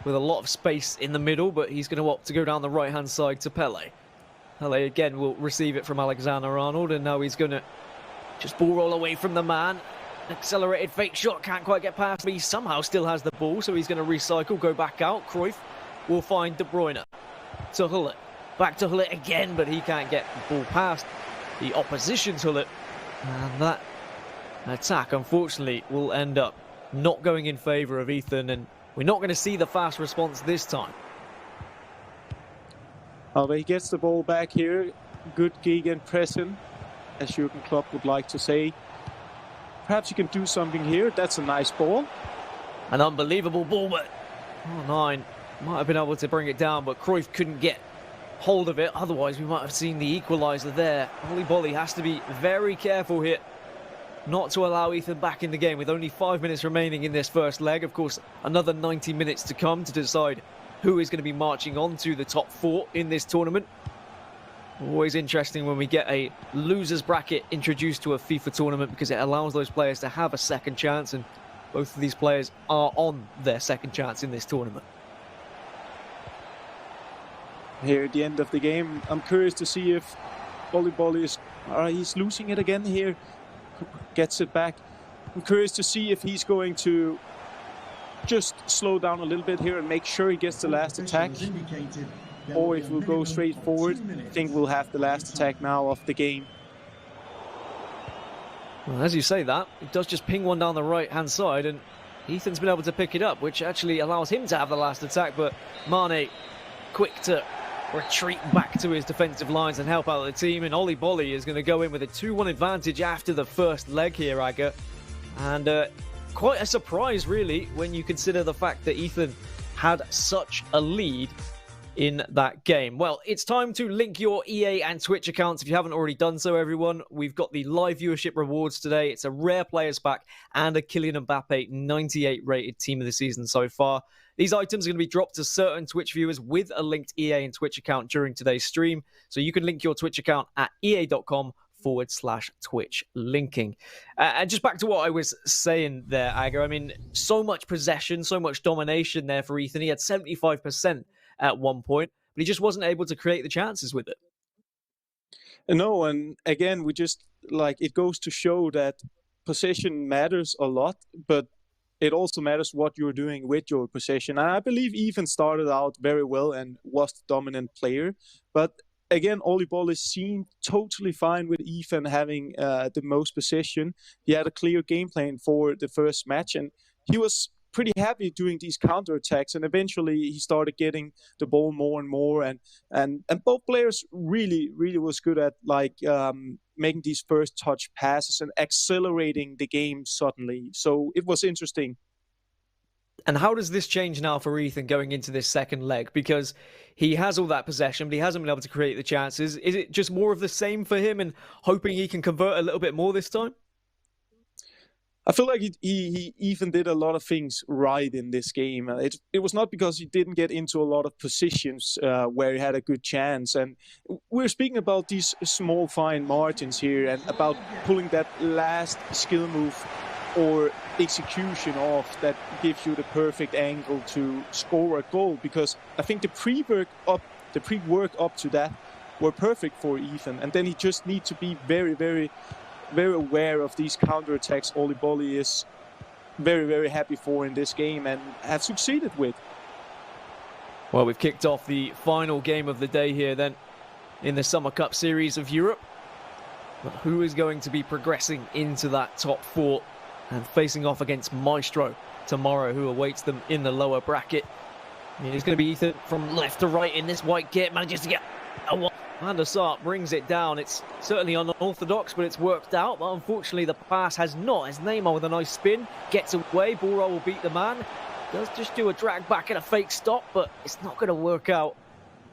with a lot of space in the middle, but he's going to opt to go down the right-hand side to Pele. Pele again will receive it from Alexander-Arnold, and now he's going to just ball roll away from the man. Accelerated fake shot, can't quite get past, but he somehow still has the ball, so he's going to recycle, go back out. Cruyff will find De Bruyne. To Hullet. Back to Hullet again, but he can't get the ball past the opposition's Hullet. And that attack, unfortunately, will end up not going in favour of Ethan, and we're not going to see the fast response this time. Oh, but he gets the ball back here. Good gegenpressing, as Jurgen Klopp would like to say. Perhaps you can do something here. That's a nice ball. An unbelievable ball, but 9 might have been able to bring it down, but Cruyff couldn't get hold of it. Otherwise, we might have seen the equaliser there. Oli Bolly has to be very careful here not to allow Ethan back in the game with only 5 minutes remaining in this first leg. Of course, another 90 minutes to come to decide who is going to be marching on to the top 4 in this tournament. Always interesting when we get a losers bracket introduced to a FIFA tournament, because it allows those players to have a second chance, and both of these players are on their second chance in this tournament. Here at the end of the game, I'm curious to see if Oli Bolly is he's losing it again here. Gets it back. I'm curious to see if he's going to just slow down a little bit here and make sure he gets the last attack, or if we'll go straight forward. I think we'll have the last attack now of the game. Well, as you say that, it does just ping one down the right-hand side, and Ethan's been able to pick it up, which actually allows him to have the last attack, but Mane quick to retreat back to his defensive lines and help out the team, and Oli Bolly is going to go in with a 2-1 advantage after the first leg here, Aga. And quite a surprise, really, when you consider the fact that Ethan had such a lead in that game. Well, it's time to link your EA and Twitch accounts if you haven't already done so, everyone. We've got the live viewership rewards today. It's a rare players pack and a Kylian Mbappe 98 rated team of the season so far. These items are going to be dropped to certain Twitch viewers with a linked EA and Twitch account during today's stream. So you can link your Twitch account at ea.com/Twitch linking. And just back to what I was saying there, Aga, I mean, so much possession, so much domination there for Ethan. He had 75% at one point, but he just wasn't able to create the chances with it. No, and again, we just, it goes to show that possession matters a lot, but it also matters what you're doing with your possession. And I believe Ethan started out very well and was the dominant player. But again, Oli Bolly seemed totally fine with Ethan having the most possession. He had a clear game plan for the first match, and he was pretty happy doing these counterattacks. And eventually he started getting the ball more and more. And both players really was good at making these first touch passes and accelerating the game suddenly. So it was interesting. And how does this change now for Ethan going into this second leg? Because he has all that possession, but he hasn't been able to create the chances. Is it just more of the same for him and hoping he can convert a little bit more this time? I feel like he even did a lot of things right in this game. It was not because he didn't get into a lot of positions where he had a good chance. And we're speaking about these small, fine margins here and about pulling that last skill move or execution off that gives you the perfect angle to score a goal. Because I think the pre-work up to that were perfect for Ethan. And then he just needs to be very, very aware of these counterattacks Oli Bolli is very, very happy for in this game and have succeeded with. Well, we've kicked off the final game of the day here then in the Summer Cup Series of Europe. But who is going to be progressing into that top 4 and facing off against Maestro tomorrow, who awaits them in the lower bracket? It's going to be Ethan from left to right in this white kit, manages to get a one. Van der Sar brings it down. It's certainly unorthodox, but it's worked out. But unfortunately, the pass has not. As Neymar with a nice spin gets away. Bora will beat the man. Does just do a drag back and a fake stop, but it's not going to work out.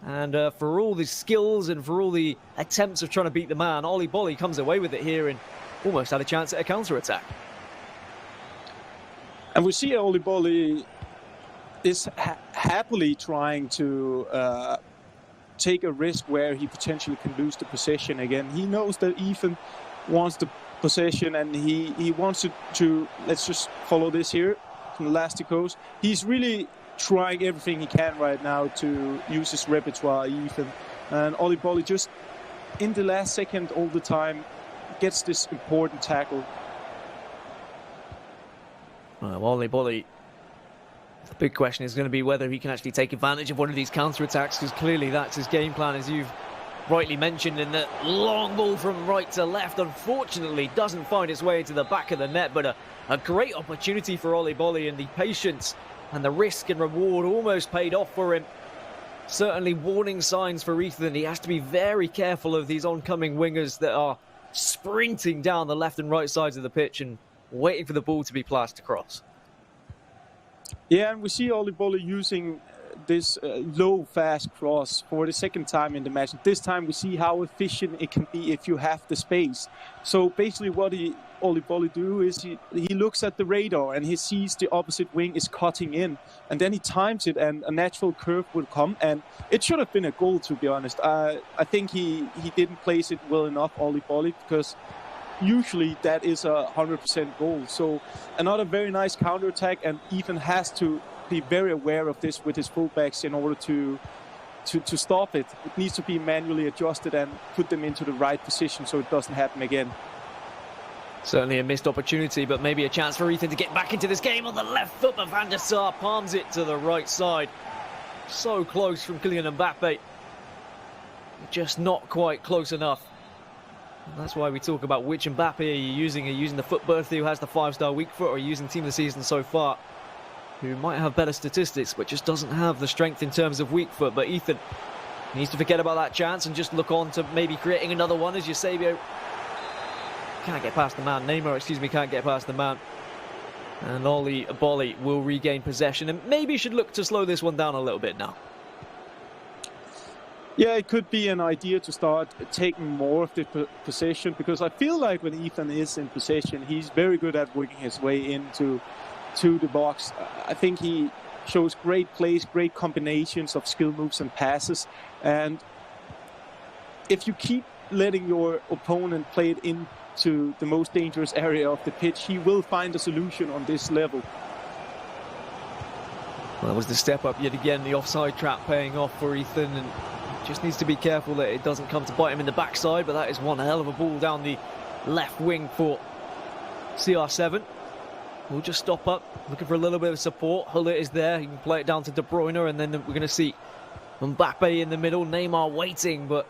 And for all the skills and for all the attempts of trying to beat the man, Oli Bolli comes away with it here and almost had a chance at a counter-attack. And we see Oli Bolli is happily trying to take a risk where he potentially can lose the possession again. He knows that Ethan wants the possession and he wants to let's just follow this here from Elasticos. He's really trying everything he can right now to use his repertoire, Ethan. And Oli Bolli just in the last second all the time gets this important tackle. Well, Oli Bolli, the big question is going to be whether he can actually take advantage of one of these counter-attacks, because clearly that's his game plan, as you've rightly mentioned. And the long ball from right to left, unfortunately, doesn't find its way into the back of the net, but a great opportunity for Oli Bolli, and the patience and the risk and reward almost paid off for him. Certainly warning signs for Ethan. He has to be very careful of these oncoming wingers that are sprinting down the left and right sides of the pitch and waiting for the ball to be passed across. Yeah, and we see Oli Bolli using this low, fast cross for the second time in the match. This time we see how efficient it can be if you have the space. So basically what Oli Bolli do is he looks at the radar and he sees the opposite wing is cutting in. And then he times it and a natural curve will come. And it should have been a goal, to be honest. I think he didn't place it well enough, Oli Bolli, because usually that is a 100% goal. So another very nice counter-attack, and Ethan has to be very aware of this with his fullbacks in order to stop it. It needs to be manually adjusted and put them into the right position so it doesn't happen again. Certainly a missed opportunity, but maybe a chance for Ethan to get back into this game on the left foot, but Van der Sar palms it to the right side. So close from Kylian Mbappe. Just not quite close enough. And that's why we talk about which Mbappe are you using. Are you using the foot birthday who has the 5-star weak foot, or are you using team of the season so far who might have better statistics but just doesn't have the strength in terms of weak foot? But Ethan needs to forget about that chance and just look on to maybe creating another one, as Eusebio can't get past the man. Neymar, can't get past the man. And Oli Bolli will regain possession and maybe should look to slow this one down a little bit now. Yeah, it could be an idea to start taking more of the possession, because I feel like when Ethan is in possession, he's very good at working his way into the box. I think he shows great plays, great combinations of skill moves and passes. And if you keep letting your opponent play it into the most dangerous area of the pitch, he will find a solution on this level. Well, that was the step up yet again, the offside trap paying off for Ethan, and just needs to be careful that it doesn't come to bite him in the backside. But that is one hell of a ball down the left wing for CR7. We'll just stop up, looking for a little bit of support. Huller is there, he can play it down to De Bruyne, and then we're going to see Mbappe in the middle, Neymar waiting, but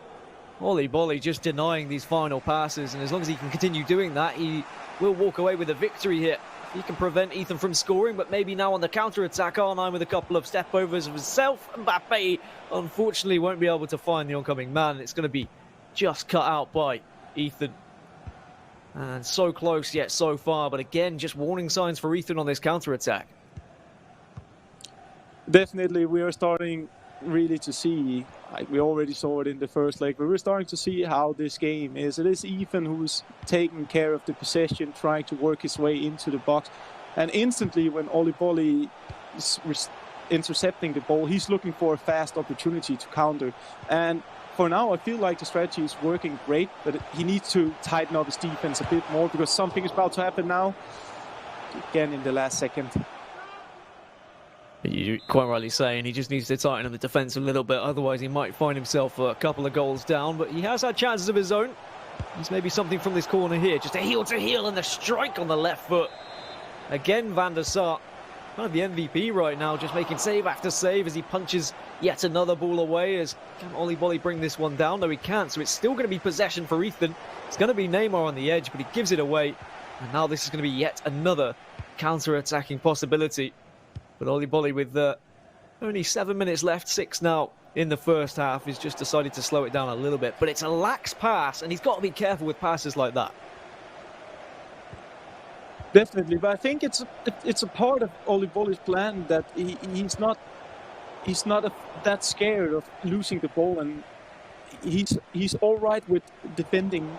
Oli Bolli just denying these final passes. And as long as he can continue doing that, he will walk away with a victory here. He can prevent Ethan from scoring, but maybe now on the counter-attack, R9 with a couple of step-overs of himself. Mbappe, unfortunately, won't be able to find the oncoming man. It's going to be just cut out by Ethan. And so close, yet so far. But again, just warning signs for Ethan on this counter-attack. Definitely, we are starting really to see, like we already saw it in the first leg, but we're starting to see how this game is. It is Ethan who's taking care of the possession, trying to work his way into the box. And instantly when Oli Bolly is intercepting the ball, he's looking for a fast opportunity to counter. And for now, I feel like the strategy is working great, but he needs to tighten up his defense a bit more because something is about to happen now. Again in the last second. You're quite rightly saying he just needs to tighten up the defence a little bit, otherwise he might find himself a couple of goals down, but he has had chances of his own. There's maybe something from this corner here, just a heel to heel and the strike on the left foot. Again, Van der Sar, kind of the MVP right now, just making save after save as he punches yet another ball away. As can Oli Bolly bring this one down? No, he can't, so it's still going to be possession for Ethan. It's going to be Neymar on the edge, but he gives it away. And now this is going to be yet another counter-attacking possibility. But Oli Bolly with only 7 minutes left, 6 now in the first half, has just decided to slow it down a little bit. But it's a lax pass, and he's got to be careful with passes like that. Definitely, but I think it's a part of Oli Bolly's plan that he's not that scared of losing the ball, and he's all right with defending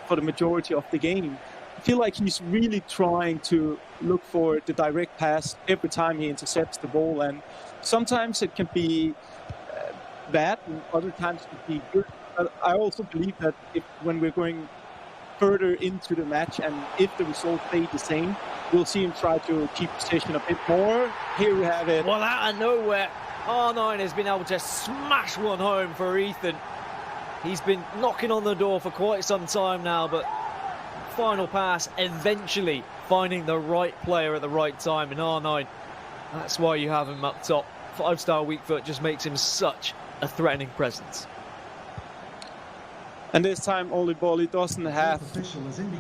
for the majority of the game. I feel like he's really trying to look for the direct pass every time he intercepts the ball, and sometimes it can be bad, and other times it can be good. But I also believe that when we're going further into the match, and if the result stay the same, we'll see him try to keep possession a bit more. Here we have it. Well, out of nowhere, R9 has been able to smash one home for Ethan. He's been knocking on the door for quite some time now, but final pass eventually finding the right player at the right time in R9. That's why you have him up top. 5-star weak foot just makes him such a threatening presence. And this time Oli Bolly doesn't have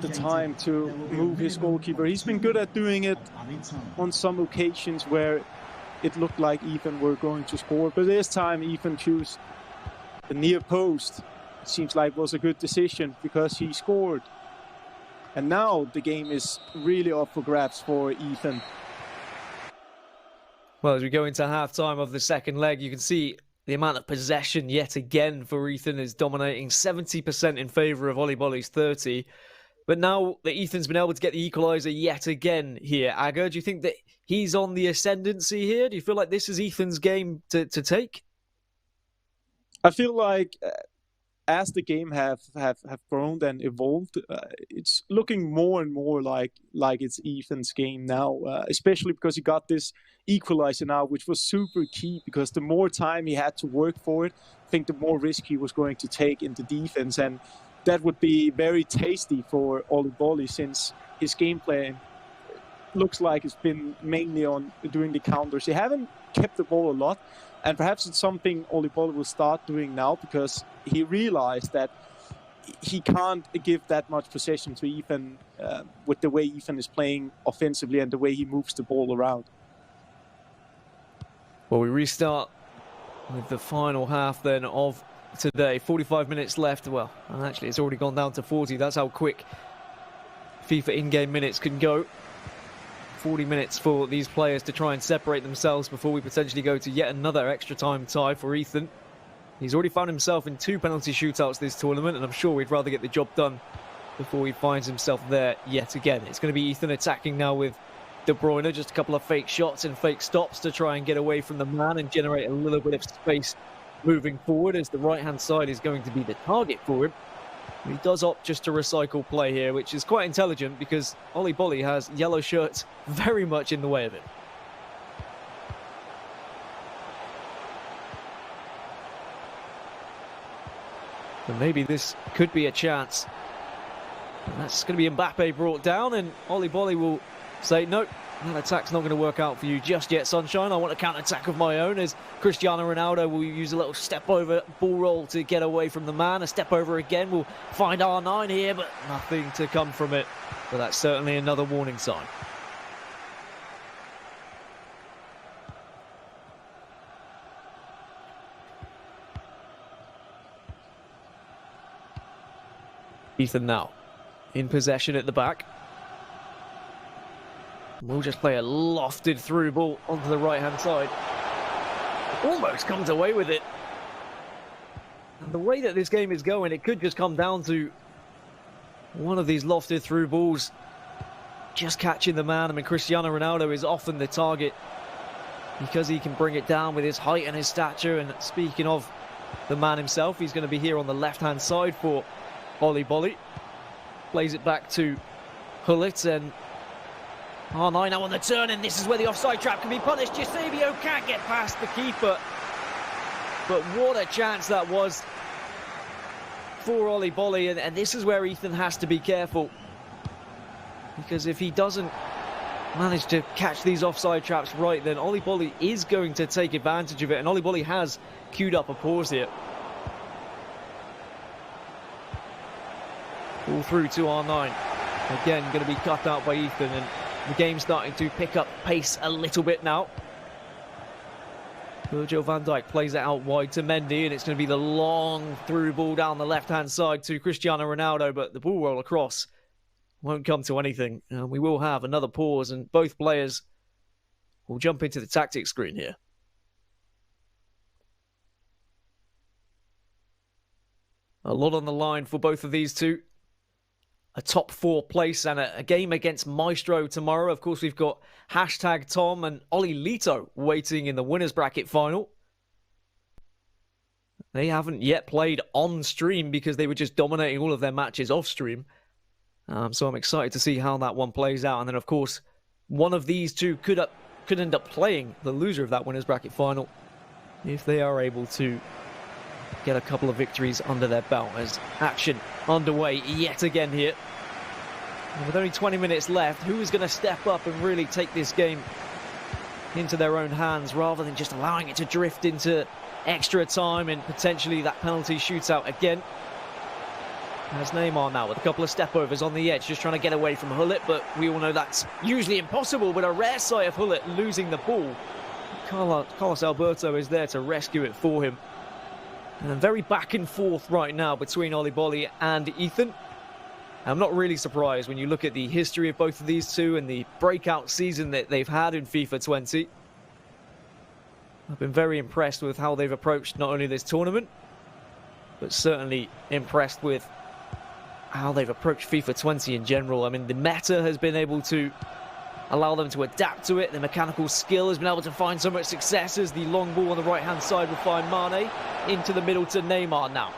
the time to move his goalkeeper. He's been good at doing it on some occasions where it looked like Ethan were going to score, but this time Ethan chose the near post. It seems like it was a good decision because he scored. And now the game is really up for grabs for Ethan. Well, as we go into half-time of the second leg, you can see the amount of possession yet again for Ethan is dominating, 70% in favour of Oli Bolly's 30. But now that Ethan's been able to get the equaliser yet again here, Aga, do you think that he's on the ascendancy here? Do you feel like this is Ethan's game to take? I feel like as the game have grown and evolved, it's looking more and more like it's Ethan's game now, especially because he got this equalizer now, which was super key, because the more time he had to work for it, I think the more risk he was going to take in the defense, and that would be very tasty for Oli Bolly, since his gameplay looks like it's been mainly on doing the counters. He haven't kept the ball a lot, and perhaps it's something Oli Bolly will start doing now, because he realized that he can't give that much possession to Ethan with the way Ethan is playing offensively and the way he moves the ball around. Well, we restart with the final half then of today. 45 minutes left. Well, and actually it's already gone down to 40. That's how quick FIFA in-game minutes can go. 40 minutes for these players to try and separate themselves before we potentially go to yet another extra time tie for Ethan. He's already found himself in 2 penalty shootouts this tournament, and I'm sure he'd rather get the job done before he finds himself there yet again. It's going to be Ethan attacking now with De Bruyne, just a couple of fake shots and fake stops to try and get away from the man and generate a little bit of space moving forward, as the right-hand side is going to be the target for him. He does opt just to recycle play here, which is quite intelligent because Oli Bolly has yellow shirts very much in the way of it. And maybe this could be a chance. And that's going to be Mbappe brought down, and Oli Bolly will say, nope, that attack's not going to work out for you just yet, Sunshine. I want a counter-attack of my own, as Cristiano Ronaldo will use a little step-over ball roll to get away from the man. A step-over again will find R9 here, but nothing to come from it. But that's certainly another warning sign. Ethan now in possession at the back. We'll just play a lofted through ball onto the right-hand side. almost comes away with it. And the way that this game is going, it could just come down to one of these lofted through balls just catching the man. I mean, Cristiano Ronaldo is often the target because he can bring it down with his height and his stature. And speaking of the man himself, he's going to be here on the left-hand side for Oli Bolly. Plays it back to Hullet, and R9 now on the turn, and this is where the offside trap can be punished. Eusebio can't get past the keeper. But what a chance that was for Oli Bolly, and this is where Ethan has to be careful. Because if he doesn't manage to catch these offside traps right, then Oli Bolly is going to take advantage of it, and Oli Bolly has queued up a pause here. All through to R9. Again, going to be cut out by Ethan, and the game's starting to pick up pace a little bit now. Virgil van Dijk plays it out wide to Mendy, and it's going to be the long through ball down the left-hand side to Cristiano Ronaldo, but the ball roll across won't come to anything. We will have another pause, and both players will jump into the tactics screen here. A lot on the line for both of these two. A top 4 place and a game against Maestro tomorrow. Of course, we've got hashtag Tom and Oli Lito waiting in the winners bracket final. They haven't yet played on stream because they were just dominating all of their matches off stream. So I'm excited to see how that one plays out. And then, of course, one of these two could end up playing the loser of that winners bracket final if they are able to get a couple of victories under their belt, as action underway yet again here. And with only 20 minutes left, who is going to step up and really take this game into their own hands rather than just allowing it to drift into extra time and potentially that penalty shootout again? There's Neymar now with a couple of step-overs on the edge, just trying to get away from Hullet, but we all know that's usually impossible, but a rare sight of Hullet losing the ball. Carlos Alberto is there to rescue it for him. And very back and forth right now between Oli Bolly and Ethan. I'm not really surprised when you look at the history of both of these two and the breakout season that they've had in FIFA 20. I've been very impressed with how they've approached not only this tournament, but certainly impressed with how they've approached FIFA 20 in general. I mean, the meta has been able to allow them to adapt to it. The mechanical skill has been able to find so much success as the long ball on the right-hand side will find Mane. Into the middle to Neymar now.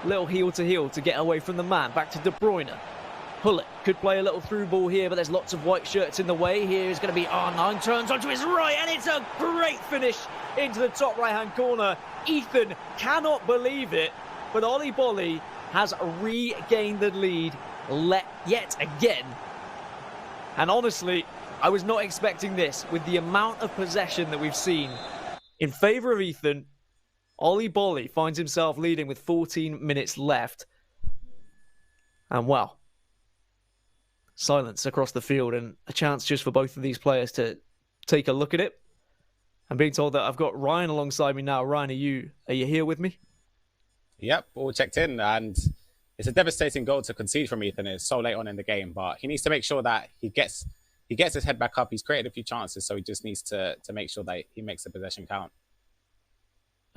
Little heel to heel to get away from the man. Back to De Bruyne. Hullet could play a little through ball here, but there's lots of white shirts in the way. Here is going to be R9, turns onto his right, and it's a great finish into the top right-hand corner. Ethan cannot believe it, but Oli Bolly has regained the lead yet again. And honestly, I was not expecting this. With the amount of possession that we've seen in favour of Ethan, Oli Bolly finds himself leading with 14 minutes left. And wow. Silence across the field and a chance just for both of these players to take a look at it. I'm being told that I've got Ryan alongside me now. Ryan, are you here with me? Yep, all checked in, and it's a devastating goal to concede from Ethan. It's so late on in the game, but he needs to make sure that he gets his head back up. He's created a few chances, so he just needs to make sure that he makes the possession count.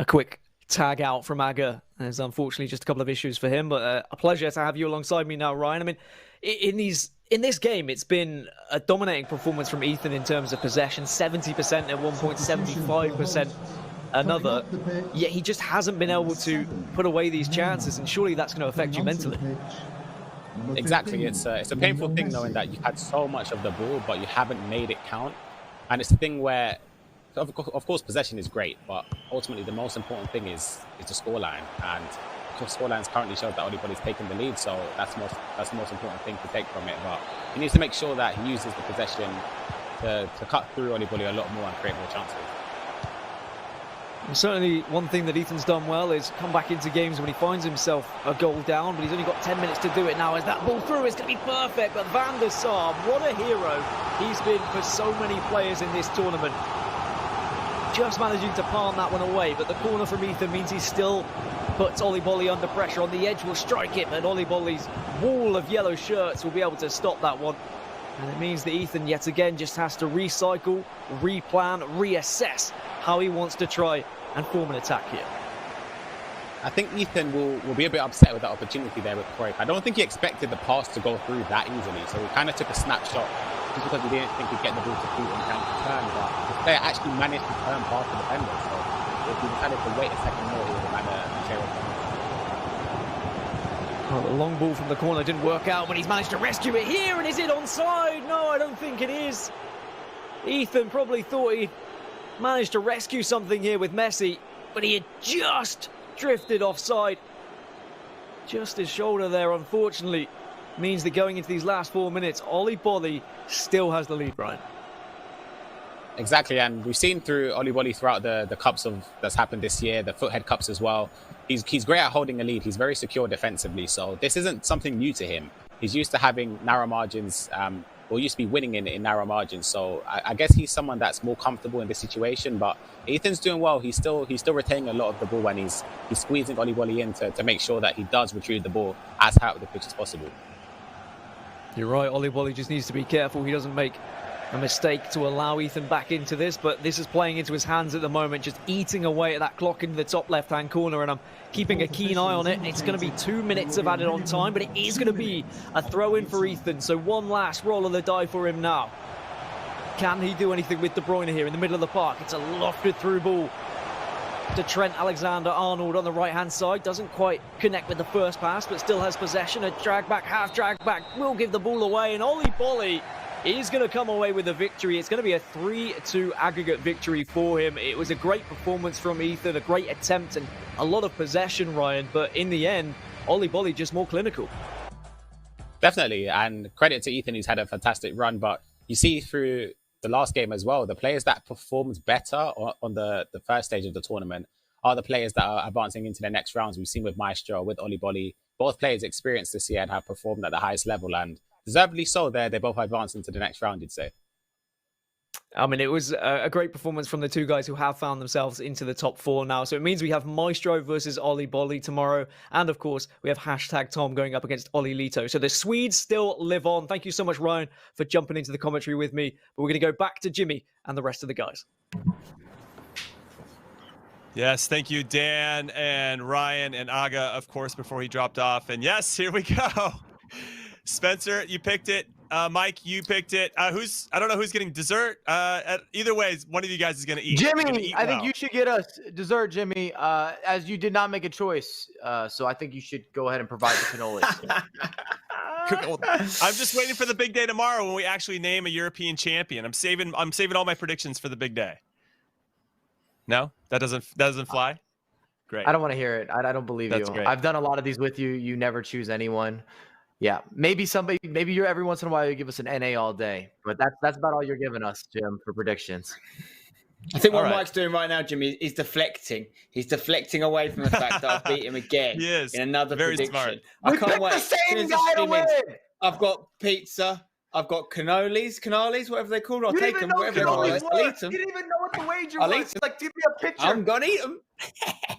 A quick tag out from Aga. There's unfortunately just a couple of issues for him, but a pleasure to have you alongside me now, Ryan. I mean, in this game, it's been a dominating performance from Ethan in terms of possession, 70% at one point, 75% another. Yet he just hasn't been able to put away these chances, and surely that's going to affect you mentally. Exactly. It's a painful thing knowing that you've had so much of the ball, but you haven't made it count. And it's the thing where, of course, possession is great, but ultimately the most important thing is the scoreline. And the scoreline currently shows that everybody's taking the lead, so that's the most important thing to take from it. But he needs to make sure that he uses the possession to cut through Oli Bolly a lot more and create more chances. And certainly one thing that Ethan's done well is come back into games when he finds himself a goal down, but he's only got 10 minutes to do it now. As that ball through is going to be perfect, but Van der Sar, what a hero he's been for so many players in this tournament. Just managing to palm that one away, but the corner from Ethan means he still puts Oli Bolly under pressure. On the edge will strike it, but Oli Bolly's wall of yellow shirts will be able to stop that one. And it means that Ethan yet again just has to recycle, replan, reassess how he wants to try and form an attack here. I think Ethan will be a bit upset with that opportunity there with Cruyff. I don't think he expected the pass to go through that easily, so he kind of took a snapshot just because he didn't think he'd get the ball to Pete and counter turn, but the player actually managed to turn past the defender, so if he decided to wait a second more, he would have had a share of points. Oh, the long ball from the corner didn't work out, but he's managed to rescue it here, and is it onside? No, I don't think it is. Ethan probably thought he managed to rescue something here with Messi, but he had just drifted offside. Just his shoulder there, unfortunately, means that going into these last 4 minutes, Oli Bolly still has the lead, Brian. Exactly, and we've seen through Oli Bolly throughout the cups that's happened this year, the Foothead Cups as well. He's great at holding a lead. He's very secure defensively, so this isn't something new to him. He's used to having narrow margins, or used to be winning in narrow margins. So I guess he's someone that's more comfortable in this situation. But Ethan's doing well. He's still retaining a lot of the ball, and he's squeezing Oli Bolly in to make sure that he does retrieve the ball as high up the pitch as possible. You're right, Oli Bolly just needs to be careful he doesn't make a mistake to allow Ethan back into this, but this is playing into his hands at the moment, just eating away at that clock into the top left-hand corner, and I'm keeping a keen eye on it. It's going to be 2 minutes of added on time, but it is going to be a throw-in for Ethan, so one last roll of the die for him now. Can he do anything with De Bruyne here in the middle of the park? It's a lofted through ball to Trent Alexander-Arnold on the right-hand side. Doesn't quite connect with the first pass, but still has possession. A drag back, half drag back, will give the ball away, and Oli Bolly is going to come away with a victory. It's going to be a 3-2 aggregate victory for him. It was a great performance from Ethan, a great attempt, and a lot of possession, Ryan, but in the end, Oli Bolly just more clinical. Definitely, and credit to Ethan, who's had a fantastic run, but you see through the last game as well, the players that performed better on the first stage of the tournament are the players that are advancing into the next rounds. We've seen with Maestro, with Oli Bolly, both players experienced this year and have performed at the highest level, and deservedly so. They both advanced into the next round, you'd say. I mean, it was a great performance from the two guys who have found themselves into the top four now. So it means we have Maestro versus Oli Bolly tomorrow. And of course, we have hashtag Tom going up against Oli Lito. So the Swedes still live on. Thank you so much, Ryan, for jumping into the commentary with me. But we're going to go back to Jimmy and the rest of the guys. Yes, thank you, Dan and Ryan and Aga, of course, before he dropped off. And yes, here we go. Spencer, you picked it. Mike, you picked it. I don't know who's getting dessert. Either way, one of you guys is going to eat. Jimmy, I think you should get us dessert, Jimmy, as you did not make a choice. So I think you should go ahead and provide the cannoli. I'm just waiting for the big day tomorrow when we actually name a European champion. I'm saving all my predictions for the big day. No, that doesn't fly. Great. I don't want to hear it. I don't believe That's you. great. I've done a lot of these with you. You never choose anyone. Yeah, maybe you're every once in a while you give us an NA all day, but that's about all you're giving us, Jim, for predictions. I think what Mike's doing right now, Jimmy, is deflecting. He's deflecting away from the fact that I've beat him again in another prediction. Smart. I can't wait. The same guy to win. I've got pizza. I've got cannolis, whatever they're called. I'll take them, whatever they're called. I'll eat them. You didn't even know what the wager I'll was. eat them. Like, give me a picture. I'm gonna eat them.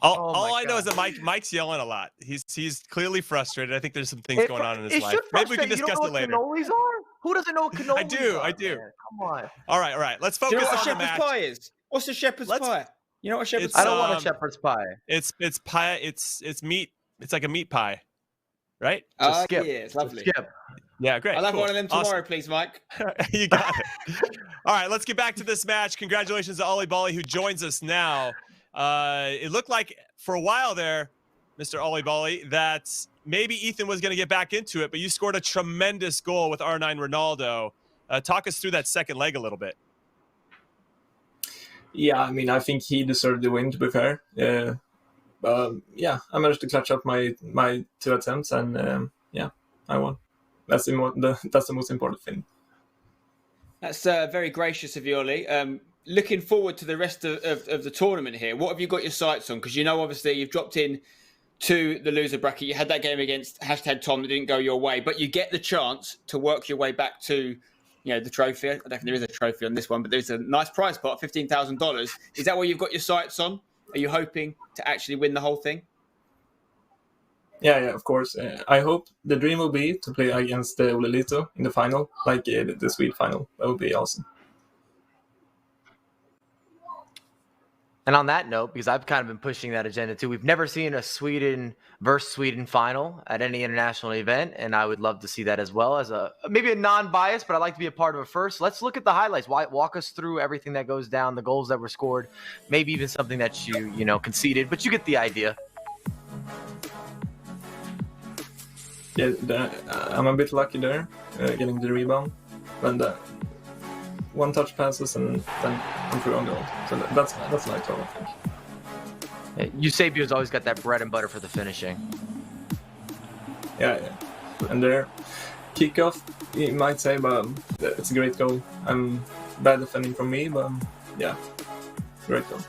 All I know is that Mike's yelling a lot. He's clearly frustrated. I think there's some things going on in his life. Maybe we can discuss it later. Cannolis are? Who doesn't know what cannolis are? I do. Man? Come on. All right. Let's Do focus you know what a on the shepherd's match. pie is? What's a shepherd's pie? You know what a shepherd's pie? I don't want a shepherd's pie. It's pie. It's meat. It's like a meat pie, right? Oh, skip. yeah, it's lovely. Skip. Yeah, great. I'll have cool. one of them tomorrow, Awesome. please, Mike. You got it. All right, let's get back to this match. Congratulations to Oli Bolly, who joins us now. It looked like for a while there, Mr. Oli Bolly, that maybe Ethan was going to get back into it, but you scored a tremendous goal with R9 Ronaldo. Talk us through that second leg a little bit. Yeah, I mean, I think he deserved the win, to be fair. I managed to clutch up my two attempts, and I won. That's the most important thing. That's very gracious of you, Oli. Looking forward to the rest of the tournament here. What have you got your sights on? Because you know, obviously, you've dropped in to the loser bracket. You had that game against hashtag Tom that didn't go your way, but you get the chance to work your way back to, the trophy. I don't think there is a trophy on this one, but there's a nice prize pot, $15,000. Is that what you've got your sights on? Are you hoping to actually win the whole thing? Yeah, of course. I hope the dream will be to play against Ulelito in the final, like the Swede final. That would be awesome. And on that note, because I've kind of been pushing that agenda too, we've never seen a Sweden versus Sweden final at any international event, and I would love to see that as well as maybe a non-bias, but I'd like to be a part of it first. Let's look at the highlights. Walk us through everything that goes down, the goals that were scored, maybe even something that you conceded, but you get the idea. Yeah, I'm a bit lucky there, getting the rebound, and one-touch passes and then I'm through on goal. So that's my goal, I think. Eusebio's always got that bread and butter for the finishing. Yeah. And there, kickoff, you might say, but it's a great goal. Bad defending from me, but yeah, great goal.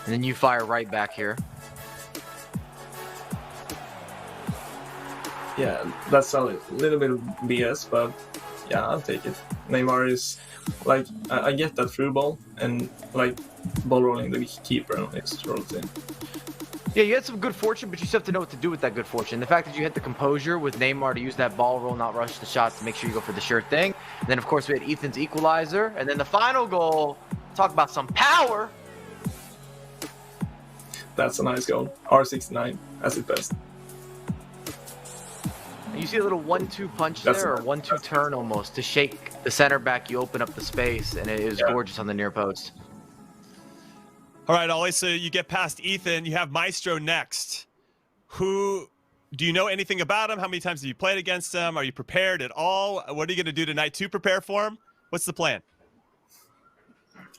And then you fire right back here. Yeah, that's a little bit of BS, but yeah, I'll take it. Neymar is like, I get that through ball and like ball rolling the keeper and it's rotating. Yeah, you had some good fortune, but you still have to know what to do with that good fortune. The fact that you had the composure with Neymar to use that ball roll, not rush the shots to make sure you go for the sure thing. And then, of course, we had Ethan's equalizer. And then the final goal, talk about some power. That's a nice goal. R69 as its best. You see a little 1-2 punch there, or 1-2 turn almost, to shake the center back. You open up the space, and it is gorgeous on the near post. All right, Ollie, so you get past Ethan. You have Maestro next. Do you know anything about him? How many times have you played against him? Are you prepared at all? What are you going to do tonight to prepare for him? What's the plan?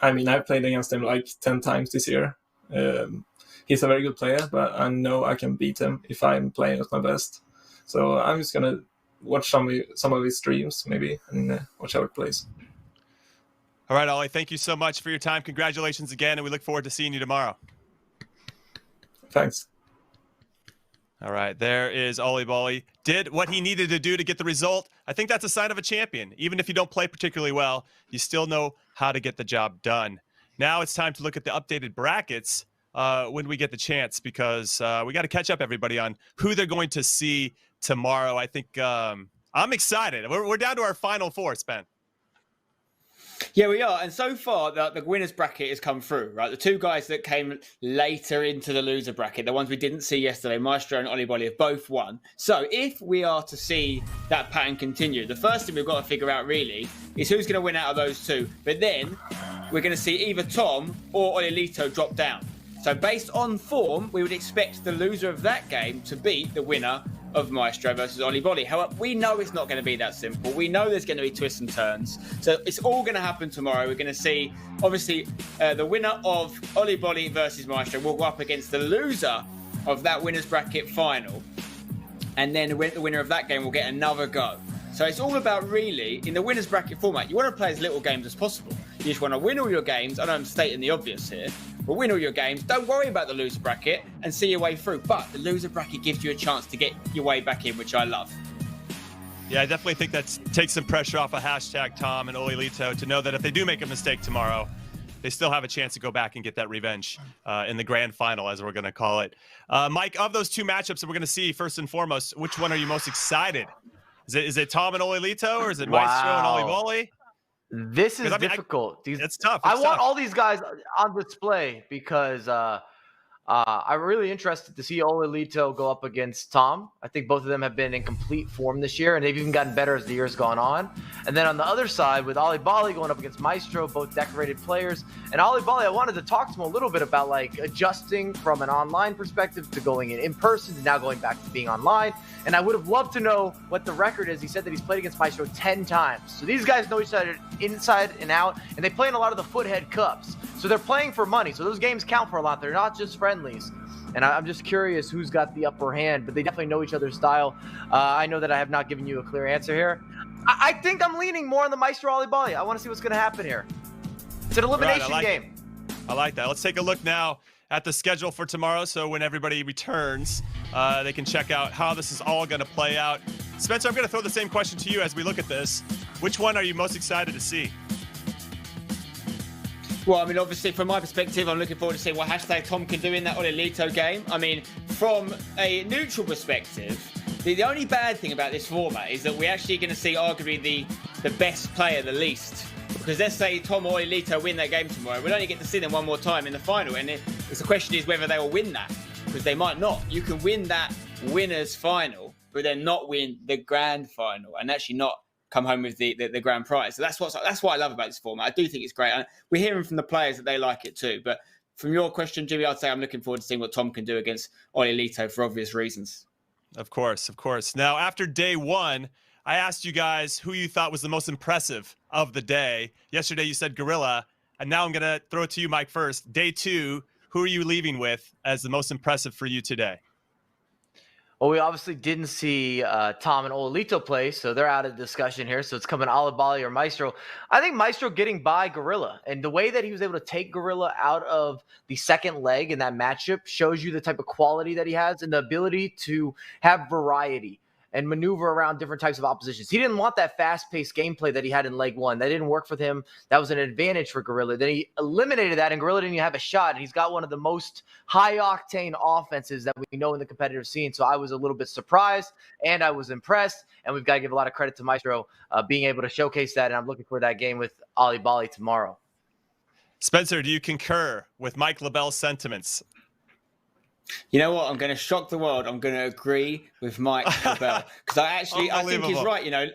I mean, I've played against him like 10 times this year. He's a very good player, but I know I can beat him if I'm playing at my best. So I'm just gonna watch some of his streams maybe and watch how it plays. All right, Ollie, thank you so much for your time. Congratulations again, and we look forward to seeing you tomorrow. Thanks. All right, there is Ollie Bolly. Did what he needed to do to get the result. I think that's a sign of a champion. Even if you don't play particularly well, you still know how to get the job done. Now it's time to look at the updated brackets when we get the chance, because we got to catch up everybody on who they're going to see tomorrow. I think I'm excited. We're down to our final four, Spen. Yeah, we are. And so far, the winner's bracket has come through, right? The two guys that came later into the loser bracket, the ones we didn't see yesterday, Maestro and Ollie Bolly, have both won. So if we are to see that pattern continue, the first thing we've got to figure out really is who's going to win out of those two. But then we're going to see either Tom or Olilito drop down. So based on form, we would expect the loser of that game to beat the winner of Maestro versus Ollie Bolly. However, we know it's not going to be that simple. We know there's going to be twists and turns. So it's all going to happen tomorrow. We're going to see, obviously, the winner of Ollie Bolly versus Maestro will go up against the loser of that winner's bracket final. And then the winner of that game will get another go. So it's all about, really, in the winner's bracket format, you want to play as little games as possible. You just want to win all your games. I know I'm stating the obvious here. But win all your games. Don't worry about the loser bracket and see your way through. But the loser bracket gives you a chance to get your way back in, which I love. Yeah, I definitely think that takes some pressure off of hashtag Tom and Olilito to know that if they do make a mistake tomorrow, they still have a chance to go back and get that revenge in the grand final, as we're going to call it. Mike, of those two matchups that we're going to see, first and foremost, which one are you most excited? Is it Tom and Olilito, or is it Maestro and Ollie Bolly? This is difficult. It's tough. I want all these guys on display because I'm really interested to see Olilito go up against Tom. I think both of them have been in complete form this year, and they've even gotten better as the year's gone on. And then on the other side, with Ollie Bolly going up against Maestro, both decorated players. And Ollie Bolly, I wanted to talk to him a little bit about like adjusting from an online perspective to going in person to now going back to being online. And I would have loved to know what the record is. He said that he's played against Maestro 10 times. So these guys know each other inside and out, and they play in a lot of the Foothead Cups. So they're playing for money. So those games count for a lot. They're not just friendlies. And I'm just curious who's got the upper hand, but they definitely know each other's style. I know that I have not given you a clear answer here. I think I'm leaning more on the Maestro Ollie Bolly. I want to see what's going to happen here. It's an elimination game. I like that. Let's take a look now at the schedule for tomorrow, so when everybody returns, they can check out how this is all going to play out. Spencer, I'm going to throw the same question to you as we look at this. Which one are you most excited to see? Well, I mean, obviously, from my perspective, I'm looking forward to seeing what hashtag Tom can do in that Olilito game. I mean, from a neutral perspective, the only bad thing about this format is that we're actually going to see arguably the best player the least Because let's say Tom or Lito win that game tomorrow, we'll only get to see them one more time in the final. And the question is whether they will win that, because they might not. You can win that winners final, but then not win the grand final and actually not come home with the grand prize. So that's what I love about this format. I do think it's great. And we're hearing from the players that they like it too. But from your question, Jimmy, I'd say I'm looking forward to seeing what Tom can do against Oli Lito for obvious reasons. Of course. Now, after day one, I asked you guys who you thought was the most impressive of the day. Yesterday, you said Gorilla, and now I'm going to throw it to you, Mike, first. Day two, who are you leaving with as the most impressive for you today? Well, we obviously didn't see Tom and Olito play, so they're out of discussion here. So it's coming Alibali or Maestro. I think Maestro getting by Gorilla, and the way that he was able to take Gorilla out of the second leg in that matchup shows you the type of quality that he has and the ability to have variety and maneuver around different types of oppositions. He didn't want that fast-paced gameplay that he had in leg one. That didn't work for him. That was an advantage for Gorilla. Then he eliminated that, and Gorilla didn't even have a shot. And he's got one of the most high-octane offenses that we know in the competitive scene. So I was a little bit surprised, and I was impressed. And we've got to give a lot of credit to Maestro being able to showcase that, and I'm looking for that game with Ali Bali tomorrow. Spencer, do you concur with Mike LaBelle's sentiments? You know what? I'm going to shock the world. I'm going to agree with Mike LaBelle because I think he's right. You know,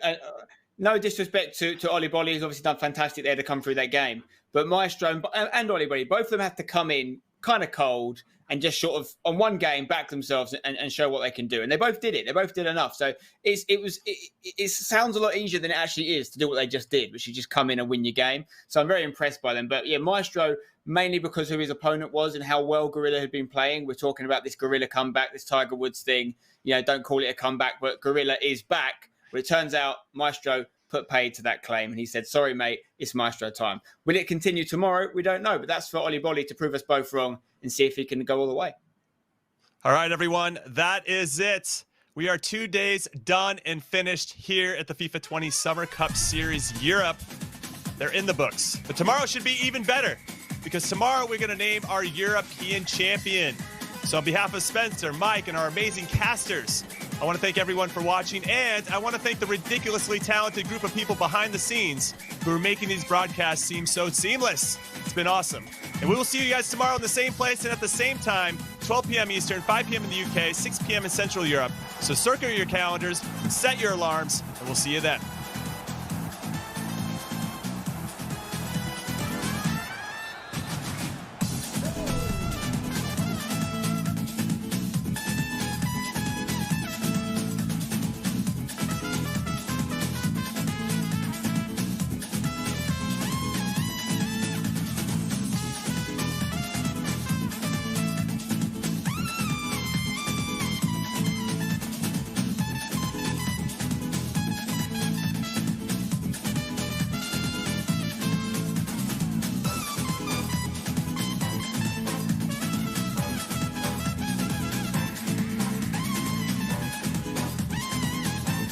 no disrespect to Oli Bolly, who's obviously done fantastic there to come through that game. But Maestro and Oli Bolly, both of them have to come in kind of cold and just sort of on one game back themselves and show what they can do. And they both did it. They both did enough. So it sounds a lot easier than it actually is to do what they just did, which is just come in and win your game. So I'm very impressed by them. But yeah, Maestro, mainly because who his opponent was and how well Gorilla had been playing. We're talking about this Gorilla comeback, this Tiger Woods thing. You know, don't call it a comeback, but Gorilla is back. But it turns out Maestro put paid to that claim, and he said, sorry, mate, it's Maestro time. Will it continue tomorrow? We don't know, but that's for Oli Bolly to prove us both wrong and see if he can go all the way. All right, everyone, that is it. We are 2 days done and finished here at the FIFA 20 Summer Cup Series Europe. They're in the books, but tomorrow should be even better, because tomorrow we're going to name our European champion. So on behalf of Spencer, Mike, and our amazing casters, I want to thank everyone for watching, and I want to thank the ridiculously talented group of people behind the scenes who are making these broadcasts seem so seamless. It's been awesome. And we will see you guys tomorrow in the same place and at the same time, 12 p.m. Eastern, 5 p.m. in the UK, 6 p.m. in Central Europe. So circle your calendars, set your alarms, and we'll see you then.